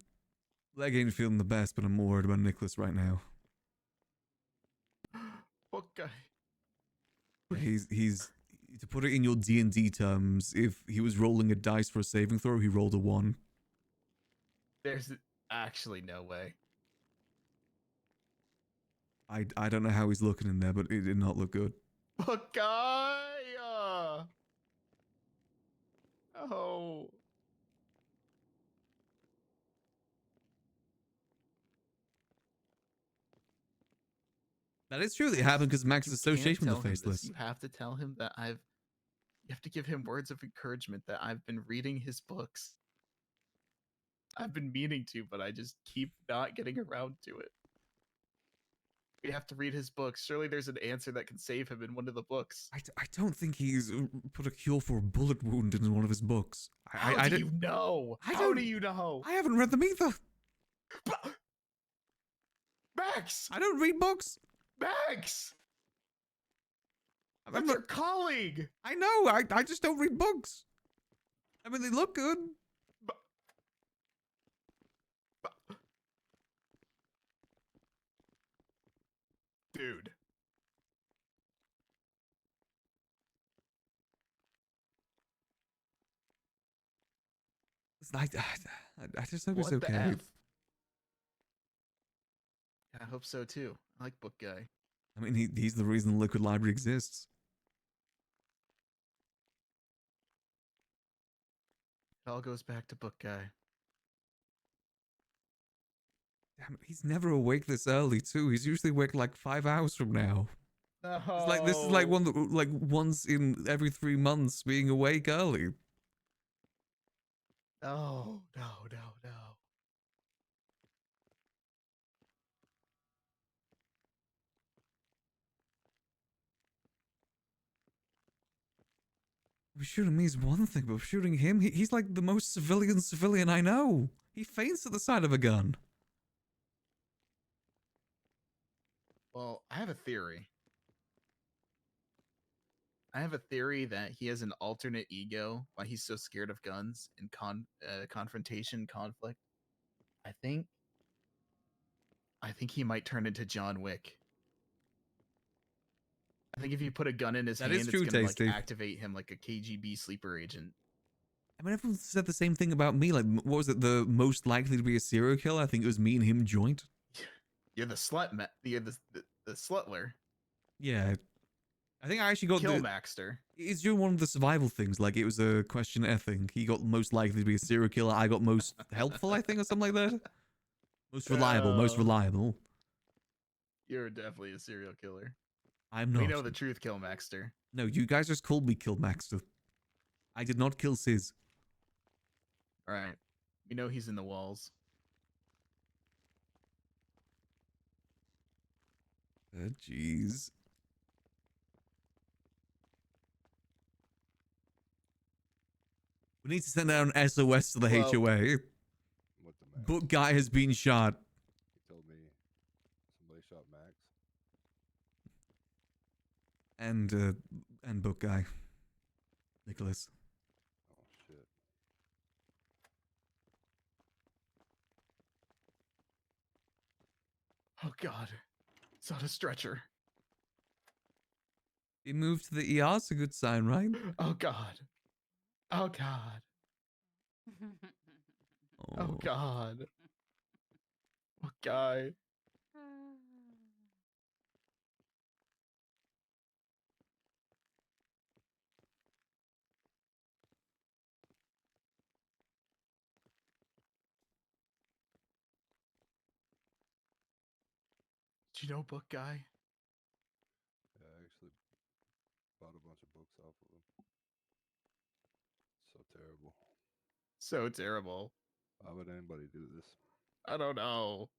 leg ain't feeling the best, but I'm more worried about Nicholas right now. What guy? He's to put it in your D&D terms, if he was rolling a dice for a saving throw, he rolled a 1. There's actually no way. I don't know how he's looking in there, but it did not look good. What guy? Oh. That is true that it happened because Max's You can't association with tell the him this. Faceless. You have to tell him that you have to give him words of encouragement that I've been reading his books. I've been meaning to, but I just keep not getting around to it. We have to read his books. Surely there's an answer that can save him in one of the books. I don't think he's put a cure for a bullet wound in one of his books. How do you know? How do you know? I haven't read them either. Max! I don't read books. Max! That's your colleague! I know, I just don't read books. I mean, they look good. Dude. I just hope What it's the okay. F? I hope so too. I like Book Guy. I mean, he's the reason the Liquid Library exists. It all goes back to Book Guy. Damn it, he's never awake this early too. He's usually awake like 5 hours from now. It's like this is like like once in every 3 months being awake early. Oh, no, no, no. Shooting me is one thing, but shooting him, he's like the most civilian I know. He faints at the sight of a gun. Well, I have a theory. I have a theory that he has an alternate ego, why he's so scared of guns and confrontation, conflict. I think he might turn into John Wick. I think if you put a gun in his That hand, is it's true, gonna like Tasty. activate him like a KGB sleeper agent. I mean, everyone said the same thing about me. Like, what was it? The most likely to be a serial killer? I think it was me and him joint. You're the slut, you're the slutler. Yeah. I think I actually got Killmaxter. It's doing one of the survival things. Like, it was a questionnaire thing. He got most likely to be a serial killer. I got most helpful, I think, or something like that. Most reliable, most reliable. You're definitely a serial killer. I'm not. We know the truth, Killmaxter. No, you guys just called me Killmaxter. I did not kill Sis. Alright. We know he's in the walls. Jeez. We need to send out an SOS to the HOA. Book guy has been shot. He told me somebody shot Max. And book guy. Nicholas. Oh shit. Oh god. It's on a stretcher. He moved to the ER, it's a good sign, right? Oh god. Oh god. Oh God. Oh guy. Do you know book guy? Yeah, I actually bought a bunch of books off of him. So terrible. So terrible. Why would anybody do this? I don't know.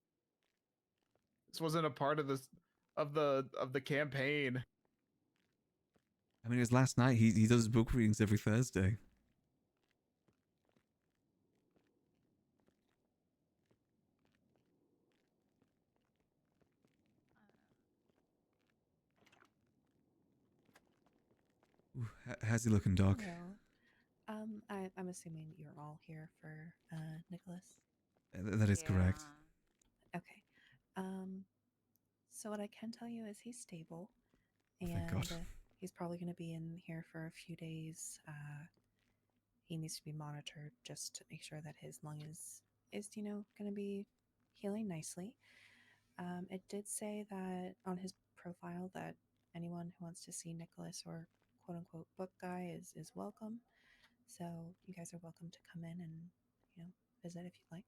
This wasn't a part of this of the campaign. I mean, it was last night. He does book readings every Thursday. Ooh, how's he looking, Doc? Hello. I'm assuming you're all here for Nicholas. That is correct. Okay. So what I can tell you is he's stable, Thank and God. he's probably going to be in here for a few days. He needs to be monitored just to make sure that his lung is going to be healing nicely. It did say that on his profile that anyone who wants to see Nicholas or quote unquote book guy is welcome. So you guys are welcome to come in and visit if you'd like.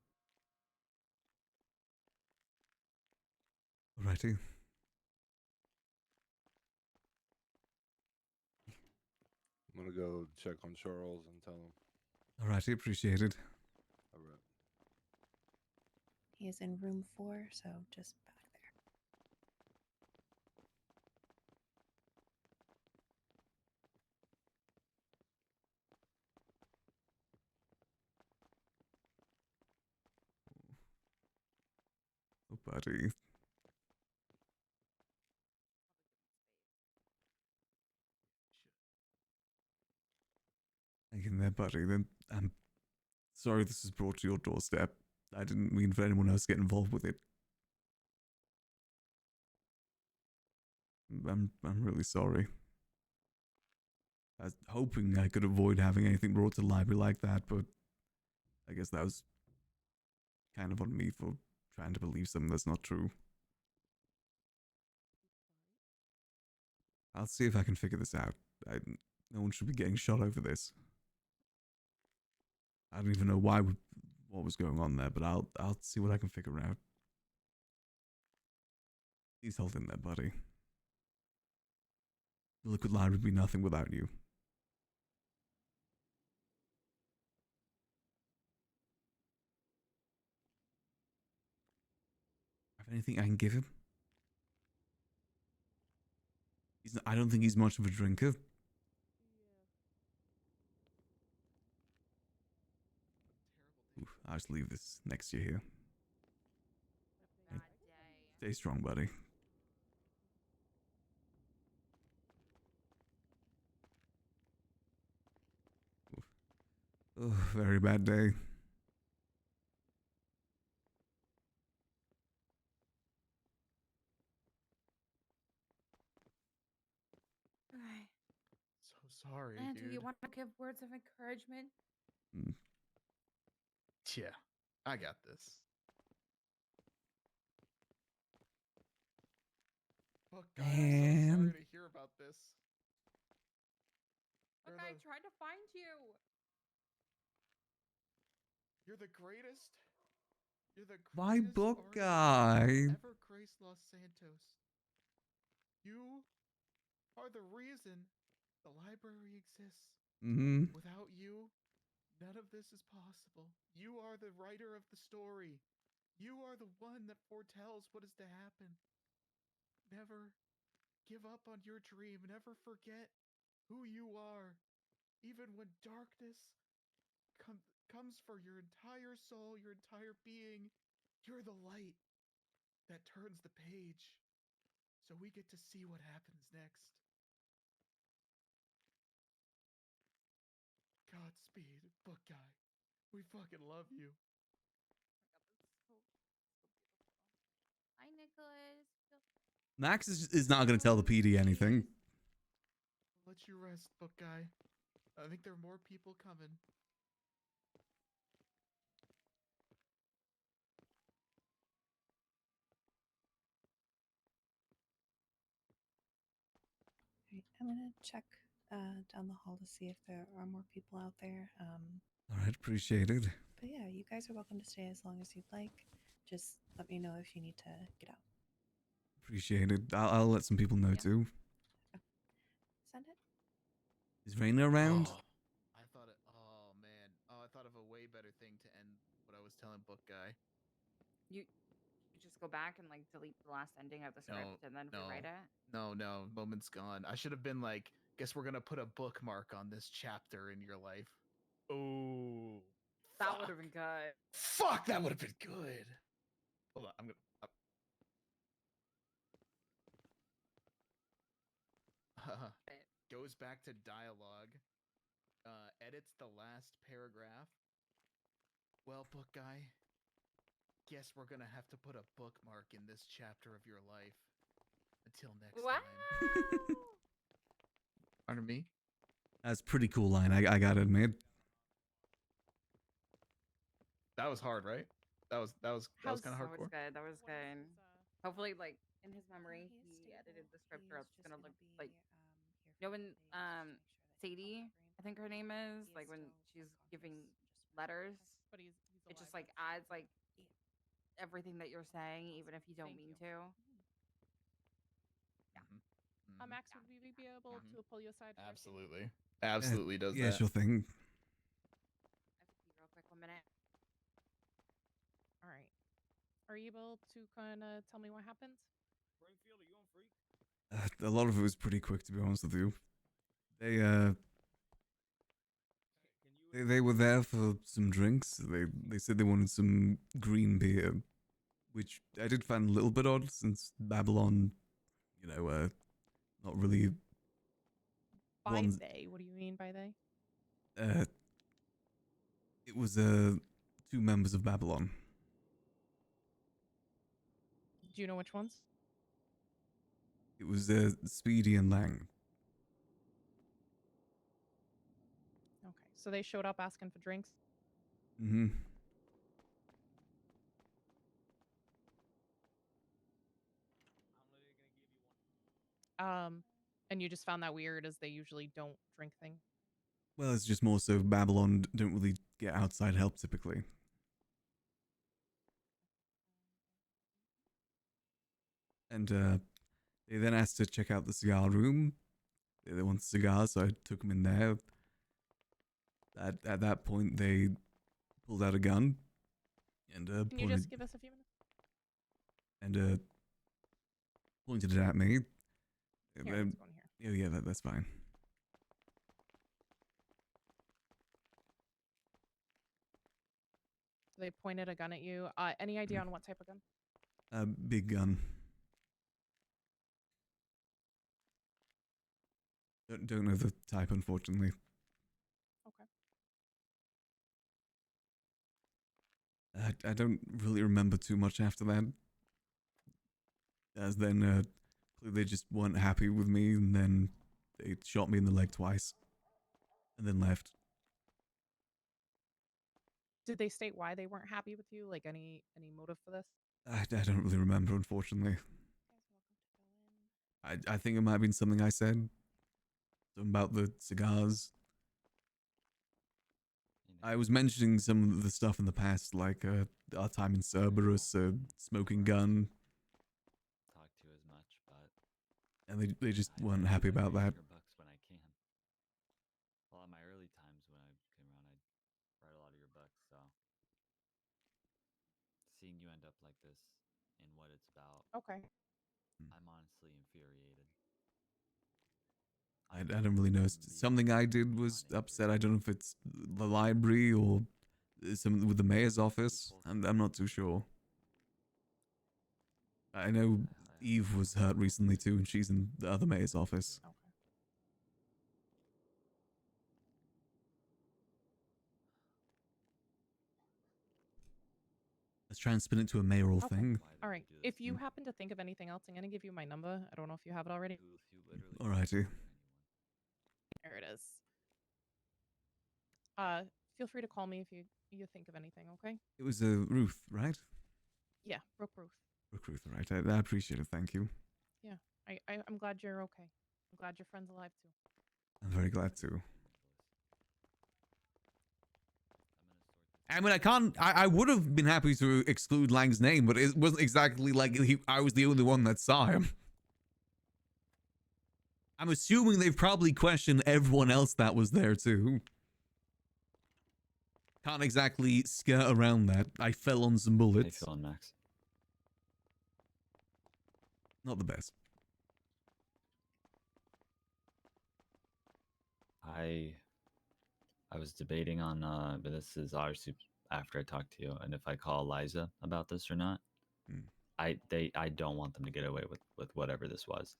Alrighty. I'm gonna go check on Charles and tell him. Alrighty, appreciated. All right. He is in room 4, so just back there. Oh, buddy. Hang in there, buddy. Then I'm sorry this is brought to your doorstep. I didn't mean for anyone else to get involved with it. I'm really sorry. I was hoping I could avoid having anything brought to the library like that, but I guess that was kind of on me for trying to believe something that's not true. I'll see if I can figure this out. No one should be getting shot over this. I don't even know what was going on there, but I'll see what I can figure out. Please hold in there, buddy. The Liquid Library would be nothing without you. Have anything I can give him? I don't think he's much of a drinker. Oof, I'll just leave this next to you here. Hey, stay strong, buddy. Oof. Oh, very bad day. Okay. So sorry, Andrew, dude. you want to give words of encouragement? Yeah, I got this. Oh God, I'm so sorry to hear about this. Look, I tried to find you. You're the greatest. You're the greatest Why book artist guy? ever graced Los Santos. You are the reason the library exists. Mm-hmm. Without you, none of this is possible. You are the writer of the story. You are the one that foretells what is to happen. Never give up on your dream. Never forget who you are. Even when darkness comes for your entire soul, your entire being, you're the light that turns the page. So we get to see what happens next. Godspeed, book guy. We fucking love you. Hi, Nicholas. Max is not going to tell the PD anything. I'll let you rest, book guy. I think there are more people coming. Alright, I'm gonna check down the hall to see if there are more people out there. All right, appreciate it. But yeah, you guys are welcome to stay as long as you'd like. Just let me know if you need to get out. Appreciate it. I'll let some people know too. Send it. Is Raina around? Oh, I thought it. Oh man. Oh, I thought of a way better thing to end what I was telling Book Guy. You just go back and like delete the last ending of the No, script and then no, rewrite it. no. Moment's gone. I should have been like, guess we're gonna put a bookmark on this chapter in your life. Oh, That would have been good. fuck! That would have been good. Hold on, I'm gonna. Goes back to dialogue. Edits the last paragraph. Well, Book Guy, guess we're gonna have to put a bookmark in this chapter of your life. Until next time. Pardon me? That's a pretty cool line. I gotta admit. That was hard, right? That was kind of That hardcore. was good. That was good. Hopefully, like in his memory, he edited the script, or else it's gonna look like. You know when Sadie, I think her name is, like when she's giving letters, But he's it just like adds like everything that you're saying, even if you don't mean to. Max, would we be able to pull you aside? For a second? Absolutely does Yeah, that. sure thing. I have to pee real quick. 1 minute. All right. Are you able to kind of tell me what happened? A lot of it was pretty quick, to be honest with you. They were there for some drinks. They said they wanted some green beer, which I did find a little bit odd since Babylon, not really. By they? What do you mean by they? It was two members of Babylon. Do you know which ones? It was Speedy and Lang. Okay, so they showed up asking for drinks. Mm-hmm. And you just found that weird, as they usually don't drink things. Well, it's just more so Babylon don't really get outside help typically. And they then asked to check out the cigar room. They want cigars, so I took them in there. At that point, they pulled out a gun and Can you just give us a few minutes? and pointed it at me. Here, let's go in here. Yeah, that's fine. They pointed a gun at you. Any idea on what type of gun? A big gun. Don't know the type, unfortunately. Okay. I don't really remember too much after that. As then, they just weren't happy with me, and then they shot me in the leg twice, and then left. Did they state why they weren't happy with you? Like any motive for this? I don't really remember, unfortunately. I think it might have been something I said. Something about the cigars. I was mentioning some of the stuff in the past, like our time in Cerberus, smoking gun. Talk to as much, but And they just weren't happy about that. your books when I can. A lot of my early times when I came around, I'd write a lot of your books. So seeing you end up like this in what it's about, Okay. I'm honestly infuriated. I don't really know. Something I did was upset. I don't know if it's the library or something with the mayor's office. I'm not too sure. I know Eve was hurt recently too, and she's in the other mayor's office. Okay. Let's try and spin it to a mayoral Okay. thing. All right. If you happen to think of anything else, I'm gonna give you my number. I don't know if you have it already. Alrighty. There it is. Feel free to call me if you think of anything. Okay. It was Ruth, right? Yeah, Brooke Ruth. Ruth, right? I appreciate it. Thank you. Yeah. I'm glad you're okay. I'm glad your friend's alive too. I'm very glad to. I mean, I would have been happy to exclude Lang's name, but it wasn't exactly like I was the only one that saw him. I'm assuming they've probably questioned everyone else that was there too. Can't exactly skirt around that. I fell on some bullets. How you feeling, Max? Not the best. I was debating on but this is obviously after I talked to you, and if I call Eliza about this or not. I don't want them to get away with whatever this was.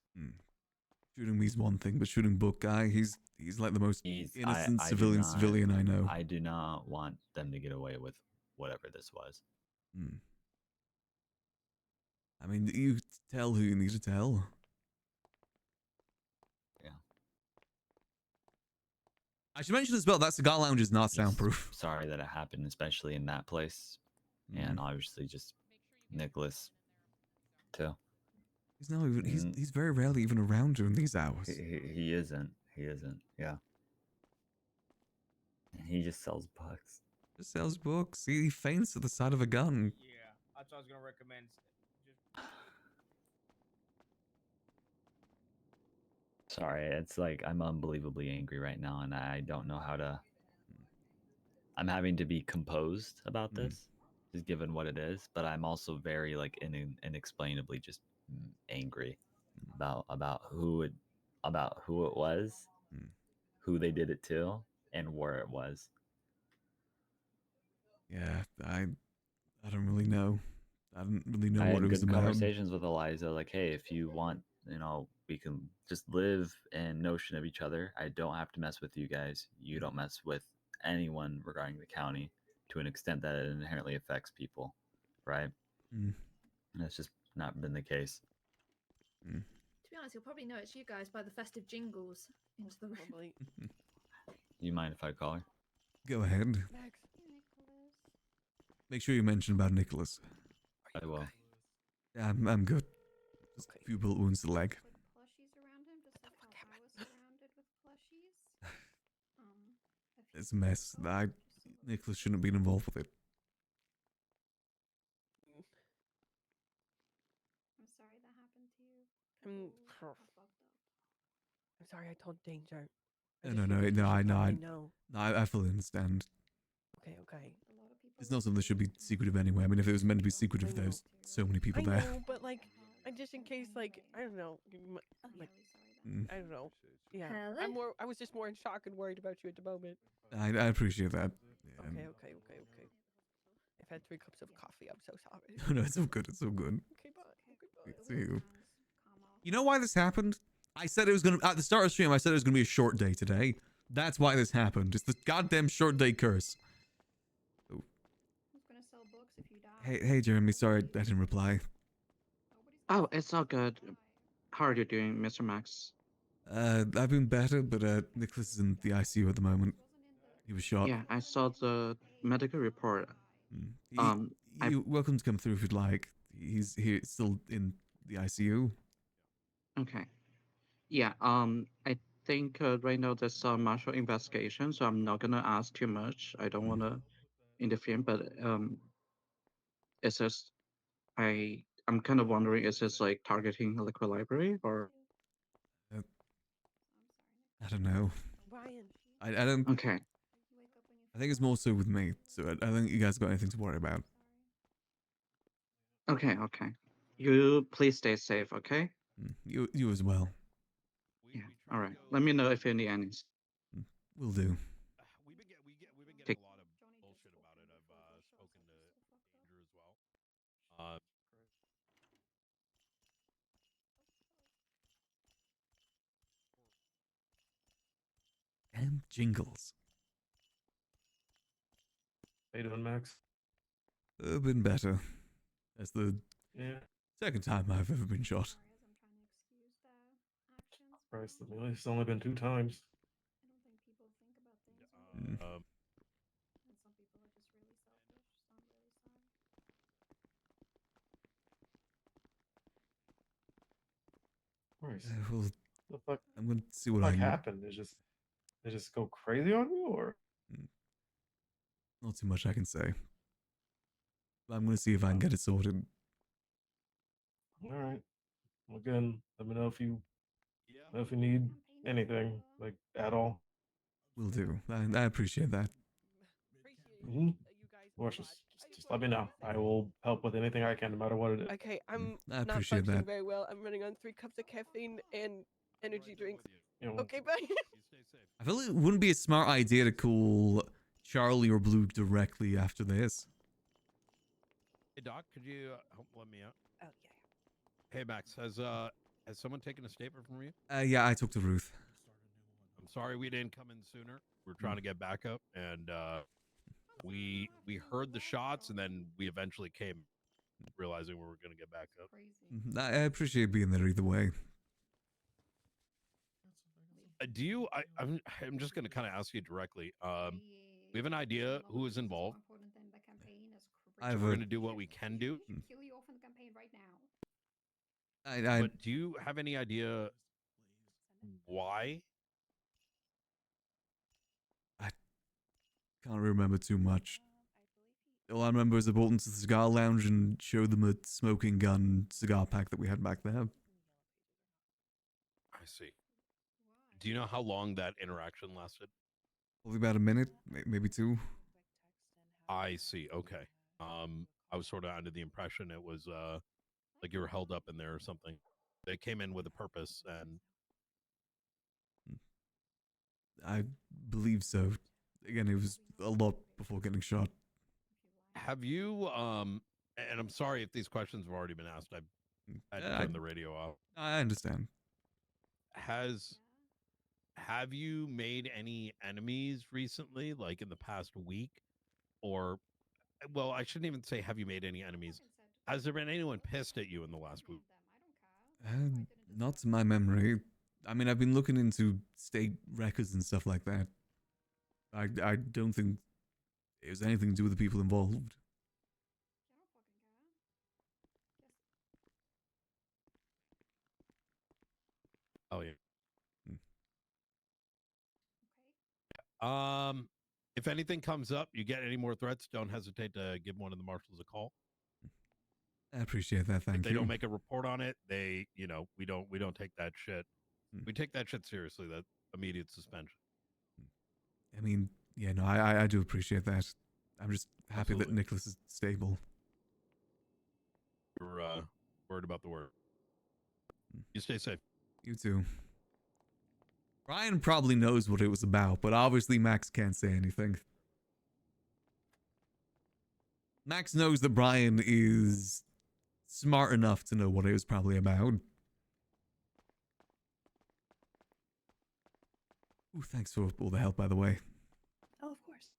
Shooting me's one thing, but shooting Book Guy, he's like the most innocent I do civilian I know. I do not want them to get away with whatever this was. I mean, you tell who you need to tell. Yeah. I should mention as well, that cigar lounge is not soundproof. Sorry that it happened, especially in that place. And obviously just Nicholas too. He's not even, he's very rarely even around during these hours. He isn't. He isn't. Yeah. And he just sells books. Just sells books. He faints at the sight of a gun. Yeah, that's what I was gonna recommend. Sorry, it's like I'm unbelievably angry right now, and I don't know how to. I'm having to be composed about this, just given what it is. But I'm also very like inexplainably just angry about who it was, who they did it to, and where it was. Yeah, I don't really know. I don't really know I what had it was good about. conversations with Eliza, like, hey, if you want, we can just live in notion of each other. I don't have to mess with you guys. You don't mess with anyone regarding the county to an extent that it inherently affects people, right? And that's just not been the case. To be honest, you'll probably know it's you guys by the festive jingles into the room. You mind if I call her? Go ahead. Max. Make sure you mention about Nicholas. I will. Yeah, I'm good. Just a few bullet wounds to the leg. Plushies around him, just like how I was surrounded with plushies. It's a mess. Nicholas shouldn't have been involved with it. I'm sorry that happened to you. I'm sorry I told Danger. No, I fully understand. Okay. It's not something that should be secretive anyway. I mean, if it was meant to be secretive, there's so many people I there. know, but like, I just in case, like, I don't know, like, I don't know. Yeah, Hello? I was just more in shock and worried about you at the moment. I appreciate that. Yeah. Okay. I've had 3 cups of coffee. I'm so sorry. No, it's all good. It's all good. Okay, bye. See you. You know why this happened? I said it was gonna at the start of the stream. I said it was gonna be a short day today. That's why this happened. It's the goddamn short day curse. Who's gonna sell books if you die? Hey, Jeremy. Sorry I didn't reply. Oh, it's all good. How are you doing, Mr. Max? I've been better, but Nicholas is in the ICU at the moment. He was shot. Yeah, I saw the medical report. You're welcome to come through if you'd like. He's here, still in the ICU. Okay. Yeah. I think right now there's some martial investigation, so I'm not gonna ask too much. I don't wanna interfere, but it's just I'm kind of wondering, is this like targeting a liquid library or? I don't know. Ryan. I don't. Okay. I think it's more so with me. So I don't think you guys got anything to worry about. Okay. You please stay safe, okay? You as well. Yeah. All right. Let me know if you need any. Will do. We've been getting Take- a lot of bullshit about it. I've spoken to Andrew as well. And jingles. How you doing, Max? Been better. That's the Yeah. second time I've ever been shot. Christ, it's only been 2 times. Christ. Well, The fuck? I'm going to see what What I can. happened? They just go crazy on you, or? Not too much I can say. I'm going to see if I can get it sorted. All right. Well, again, let me know if you need anything like at all. Will do. I appreciate that. Mm-hmm. Or just let me know. I will help with anything I can, no matter what it is. Okay, I'm I not appreciate functioning that. very well. I'm running on 3 cups of caffeine and energy drinks. You know, Okay, bye. I feel like it wouldn't be a smart idea to call Charlie or Blue directly after this. Hey Doc, could you let me out? Oh yeah. Hey Max, has someone taken a statement from you? Yeah, I talked to Ruth. I'm sorry we didn't come in sooner. We're trying to get backup, and we heard the shots, and then we eventually came, realizing we were going to get back up. I appreciate being there either way. Do you? I'm just going to kind of ask you directly. We have an idea who is involved. I've So we're going to do what we can do. Kill you off in the campaign right now. I But do you have any idea why? can't remember too much. All I remember is I brought them to the cigar lounge and showed them a smoking gun cigar pack that we had back there. I see. Do you know how long that interaction lasted? Probably about a minute, maybe 2. I see. Okay. I was sort of under the impression it was like you were held up in there or something. They came in with a purpose, and I believe so. Again, it was a lot before getting shot. have you and I'm sorry if these questions have already been asked. I had to turn the radio off. I understand. Have you made any enemies recently, like in the past week? Or, well, I shouldn't even say have you made any enemies. Has there been anyone pissed at you in the last week? Not to my memory. I mean, I've been looking into state records and stuff like that. I don't think it was anything to do with the people involved. Oh yeah. If anything comes up, you get any more threats, don't hesitate to give one of the marshals a call. I appreciate that. Thank If they you. don't make a report on it, we don't take that shit. We take that shit seriously. That immediate suspension. I mean, yeah, no, I do appreciate that. I'm just happy that Nicholas is stable. We're worried about the work. You stay safe. You too. Brian probably knows what it was about, but obviously Max can't say anything. Max knows that Brian is smart enough to know what it was probably about. Ooh, thanks for all the help, by the way. Oh, of course.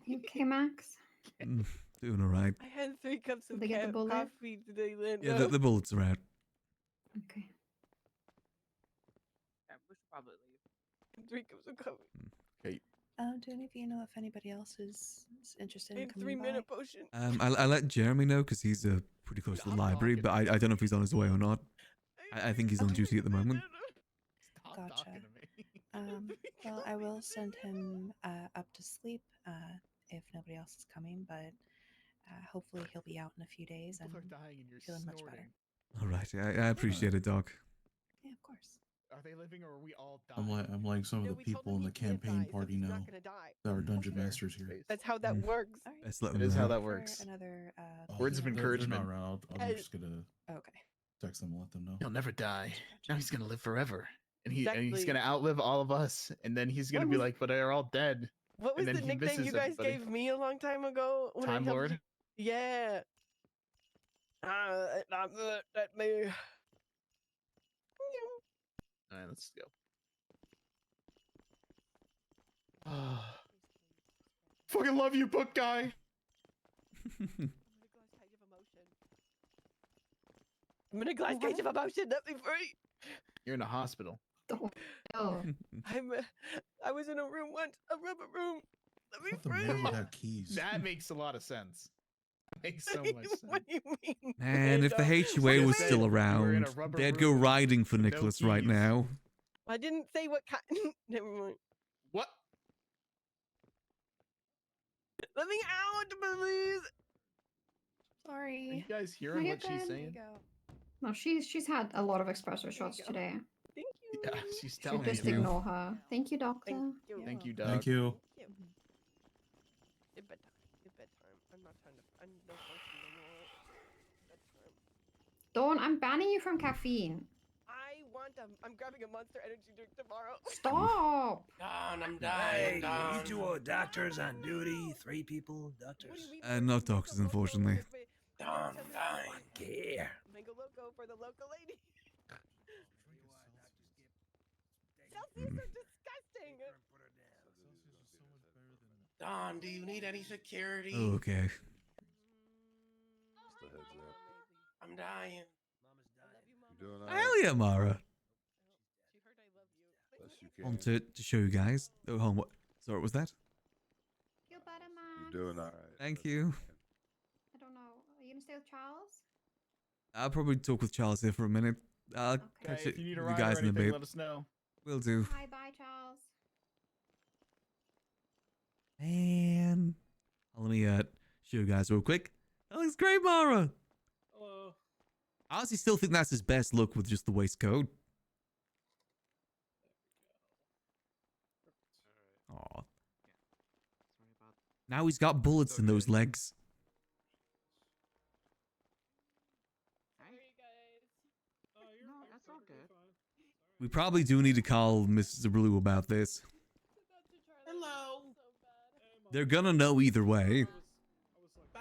You okay, Max? Doing all right. I had 3 cups of Did they get the bullet? coffee today, Linda. Yeah, the bullets are out. Okay. Yeah, we should probably leave. 3 cups of coffee. Okay. Do any of you know if anybody else is interested in And coming 3-minute by? potion. I let Jeremy know because he's pretty close to the library, but I don't know if he's on his way or not. I think he's on duty at the moment. Gotcha. Well, I will send him up to sleep if nobody else is coming, but hopefully he'll be out in a few days and feeling much better. All right, I appreciate it, Doc. Yeah, of course. Are they living or are we all dying? I'm like some of the people in the campaign party now that are dungeon masters here. That's how that works. Best let It them is know. how that works. Another Words of They're encouragement. not around. I'm As- just gonna Okay. text them and let them know. He'll never die. Now he's gonna live forever, and he's Exactly. gonna outlive all of us. And then he's gonna What be was- like, "But they're all dead." What was and the then he nickname you misses guys everybody. gave me a long time ago? When I Time helped Lord? you? Yeah. That me. All right, let's go. Fucking love you, book guy. I'm in a glass cage of emotion. Let me free. You're in a hospital. Oh. I was in a room once, a rubber room. Let me The free. mayor would have keys. That makes a lot of sense. Makes so much sense. What do you mean? Man, if the What do HUA you was mean? still You were in around, a rubber they'd go room riding for with no Nicholas right keys. now. I didn't say what kind. Never mind. What? Let me out, please. Are you Sorry. guys No, hearing you're what she's good. saying? No, she's had a lot of espresso shots today. Thank you. Yeah, she's Should telling just you. ignore her. Thank you, doctor. Thank you. Thank you, Doc. Thank you. Thank you. It's bedtime. It's bedtime. I'm not trying to. I'm no function no more. Bedtime. Dawn, I'm banning you from caffeine. I want I'm grabbing a Monster Energy drink tomorrow. Stop. Don, I'm dying. Hey, Don. you two are doctors on duty. 3 people, doctors. Not doctors, unfortunately. Don, I'm dying. Care. Mango Loco for the local lady. Celsius Mm. are disgusting. Don, do you need any security? Oh, okay. Just a heads up. I'm dying. You doing all right? Hell yeah, Mara. Best you On can. to show you guys. Oh, hold on, what? Sorry, what was that? Feel better, Max. You're doing all right. Thank you. I don't know. Are you gonna stay with Charles? I'll probably talk with Charles here for a minute. I'll catch Okay, it if you need a with ride you or guys in a anything, bit. let us know. Will do. Bye, bye, Charles. And let me show you guys real quick. That looks great, Mara. Hello. I honestly still think that's his best look with just the waistcoat. Aw. Now he's got bullets in those legs. No, that's all good. We probably do need to call Mrs. Blue about this. Hello. They're gonna know either way. Bye.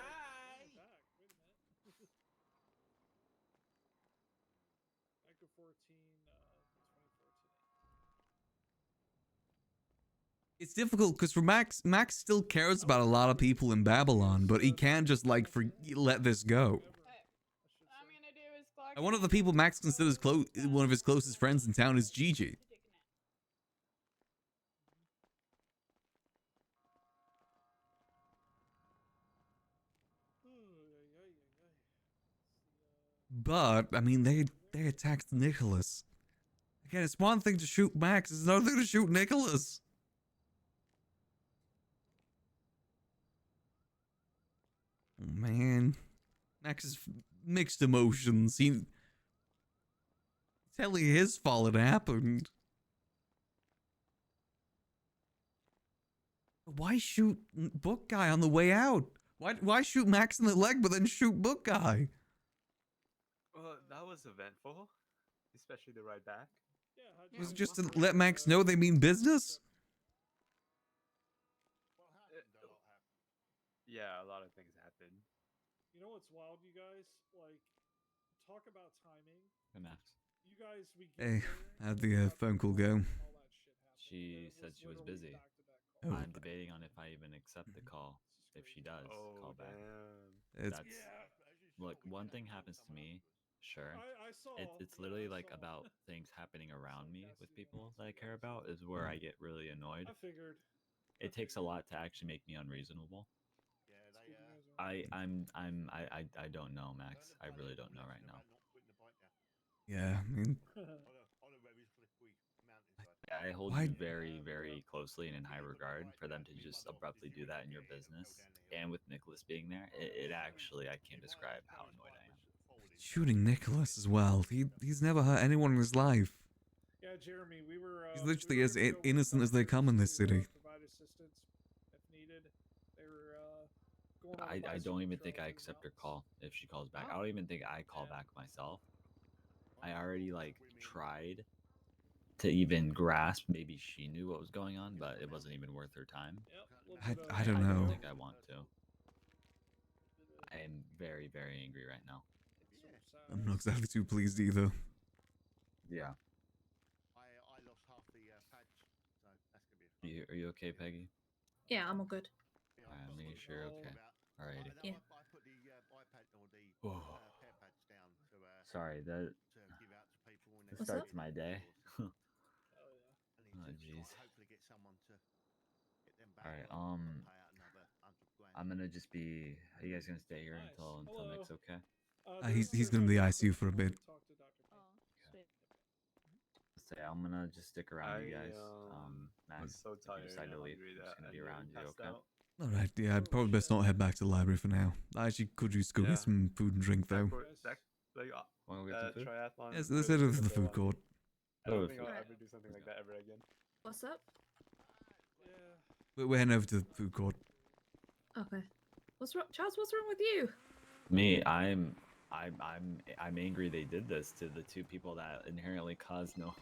It's difficult because for Max still cares about a lot of people in Babylon, but he can't just like let this go. And one of the people Max considers one of his closest friends in town is Gigi. But I mean, they attacked Nicholas. Again, it's one thing to shoot Max; it's another thing to shoot Nicholas. Oh man, Max's mixed emotions. It's totally his fault it happened. Why shoot Book Guy on the way out? Why shoot Max in the leg but then shoot Book Guy? Well, that was eventful, especially the ride back. Was it just to let Max know they mean business? Yeah, a lot of things happened. You know what's wild, you guys? Like, talk about timing. Hey, Max. You guys, we get Hey, there, how'd the phone call go? She said she was busy. Oh. I'm debating on if I even accept the call. If she does, call back. It's- That's look. One thing happens to me, sure. It's literally like about things happening around me with people that I care about is where I get really annoyed. I figured. It takes a lot to actually make me unreasonable. I don't know, Max. I really don't know right now. Yeah, I mean, I hold Why- you very, very closely and in high regard. For them to just abruptly do that in your business, and with Nicholas being there, it actually, I can't describe how annoyed I am. shooting Nicholas as well. He's never hurt anyone in his life. Yeah, Jeremy, we were. He's literally as innocent as they come in this city. Provide assistance if needed. They were going on a I bicycle don't even trail think I through the accept her call if she calls back. I don't even think I call back myself. I already like tried to even grasp maybe she knew what was going on, but it wasn't even worth her time. I don't I know. don't think I want to. I am very, very angry right now. I'm not exactly too pleased either. Yeah. Are you okay, Peggy? Yeah, I'm all good. I'm making sure you're okay. Alrighty. Yeah. Oh. Sorry, that starts my day. Oh jeez. Alright, I'm gonna just be. Are you guys gonna stay here until Nick's okay? He's gonna be in the ICU for a bit. Say I'm gonna just stick around you guys. Max, so if you tired decide and to leave, hungry I'm just that gonna I be nearly around you. passed Okay. out. Alright, yeah, I'd probably best not head back to the library for now. I actually could use go Yeah. get some food and drink though. Wanna get some food? Triathlon. Yes, is let's good head for over to the food one. court. I don't Go to think the I'll food ever do something like that ever again. What's up? We're heading over to the food court. Okay. What's wrong, Charles? What's wrong with you? Me, I'm angry they did this to the two people that inherently caused no.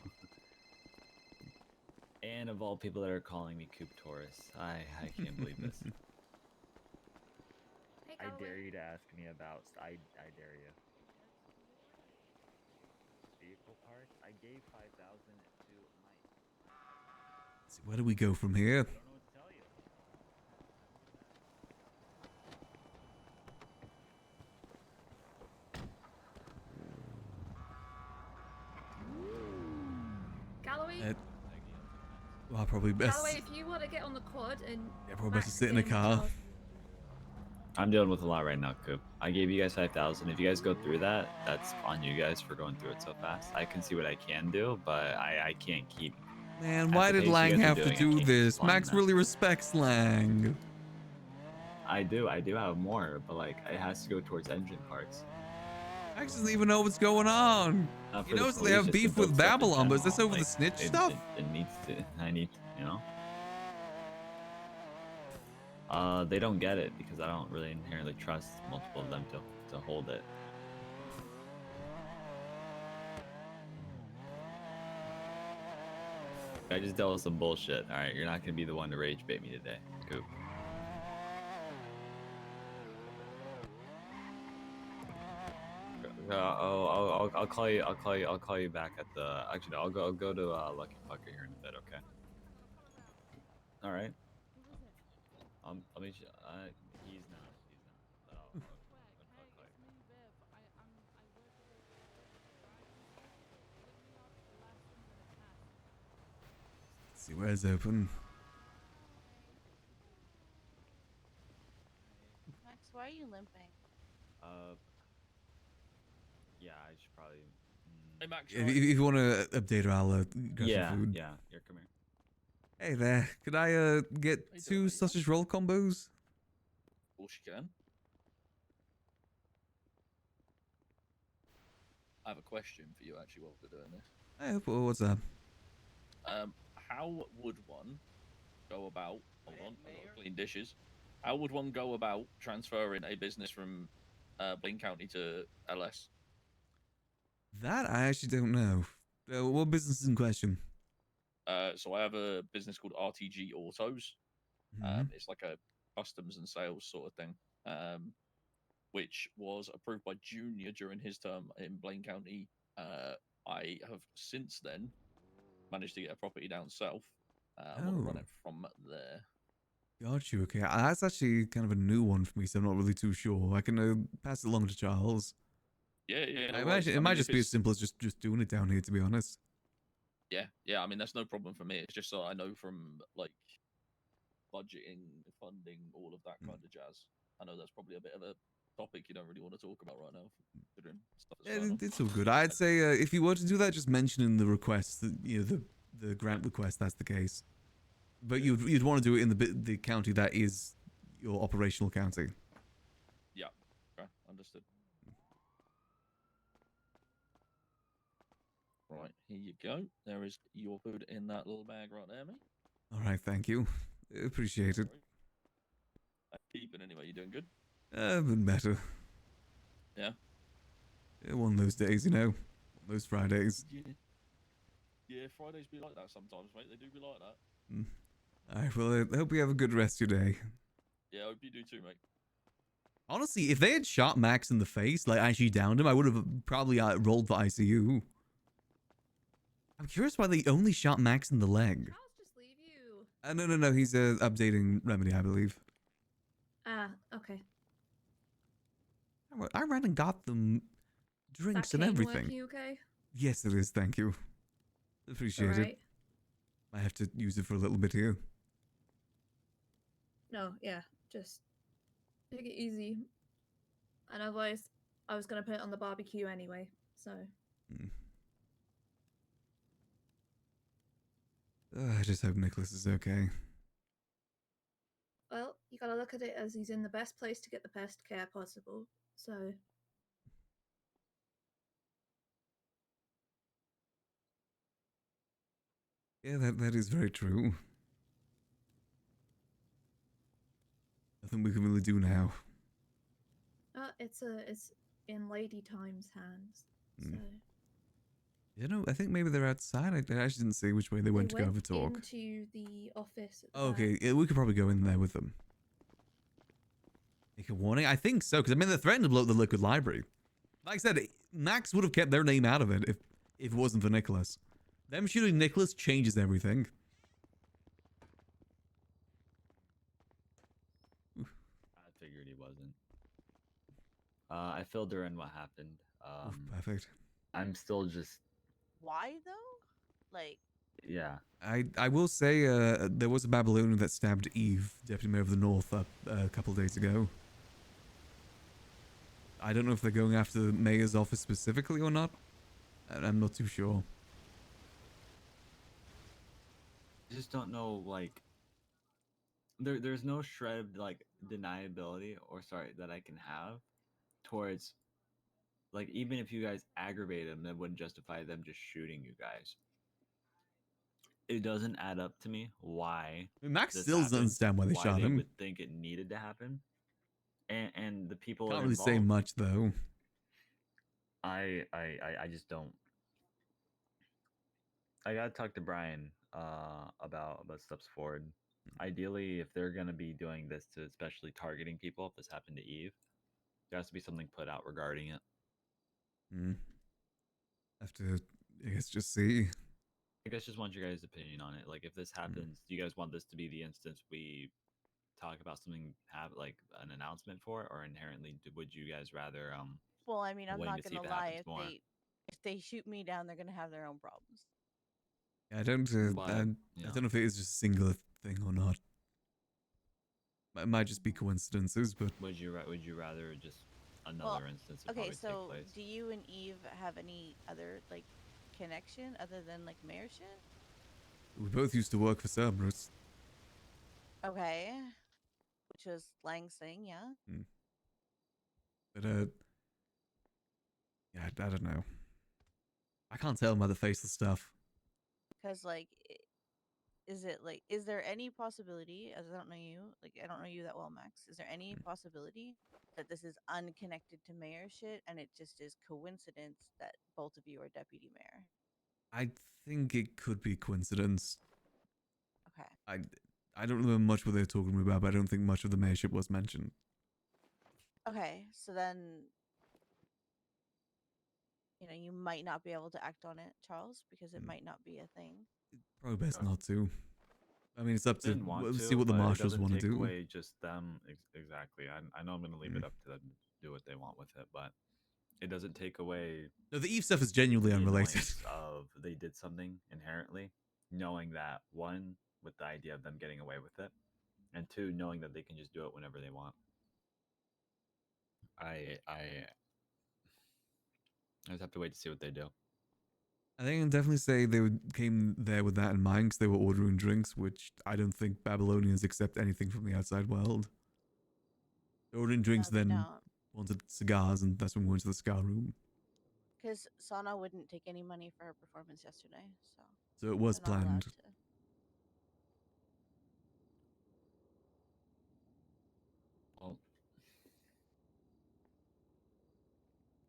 And of all people that are calling me Coop Taurus, I can't believe this. I dare you to ask me about. I dare you. Vehicle parts. I gave 5,000 to Mike. So where do we go from here? I don't know what to tell you. Galloway? Well, probably best. Galloway, if you want to get on the quad and Yeah, probably best Max to sit in a and car. Charles- I'm dealing with a lot right now, Coop. I gave you guys 5,000. If you guys go through that, that's on you guys for going through it so fast. I can see what I can do, but I can't keep. Man, at why the did pace you Lang guys are have to doing, I do can't keep this? supplying Max that. really respects Lang. I do have more, but like it has to go towards engine parts. Max doesn't even know what's going on. Not He for the knows that they police, have just to beef build with stuff in Babylon, but is this general. over the Like, snitch stuff? It needs to. I need, you know. They don't get it because I don't really inherently trust multiple of them to hold it. I just dealt with some bullshit. All right, you're not gonna be the one to rage bait me today, Coop. I'll call you. I'll call you back at the. Actually, no, I'll go to Lucky Fucker here in a bit. Okay. All right. Let me. He's not. But I'll call you. Let's see where's open. Max, why are you limping? Yeah, I should probably. Hey Max, If you want to update her, I'll grab Yeah, some food. yeah. Here, come here. Hey there, could I get 2 sausage roll combos? Of course you can. I have a question for you actually while we're doing this. Hey, what's that? How would one go about? Hold on, I've got to clean dishes. How would one go about transferring a business from Blaine County to LS? That I actually don't know. What business is in question? So I have a business called RTG Autos. Mhm. It's like a customs and sales sort of thing, which was approved by Junior during his term in Blaine County. I have since then managed to get a property down south. I want to run Oh. it from there. Got you. Okay, that's actually kind of a new one for me, so I'm not really too sure. I can pass it along to Charles. Yeah, yeah. No I worries. imagine it I might mean, just if be as it's- simple as just doing it down here, to be honest. Yeah. I mean, that's no problem for me. It's just so I know from like budgeting, funding, all of that kind of jazz. I know that's probably a bit of a topic you don't really want to talk about right now, considering stuff that's Yeah, going on. it's all good. I'd say if you were to do that, just mention in the request that the grant request. That's the case. But you'd want to do it in the county that is your operational county. Yeah. Okay. Understood. Right, here you go. There is your food in that little bag right there, mate. All right, thank you. Appreciate it. Keeping anyway, you doing good? Been better. Yeah. Yeah, one of those days, you know, one of those Fridays. Yeah, Fridays be like that sometimes, mate. They do be like that. All right, well, I hope you have a good rest of your day. Yeah, I hope you do too, mate. Honestly, if they had shot Max in the face, like actually downed him, I would have probably rolled for ICU. I'm curious why they only shot Max in the leg. Charles just leave you. No. He's updating Remedy, I believe. Okay. I ran and got them drinks Is that and cane everything. working okay? Yes, it is. Thank you. Appreciate it. Alright. I have to use it for a little bit here. No, yeah, just Take it easy. And otherwise, I was gonna put it on the barbecue anyway, so. I just hope Nicholas is okay. Well, you gotta look at it as he's in the best place to get the best care possible, so. Yeah, that is very true. Nothing we can really do now. It's in Lady Time's hands, so. You know, I think maybe they're outside. I actually didn't see which way they went to go have a talk. Into the office. At the Oh, okay, back. yeah, we could probably go in there with them. Make a warning? I think so, because I mean, they're threatening to blow up the liquid library. Like I said, Max would have kept their name out of it if it wasn't for Nicholas. Them shooting Nicholas changes everything. I figured he wasn't. I filled her in what happened. Perfect. I'm still just Why though? Like, yeah. I will say there was a Babylonian that stabbed Eve, Deputy Mayor of the North, up a couple days ago. I don't know if they're going after the mayor's office specifically or not. I'm not too sure. I just don't know, like, there's no shred of, like, deniability, or sorry, that I can have towards, like, even if you guys aggravate them, that wouldn't justify them just shooting you guys. It doesn't add up to me why I mean, Max this still doesn't happened, understand why they shot him. would think it needed to happen, and the people Can't that are really say involved, much though. I just don't. I gotta talk to Brian about steps forward. Ideally, if they're gonna be doing this to especially targeting people, if this happened to Eve, there has to be something put out regarding it. Have to, I guess, just see. I guess just want your guys' opinion on it. Like, if this happens, do you guys want this to be the instance we talk about something, have like an announcement for it, or inherently would you guys rather well, I mean, I'm wait not to see gonna if it lie. happens more? If they shoot me down, they're gonna have their own problems. I don't. But, I don't know if it is just a singular thing or not. It might just be coincidences, but would you rather just another instance of Okay, probably take so place? do you and Eve have any other like connection other than like mayorship? we both used to work for Cerberus. Okay, which was Lang's thing, yeah. But yeah, I don't know. I can't tell by the faceless stuff. Because like, is it like, is there any possibility? As I don't know you, like I don't know you that well, Max. Is there any possibility that this is unconnected to mayor shit and it just is coincidence that both of you are deputy mayor? I think it could be coincidence. Okay. I don't know much what they're talking about, but I don't think much of the mayorship was mentioned. Okay, so then, you know, you might not be able to act on it, Charles, because it might not be a thing. Probably best not to. I mean, it's up to Didn't want see to, what the but it marshals doesn't want to take do. away just them exactly. I know I'm going to leave it up to them to do what they want with it, but it doesn't take away. No, the Eve stuff is genuinely the unrelated. annoyance of they did something inherently, knowing that one, with the idea of them getting away with it, and two, knowing that they can just do it whenever they want. I just have to wait to see what they do. I think I can definitely say they came there with that in mind because they were ordering drinks, which I don't think Babylonians accept anything from the outside world. They're ordering drinks, No, they then don't. wanted cigars, and that's when we went to the cigar room. Because Sana wouldn't take any money for her performance yesterday, so. So it was they're not allowed planned. to. Well,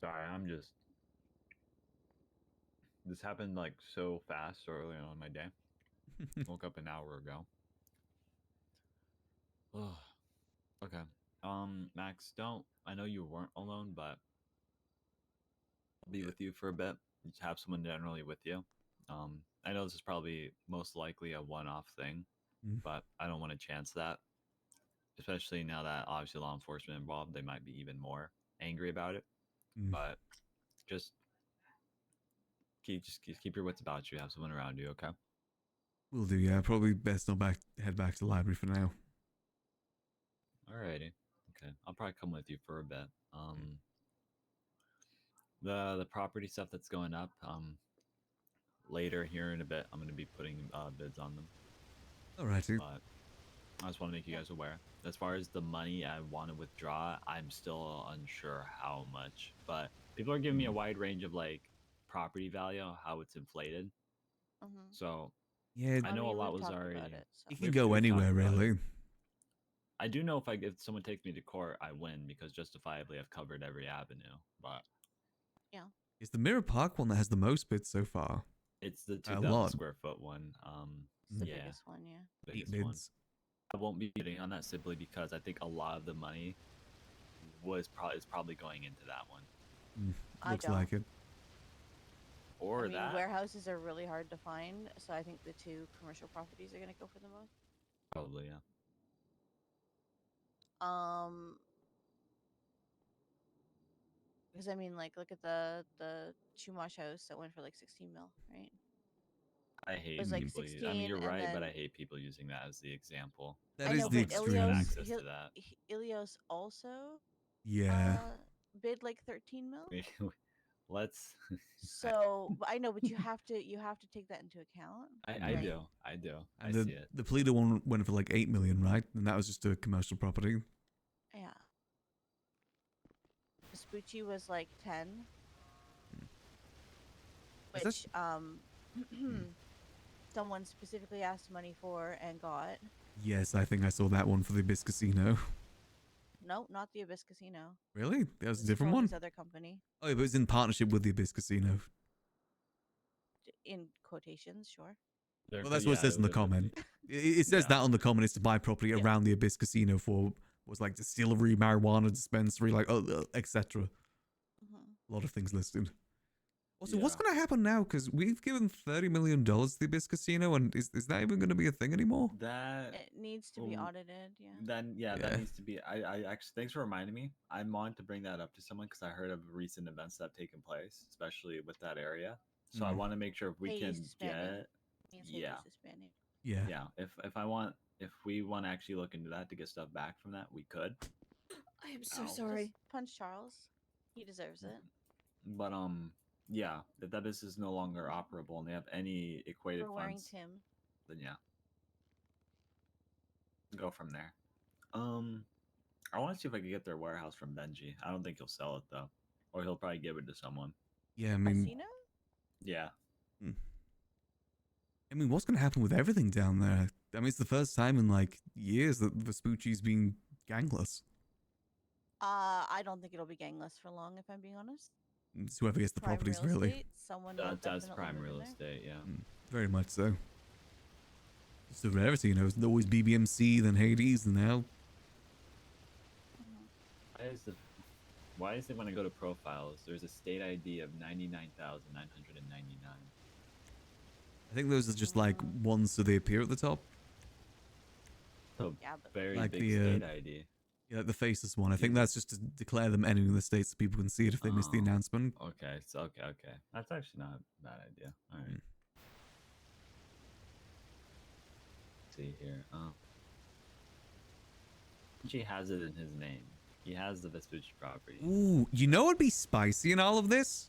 sorry, I'm just. This happened like so fast early on in my day. Woke up an hour ago. Oh, okay. Max, don't. I know you weren't alone, but I'll be with you for a bit. Just have someone generally with you. I know this is probably most likely a one-off thing, but I don't want to chance that. Especially now that obviously law enforcement involved, they might be even more angry about it. But just keep your wits about you. Have someone around you, okay? Will do, yeah. Probably best not head back to the library for now. Alrighty. Okay, I'll probably come with you for a bit. The property stuff that's going up. Later here in a bit, I'm gonna be putting bids on them. Alrighty. But I just want to make you guys aware. As far as the money I want to withdraw, I'm still unsure how much. But people are giving me a wide range of like property value, how it's inflated. So Yeah, I know a lot was already. It can go anywhere, really. I do know if someone takes me to court, I win because justifiably I've covered every avenue. But yeah, It's the Mirror Park one that has the most bids so far. it's the A 2,000 lot. square foot one. It's the biggest one, yeah. Biggest 8 one. bids. I won't be bidding on that simply because I think a lot of the money is probably going into that one. Looks like it. Or I mean, that. warehouses are really hard to find, so I think the 2 commercial properties are gonna go for the most. Probably, yeah. Because I mean, like, look at the Chumash house that went for like 16 mil, right? I hate was like people. 16, I mean, you're and right, but then- I hate people using that as the example. That I is know, the but extreme. Access to that. Ilios also Yeah. bid like 13 mil. Let's. So but I know, but you have to take that into account. I right? do. I do. I And see it. the Pleader one went for like 8 million, right? And that was just a commercial property. Yeah. Vespucci was like 10. Is Which someone specifically asked money for and got. Yes, I think I saw that one for the Abyss Casino. No, not the Abyss Casino. Really? That was a This is different for one? This other company. Oh, it was in partnership with the Abyss Casino. In quotations, sure. Well, that's what it says in the comment. It says that on the comment is to buy property around the Abyss Casino for was like distillery, marijuana dispensary, like etc. A lot of things listed. Also, what's going to happen now? Because we've given $30 million to the Abyss Casino, and is that even going to be a thing anymore? That It needs to be audited. Yeah. Then Yeah. that needs to be. I actually thanks for reminding me. I wanted to bring that up to someone because I heard of recent events that have taken place, especially with that area. So I want to make sure if we Hades can disbanding. get Means yeah Hades disbanding. Yeah. If we want to actually look into that to get stuff back from that, we could. I am so Ow. sorry. Just punch Charles. He deserves it. But yeah, if that business is no longer operable and they have any equated For wearing funds, Tim. then yeah, go from there. I want to see if I can get their warehouse from Benji. I don't think he'll sell it though, or he'll probably give it to someone. Yeah, I mean, Casino? Yeah. I mean, what's going to happen with everything down there? I mean, it's the first time in like years that Vespucci's been gangless. I don't think it'll be gangless for long, if I'm being honest. It's whoever gets the Prime properties, real really. estate, someone will That's definitely prime move in real there. estate, yeah. Very much so. It's the rarity, you know. It's always BBMC, then Hades, and now. Why is it when I go to profiles, there's a state ID of 99,999? I think those are just like ones so they appear at the top. So Yeah, but very Like big the state ID. yeah, like the faceless one. I think that's just to declare them entering the state so people can see it if they miss the Oh, announcement. Okay, so okay. That's actually not a bad idea. All right. Let's see here. Oh. He has it in his name. He has the Vespucci property. Ooh, you know what'd be spicy in all of this?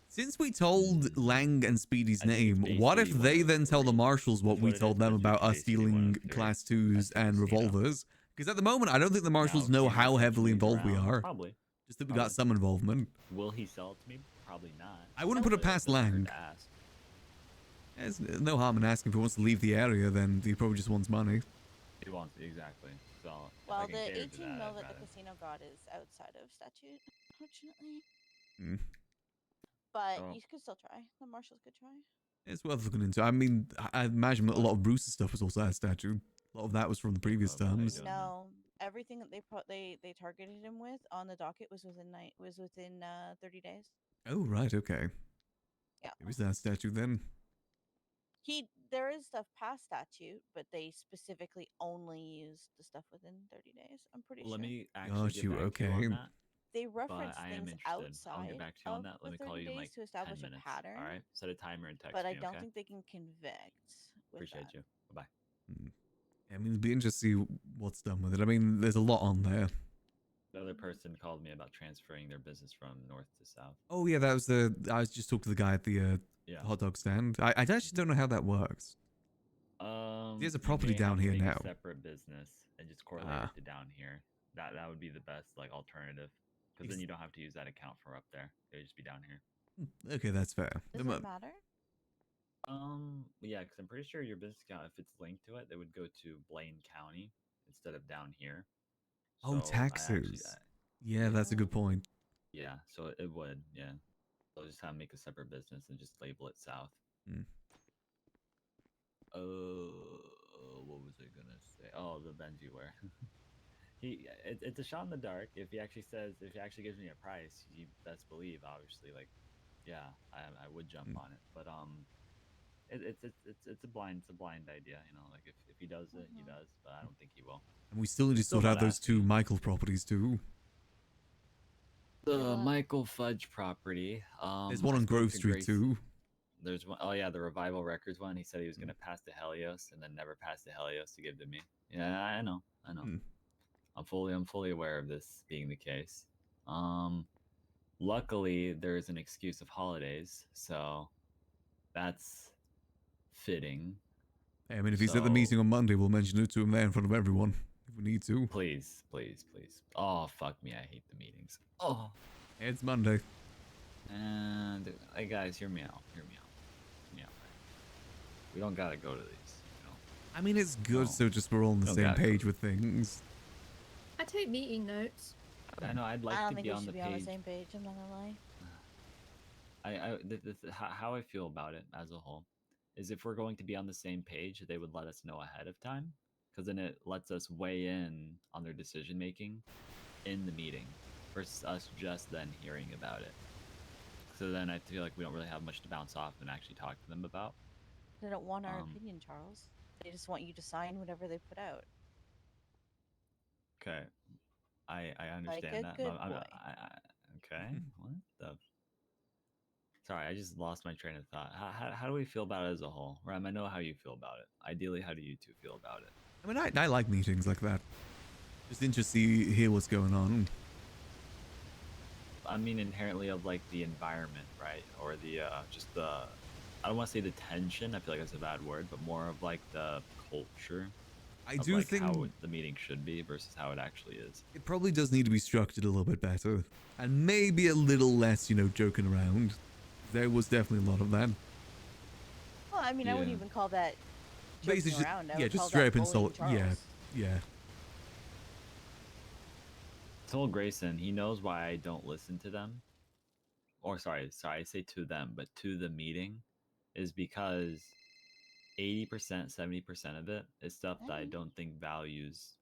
Since we told Lang and Speedy's name, what if they then tell the marshals what we told them about us stealing class 2s and revolvers? Because at the moment, I don't think the marshals know how heavily involved we are. Probably. Just that we got some involvement. Will he sell it to me? Probably not. I wouldn't put it past Lang. To ask. There's no harm in asking if he wants to leave the area, then he probably just wants money. He wants exactly. So if Well, I can the cater 18 to mil I'd that the rather. casino got is outside of statute, unfortunately. Oh. But you could still try. The marshals could try. It's worth looking into. I mean, I imagine a lot of Bruce's stuff was also out of statute. A lot of that was from the previous terms. No, everything that they targeted him with on the docket was within 30 days. Oh, right, okay. Yeah. It was that statute then. There is stuff past statute, but they specifically only used the stuff within 30 days. I'm pretty sure. Let me actually get back to you okay. on that. They But reference I am things interested. outside I'll get back to you on of that. Let the me call 30 you in days like to establish 10 a minutes. pattern. All right. Set a timer and text But me. I don't Okay? think they can convict. With Appreciate that. you. Bye. I mean, it'd be interesting to see what's done with it. I mean, there's a lot on there. The other person called me about transferring their business from north to south. Oh yeah, that was the. I was just talking to the guy at the Yeah. hot dog stand. I actually don't know how that works. He has a property You may down have to here make now. a separate business and just correlate Ah. it to down here. That would be the best like alternative, because then you don't have to use that account for up there. It would just be down here. Okay, that's fair. Does it matter? Yeah, because I'm pretty sure your business account, if it's linked to it, they would go to Blaine County instead of down here. Oh, So taxes. Yeah, that's a good point. Yeah, so it would, yeah. So just have to make a separate business and just label it south. Hmm. What was I gonna say? Oh, the Benji wear. It's a shot in the dark. If he actually gives me a price, you best believe, obviously, like, yeah, I would jump on it. But it's a blind idea, you know. Like if he does it, he does. But I don't think he will. And we still need to Still sort out not those two Michael properties too. The Michael Fudge property. There's one I on spoke Grove to Street Grace- too. There's one, oh yeah, the Revival Records one. He said he was gonna pass to Helios and then never pass to Helios to give to me. Yeah, I know. I'm fully aware of this being the case. Luckily there is an excuse of holidays, so that's fitting. Hey, I mean, if he's at the meeting on Monday, we'll mention it to him there in front of everyone if we need to. Please. Oh fuck me, I hate the meetings. Oh, it's Monday. And hey guys, hear me out. We don't gotta go to these. I mean, it's good, so just we're all on the Don't same gotta go page with things. I take meeting notes. I know. I'd like I don't to think be we on should the be on the page. same page. I'm not gonna lie. How I feel about it as a whole is if we're going to be on the same page, they would let us know ahead of time, because then it lets us weigh in on their decision making in the meeting versus us just then hearing about it. So then I feel like we don't really have much to bounce off and actually talk to them about. They don't want our opinion, Charles. They just want you to sign whatever they put out. Okay, I understand a that. good but boy. Okay, what the? Sorry, I just lost my train of thought. How do we feel about it as a whole? Ram, I know how you feel about it. Ideally, how do you two feel about it? I mean, I like meetings like that. Just interested to hear what's going on. I mean, inherently of like the environment, right? Or the just the, I don't want to say the tension. I feel like that's a bad word, but more of like the culture. I of, do like, think how the meeting should be versus how it actually is. it probably does need to be structured a little bit better, and maybe a little less, joking around. There was definitely a lot of that. Well, I mean, I wouldn't Yeah. even call that joking Basically, around. I yeah, would just call straight that up bullying insult. Charles. Yeah. Told Grayson he knows why I don't listen to them. Or sorry, I say to them, but to the meeting, is because 80%, 70% of it is stuff that I don't think values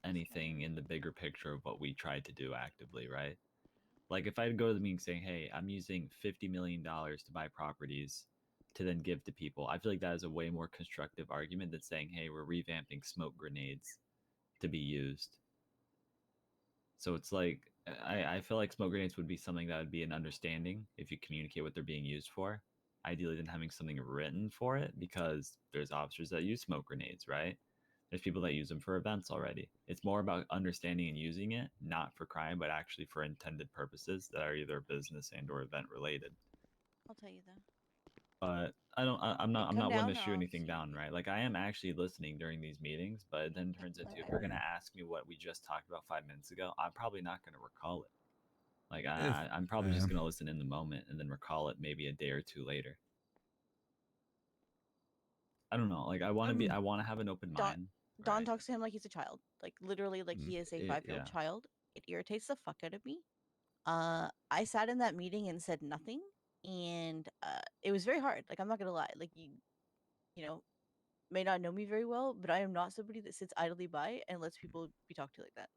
anything in the bigger picture of what we try to do actively, right? Like if I go to the meeting saying, hey, I'm using $50 million to buy properties to then give to people, I feel like that is a way more constructive argument than saying, hey, we're revamping smoke grenades to be used. So it's like, I feel like smoke grenades would be something that would be an understanding if you communicate what they're being used for. Ideally than having something written for it, because there's officers that use smoke grenades, right? There's people that use them for events already. It's more about understanding and using it, not for crime, but actually for intended purposes that are either business and or event related. I'll tell you that. But I'm not come one down, to shoot I'll anything down, right? Like I am actually listening during these meetings, but it then turns into if you're gonna ask me what we just talked about 5 minutes ago, I'm probably not gonna recall it. Like I'm probably just gonna listen in the moment and then recall it maybe a day or two later. I don't know. Like I want to have an open mind. Don talks to him like he's a child. Like literally, like he is a 5-year-old yeah. child. It irritates the fuck out of me. I sat in that meeting and said nothing, and it was very hard. Like I'm not gonna lie. Like you know, may not know me very well, but I am not somebody that sits idly by and lets people be talked to like that.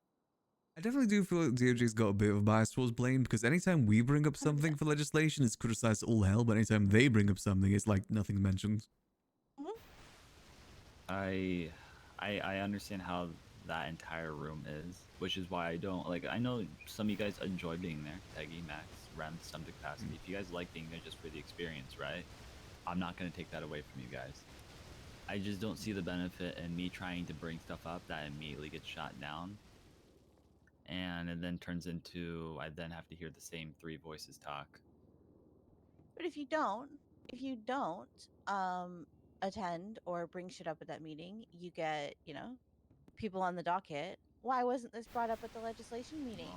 I definitely do feel like DOJ's got a bit of a bias towards Blaine, because anytime we bring up something for legislation, it's criticized all hell, but anytime they bring up something, it's like nothing's mentioned. I understand how that entire room is, which is why I don't like. I know some of you guys enjoy being there, Peggy, Max, Rem, to some capacity. If you guys like being there just for the experience, right? I'm not gonna take that away from you guys. I just don't see the benefit in me trying to bring stuff up that immediately gets shot down, and it then turns into I then have to hear the same three voices talk. But if you don't attend or bring shit up at that meeting, you get, people on the docket. Why wasn't this brought up at the legislation meeting?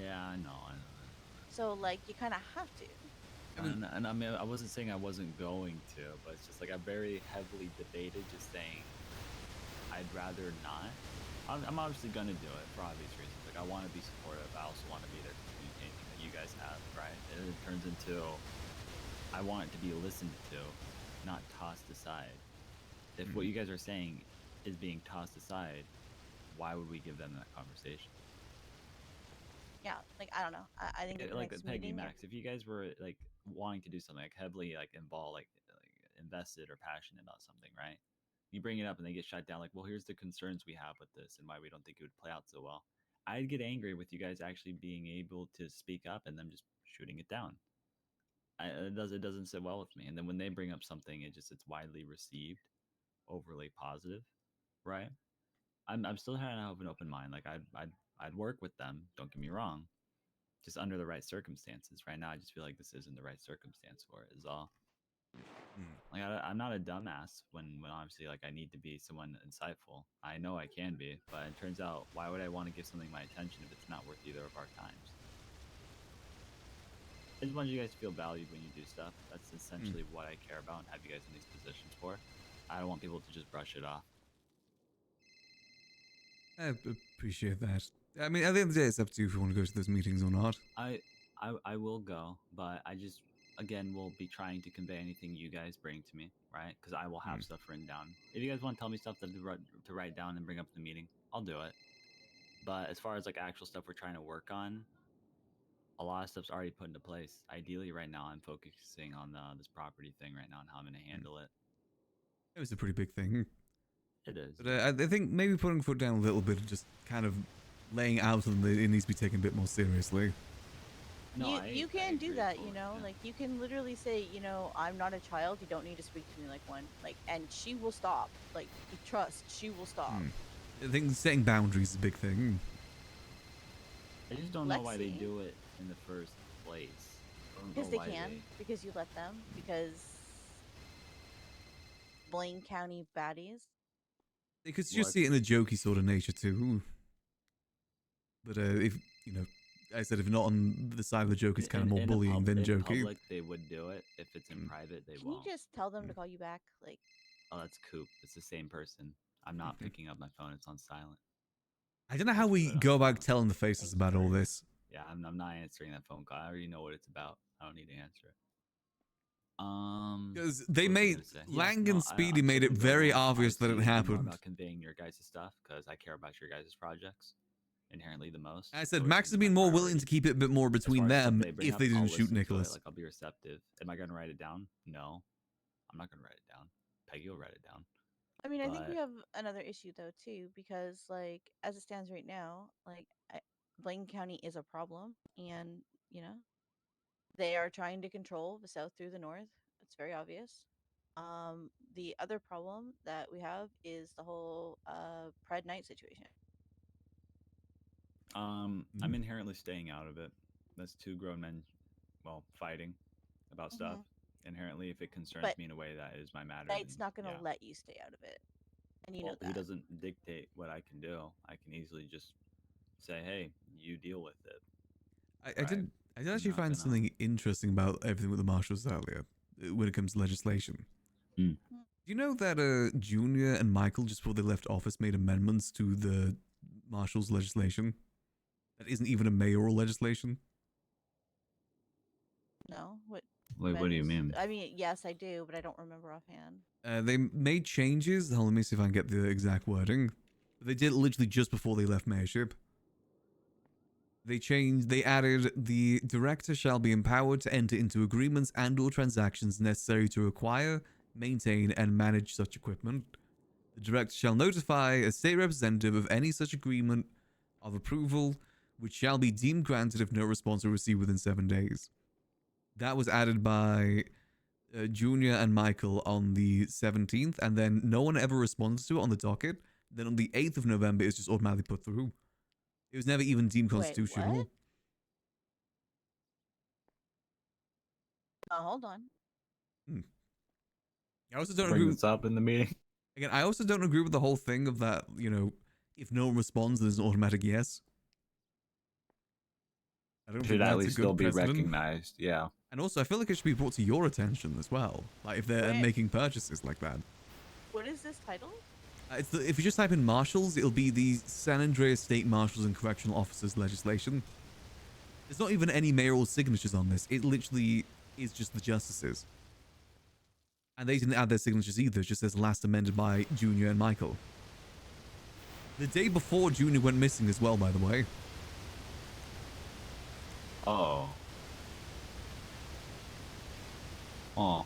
Yeah, I know. So like you kind of have to. And I mean, I wasn't saying I wasn't going to, but it's just like I very heavily debated just saying I'd rather not. I'm obviously going to do it for obvious reasons. Like, I want to be supportive. I also want to be there to communicate that you guys have, right? And it turns into I want it to be listened to, not tossed aside. If what you guys are saying is being tossed aside, why would we give them that conversation? Yeah, like I don't know. I think at the Like next Peggy, meeting, Max, if you guys were like wanting to do something like heavily like involved, like invested or passionate about something, right? You bring it up and they get shut down. Like, well, here's the concerns we have with this and why we don't think it would play out so well. I'd get angry with you guys actually being able to speak up and them just shooting it down. It doesn't sit well with me. And then when they bring up something, it's widely received, overly positive, right? I'm still trying to have an open mind. Like I'd work with them. Don't get me wrong, just under the right circumstances. Right now, I just feel like this isn't the right circumstance for it. Is all. Like I'm not a dumbass when obviously like I need to be someone insightful. I know I can be, but it turns out why would I want to give something my attention if it's not worth either of our times? I just want you guys to feel valued when you do stuff. That's essentially what I care about and have you guys in these positions for. I don't want people to just brush it off. I appreciate that. I mean, at the end of the day, it's up to you if you want to go to those meetings or not. I will go, but I just again will be trying to convey anything you guys bring to me, right? Because I will have stuff written down. If you guys want to tell me stuff to write down and bring up in the meeting, I'll do it. But as far as like actual stuff we're trying to work on, a lot of stuff's already put into place. Ideally, right now, I'm focusing on this property thing right now and how I'm going to handle it. It was a pretty big thing. It is. But I think maybe putting foot down a little bit and just kind of laying out on it needs to be taken a bit more seriously. No, you can do that, like you can literally say, I'm not a child, you don't need to speak to me like one, like, and she will stop. Like, you trust, she will stop. I think setting boundaries is a big thing. I just don't know why they do it in the first place. Because they can, because you let them, because Blaine County baddies. They could just see it in a jokey sort of nature too. But if I said if not on the side of the joke, it's kind of more bullying than jokey. In public, they would do it. If it's in private, they won't. Can you just tell them to call you back? Like, oh, that's Coop. It's the same person. I'm not picking up my phone. It's on silent. I don't know how we go about telling the faces about all this. Yeah, I'm not answering that phone call. I already know what it's about. I don't need to answer it. Because they made Lang and Speedy made it very obvious that it happened. About conveying your guys' stuff because I care about your guys' projects inherently the most. I said Max would be more willing to keep it a bit more between them if they didn't shoot Nicholas. Like I'll be receptive. Am I gonna write it down? No, I'm not gonna write it down. Peggy will write it down. I mean, I think we have another issue though too, because like as it stands right now, like Blaine County is a problem, and they are trying to control the south through the north. It's very obvious. The other problem that we have is the whole Pride Night situation. I'm inherently staying out of it. That's two grown men, fighting about stuff. Inherently, if it concerns me in a way that is my matter, Knight's not going to let you stay out of it, and you know that. He doesn't dictate what I can do. I can easily just say, "Hey, you deal with it." I did actually find something interesting about everything with the marshals earlier when it comes to legislation. Do you know that Junior and Michael, just before they left office, made amendments to the marshals legislation that isn't even a mayoral legislation? No, what? Wait, what do you mean? I mean, yes, I do, but I don't remember offhand. They made changes. Hold on, let me see if I can get the exact wording. They did it literally just before they left mayorship. They added, the director shall be empowered to enter into agreements and/or transactions necessary to acquire, maintain, and manage such equipment. The director shall notify a state representative of any such agreement of approval, which shall be deemed granted if no response are received within 7 days. That was added by Junior and Michael on the 17th, and then no one ever responds to it on the docket. Then on the 8th of November, it's just automatically put through. It was never even deemed Wait, constitutional. what? Hold on. I also don't Bring agree. this up in the meeting. Again, I also don't agree with the whole thing of that. You know, if no one responds, there's an automatic yes. I don't Should think at that's a least good still be precedent. recognized. Yeah. And also, I feel like it should be brought to your attention as well. Like if they're Where- making purchases like that. What is this title? If you just type in marshals, it'll be the San Andreas State Marshals and Correctional Officers legislation. There's not even any mayoral signatures on this. It literally is just the justices. And they didn't add their signatures either. It just says last amended by Junior and Michael. The day before Junior went missing as well, by the way. Oh. Oh.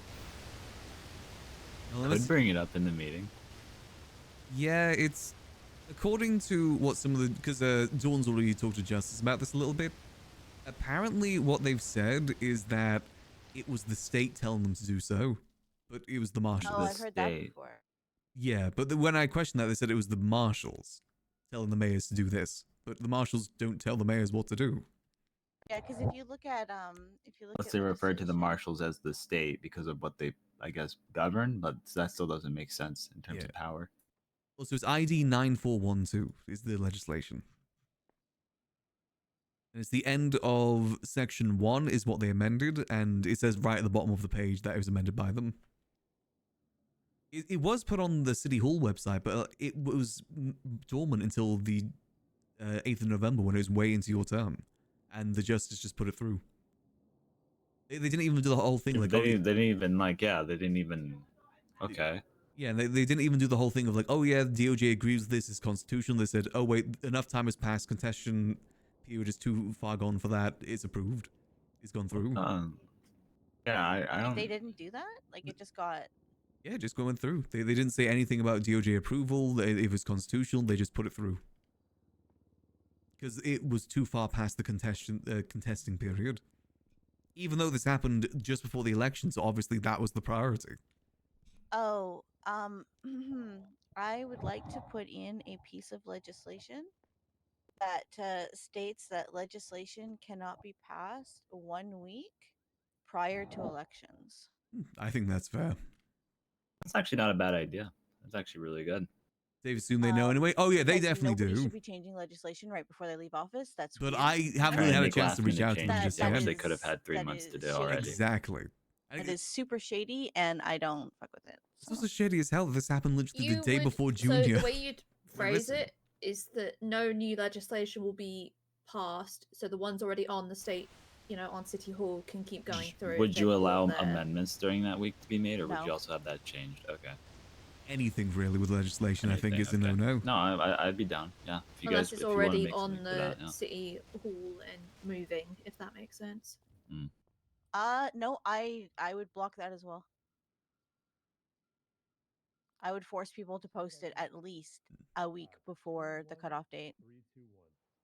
Well, Could bring it up in the meeting. Yeah, it's according to what some of the because Dawn's already talked to Justice about this a little bit. Apparently, what they've said is that it was the state telling them to do so, but it was the marshals. Oh, I've heard that before. Yeah, but when I questioned that, they said it was the marshals telling the mayors to do this, but the marshals don't tell the mayors what to do. Yeah, because if you look at Unless they referred to the marshals as the state because of what they, I guess, govern, but that still doesn't make sense in terms of power. Also, it's ID 9412 is the legislation. And it's the end of section 1 is what they amended, and it says right at the bottom of the page that it was amended by them. It was put on the City Hall website, but it was dormant until the 8th of November when it was way into your term. And the Justice just put it through. They didn't even do the whole thing. Like, They didn't even. Okay. Yeah, they didn't even do the whole thing of like, oh yeah, the DOJ agrees with this, it's constitutional. They said, oh wait, enough time has passed, contestation period is too far gone for that, it's approved. It's gone through. Yeah, I don't... They didn't do that? Like, it just got... Yeah, just going through. They didn't say anything about DOJ approval, if it was constitutional, they just put it through. Because it was too far past the contesting period. Even though this happened just before the election, so obviously that was the priority. Oh, I would like to put in a piece of legislation that states that legislation cannot be passed 1 week prior to elections. I think that's fair. That's actually not a bad idea. That's actually really good. They assume they know anyway. Oh yeah, they Because definitely nobody do. should be changing legislation right before they leave office. That's But weird. I haven't really had a chance to reach out to them just yet. They could have had 3 months to do already. Exactly. It is super shady, and I don't fuck with it. It's also shady as hell that this happened literally the day before So Junior. the way you'd went phrase missing. it is that no new legislation will be passed, so the ones already on the state, on City Hall can keep going through. Would you They're allow there. amendments during that week to be made, or would No. you also have that changed? Okay. Anything really with legislation, I think, is a no-no. No, I'd be down. Yeah. If you Unless guys, it's if you wanna already make on something for the that, yeah. City Hall and moving, if that makes sense. No, I would block that as well. I would force people to post it at least a week before the cutoff date.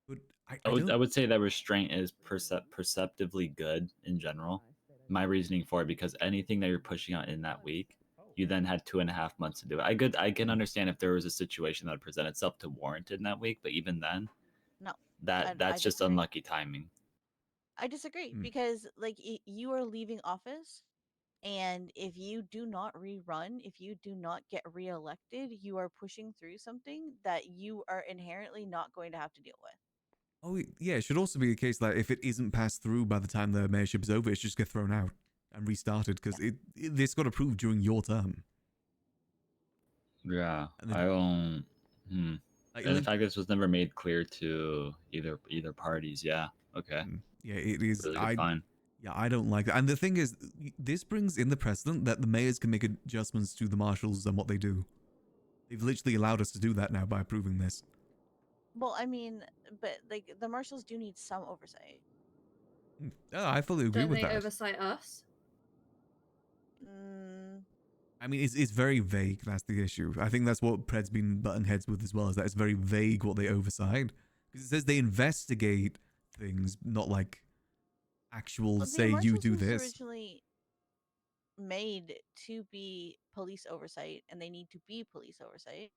But I would say that restraint is perceptively good in general. My reasoning for it, because anything that you're pushing out in that week, you then had 2.5 months to do it. I can understand if there was a situation that would present itself to warrant it in that week, but even then, No, that's I just disagree. unlucky timing. I disagree because you are leaving office, and if you do not rerun, if you do not get reelected, you are pushing through something that you are inherently not going to have to deal with. Oh yeah, it should also be a case that if it isn't passed through by the time the mayorship is over, it should just get thrown out and restarted because this got approved during your term. Yeah, And then- I don't. Like, And the fact that this was never made clear to either parties, yeah, okay. Yeah, it is. Really fine. Yeah, I don't like that. And the thing is, this brings in the precedent that the mayors can make adjustments to the marshals and what they do. They've literally allowed us to do that now by approving this. Well, I mean, but like the marshals do need some oversight. Oh, I fully agree Don't with they that. oversight us? I mean, it's very vague. That's the issue. I think that's what Pred's been button heads with as well. Is that it's very vague what they oversight because it says they investigate things, not like actual Well, say the you marshals do was this. originally made to be police oversight, and they need to be police oversight.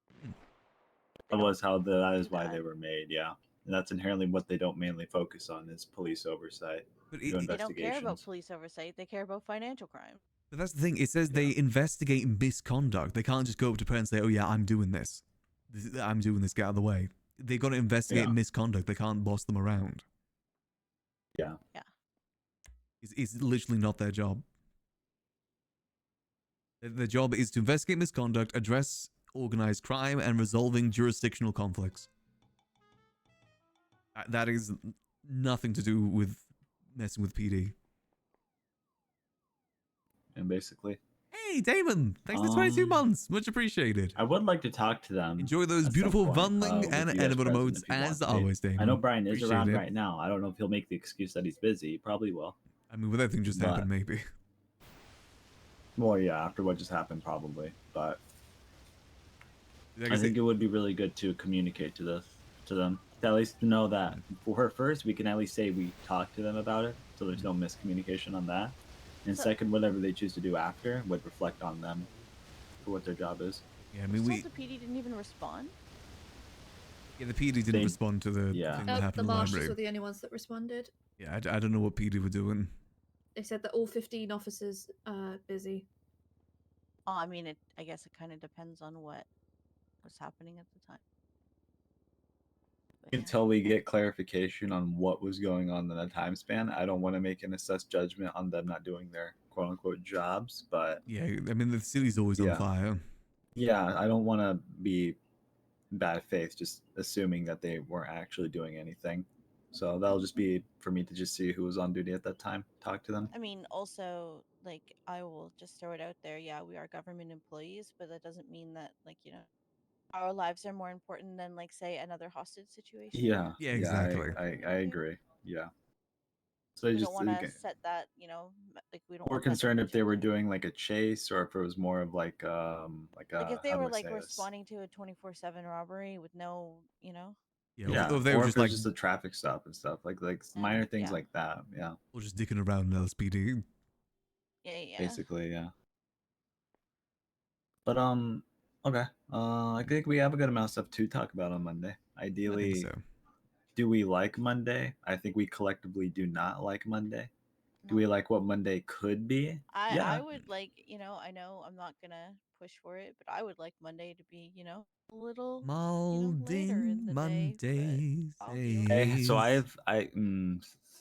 That was how that is why they were made, yeah. And that's inherently what they don't mainly focus on is police oversight. But do They don't care about investigations. police oversight. They care about financial crime. But that's the thing. It says they investigate misconduct. They can't just go up to prayer and say, "Oh yeah, I'm doing this. I'm doing this. Get out of the way." They got to investigate misconduct. They can't boss them around. Yeah. Yeah. It's literally not their job. Their job is to investigate misconduct, address organized crime, and resolving jurisdictional conflicts. That is nothing to do with messing with PD. And basically. Hey, Damon! Thanks for 22 months. Much appreciated. I would like to talk to them. Enjoy those at beautiful some point, Vundling with and you guys Enema present modes if you want as to. always, Damon. I know Brian is Appreciate around it. right now. I don't know if he'll make the excuse that he's busy. He probably will. I mean, with everything just happened, maybe. Well, yeah, after what just happened, probably. But Like I think it would be really good to communicate to them. To at least know that for first, we can at least say we talked to them about it, so there's no miscommunication on that. And second, whatever they choose to do after would reflect on them for what their job is. Yeah, I mean, the PD didn't even respond. Yeah, the PD didn't respond to the thing that happened The in the marshals library. are the only ones that responded. Yeah, I don't know what PD were doing. They said that all 15 officers are busy. Oh, I mean, I guess it kind of depends on what was happening at the time. Until we get clarification on what was going on in that time span, I don't want to make an assessed judgment on them not doing their quote unquote jobs. But Yeah, I mean, the city's always on fire. Yeah, I don't want to be in bad faith, just assuming that they weren't actually doing anything. So that'll just be for me to just see who was on duty at that time, talk to them. I mean, also, like, I will just throw it out there. Yeah, we are government employees, but that doesn't mean that, like, our lives are more important than, like, say, another hostage situation. Yeah, Yeah, exactly. I agree. Yeah. So We just don't want to set that, like, we don't we're want that to concerned be if they were doing like a chase or if it was more of like like if they how do were I like say this? responding to a 24/7 robbery with no, Yeah, or if they were just if it like was just a traffic stop and stuff like minor things like that. Yeah. Or just dicking around in LSPD. Yeah. Basically, yeah. But okay. I think we have a good amount of stuff to talk about on Monday. Ideally, so. Do we like Monday? I think we collectively do not like Monday. Do we like what Monday could be? I would like, I know I'm not gonna push for it, but I would like Monday to be, a little later in the Mondays.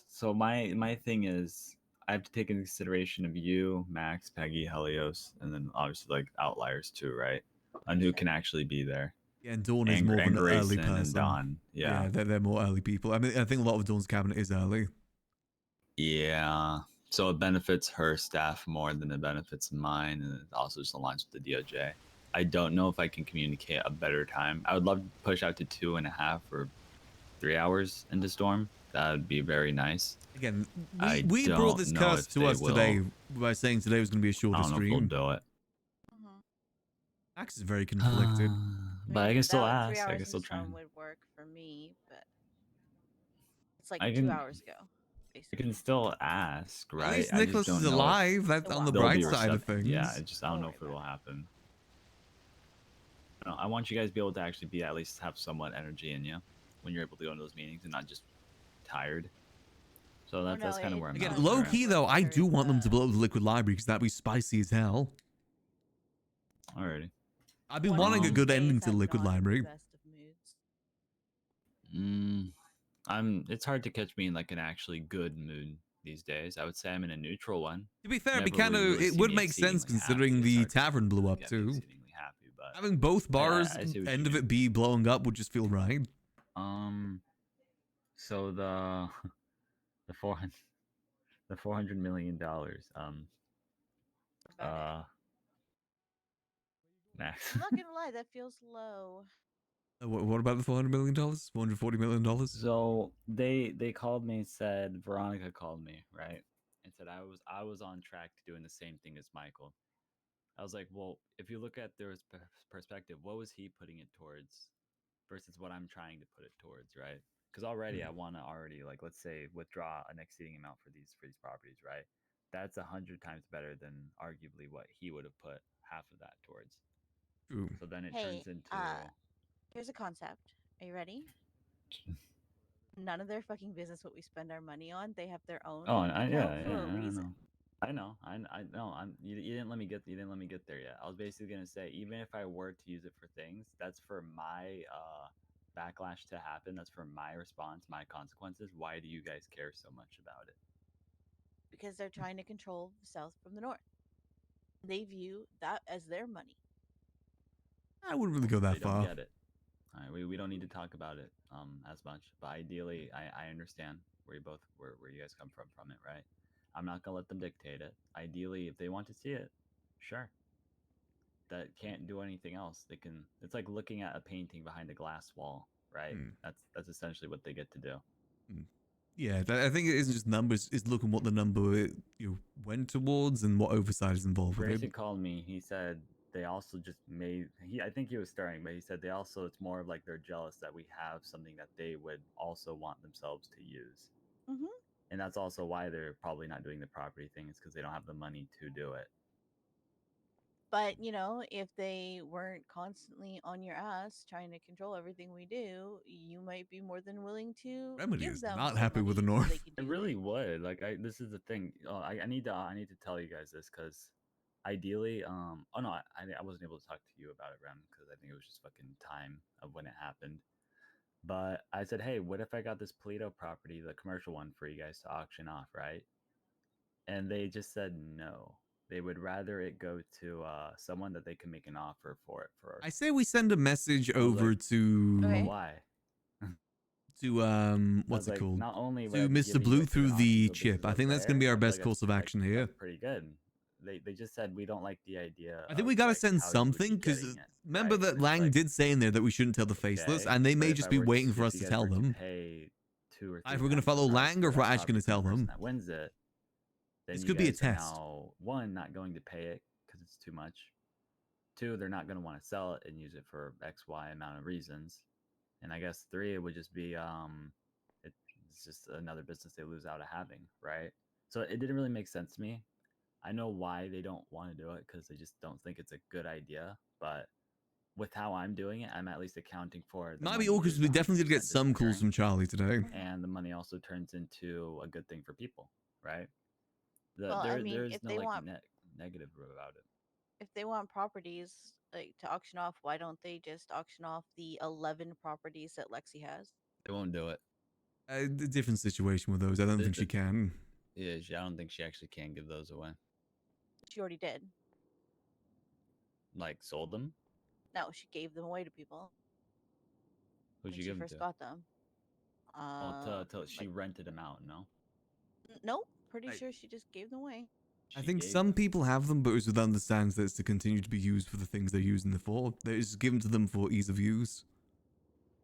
So my thing is I have to take into consideration of you, Max, Peggy, Helios, and then obviously like outliers too, right? On who can actually be there. Yeah, and Dawn is more of an early person. And Dawn. Yeah. They're more early people. I mean, I think a lot of Dawn's cabinet is early. Yeah. So it benefits her staff more than it benefits mine, and it also just aligns with the DOJ. I don't know if I can communicate a better time. I would love to push out to 2.5 or 3 hours into Storm. That would be very nice. Again, we brought this curse to us today by saying today was going to be a shorter stream. I don't know if we'll do it. Max is very conflicted. But I can still 3 ask. hours I can still in try. Storm would work for me, but it's like I 2 can- hours ago. I can still ask, right? least I just Nicholas don't is know if alive. That's on the they'll bright be side of receptive. Yeah, things. I don't know if it will happen. I want you guys to be able to actually be at least have somewhat energy in you when you're able to go into those meetings and not just tired. So that's kind of where I'm at. Again, low key though, I do want them to blow the liquid library because that'd be spicy as hell. Alrighty. I've been wanting a good ending to the liquid library. It's hard to catch me in like an actually good mood these days. I would say I'm in a neutral one. To be fair, Never it would make sense considering the tavern blew up too. Having both bars, end of it be blowing up would just feel right. So the $400 million. Max. I'm not gonna lie, that feels low. What about the $400 million? $440 million? So they called me and said, Veronica called me, right? And said I was on track to doing the same thing as Michael. I was like, well, if you look at their perspective, what was he putting it towards versus what I'm trying to put it towards, right? Because already I want to like, let's say, withdraw an exceeding amount for these properties, right? That's 100 times better than arguably what he would have put half of that towards. True. So then it Hey, turns into here's a concept. Are you ready? None of their fucking business what we spend our money on. They have their own Oh, and I, account yeah, for yeah, a reason. I know. I know. You didn't let me get there yet. I was basically gonna say, even if I were to use it for things, that's for my backlash to happen. That's for my response, my consequences. Why do you guys care so much about it? Because they're trying to control the South from the North. They view that as their money. I wouldn't really go They that don't far. get it. All right, we don't need to talk about it as much. But ideally, I understand where you guys come from it, right? I'm not gonna let them dictate it. Ideally, if they want to see it, sure. That can't do anything else. They can. It's like looking at a painting behind a glass wall, right? That's essentially what they get to do. Yeah, I think it isn't just numbers. It's looking what the number went towards and what oversight is involved with Grayson it. called me. He said they also just made. I think he was starting, but he said they also. It's more of like they're jealous that we have something that they would also want themselves to use. Mm-hmm. And that's also why they're probably not doing the property thing. Is because they don't have the money to do it. But if they weren't constantly on your ass trying to control everything we do, you might be more than willing to Remedy give is them not some happy with the money so North. they can I do really things. would. Like this is the thing. I need to tell you guys this because ideally, oh no, I wasn't able to talk to you about it, Rem, because I think it was just fucking time of when it happened. But I said, hey, what if I got this Polito property, the commercial one, for you guys to auction off, right? And they just said no. They would rather it go to someone that they can make an offer for it for. I say we send a message I was over like, to but why? to what's it like, called? not only would To I be Mr. giving you Blue it to an through the auction, so chip. business I up think that's gonna be our there, best like, course of action here. that's pretty good. They just said we don't like the idea. I think of, we gotta like, send how you would be something because getting it, remember right? that And it's Lang like, did say in there that we shouldn't tell the faceless, okay, and they but may if just I be were waiting to, for if us you to guys tell were to them. pay 2 or 3 If we're gonna times the follow price Lang for or if we're that actually gonna property tell from the person them. that wins it, then This you could be a guys are test. now, one, not going to pay it because it's too much. Two, they're not going to want to sell it and use it for X, Y amount of reasons. And I guess 3, it would just be it's just another business they lose out of having, right? So it didn't really make sense to me. I know why they don't want to do it because they just don't think it's a good idea. But with how I'm doing it, I'm at least accounting for the Might be money awkward is because we definitely did get 100% some calls disappearing, from Charlie today. and the money also turns into a good thing for people, right? Well, I mean, There's if no they like want negative about it. if they want properties like to auction off, why don't they just auction off the 11 properties that Lexi has? They won't do it. A different situation with those. I don't think she can. Yeah, I don't think she actually can give those away. She already did. Like sold them? No, she gave them away to people Who'd when you she give them first to? got them. Well, she rented them out, no? Nope, pretty sure she just gave them away. I think some people have them, but it was with understands that it's to continue to be used for the things they're using them for. That it's given to them for ease of use.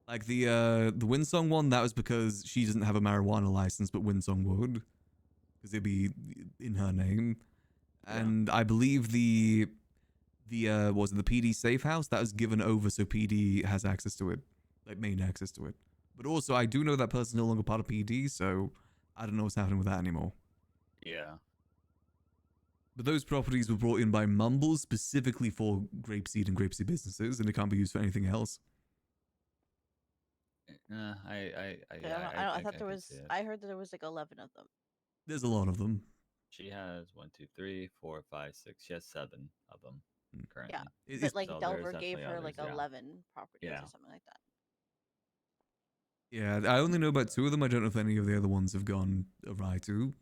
Like the Winsong one, that was because she doesn't have a marijuana license, but Winsong would, because it'd be in her name. And I believe the what was it, the PD safe house, that was given over so PD has access to it, like main access to it. But also, I do know that person's no longer part of PD, so I don't know what's happening with that anymore. Yeah. But those properties were brought in by Mumbles specifically for grapeseed and grapeseed businesses, and it can't be used for anything else. I thought there was. I heard that there was like 11 of them. There's a lot of them. She has 1, 2, 3, 4, 5, 6. She has 7 of them currently. Yeah, but like Delver gave her like 11 properties or something like that. Yeah, I only know about 2 of them. I don't know if any of the other ones have gone awry too.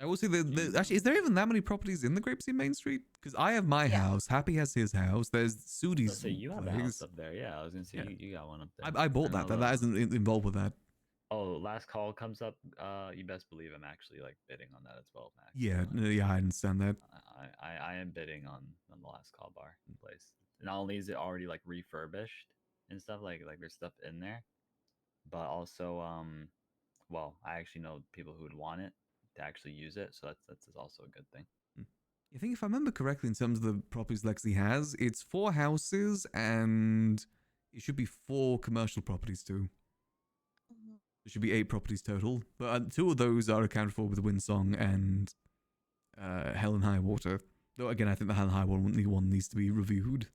I will say that actually, is there even that many properties in the Grapeseed Main Street? Because I have my house, Happy has his house, there's Sudi's So you have a place. house up there, yeah. I was gonna say Yeah. you got one up there. I bought don't that. know That isn't involved with that. Oh, last call comes up. You best believe I'm actually like bidding on that as well, Max. Yeah, yeah, I understand that. I am bidding on the last call bar place. Not only is it already like refurbished and stuff, like there's stuff in there, but also well, I actually know people who would want it to actually use it, so that's also a good thing. I think if I remember correctly, in terms of the properties Lexi has, it's 4 houses and it should be 4 commercial properties too. There should be 8 properties total, but 2 of those are accounted for with Windsong and Hell and High Water. Though again, I think the Hell and High one needs to be reviewed.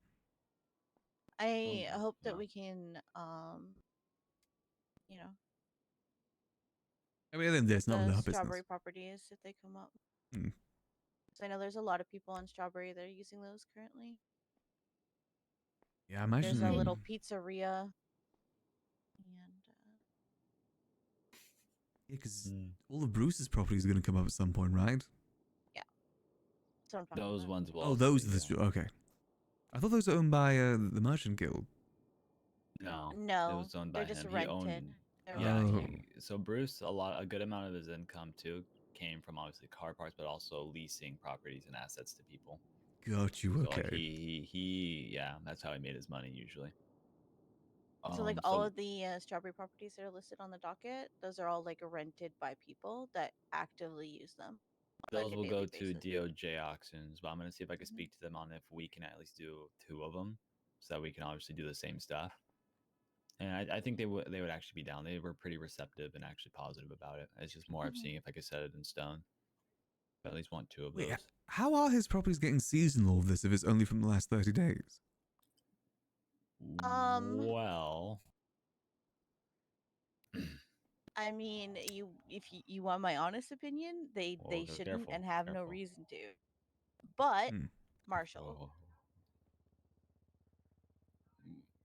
I definitely hope that we can, you know, I mean, then get there's not the really our strawberry business. properties if they come up. Hmm. So I know there's a lot of people on strawberry that are using those currently. Yeah, I There's a little imagine. pizzeria. And Yeah, because all of Bruce's properties are going to come up at some point, right? yeah, that's what I'm talking Those about. ones will. Oh, also those be, are the okay. I thought those were owned by the Merchant Guild. No, it No, was owned they're by just him. He rented. owned. They're Yeah, rented. so Bruce, a good amount of his income too came from obviously car parts, but also leasing properties and assets to people. Got you. So like Okay. yeah, that's how he made his money usually. So like all of the strawberry properties that are listed on the docket, those are all like rented by people that actively use them. On, those like, a will daily go to basis. DOJ auctions, but I'm gonna see if I can speak to them on if we can at least do 2 of them, so that we can obviously do the same stuff. And I think they would actually be down. They were pretty receptive and actually positive about it. It's just more of seeing if I could set it in stone. But at least want 2 of Wait, those. how are his properties getting seized in all of this if it's only from the last 30 days? Well, I mean, if you want my honest opinion, they shouldn't careful, and have no careful. reason to. But Hmm. Marshall,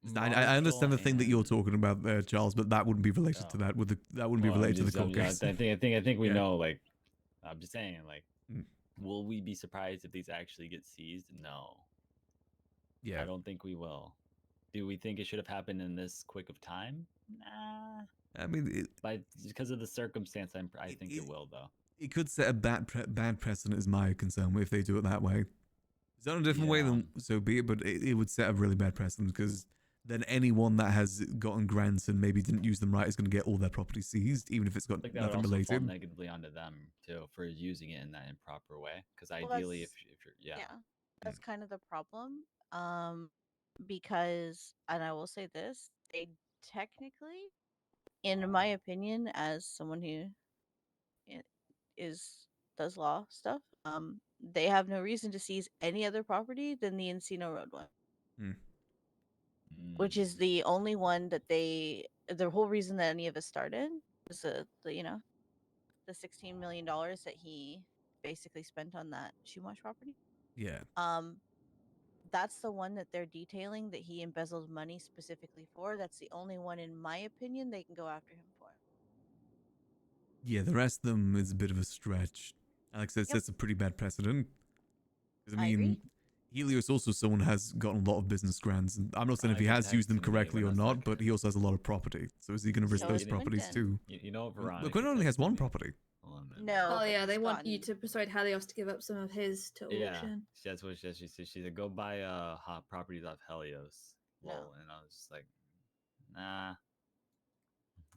'Cause I understand the thing that you're talking about there, Charles, but that wouldn't be related to that. That wouldn't be related to the court case. I think we Yeah. know. Like, I'm just saying. Like, Mm. will we be surprised if these actually get seized? No. Yeah. I don't think we will. Do we think it should have happened in this quick of time? Nah. I mean, because of the circumstance, I think it will though. it could set a bad precedent. Is my concern if they do it that way. Is that a different way, then so be it. But it would set a really bad precedent because then anyone that has gotten grants and maybe didn't use them right is going to get all their property seized, even if it's got Like that nothing would also fall related. negatively onto them too for using it in that improper way. Because Well, ideally, if that's- you're that's kind of the problem. Because, and I will say this, they technically, in my opinion, as someone who does law stuff, they have no reason to seize any other property than the Encino Road one. Which is the only one that the whole reason that any of us started was the the $16 million that he basically spent on that Shumash property. Yeah. That's the one that they're detailing that he embezzled money specifically for. That's the only one, in my opinion, they can go after him for. Yeah, the rest of them is a bit of a stretch. Alex said, sets a pretty bad precedent. Because I mean, Helios also someone has gotten a lot of business grants, and I'm not saying if he has used them correctly or not, but he also has a lot of property. So is he going to risk those properties too? You know, Veronica. Look, Quinn only has one property. No. Oh yeah, they want you to persuade Helios to give up some of his to auction. That's what she said. She said, "Go buy hot properties off Helios." Lol. And I was just like, nah.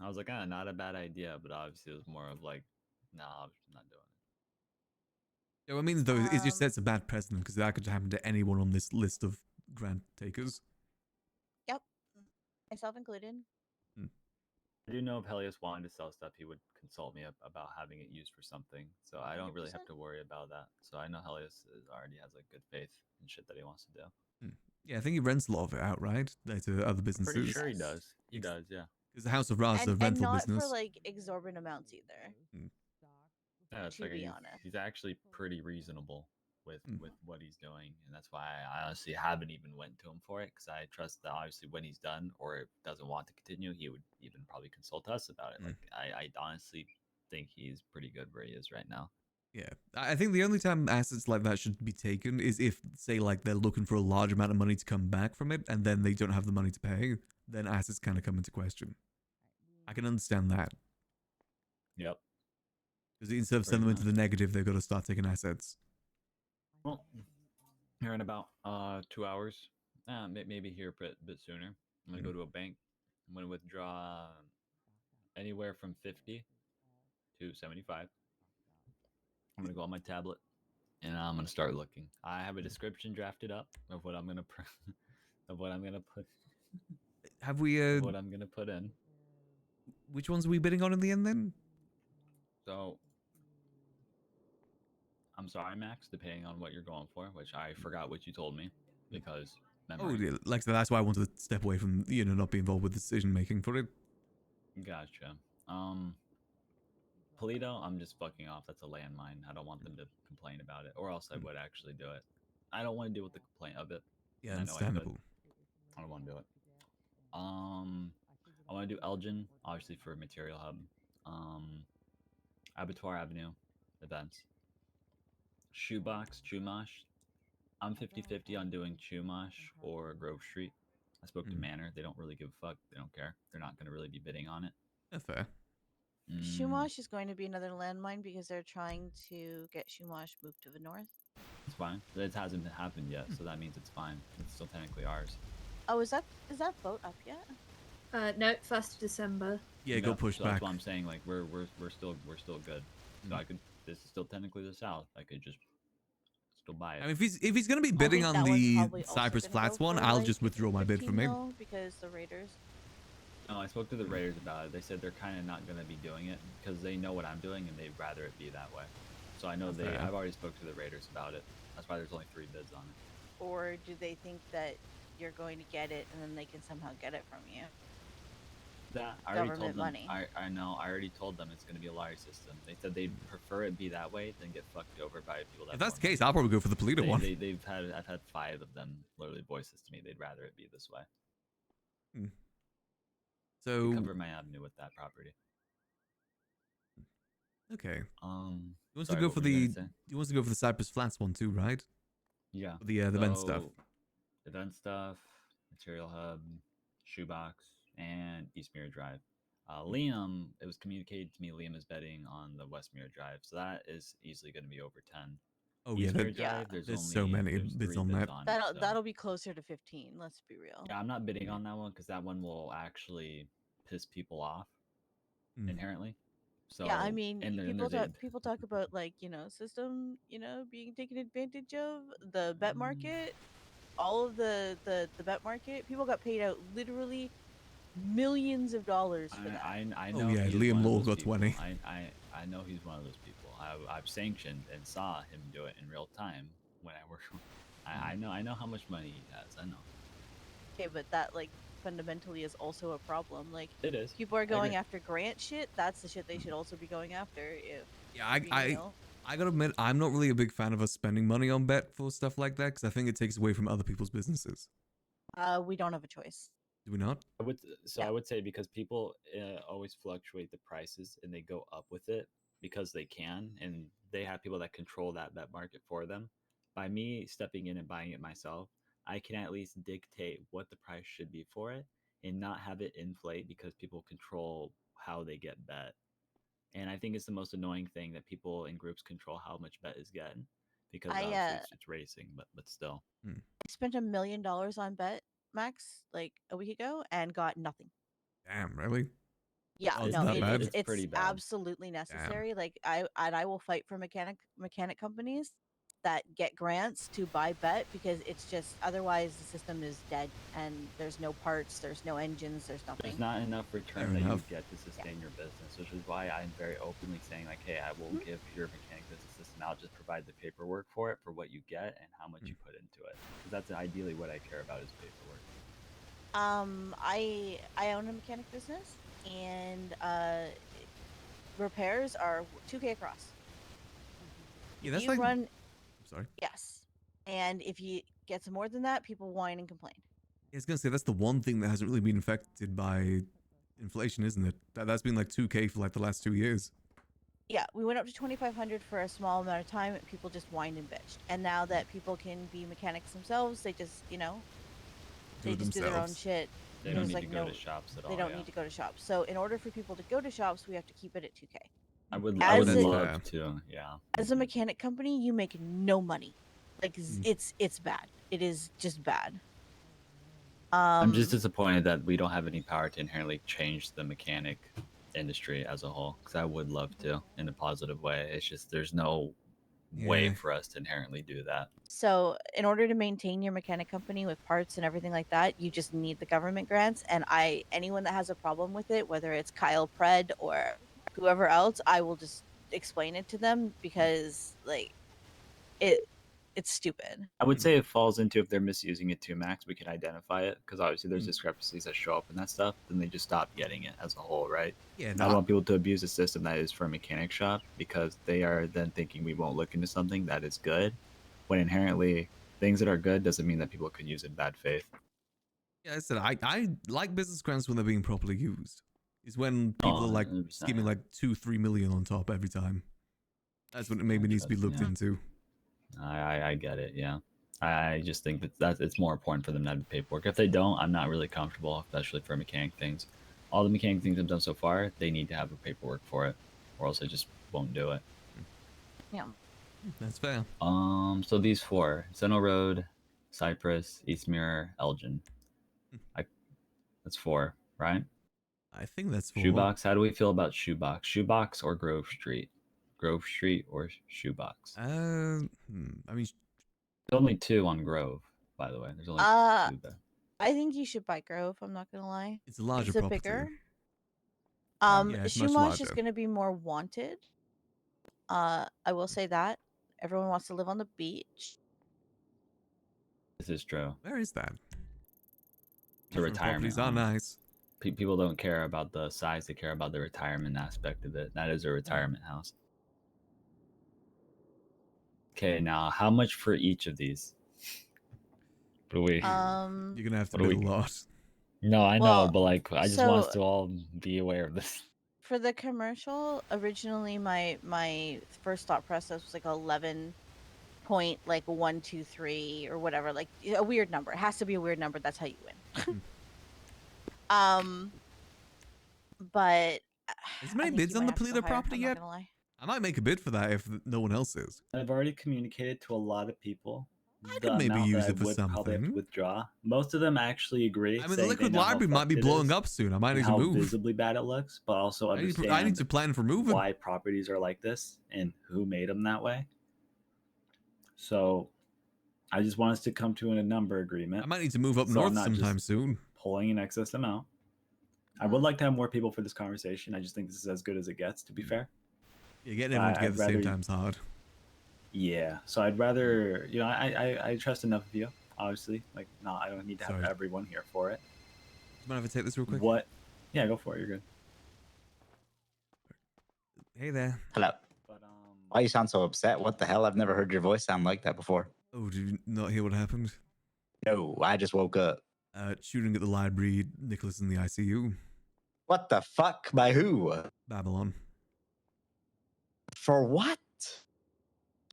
I was like, not a bad idea, but obviously it was more of like, nah, I'm not doing it. Yeah, what I mean though, it just sets a bad precedent because that could happen to anyone on this list of grant takers. Yep, myself included. I do know if Helios wanted to sell stuff, he would consult me about having it used for something. So I don't really have to worry about that. So I know Helios already has like good faith in shit that he wants to do. Yeah, I think he rents a lot of it out, right? To other businesses. Pretty sure he does. He does, yeah. Because the House of Ra is a And rental not business. for like exorbitant amounts either. Yeah, it's To like be honest. he's actually pretty reasonable with what he's doing, and that's why I honestly haven't even went to him for it because I trust that obviously when he's done or doesn't want to continue, he would even probably consult us about it. Like I honestly think he's pretty good where he is right now. Yeah, I think the only time assets like that should be taken is if, say, like they're looking for a large amount of money to come back from it, and then they don't have the money to pay. Then assets kind of come into question. I can understand that. Yep. Because instead of sending them into the negative, they've got to start taking assets. Well, here in about 2 hours, maybe here a bit sooner. I'm gonna go to a bank. I'm gonna withdraw anywhere from 50 to 75. I'm gonna go on my tablet and I'm gonna start looking. I have a description drafted up of what I'm gonna of what I'm gonna put. Have we? What I'm gonna put in. Which ones are we bidding on in the end then? So, I'm sorry, Max, depending on what you're going for, which I forgot what you told me because Oh, memory. yeah, like that's why I wanted to step away from not be involved with decision making for it. Gotcha. Polito, I'm just fucking off. That's a landmine. I don't want them to complain about it, or else I would actually do it. I don't want to deal with the complaint of it. Yeah, and I know I could. understandable. I don't want to do it. I want to do Elgin, obviously for Material Hub. Abattoir Avenue, events. Shoebox, Chumash. I'm 50-50 on doing Chumash or Grove Street. I spoke to Manor. They don't really give a fuck. They don't care. They're not going to really be bidding on it. That's fair. Shumash is going to be another landmine because they're trying to get Shumash moved to the north. It's fine. It hasn't happened yet, so that means it's fine. It's still technically ours. Oh, is that vote up yet? No, 1st of December. Yeah, go push so back. That's what I'm saying. Like we're still good. So I could. This is still technically the South. I could just still buy it. I mean, if he's gonna be bidding on the Cypress Flats one, I'll just withdraw my bid from him. Because the Raiders. No, I spoke to the Raiders about it. They said they're kind of not going to be doing it because they know what I'm doing and they'd rather it be that way. So I know I've already spoke to the Raiders about it. That's why there's only 3 bids on it. Or do they think that you're going to get it and then they can somehow get it from you? That I already told Government them. money. I know. I already told them it's going to be a lottery system. They said they'd prefer it be that way than get fucked over by people that. If that's the case, I'll probably go for the Polito one. I've had 5 of them literally voice this to me. They'd rather it be this way. So I cover my avenue with that property. Okay. He wants sorry, to go what for were you the gonna say? he wants to go for the Cypress Flats one too, right? Yeah. For the event stuff. Event stuff, Material Hub, Shoebox, and East Mirror Drive. Liam, it was communicated to me Liam is betting on the West Mirror Drive, so that is easily going to be over 10. Oh East yeah, Mirror Drive, there's so many bids 3 on bids that. on it, so- That'll be closer to 15. Let's be real. Yeah, I'm not bidding on that one because that one will actually piss people off inherently. So yeah, I mean, and people talk about like system being taken advantage of, the bet market, all of the bet market. People got paid out literally millions of dollars for that. I Oh, know. yeah, he's Liam one of Lowell those got people. 20. I know he's one of those people. I've sanctioned and saw him do it in real time when I work. I know how much money he has. I know. Okay, but that like fundamentally is also a problem. Like It is. people are I going agree. after grant shit. That's the shit they should also be going after. If Yeah, being real. I gotta admit, I'm not really a big fan of us spending money on bet for stuff like that because I think it takes away from other people's businesses. We don't have a choice. Do we not? I would say because people always fluctuate the prices and they go up with it because they can, and they have people that control that market for them. By me stepping in and buying it myself, I can at least dictate what the price should be for it and not have it inflate because people control how they get bet. And I think it's the most annoying thing that people in groups control how much bet is getting because obviously it's racing, but still. I spent $1 million on bet Max like a week ago and got nothing. Damn, really? Yeah, Oh, it's no, that bad? it's pretty bad. absolutely necessary. Like I will fight for mechanic companies that get grants to buy bet because it's just otherwise the system is dead and there's no parts, there's no engines, there's nothing. There's not enough return Fair that enough. you get to sustain your business, which is why I'm very openly saying like, hey, I will give your mechanic business system. I'll just provide the paperwork for it, for what you get and how much you put into it. Because that's ideally what I care about is paperwork. I own a mechanic business and repairs are 2K across. Yeah, that's you like. run Sorry. yes, and if you get some more than that, people whine and complain. I was gonna say that's the one thing that hasn't really been affected by inflation, isn't it? That's been like 2K for like the last 2 years. Yeah, we went up to 2,500 for a small amount of time, and people just whined and bitched. And now that people can be mechanics themselves, they just they just do their own shit. They don't There's, need like, to go no- to shops at all. They don't yeah. need to go to shops. So in order for people to go to shops, we have to keep it at 2K. I would As a- love to. Yeah. As a mechanic company, you make no money. Like it's bad. It is just bad. I'm just disappointed that we don't have any power to inherently change the mechanic industry as a whole. Because I would love to in a positive way. It's just there's no way Yeah. for us to inherently do that. So in order to maintain your mechanic company with parts and everything like that, you just need the government grants. And anyone that has a problem with it, whether it's Kyle Pred or whoever else, I will just explain it to them because like it's stupid. I would say it falls into if they're misusing it too, Max. We can identify it because obviously there's discrepancies that show up in that stuff. Then they just stop getting it as a whole, right? Yeah, I don't want people to abuse a system that is for a mechanic shop because they are then thinking we won't look into something that is good, when inherently things that are good doesn't mean that people could use in bad faith. Yeah, I said I like business grants when they're being properly used. Is when people are like 100%, skimming like 2-3 million on top every time. That's when it maybe needs to be looked into. I get it, yeah. I just think that it's more important for them to have the paperwork. If they don't, I'm not really comfortable, especially for mechanic things. All the mechanic things I've done so far, they need to have a paperwork for it, or else I just won't do it. Yeah. That's fair. So these 4: Zeno Road, Cypress, East Mirror, Elgin. That's 4, right? I think that's 4. Shoebox. How do we feel about Shoebox? Shoebox or Grove Street? Grove Street or Shoebox? I mean, there's only 2 on Grove, by the way. There's only 2 there. I think you should buy Grove. I'm not gonna lie. It's a larger It's a property. bigger. Yeah, it's much Shumash is larger. gonna be more wanted. I will say that everyone wants to live on the beach. This is true. Where is that? The retirement properties are home. nice. People don't care about the size; they care about the retirement aspect of it. That is a retirement house. Okay, now how much for each of these? What do we? You're gonna have to what do bid a we- lot. No, I Well, know, but like, I just want us so- to all be aware of this. For the commercial, originally my first thought process was like 11.123 or whatever, like a weird number. It has to be a weird number. That's how you win. But Is many bids on the Polito property yet? Gonna lie. I might make a bid for that if no one else is. I've already communicated to a lot of people. I could maybe use it for Probably have to something. withdraw. Most of them actually agree. I mean, the saying they liquid know how library might fucked be it blowing is up soon. I might and need to how move. visibly bad it looks, but also I need understand to plan for moving. why properties are like this and who made them that way. So, I just want us to come to a number agreement. I might need to move up so north I'm not sometime just soon. Pulling an excess amount. I would like to have more people for this conversation. I just think this is as good as it gets, to be fair. Yeah, getting everyone together at the same time's hard. Yeah, so I'd rather, I trust enough of you, obviously. Like, no, I don't need to have everyone here for it. Do you mind if I take this real quick? What? Yeah, go for it. You're good. Hey there. Hello. Why you sound so upset? What the hell? I've never heard your voice sound like that before. Oh, did you not hear what happened? No, I just woke up. Shooting at the library, Nicholas in the ICU. What the fuck? By who? Babylon. For what?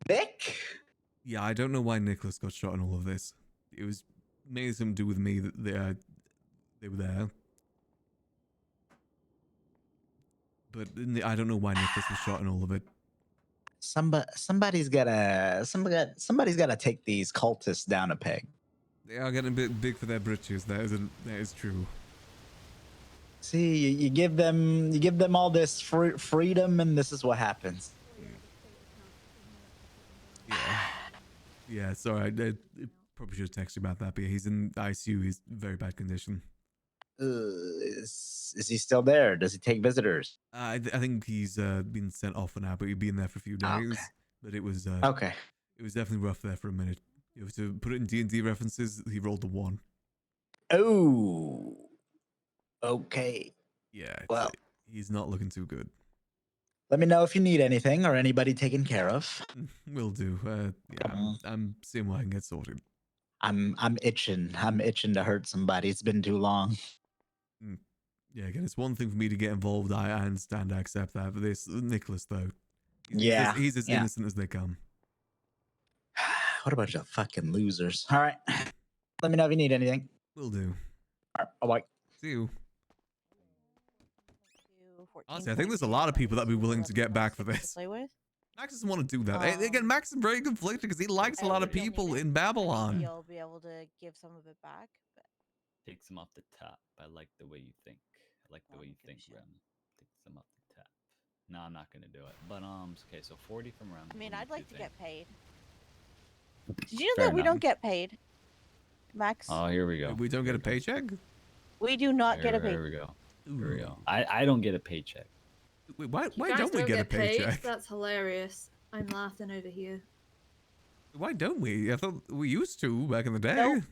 Nick? Yeah, I don't know why Nicholas got shot in all of this. It was mainly something to do with me that they were there. But I don't know why Nicholas was shot in all of it. Somebody's gotta take these cultists down a peg. They are getting a bit big for their britches. That is true. See, you give them all this freedom, and this is what happens. Yeah, sorry. I probably should have texted you about that, but yeah, he's in ICU. He's in very bad condition. Is he still there? Does he take visitors? I think he's been sent off for now, but he'll be in there for a few days. Okay. But it was okay. It was definitely rough there for a minute. To put it in D&D references, he rolled a 1. Oh. Okay. Yeah. Well, he's not looking too good. Let me know if you need anything or anybody taken care of. Will do. Yeah, I'm seeing what I can get sorted. I'm itching. I'm itching to hurt somebody. It's been too long. Yeah, again, it's one thing for me to get involved. I understand, I accept that. But this Nicholas, though, he's as innocent as they come. What a bunch of fucking losers. All right. Let me know if you need anything. Will do. All right. Bye-bye. See you. Honestly, I think there's a lot of people that'd be willing to get back for this. Max doesn't want to do that. Again, Max is very conflicted because he likes a lot of people in Babylon. You'll be able to give some of it back. But... Take some off the top. I like the way you think. I like the way you think, Rem. Take some off the top. No, I'm not gonna do it. But okay, so 40 from Rem. I mean, I'd like to get paid. Did you know Fair that we enough. don't get paid, Max? Oh, here we go. We don't get a paycheck? We do not get a pay. Here we go. Here we go. I don't get a paycheck. Wait, why You guys don't we get a paid? paycheck? That's hilarious. I'm laughing over here. Why don't we? I thought we used to back in the day. Nope.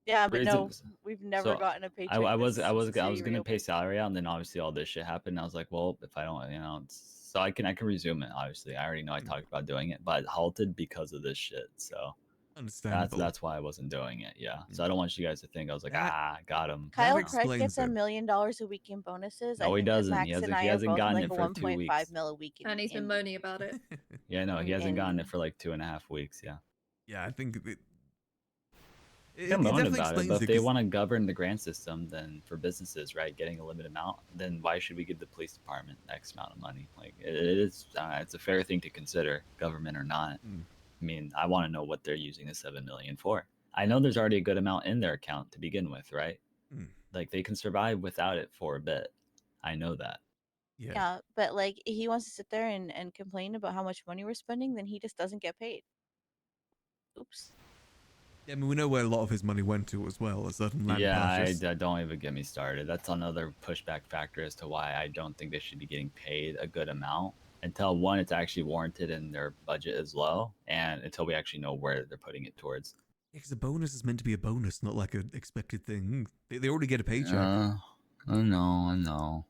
Yeah, but no, Reasons. we've never So gotten a paycheck. I was since the city gonna pay reopened. salary out, and then obviously all this shit happened. And I was like, well, if I don't, so I can resume it. Obviously, I already know I talked about doing it, but it halted because of this shit. So Understandable. that's why I wasn't doing it. Yeah. So I don't want you guys to think I was like, got him. Kyle Craig gets $1 million a week in bonuses. No, I he think that doesn't. Max He hasn't. and I He are hasn't both gotten like it a for 2 1.5 weeks. mil a week. And he's been moaning about it. Yeah, no, he hasn't gotten it for like 2.5 weeks. Yeah. Yeah, I think it Come on definitely about it, explains but it. if they 'Cause want to govern the grant system, then for businesses, right, getting a limited amount, then why should we give the police department X amount of money? Like it is, it's a fair thing to consider, government or not. I mean, I want to know what they're using the 7 million for. I know there's already a good amount in their account to begin with, right? Like they can survive without it for a bit. I know that. Yeah, but like he wants to sit there and complain about how much money we're spending, then he just doesn't get paid. Oops. Yeah, I mean, we know where a lot of his money went to as well, a certain land Yeah, purchase. don't even get me started. That's another pushback factor as to why I don't think they should be getting paid a good amount until one, it's actually warranted and their budget is low, and until we actually know where they're putting it towards. Yeah, because a bonus is meant to be a bonus, not like an expected thing. They already get a paycheck. I know.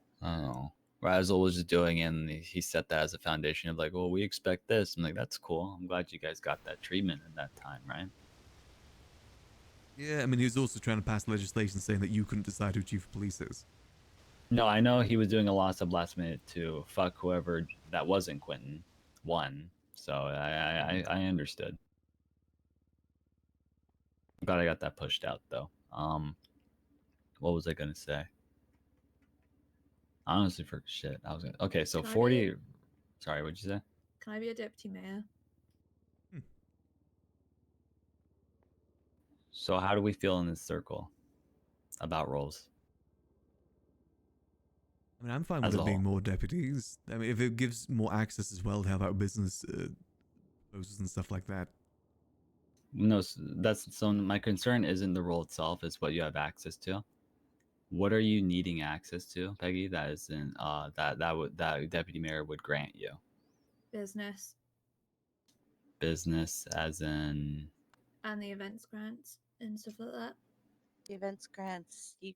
Razzle was just doing it, and he set that as a foundation of like, well, we expect this. I'm like, that's cool. I'm glad you guys got that treatment at that time, right? Yeah, I mean, he was also trying to pass legislation saying that you couldn't decide who chief of police is. No, I know he was doing a lot of stuff last minute to fuck whoever that wasn't Quentin won. So I understood. I'm glad I got that pushed out though. What was I gonna say? Honestly, for shit, I was gonna. Okay, so Can I 40. Sorry, what'd you say? Can I be a deputy mayor? So how do we feel in this circle about roles? I mean, I'm fine As with a there being whole. more deputies. I mean, if it gives more access as well to have our business proposals and stuff like that. No, that's so. My concern isn't the role itself; it's what you have access to. What are you needing access to, Peggy? That isn't that deputy mayor would grant you. Business Business, as in. and the events grants and stuff like that. The events grants you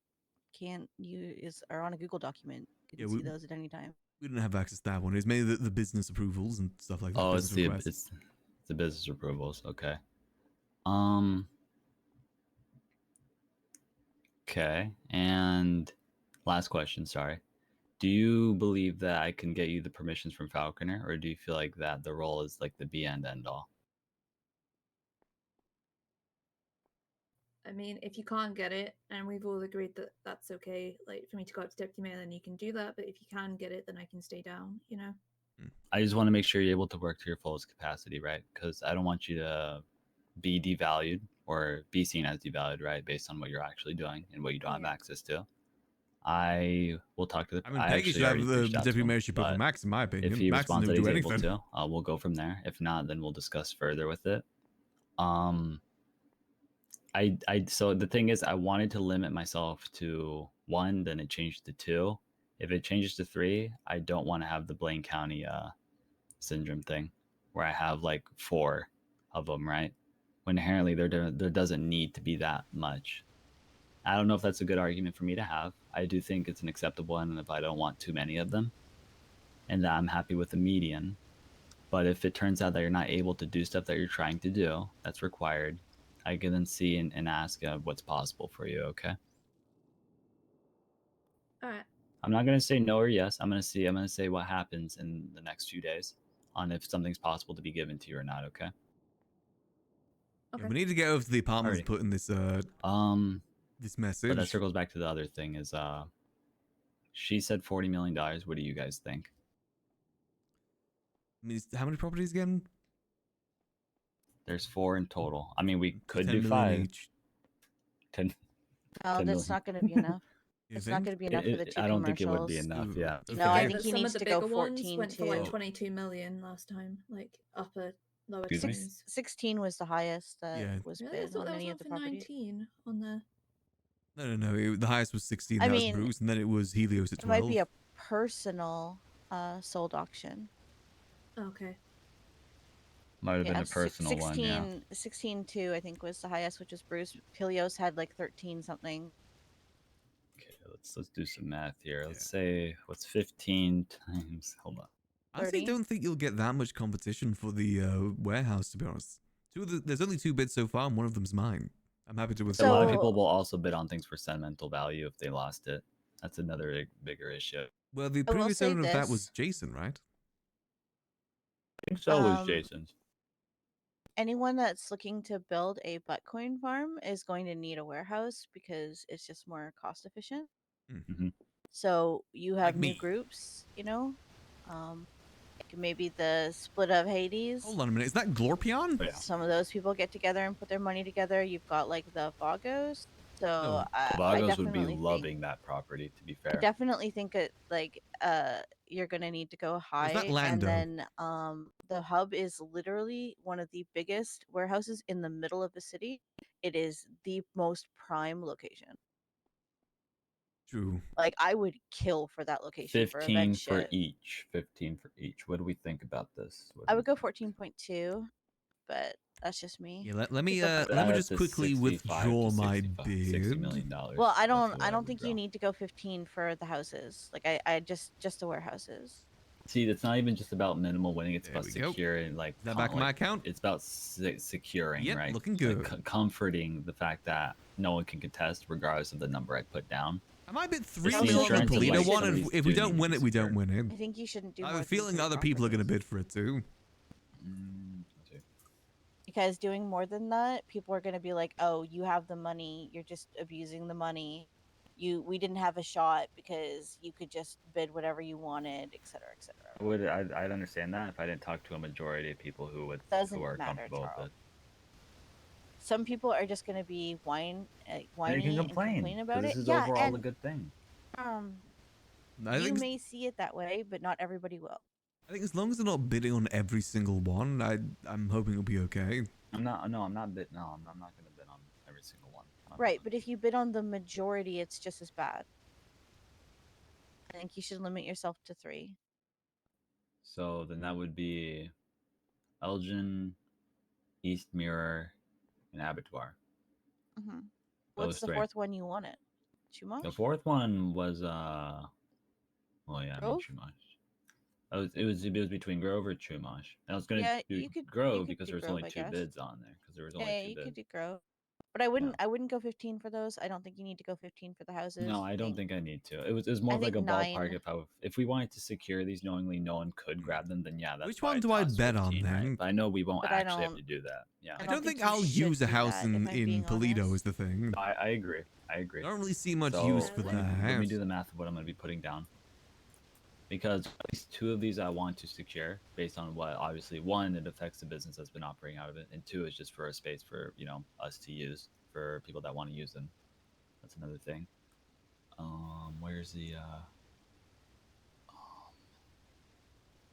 can't use are on a Google document. You can Yeah, see those at any time. We didn't have access to that one. It's mainly the business approvals and stuff like that. Oh, business requests. it's the business approvals. Okay. Okay. And last question. Sorry. Do you believe that I can get you the permissions from Falconer, or do you feel like that the role is like the be end all? I mean, if you can't get it, and we've all agreed that that's okay, like for me to go up to deputy mayor, then you can do that. But if you can get it, then I can stay down. You know. I just want to make sure you're able to work to your fullest capacity, right? Because I don't want you to be devalued or be seen as devalued, right? Based on what you're actually doing and what you don't have access to. I will talk to the. I mean, Peggy should have the deputy mayorship over Max, in my opinion. If he Max responds doesn't that do he's able anything. to, we'll go from there. If not, then we'll discuss further with it. So the thing is, I wanted to limit myself to 1, then it changed to 2. If it changes to 3, I don't want to have the Blaine County syndrome thing, where I have like 4 of them, right? When inherently there doesn't need to be that much. I don't know if that's a good argument for me to have. I do think it's an acceptable one if I don't want too many of them, and that I'm happy with the median. But if it turns out that you're not able to do stuff that you're trying to do, that's required, I can then see and ask what's possible for you, okay? All right. I'm not going to say no or yes. I'm going to say what happens in the next few days on if something's possible to be given to you or not, okay? Yeah, we need to get over to the apartments Alrighty. put in this this message. But that circles back to the other thing is she said $40 million. What do you guys think? I mean, how many properties again? There's 4 in total. I mean, we could 10 do million 5. each. 10. No, 10 that's million. not going to be enough. You It's not think? going to be enough for the 2 I don't think it would be commercials. enough. Yeah. No, I Yeah, think but he some needs of the to go bigger ones 14 went for like to 22 million last time, like upper lower Excuse me? teens. 16 was the highest that Yeah. was Really, I bid thought on that was any one of the for properties. 19 on the. No. The highest was 16. I That mean, was Bruce, and then it was Helios at It might 12. be a personal sold auction. Okay. Might have been a personal 16, one, yeah. 16.2, I think was the highest, which was Bruce. Pilios had like 13 something. Okay, let's do some math here. Let's say what's 15 times. Hold on. I honestly 30. don't think you'll get that much competition for the warehouse, to be honest. There's only 2 bids so far, and one of them's mine. I'm happy to A withdraw. lot of people will also bid on things for sentimental value if they lost it. That's another bigger issue. Well, the I will previous say owner of that was this. Jason, right? I think so was Um, Jason's. Anyone that's looking to build a Bitcoin farm is going to need a warehouse because it's just more cost efficient. Mm-hmm. So you have Like new me. groups, you know, like maybe the split of Hades. Hold on a minute. Is that Glorpion? Oh, yeah. Some of those people get together and put their money together. You've got like the Vagos. So Oh, I Vagos would be definitely loving think, that property, to be I fair. definitely think it like you're gonna need to go high. Is that And Lando? then the hub is literally one of the biggest warehouses in the middle of the city. It is the most prime location. True. Like I would kill for that location for 15 event for shit. each. 15 for each. What do we think about this? I would go 14.2, but that's just me. Yeah, let You me could go let me 14. just quickly withdraw my $60 bid. million. Well, I That's don't what I I don't would think draw. you need to go 15 for the houses. Like I just the warehouses. See, it's not even just about minimal winning. It's about we go. securing, like, Is that back in my account? It's about securing, Yep, right? looking Like, good. comforting the fact that no one can contest, regardless of the number I put down. I might bid Just 3 the on the insurance of, Polito like, one, some of and these if we do don't need to win be it, we don't secured. win I it. think you shouldn't do I more have a than feeling 3 other people are going to properties. bid for it too. Because doing more than that, people are going to be like, "Oh, you have the money. You're just abusing the money. We didn't have a shot because you could just bid whatever you wanted, etc., etc." I'd understand that if I didn't talk to a majority of people who Doesn't are matter, comfortable with Charles. it. Some people are just going to be And you whiny can and complain about this it. is Yeah, overall a and good thing. I you think may see it that way, but not everybody will. I think as long as they're not bidding on every single one, I'm hoping it'll be okay. I'm not bidding. No, I'm not going to bid on every single one. Right, but if you bid on the majority, it's just as bad. I think you should limit yourself to 3. So then that would be Elgin, East Mirror, and Abattoir. Mm-hmm. What's the 4th one you wanted? Chumash? The 4th one was well, yeah, Grove? Chumash. It was between Grove or Chumash. And I was gonna do you could Grove because do there was Grove, only I 2 guess. bids on there. Because there was only Yeah, 2 you bids. could do Grove. But I wouldn't go 15 for those. I don't think you need to go 15 for the houses. No, I don't think I need to. It was more I of like a think ballpark. 9. If we wanted to secure these knowingly, no one could grab them. Then yeah, that's Which why one I do I tossed bet on 15, right? then? But I know we won't But I actually have to don't- do that. Yeah. I don't think you I'll should use a do house that, if I'm in being Polito honest. is the thing. I agree. I don't really see much So, use for let that me- Let me house. do the math of what I'm going to be putting down. Because at least 2 of these I want to secure based on what, obviously, 1, it affects the business that's been operating out of it, and 2 is just for a space for, us to use for people that want to use them. That's another thing. Where's the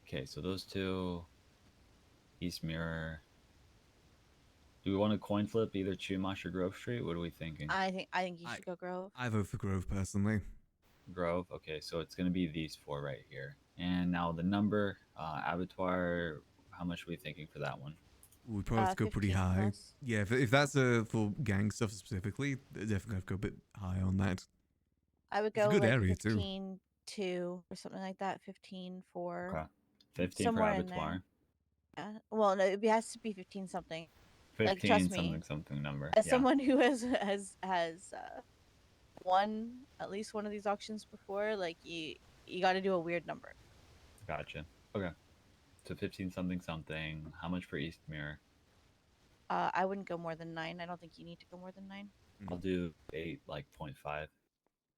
okay, so those 2, East Mirror. Do we want to coin flip either Chumash or Grove Street? What are we thinking? I think you should go Grove. I vote for Grove personally. Grove. Okay, so it's going to be these 4 right here. And now the number, Abattoir, how much are we thinking for that one? We probably have to go pretty 15 high. plus. Yeah, if that's for gang stuff specifically, definitely have to go a bit high on that. I would It's a go good like area too. 15 2 or something like that. 15 4. Okay. 15 somewhere for in there. Abattoir. Yeah. Well, no, it has to be 15 something. 15 like, trust me, something number. as Yeah. someone who has won at least one of these auctions before, like you got to do a weird number. Gotcha. Okay. So 15 something. How much for East Mirror? I wouldn't go more than 9. I don't think you need to go more than 9. I'll do 8, like 0.5.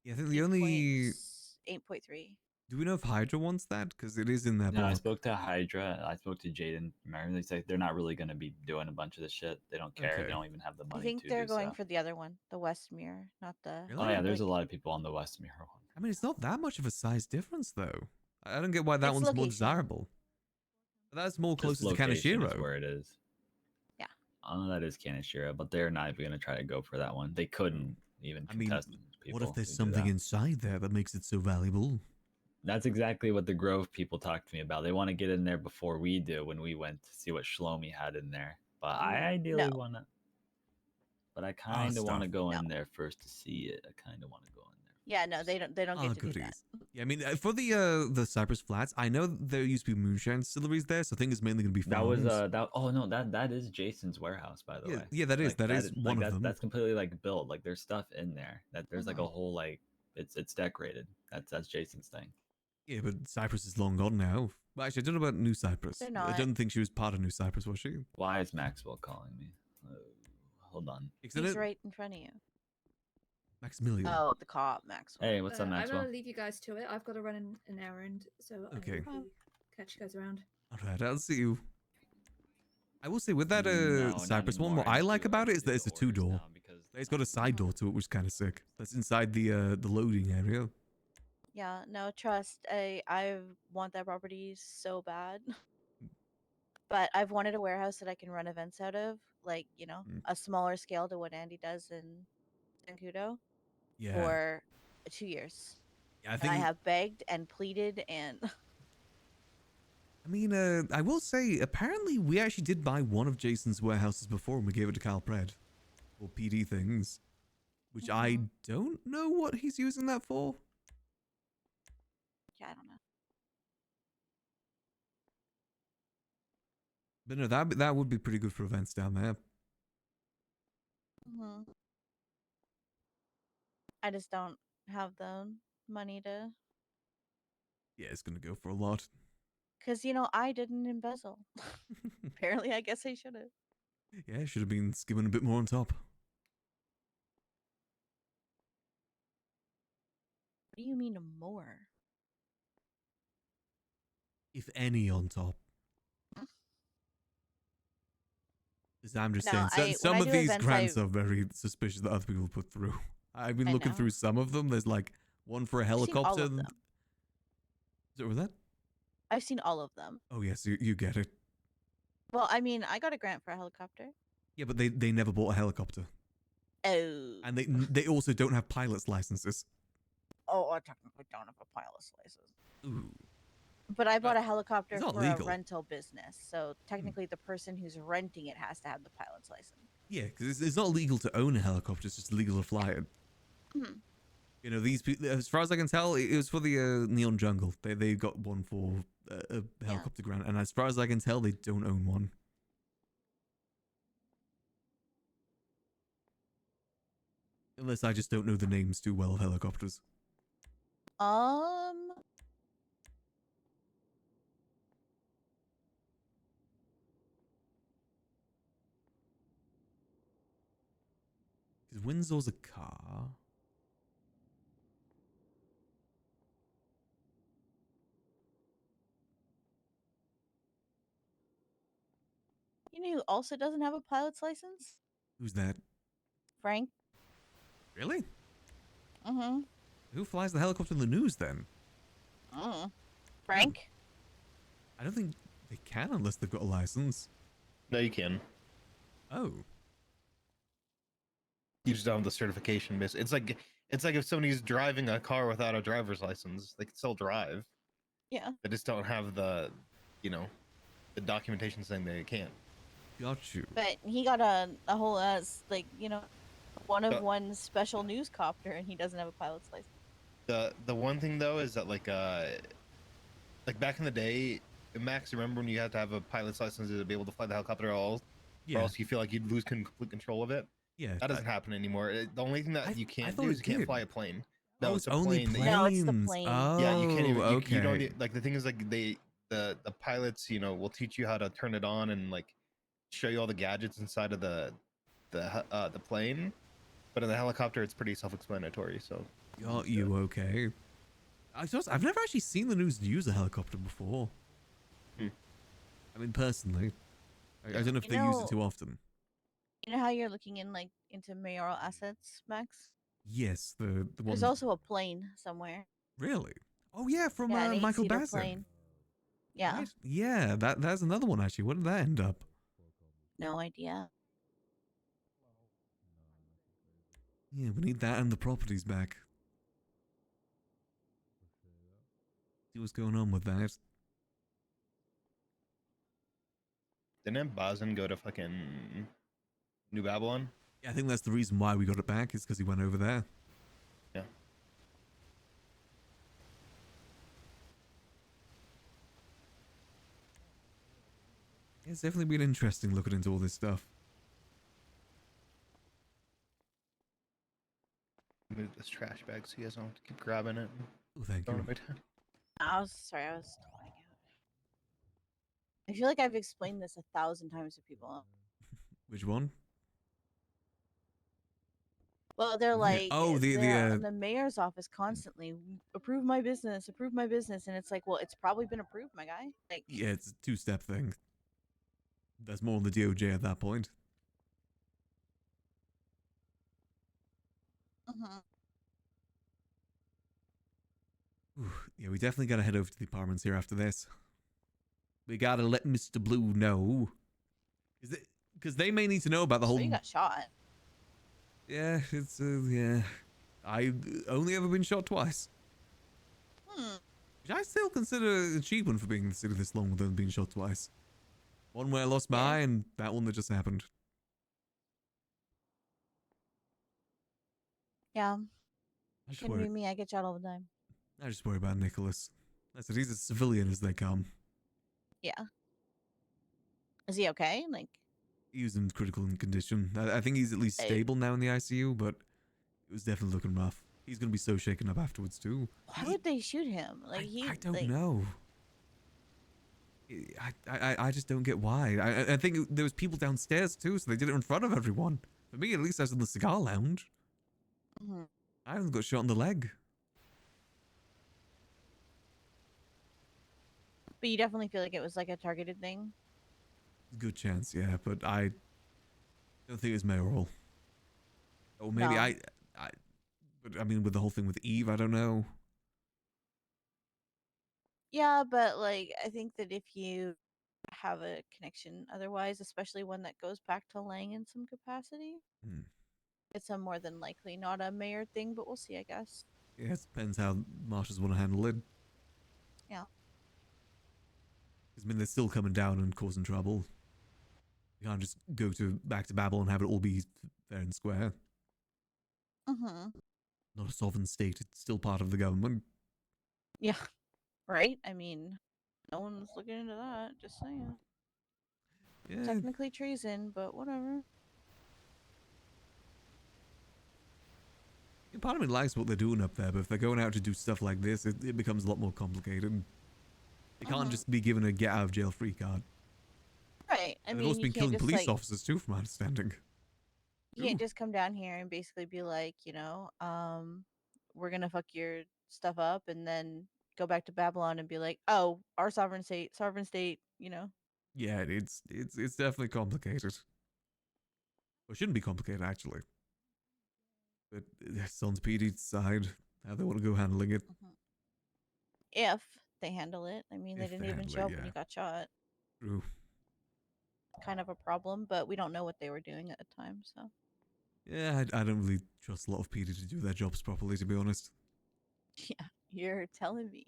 Yeah, I think the only 8.3. Do we know if Hydra wants that? Because it is in their No, I block. spoke to Hydra. I spoke to Jaden. They say they're not really going to be doing a bunch of this shit. They don't care. Okay. They don't even have the money. I think to they're do going so. for the other one, the West Mirror, not the. Really? Oh yeah, there's a lot of people on the West Mirror one. I mean, it's not that much of a size difference, though. I don't get why that It's one's more location. desirable. That's more Just closer to location is Kaneshiro. where it is. Yeah. I know that is Kaneshiro, but they're not even going to try to go for that one. They couldn't even I mean, contest people. what if there's to do something that. inside there that makes it so valuable? That's exactly what the Grove people talked to me about. They want to get in there before we do when we went to see what Shlomi had in there. But I ideally No. want to. But I kind of want to stuff. go in there first to see it. I kind of want to go in there. Yeah, no, they don't get to do that. Goodies. Yeah, I mean, for the Cypress Flats, I know there used to be moonshine distilleries there, so I think it's mainly going to be That farms. was that. Oh no, that is Jason's warehouse, by the way. Yeah, that is one of them. That's completely like built. Like there's stuff in there. That there's like a whole like it's decorated. That's Jason's thing. Yeah, but Cypress is long gone now. Well, actually, I don't know about New Cypress. They're I not. don't think she was part of New Cypress, was she? Why is Maxwell calling me? Hold on. He's right in front of you. Maximillian. Oh, the cop, Maxwell. Hey, what's up, I'm Maxwell? gonna leave you guys to it. I've got to run an errand, so Okay. I will catch you guys around. All right, I'll see you. I will say with that No, Cypress not one, anymore. what I I just like do- I about it just is do that the it's a two-door. now because It's got a side door to it, which is kind of sick. That's inside the loading area. Yeah, no, trust. I want that property so bad. But I've wanted a warehouse that I can run events out of, like, you know, a smaller scale to what Andy does in Zancudo Yeah. for 2 years. Yeah, I And think. I have begged and pleaded and I mean, I will say, apparently we actually did buy one of Jason's warehouses before and we gave it to Cal Pred. For PD things. Which I don't know what he's using that for. yeah, I don't know. But no, that would be pretty good for events down there. I just don't have the money to, Yeah, it's gonna go for a lot. because you know I didn't embezzle. Apparently, I guess I should have. Yeah, should have been skimming a bit more on top. What do you mean more? If any on top. Because I'm just No, saying, some when I of do these events, grants are very suspicious that other people put through. I've been I looking know. through some of them. There's like one for a I've seen all helicopter. of them. Is it with that? I've seen all of them. Oh yes, you get it. Well, I mean, I got a grant for a helicopter. Yeah, but they never bought a helicopter. Oh. And they also don't have pilot's licenses. Oh, I technically don't have a pilot's license. Ooh. But I bought a helicopter it's not for legal. a rental business, so technically the person who's renting it has to have the pilot's license. Yeah, because it's not legal to own a helicopter. It's just illegal to fly it. You know, these people, as far as I can tell, it was for the Neon Jungle. They got one for a helicopter grant, and as far as I can tell, they don't own one. Unless I just don't know the names too well of helicopters. Because Windsor's a car. You know who also doesn't have a pilot's license? Who's that? Frank. Really? Mm-hmm. Who flies the helicopter in the news then? Frank? I don't think they can unless they've got a license. No, you can. Oh. You just don't have the certification. It's like if somebody's driving a car without a driver's license, they can still drive. Yeah. They just don't have the, the documentation saying they can't. Got you. But he got a whole one of one special news copter, and he doesn't have a pilot's license. The one thing though is that like back in the day, Max, remember when you had to have a pilot's license to be able to fly the helicopter at all? Yeah. Or else you feel like you'd lose complete control of it. Yeah. That doesn't happen anymore. The only thing that you can't thought do it is you can't did. fly a plane. Oh, No, it's a only plane. planes. No, it's the plane. Oh, Yeah, you can't even. okay. You don't like the thing is like the pilots, will teach you how to turn it on and like show you all the gadgets inside of the plane, but in the helicopter it's pretty self-explanatory. So. Got you. Okay. I've never actually seen the news use a helicopter before. I mean, personally, I don't know if they use it too often. You know how you're looking into mayoral assets, Max? Yes, the one. There's also a plane somewhere. Really? Oh yeah, from an Michael 8-seater Bassett. plane. Yeah. Right? Yeah, that's another one actually. Where did that end up? No idea. Yeah, we need that and the properties back. see what's going on with that. Didn't Bazin go to fucking New Babylon? Yeah, I think that's the reason why we got it back, is because he went over there. Yeah. It's definitely been interesting looking into all this stuff. Move this trash bag so you guys don't have to keep grabbing it. Oh, thank you. I was sorry, I was calling out. I feel like I've explained this 1,000 times to people. Which one? Well, they're like, oh, they're in the mayor's office constantly, approve my business, and it's like, well, it's probably been approved, my guy. Like, Yeah, it's a two-step thing. That's more on the DOJ at that point. Ooh, yeah, we definitely gotta head over to the apartments here after this. We gotta let Mr. Blue know. Because they may need to know about the so whole... you got shot. Yeah, it's, yeah. I only ever been shot twice. Which I still consider an achievement for being in the city this long without being shot twice. One where I lost my eye, and that one that just happened. Yeah. just Couldn't worry- be me. I get shot all the time. I just worry about Nicholas. I said he's a civilian as they come. Yeah. Is he okay? Like, He was in critical condition. I think he's at least stable now in the ICU, but it was definitely looking rough. He's gonna be so shaken up afterwards too. why would they shoot him? Like, I don't know. I just don't get why. I think there was people downstairs too, so they did it in front of everyone. For me, at least I was in the cigar lounge. I haven't got shot in the leg. But you definitely feel like it was like a targeted thing. Good chance, yeah, but I don't think it was mayoral. Or maybe No. but I mean, with the whole thing with Eve, I don't know. Yeah, but like, I think that if you have a connection otherwise, especially one that goes back to Lang in some capacity, it's a more than likely not a mayor thing, but we'll see, I guess. Yeah, it depends how marshals want to handle it. Yeah. 'Cause, I mean, they're still coming down and causing trouble. You can't just go back to Babylon and have it all be fair and square. Not a sovereign state. It's still part of the government. Yeah. Right? I mean, no one's looking into that. Just saying. Yeah. Technically treason, but whatever. Part of me likes what they're doing up there, but if they're going out to do stuff like this, it becomes a lot more complicated. They can't just be given a get out of jail free card. Right. I And mean, they've also you been can't killing just, police like, officers too, from my understanding. you can't just come down here and basically be like, we're gonna fuck your stuff up, and then go back to Babylon and be like, oh, our sovereign state, Yeah, it's definitely complicated. Well, it shouldn't be complicated, actually. But it's on PD's side how they want to go handling it. if they handle it. I mean, they If didn't they even handle show it, up when yeah. you got shot. True. Kind of a problem, but we don't know what they were doing at the time, so. Yeah, I don't really trust a lot of PD to do their jobs properly, to be honest. Yeah, you're telling me.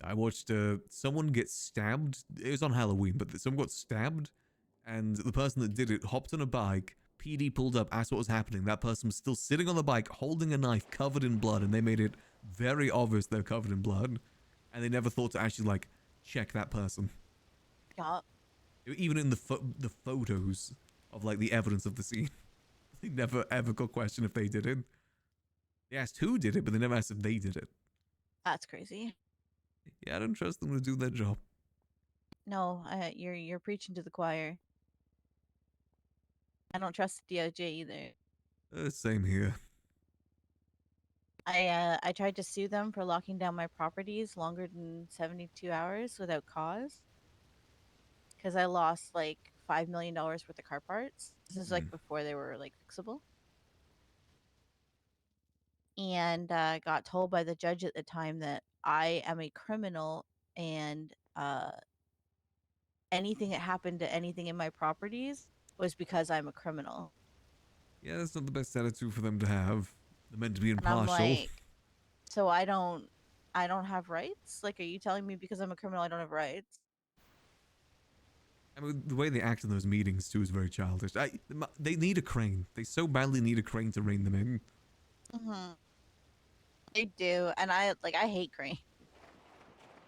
I watched someone get stabbed. It was on Halloween, but someone got stabbed, and the person that did it hopped on a bike. PD pulled up, asked what was happening. That person was still sitting on the bike, holding a knife covered in blood, and they made it very obvious they're covered in blood. And they never thought to actually, like, check that person. Yeah. Even in the photos of, like, the evidence of the scene, they never ever got questioned if they did it. They asked who did it, but they never asked if they did it. That's crazy. Yeah, I don't trust them to do their job. No, you're preaching to the choir. I don't trust the DOJ either. Same here. I tried to sue them for locking down my properties longer than 72 hours without cause. Because I lost like $5 million worth of car parts. This is like before they were like fixable. And got told by the judge at the time that I am a criminal, and anything that happened to anything in my properties was because I'm a criminal. Yeah, that's not the best attitude for them to have. They're meant to be And I'm impartial. like, so I don't I don't have rights? Like, are you telling me because I'm a criminal I don't have rights? I mean, the way they act in those meetings too is very childish. They need a crane. They so badly need a crane to rein them in. Mm-hmm. They do, and I hate Crane.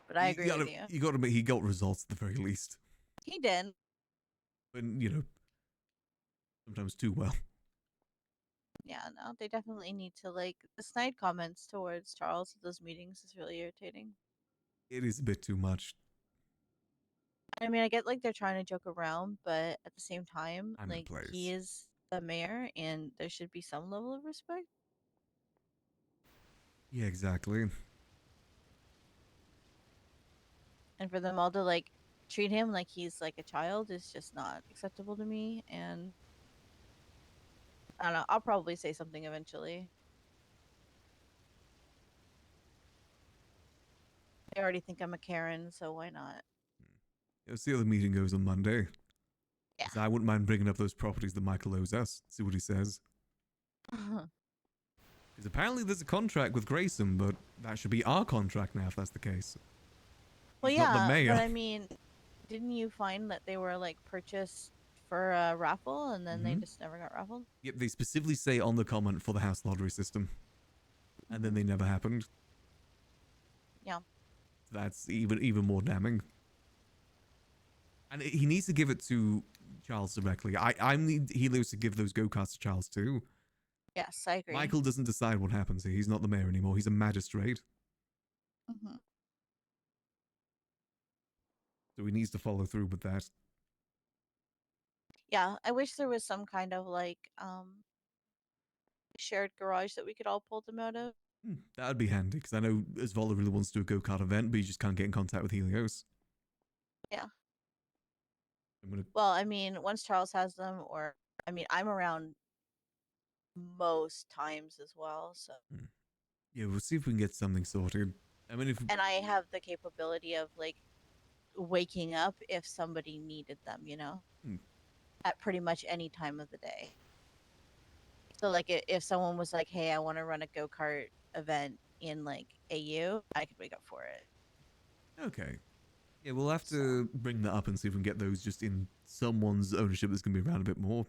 But I agree with you. You got to admit, he got results at the very least. He did. But, you know, sometimes too well. Yeah, no, they definitely need to, like, the snide comments towards Charles at those meetings is really irritating. It is a bit too much. I mean, I get like they're trying to joke around, but at the same time, I'm in like place. he is the mayor and there should be some level of respect. Yeah, exactly. And for them all to like treat him like he's like a child is just not acceptable to me. And I don't know, I'll probably say something eventually. I already think I'm a Karen, so why not? We'll see how the meeting goes on Monday. Yeah. I wouldn't mind bringing up those properties that Michael owes us. See what he says. Because apparently there's a contract with Grayson, but that should be our contract now if that's the case. Well, He's not the yeah, mayor. but I mean, didn't you find that they were like purchased for a raffle and then they just never got raffled? Yep, they specifically say on the comment for the house lottery system. And then they never happened. Yeah. That's even more damning. And he needs to give it to Charles directly. I need Helios to give those go-karts to Charles too. Yes, I agree. Michael doesn't decide what happens here. He's not the mayor anymore. He's a magistrate. Mm-hmm. So he needs to follow through with that. Yeah, I wish there was some kind of like shared garage that we could all pull them out of. That'd be handy, because I know Asvola really wants to do a go-kart event, but he just can't get in contact with Helios. Yeah. I'm gonna... Well, I mean, once Charles has them, or I mean, I'm around most times as well, so. Yeah, we'll see if we can get something sorted. I mean, if... And I have the capability of like waking up if somebody needed them, you know, at pretty much any time of the day. So like if someone was like, hey, I want to run a go-kart event in like AU, I could wake up for it. Okay. Yeah, we'll have to bring that up and see if we can get those just in someone's ownership that's going to be around a bit more.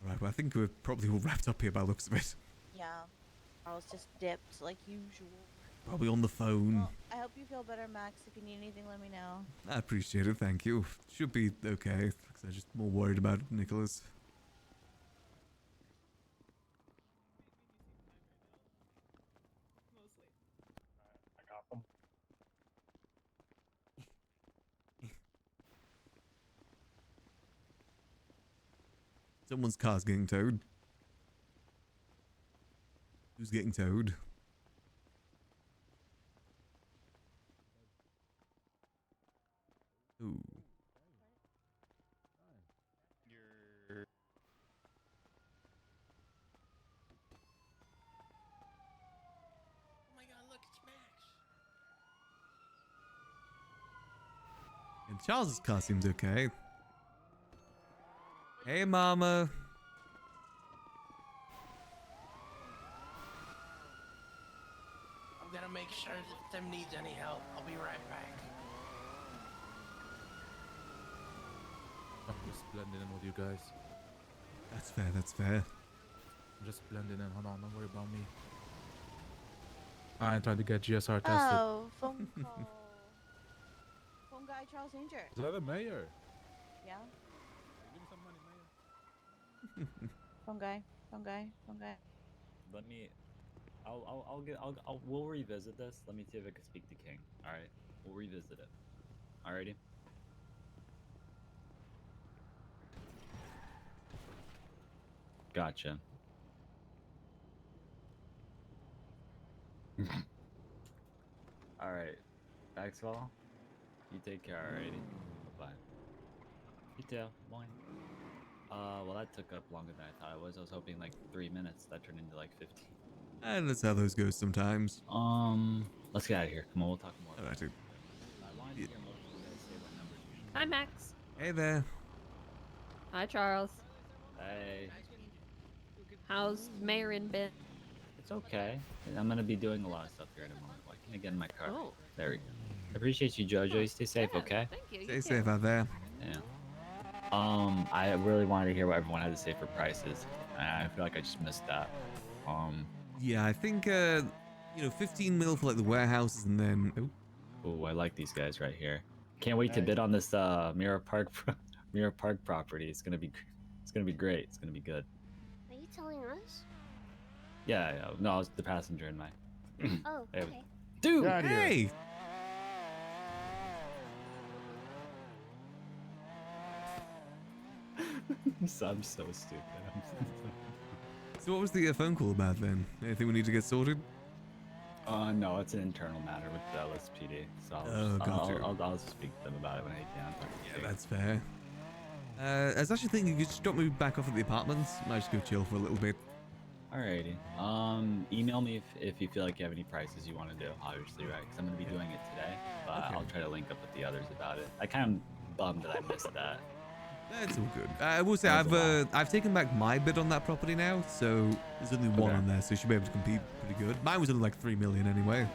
Alright, well, I think we're probably all wrapped up here by the looks of it. Yeah. Charles just dipped like usual. Probably on the phone. Well, I hope you feel better, Max. If you need anything, let me know. I appreciate it, thank you. Should be okay, because I'm just more worried about Nicholas. I got them. Someone's car's getting towed. Who's getting towed? Ooh. Oh my god, look, it's Max. And Charles's car seems okay. Hey, Mama. I'm gonna make sure that Tim needs any help. I'll be right back. I'm just blending in with you guys. That's fair, that's fair. I'm just blending in. Hold on, don't worry about me. I ain't trying to get GSR tested. Oh, phone call. Phone guy Charles Danger. Is that the mayor? Yeah. Give me some money, mayor. Phone guy. Phone guy. Phone guy. Let me. We'll revisit this. Let me see if I can speak to King. All right, we'll revisit it. Alrighty. Gotcha. All right, Maxwell. You take care. Alrighty. Bye. You too. Bye. Well, that took up longer than I thought it was. I was hoping like 3 minutes. That turned into like 15. And that's how those go sometimes. Let's get out of here. Come on, we'll talk more. Alright, dude. I wanted to hear most of you guys say what numbers you should. Hi, Max. Hey there. Hi, Charles. Hey. How's Marin been? It's okay. I'm gonna be doing a lot of stuff here in a moment. Why can't I get in my car? Oh. There we go. I appreciate you, Jojo. You stay safe, okay? Thank you. Stay safe out there. Yeah. I really wanted to hear what everyone had to say for prices. I feel like I just missed that. Yeah, I think 15 mil for like the warehouses, and then Oh, I like these guys right here. Can't wait to bid on this Mirror Park property. It's gonna be great. It's gonna be good. Are you telling us? Yeah, no, I was the passenger in my. Oh, Hey, okay. Dude, hey. I'm so stupid. So what was the phone call about then? Anything we need to get sorted? No, it's an internal matter with the LSPD. So I'll speak to them about it when I can. Yeah, that's fair. I was actually thinking you could just drop me back off at the apartments. Might just go chill for a little bit. Alrighty. Email me if you feel like you have any prices you want to do. Obviously, right? Because I'm gonna be doing it today, but Okay. I'll try to link up with the others about it. I kind of bummed that I missed that. That's all good. I will say That was I've taken back my bid on that property now, so there's only one Okay. on there, so you should be able to compete pretty good. Mine was only like 3 million anyway.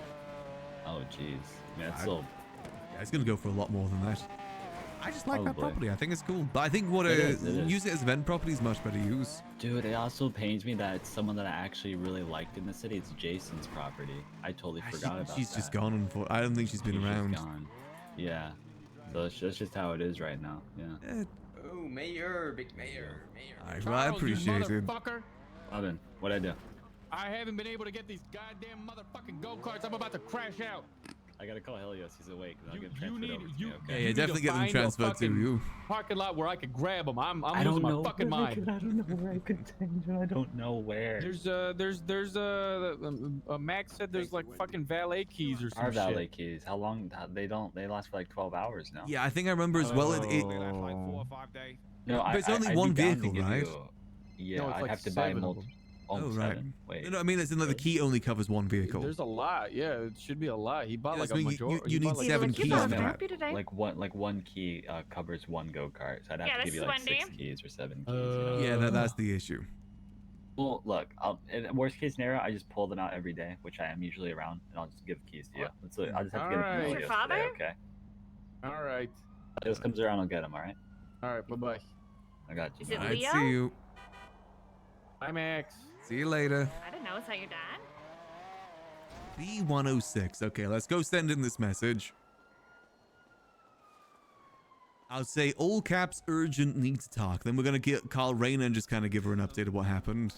Oh, jeez. Yeah, it's still. Yeah, it's gonna go for a lot more than that. I just like that Probably. property. I think it's cool, but I think what It is. use it as event property is much better use. Dude, it also pains me that it's someone that I actually really liked in the city. It's Jason's property. I totally forgot about She's that. just gone. I don't think she's been She's just around. gone. Yeah. So that's just how it is right now. Yeah. Oh, Mayor, big Mayor. Alright, well, I appreciate it. Motherfucker. Robin, what'd I do? I haven't been able to get these goddamn motherfucking go-karts. I'm about to crash out. I gotta call Helios. He's awake. I'll get You transferred need over to you. me, Yeah, okay? yeah, definitely get them find a transferred to fucking you. Parking lot where I could grab them. I'm I losing don't know my fucking where I mind. could- I don't know where I could send you. I don't know where. There's Max said there's like fucking valet keys or some Our valet shit. keys. How long? They last for like 12 hours now. Yeah, I think I remember as well. Like 4 or 5 days. No, but it's only I'd be one down to vehicle, give right? you- Yeah, No, it's I'd like have to buy 7 of multiple. them. Oh, right. 7. Wait. You know what I mean? It's in like the key only covers one vehicle. There's a lot. Yeah, it should be a lot. He bought Yeah, like so a you- majority. you he bought, need like, 7 six keys of for them. that. Like one key covers one go kart. So I'd have Yeah, to give this you is like 6 Wendy. keys or 7 keys. You know? Yeah, that's the issue. Well, look, in worst case scenario, I just pull them out every day, which I am usually around, and I'll just give keys to you. I'll just have to get them Alright. from Your Helios today, father? okay? All right. Helios comes around, I'll get them. All right. All right. Bye bye. I got you. Is it man. Alright, Leo? see you. Bye, Max. See you later. I don't know. Is that your dad? B106. Okay, let's go send in this message. I'll say all caps urgent, need to talk. Then we're gonna call Raina and just kind of give her an update of what happened.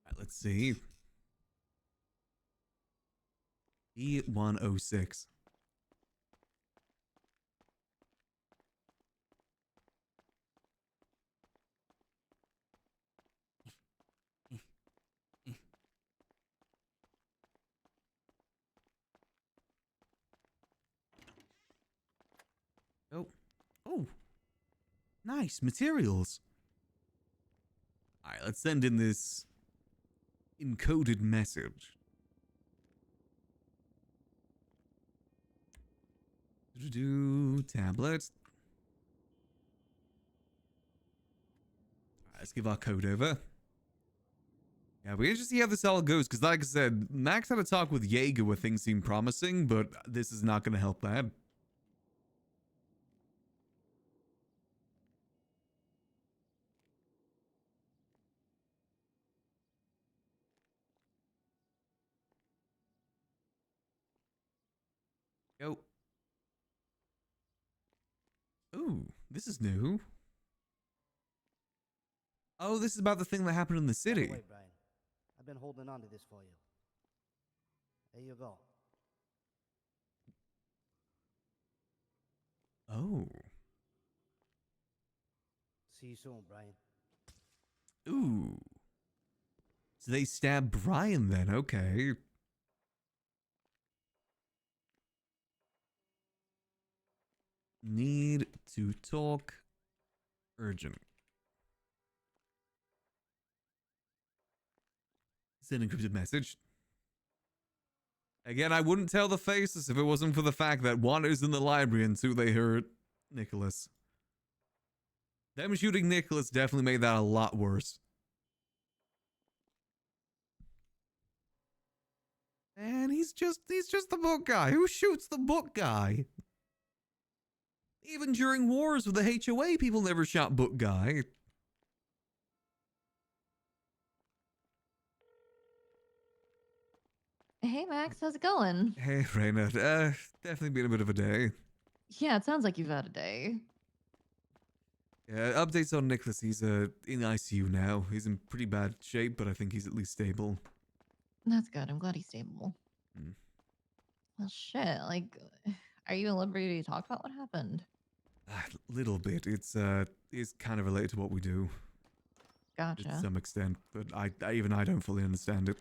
Alright, let's see. B106. Oh. Oh. Nice materials. Alright, let's send in this encoded message. Tablet. Alright, let's give our code over. Yeah, we're gonna see how this all goes, because like I said, Max had a talk with Jaeger where things seem promising, but this is not gonna help that. Yo. Ooh, this is new. Oh, this is about the thing that happened in the city. Wait, Brian. I've been holding on to this for you. There you go. Oh. See you soon, Brian. Ooh. So they stabbed Brian then, okay. Need to talk urgent. Send encrypted message. Again, I wouldn't tell the faces if it wasn't for the fact that one is in the library and two, they hurt Nicholas. Them shooting Nicholas definitely made that a lot worse. And he's just the book guy. Who shoots the book guy? Even during wars with the HOA, people never shot book guy. Hey Max, how's it going? Hey, Raina. Definitely been a bit of a day. Yeah, it sounds like you've had a day. Yeah, updates on Nicholas. He's in ICU now. He's in pretty bad shape, but I think he's at least stable. That's good. I'm glad he's stable. Mm. Well, shit. Like, are you at liberty to talk about what happened? Little bit. It's kind of related to what we do. Gotcha. To some extent, but I don't fully understand it.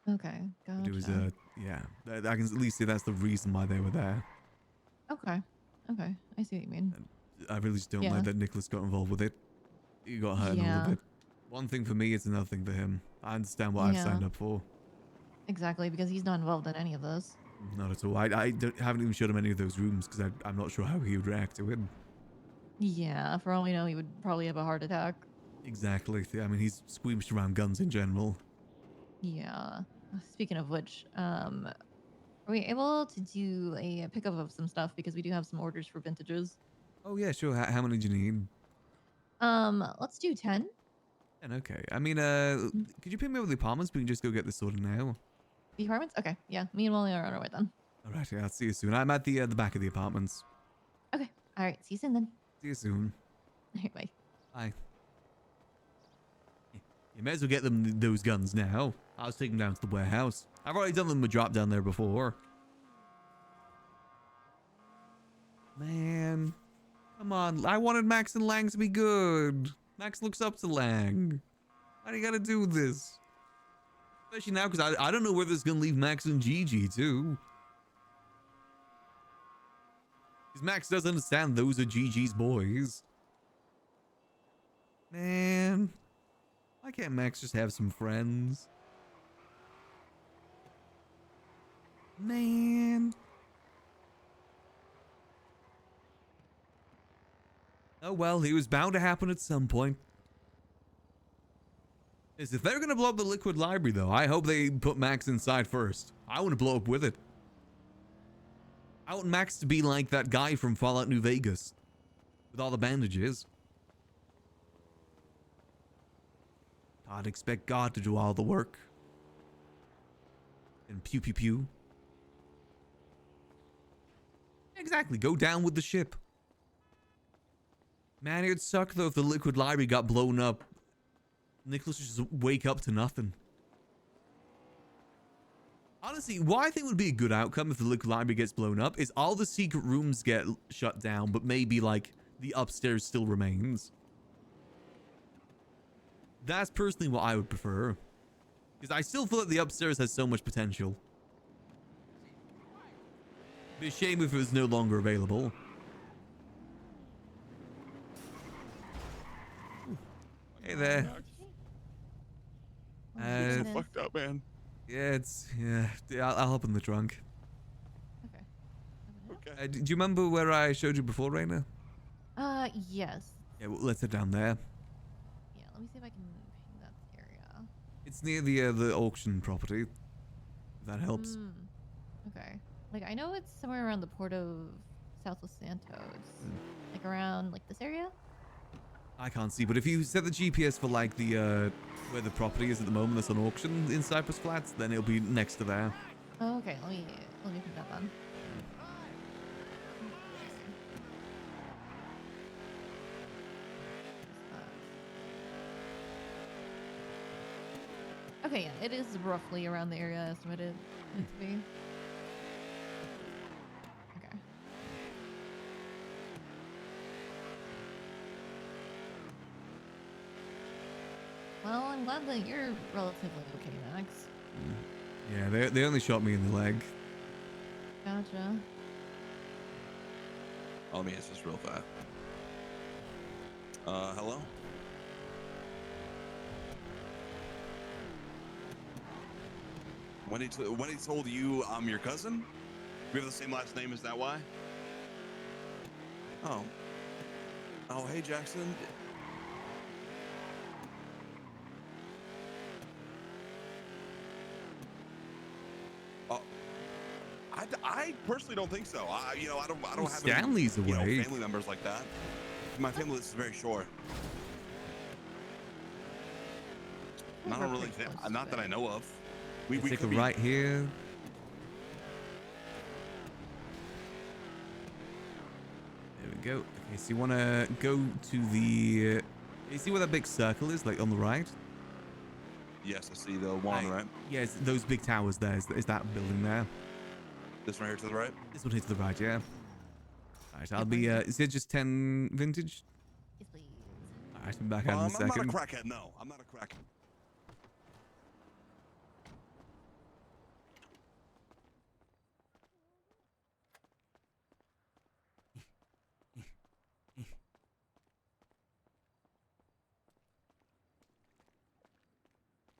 Okay, gotcha. But it was yeah. I can at least say that's the reason why they were there. Okay. Okay, I see what you mean. I really just don't Yeah. like that Nicholas got involved with it. He got hurt in all Yeah. of it. One thing for me, it's another thing for him. I understand what I've Yeah. signed up for. Exactly, because he's not involved in any of this. Not at all. Haven't even showed him any of those rooms because I'm not sure how he would react to it. Yeah, for all we know, he would probably have a heart attack. Exactly. I mean, he's squeamished around guns in general. Yeah. Speaking of which, are we able to do a pickup of some stuff because we do have some orders for vintages? Oh yeah, sure. How many do you need? Let's do 10. And okay. I mean, could you pick me up with the apartments? We can just go get this sorted now. The apartments? Okay, yeah. Me and Wally are on our way then. All right. Yeah. I'll see you soon. I'm at the back of the apartments. Okay. All right. See you soon then. See you soon. All right, bye. Bye. You may as well get them those guns now. I was taking them down to the warehouse. I've already done them a drop down there before. Man. Come on. I wanted Max and Lang to be good. Max looks up to Lang. Why do you gotta do this? Especially now, because I don't know whether it's gonna leave Max and Gigi, too. Because Max doesn't understand those are Gigi's boys. Man. Why can't Max just have some friends? Man. Oh well, it was bound to happen at some point. If they're gonna blow up the liquid library though, I hope they put Max inside first. I want to blow up with it. I want Max to be like that guy from Fallout New Vegas. With all the bandages. I'd expect God to do all the work. And pew pew pew. Exactly, go down with the ship. Man, it'd suck though if the liquid library got blown up. Nicholas would just wake up to nothing. Honestly, what I think would be a good outcome if the liquid library gets blown up is all the secret rooms get shut down, but maybe like the upstairs still remains. That's personally what I would prefer. Because I still feel that the upstairs has so much potential. It'd be a shame if it was no longer available. Hey there. Fucked up, man. Yeah, I'll hop in the trunk. Okay. Do you remember where I showed you before, Raina? Yes. Yeah, well, let's head down there. Yeah, let me see if I can ping that area. It's near the auction property. If that helps. Okay. Like, I know it's somewhere around the port of South Los Santos. Like, around, like, this area? I can't see, but if you set the GPS for, like, the, where the property is at the moment that's on auction in Cypress Flats, then it'll be next to there. Oh, okay. Let me ping that then. Okay, yeah, it is roughly around the area estimated it to be. Okay. Well, I'm glad that you're relatively okay, Max. Yeah, they only shot me in the leg. Gotcha. Oh, let me answer this real fast. Hello? When he told you I'm your cousin? We have the same last name, is that why? Oh. Oh, hey, Jackson. Oh. I personally don't think so. I don't have Stanley's any, away. family members like that. My family list is very short. I don't really think, not that I know of. We Take a could be right here. There we go. Okay, so you want to go to the... you see where that big circle is, like on the right? Yes, I see the one, right? Yes, those big towers there. Is that building there? This one here to the right? This one here to the right, yeah. Alright, I'll be... is it just 10 vintage? Yes, please. Alright, I'm back out in a I'm second. not a crackhead, no. I'm not a crackhead.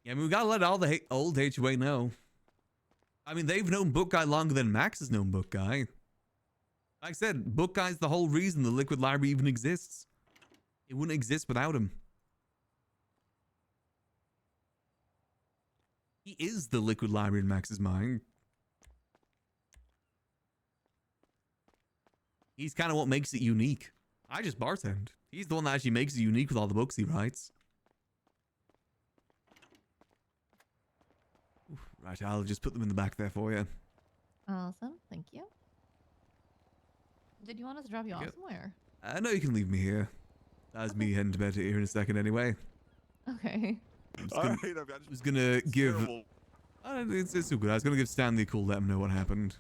Yeah, I mean, we gotta let all the old HOA know. I mean, they've known Book Guy longer than Max has known Book Guy. Like I said, Book Guy's the whole reason the Liquid Library even exists. It wouldn't exist without him. He is the Liquid Library in Max's mind. He's kind of what makes it unique. I just bartend. He's the one that actually makes it unique with all the books he writes. Oof, right, I'll just put them in the back there for you. Awesome. Thank you. Did you want us to drop you off somewhere? No, you can leave me here. That's me heading to bed here in a second anyway. Okay. I was gonna give... it's so good. I was gonna give Stanley a call, let him know what happened.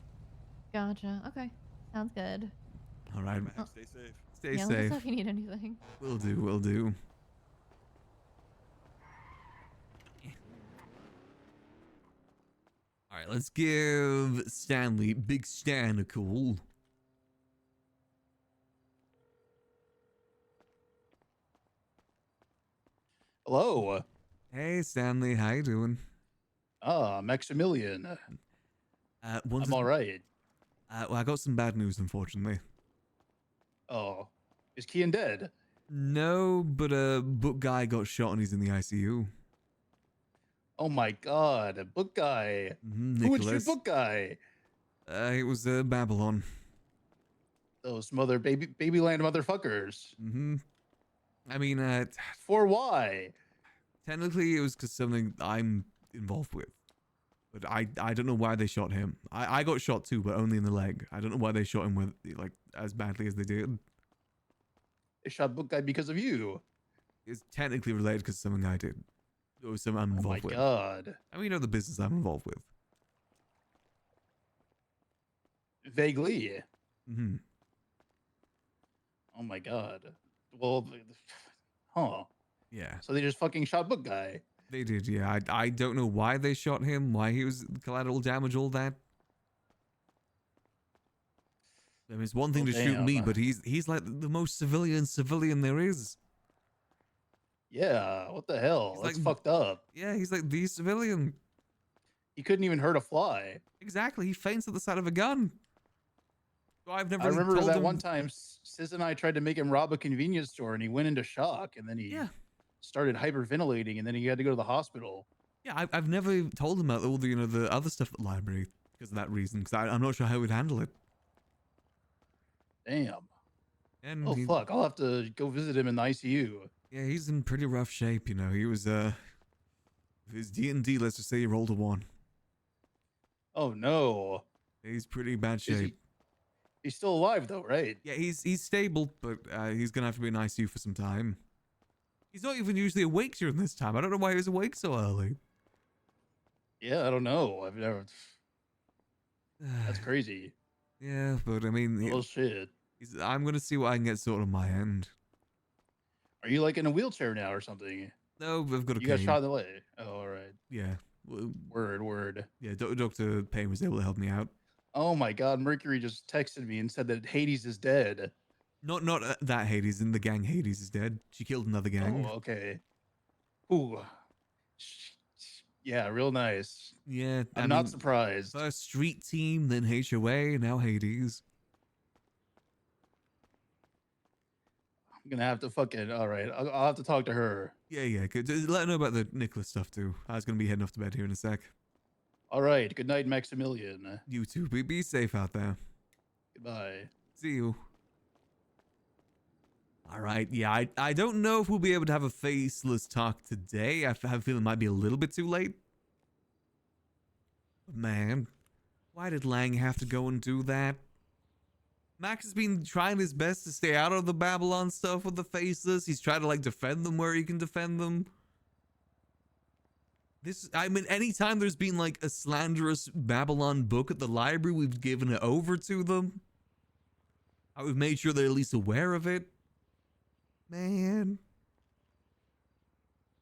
Gotcha. Okay. Sounds good. All right. Oh. Stay safe. Stay Yeah, let us safe. know if you need anything. Will do, will do. All right, let's give Stanley, Big Stan, a call. Hello. Hey, Stanley, how you doing? Maximillian. I'm all right. Well, I got some bad news, unfortunately. Oh, is Kian dead? No, but Book Guy got shot and he's in the ICU. Oh my God, a book guy. Mm-hmm, Who would shoot Nicholas. book guy? It was Babylon. Those babyland motherfuckers. Mm-hmm. I mean, for why? Technically, it was because something I'm involved with. But I don't know why they shot him. I got shot too, but only in the leg. I don't know why they shot him with like as badly as they did. They shot book guy because of you. It's technically related because something I did. It was something I'm involved with. Oh my God. I mean, you know the business I'm involved with. Vaguely. Mm-hmm. Oh my God. Well, huh. Yeah. So they just fucking shot book guy. They did, yeah. I don't know why they shot him, why he was collateral damage, all that. I mean, it's one thing to shoot me, but he's like the most civilian there is. Yeah, what the hell? That's fucked up. Yeah, he's like the civilian. He couldn't even hurt a fly. Exactly, he faints at the sight of a gun. So I've never I remember told that him... one time Sis and I tried to make him rob a convenience store and he went into shock and then he started hyperventilating and then he had to go to the hospital. Yeah, I've never told him about all the, the other stuff at the library because of that reason, because I'm not sure how we'd handle it. Damn. And fuck, I'll have to go visit him in the ICU. Yeah, he's in pretty rough shape, He was, his D&D, let's just say he rolled a 1. Oh, no. He's pretty bad shape. He's still alive, though, right? Yeah, he's stable, but he's gonna have to be in ICU for some time. He's not even usually awake during this time. I don't know why he was awake so early. Yeah, I don't know. I've never... That's crazy. Yeah, but I mean... Oh, shit. I'm gonna see what I can get sorted on my end. Are you like in a wheelchair now or something? No, I've got a cane. You got shot in the leg. Oh, all right. Yeah. Word. Yeah, Dr. Payne was able to help me out. Oh my God, Mercury just texted me and said that Hades is dead. Not that Hades, in the gang Hades is dead. She killed another gang. Oh, okay. Ooh. Yeah, real nice. Yeah, I'm not surprised. First Street Team, then HOA, now Hades. I'm gonna have to fucking. All right, I'll have to talk to her. Yeah. Good. Let her know about the Nicholas stuff too. I was gonna be heading off to bed here in a sec. All right. Good night, Maximilian. You too. Be safe out there. Goodbye. See you. All right. Yeah, I don't know if we'll be able to have a faceless talk today. I have a feeling it might be a little bit too late. But man, why did Lang have to go and do that? Max has been trying his best to stay out of the Babylon stuff with the faceless. He's trying to like defend them where he can defend them. I mean, anytime there's been like a slanderous Babylon book at the library, we've given it over to them. We've made sure they're at least aware of it. Man.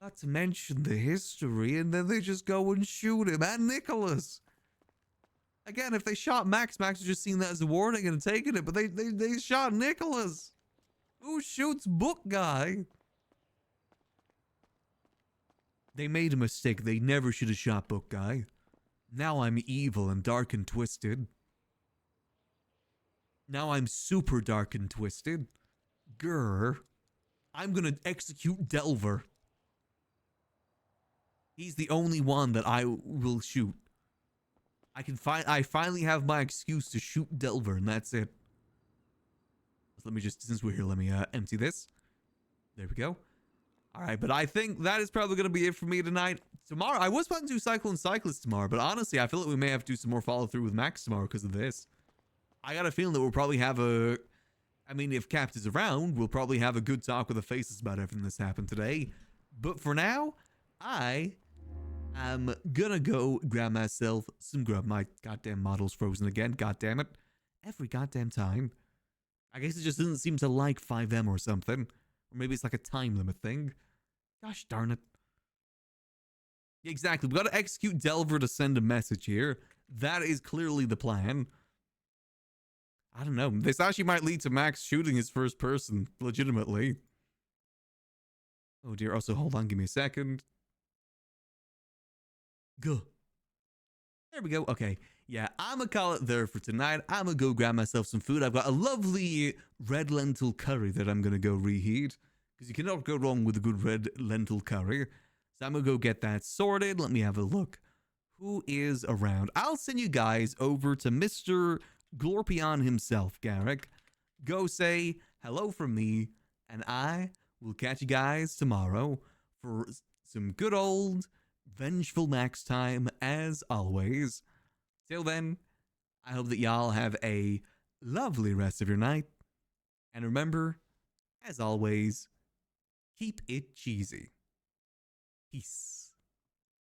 Not to mention the history, and then they just go and shoot him and Nicholas. Again, if they shot Max would just seen that as a warning and taken it, but they shot Nicholas. Who shoots Book Guy? They made a mistake. They never should have shot Book Guy. Now I'm evil and dark and twisted. Now I'm super dark and twisted. Grr. I'm gonna execute Delver. He's the only one that I will shoot. I finally have my excuse to shoot Delver, and that's it. Let me just, since we're here, let me empty this. There we go. All right, but I think that is probably going to be it for me tonight. Tomorrow, I was planning to do Cyclone Cyclist tomorrow, but honestly, I feel like we may have to do some more follow through with Max tomorrow because of this. I got a feeling that we'll probably have I mean, if Capt is around, we'll probably have a good talk with the faces about everything that's happened today. But for now, I'm gonna go grab myself some grub. My goddamn model's frozen again. God damn it. Every goddamn time. I guess it just doesn't seem to like 5M or something. Or maybe it's like a time limit thing. Gosh darn it. Exactly. We gotta execute Delver to send a message here. That is clearly the plan. I don't know. This actually might lead to Max shooting his first person. Legitimately. Oh dear. Also, hold on. Give me a second. Go. There we go. Okay. Yeah, I'm gonna call it there for tonight. I'm gonna go grab myself some food. I've got a lovely red lentil curry that I'm gonna go reheat. Because you cannot go wrong with a good red lentil curry. So I'm gonna go get that sorted. Let me have a look. Who is around? I'll send you guys over to Mr. Glorpion himself, Garrick. Go say hello from me, and I will catch you guys tomorrow for some good old vengeful Max time, as always. Till then, I hope that y'all have a lovely rest of your night. And remember, as always, keep it cheesy. Peace.